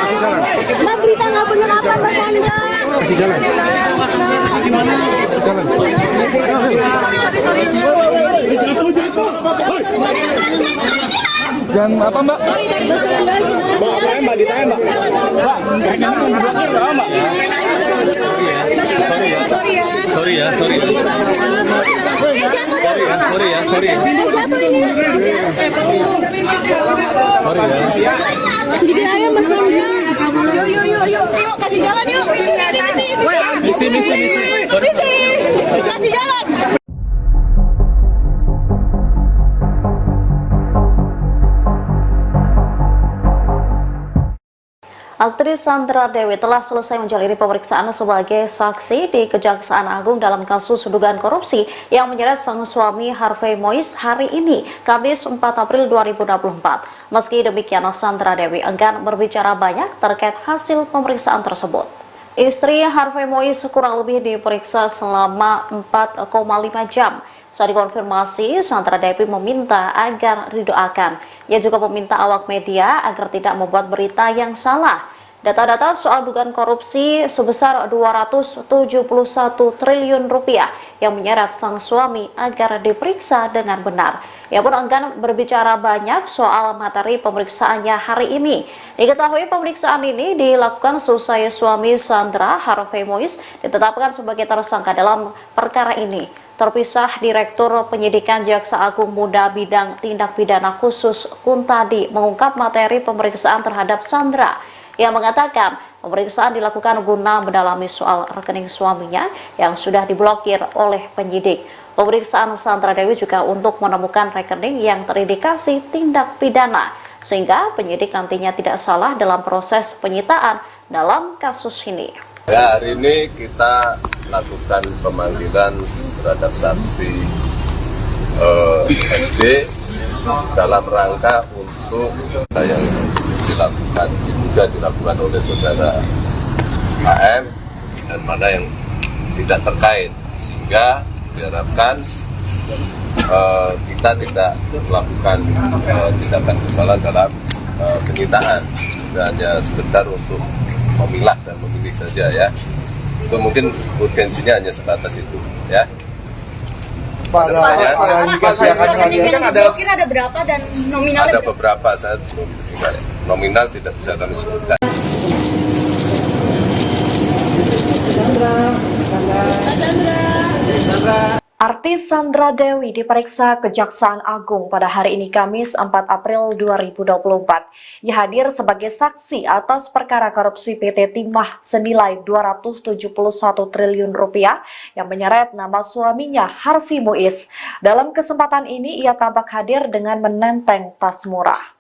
Berita nggak bener apa, Mbak Sandra? Kasih jalan. Kasih jalan. Jangan apa Mbak? Mbak ditanya Mbak. Sorry ya. Sedikit aja, Mbak Sandra. Yuk, kasih jalan yuk. Misi. Kasih jalan. Aktris Sandra Dewi telah selesai menjalani pemeriksaan sebagai saksi di Kejaksaan Agung dalam kasus dugaan korupsi yang menyeret sang suami Harvey Muiz hari ini, Kamis 4 April 2024. Meski demikian, Sandra Dewi enggan berbicara banyak terkait hasil pemeriksaan tersebut. Istri Harvey Muiz kurang lebih diperiksa selama 4,5 jam. Saat dikonfirmasi, Sandra Dewi meminta agar didoakan. Ia juga meminta awak media agar tidak membuat berita yang salah. Data-data soal dugaan korupsi sebesar 271 triliun rupiah yang menyeret sang suami agar diperiksa dengan benar. Ia pun enggan berbicara banyak soal materi pemeriksaannya hari ini. Diketahui pemeriksaan ini dilakukan seusai suami Sandra, Harvey Muiz, ditetapkan sebagai tersangka dalam perkara ini. Terpisah, Direktur Penyidikan Jaksa Agung Muda Bidang Tindak Pidana Khusus Kuntadi mengungkap materi pemeriksaan terhadap Sandra. Ia mengatakan pemeriksaan dilakukan guna mendalami soal rekening suaminya yang sudah diblokir oleh penyidik. Pemeriksaan Sandra Dewi juga untuk menemukan rekening yang terindikasi tindak pidana, sehingga penyidik nantinya tidak salah dalam proses penyitaan dalam kasus ini. Ya, hari ini kita lakukan pemanggilan terhadap saksi SD dalam rangka untuk yang dilakukan oleh saudara AM dan mana yang tidak terkait, sehingga diharapkan kita tidak melakukan tindakan kesalahan dalam penyitaan. Kita hanya sebentar untuk memilah dan memilih saja ya. Itu mungkin urgensinya hanya sebatas itu ya. Pak, ada indikasi akan dihadirkan ada berapa dan nominalnya ada beberapa, saya belum juga nominal tidak bisa kami sebutkan. Artis Sandra Dewi diperiksa Kejaksaan Agung pada hari ini Kamis 4 April 2024. Ia hadir sebagai saksi atas perkara korupsi PT Timah senilai 271 triliun rupiah yang menyeret nama suaminya Harvey Muiz. Dalam kesempatan ini ia tampak hadir dengan menenteng tas murah.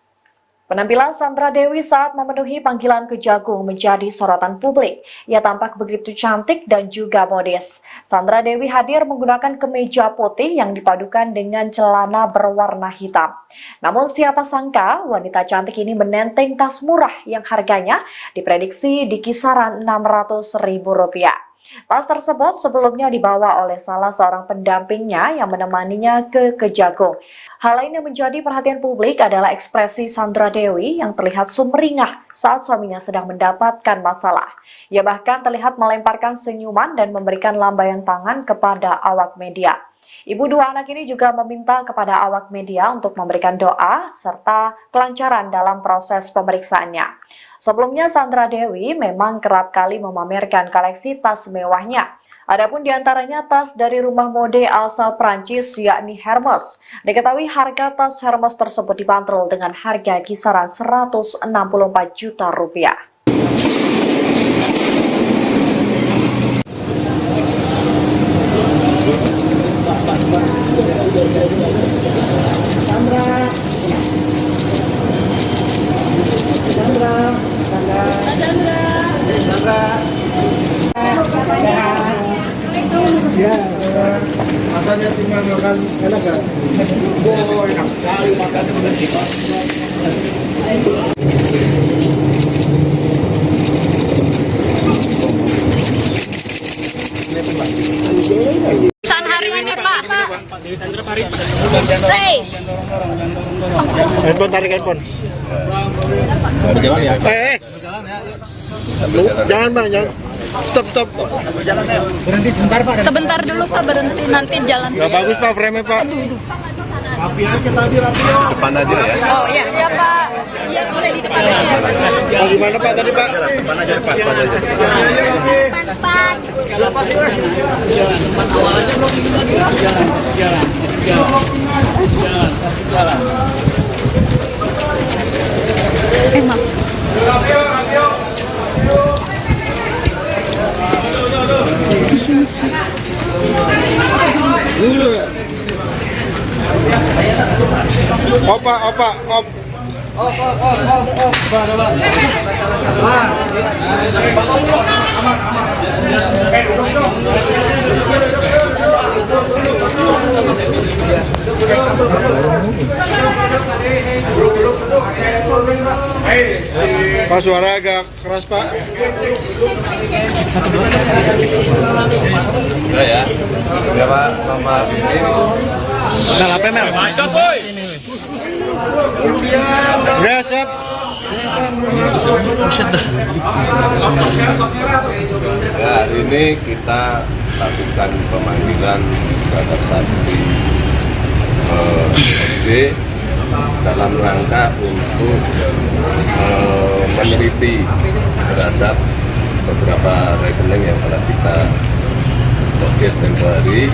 Penampilan Sandra Dewi saat memenuhi panggilan Kejagung menjadi sorotan publik. Ia tampak begitu cantik dan juga modis. Sandra Dewi hadir menggunakan kemeja putih yang dipadukan dengan celana berwarna hitam. Namun siapa sangka wanita cantik ini menenteng tas murah yang harganya diprediksi di kisaran Rp600.000. Tas tersebut sebelumnya dibawa oleh salah seorang pendampingnya yang menemaninya ke Kejagung. Hal lain yang menjadi perhatian publik adalah ekspresi Sandra Dewi yang terlihat sumringah saat suaminya sedang mendapatkan masalah. Ia bahkan terlihat melemparkan senyuman dan memberikan lambaian tangan kepada awak media. Ibu dua anak ini juga meminta kepada awak media untuk memberikan doa serta kelancaran dalam proses pemeriksaannya. Sebelumnya Sandra Dewi memang kerap kali memamerkan koleksi tas mewahnya. Adapun diantaranya tas dari rumah mode asal Prancis yakni Hermes. Diketahui harga tas Hermes tersebut dibanderol dengan harga kisaran Rp164 juta. Ya, rasanya tinggal makan enak kan? Oh, enak sekali makan. Pesan hari ini Pak. Handphone, tarik handphone. Jangan bang, jangan. Stop. Berhenti sebentar Pak. Sebentar dulu Pak, berhenti nanti jalan. Gak bagus pak frame Pak. Depan aja ya. Oh iya, iya Pak. Iya boleh di depan aja. Oh, gimana Pak tadi Pak? Depan aja, depan aja. Depan. Emang. Op. Pak, suara agak keras Pak. Udah ya. Ya Pak, selamat ini. Udah apa Mel? Udah siap. Ya, hari ini kita lakukan pemanggilan terhadap saksi SD dalam rangka untuk meneliti terhadap beberapa rekening yang telah kita blokir tempo hari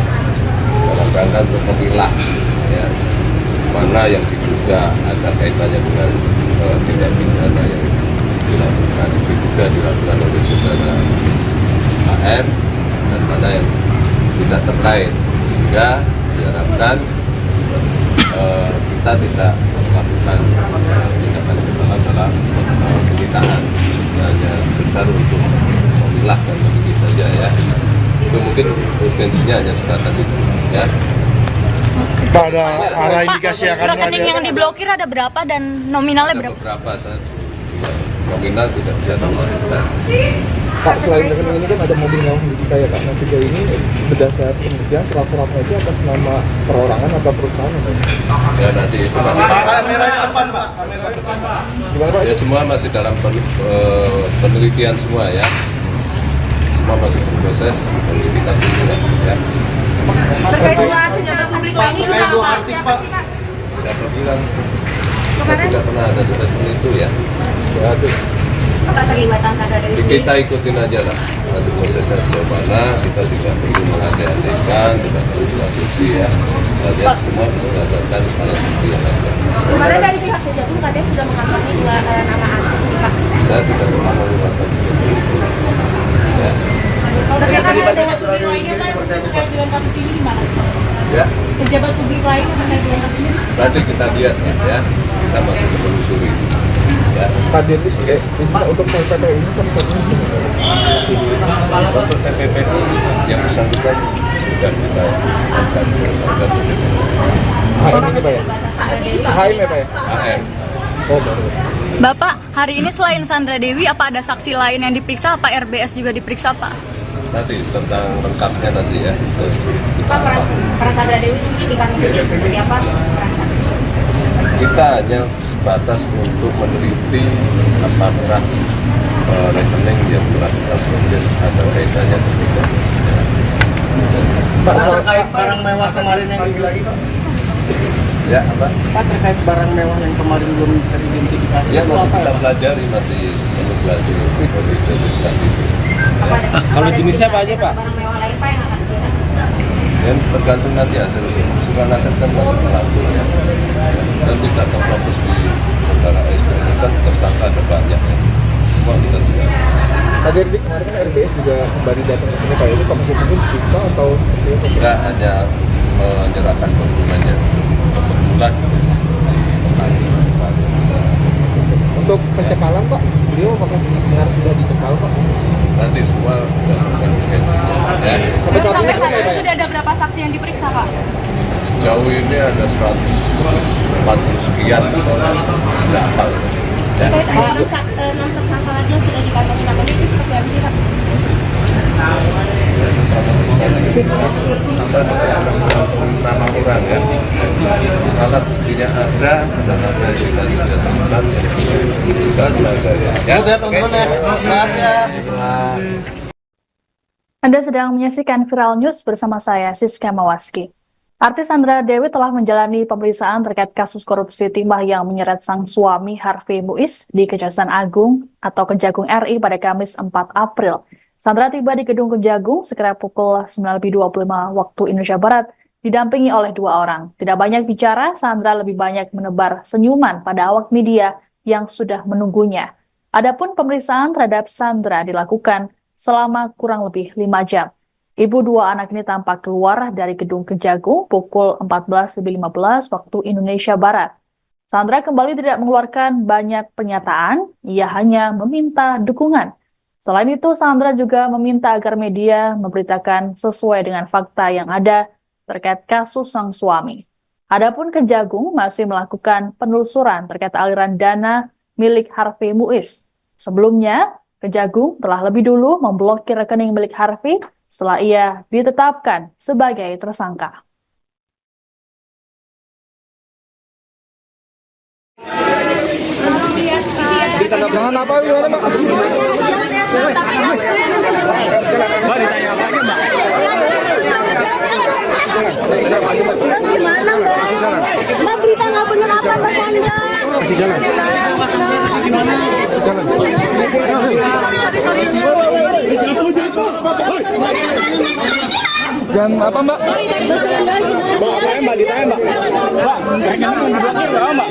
dalam rangka untuk memilah ya, mana yang diduga ada kaitannya dengan tindak pidana yang diduga dilakukan oleh saudara HM dan mana yang tidak terkait, sehingga diharapkan kita tidak melakukan tindakan kesalahan dalam penyitaan, hanya sekedar untuk memilah dan meneliti saja ya. Itu mungkin urgensinya hanya sebatas itu ya. Pak, ada arah indikasi akan Rekening yang diblokir ada berapa dan nominalnya berapa? Berapa saja. Nominal tidak bisa kami sebutkan. Pak, selain rekening ini kan ada mobil mewah disita ya Pak. Nah, sejauh ini berdasar penelitian surat-suratnya itu atas nama perorangan atau perusahaan? Ya nanti itu masih Gimana Pak? ya semua masih dalam penelitian semua ya. Semua masih berproses, nanti kita tunggu lah ya. Terkait dua artis yang publik ini juga apa? Siapa sih Pak? Siapa bilang? Kita tidak pernah ada statement itu ya. Ya, keterlibatan Sandra Dewi? Kita ikutin aja lah. Nanti prosesnya sejauh mana, kita tidak perlu mengandai-andaikan, tidak perlu asumsi ya. Kita lihat semua berdasarkan alat bukti yang ada. Kemarin dari pihak Kejagung katanya sudah mengantongi 2 nama artis nih Pak. Saya tidak pernah menggunakan seperti itu. Ya. Terkait pejabat publik lainnya Pak, terkait dengan kasus ini gimana? Ya. Pejabat publik lain yang terkait dengan kasus ini? Nanti kita lihat ya. Kita masih menelusuri. Ya. Pak Dirlis, untuk TPP ini satu-satunya Untuk TPP yang bersangkutan sudah kita angkat tersangka TPP. HM ini Pak ya? HM ya Pak ya? HM. Oh baru. Bapak, hari ini selain Sandra Dewi, apa ada saksi lain yang diperiksa? Apa RBS juga diperiksa Pak? Nanti tentang lengkapnya nanti ya. Pak, peran Sandra Dewi ini di kami ini seperti apa? Kita hanya sebatas untuk meneliti apakah rekening yang telah kita proses ada kaitannya atau tidak. Pak, terkait barang mewah kemarin yang lagi Pak? Ya, apa? Pak, terkait barang mewah yang kemarin belum teridentifikasi. Ya, itu masih apa kita ya? pelajari, masih belajar identifikasi itu. Kalau jenisnya apa aja Pak? Barang mewah lain Pak yang akan dilihat. Dan tergantung nanti hasil penyusuran aset kan masih berlangsung ya. Dan tidak terfokus di perkara SPN kan tersangka ada banyak ya. Semua kita juga. Pak Dirlis, kemarin kan RBS juga kembali datang ke sini Pak, ini maksud mungkin bisa atau seperti itu? Kita hanya menyerahkan dokumennya kebetulan di petani saat ini. Untuk pencekalan Pak, beliau apakah benar sudah dicekal Pak? Nanti semua berdasarkan urgensinya ya. Sampai saat ini Sampai saat ini sudah ada berapa saksi yang diperiksa Pak? Jauh ini ada 140 sekian, tidak hafal ya. Terkait 6 tersangka lagi yang sudah dikantongi namanya itu seperti apa sih Pak? Nama orang ya. Alat buktinya ada nama yang kita sudah temukan kita pelajari. Ya, teman-teman ya. Makasih ya. Anda sedang menyaksikan Viral News bersama saya, Siska Mawaski. Artis Sandra Dewi telah menjalani pemeriksaan terkait kasus korupsi timah yang menyeret sang suami Harvey Muiz di Kejaksaan Agung atau Kejagung RI pada Kamis 4 April. Sandra tiba di Gedung Kejagung sekira pukul 9.25 waktu Indonesia Barat, didampingi oleh 2 orang. Tidak banyak bicara, Sandra lebih banyak menebar senyuman pada awak media yang sudah menunggunya. Adapun pemeriksaan terhadap Sandra dilakukan selama kurang lebih 5 jam. Ibu 2 anak ini tampak keluar dari Gedung Kejagung pukul 14.15 waktu Indonesia Barat. Sandra kembali tidak mengeluarkan banyak pernyataan, ia hanya meminta dukungan. Selain itu, Sandra juga meminta agar media memberitakan sesuai dengan fakta yang ada terkait kasus sang suami. Adapun Kejagung masih melakukan penelusuran terkait aliran dana milik Harvey Muiz. Sebelumnya, Kejagung telah lebih dulu memblokir rekening milik Harvey setelah ia ditetapkan sebagai tersangka. Jangan apa gimana Mbak? Gimana Mbak berita nggak benar apa Mbak Sandra? Kasih jalan. Kasih jalan. Dan apa Mbak? Mbak, ditahan Mbak. Mbak, jangan diblokir Mbak.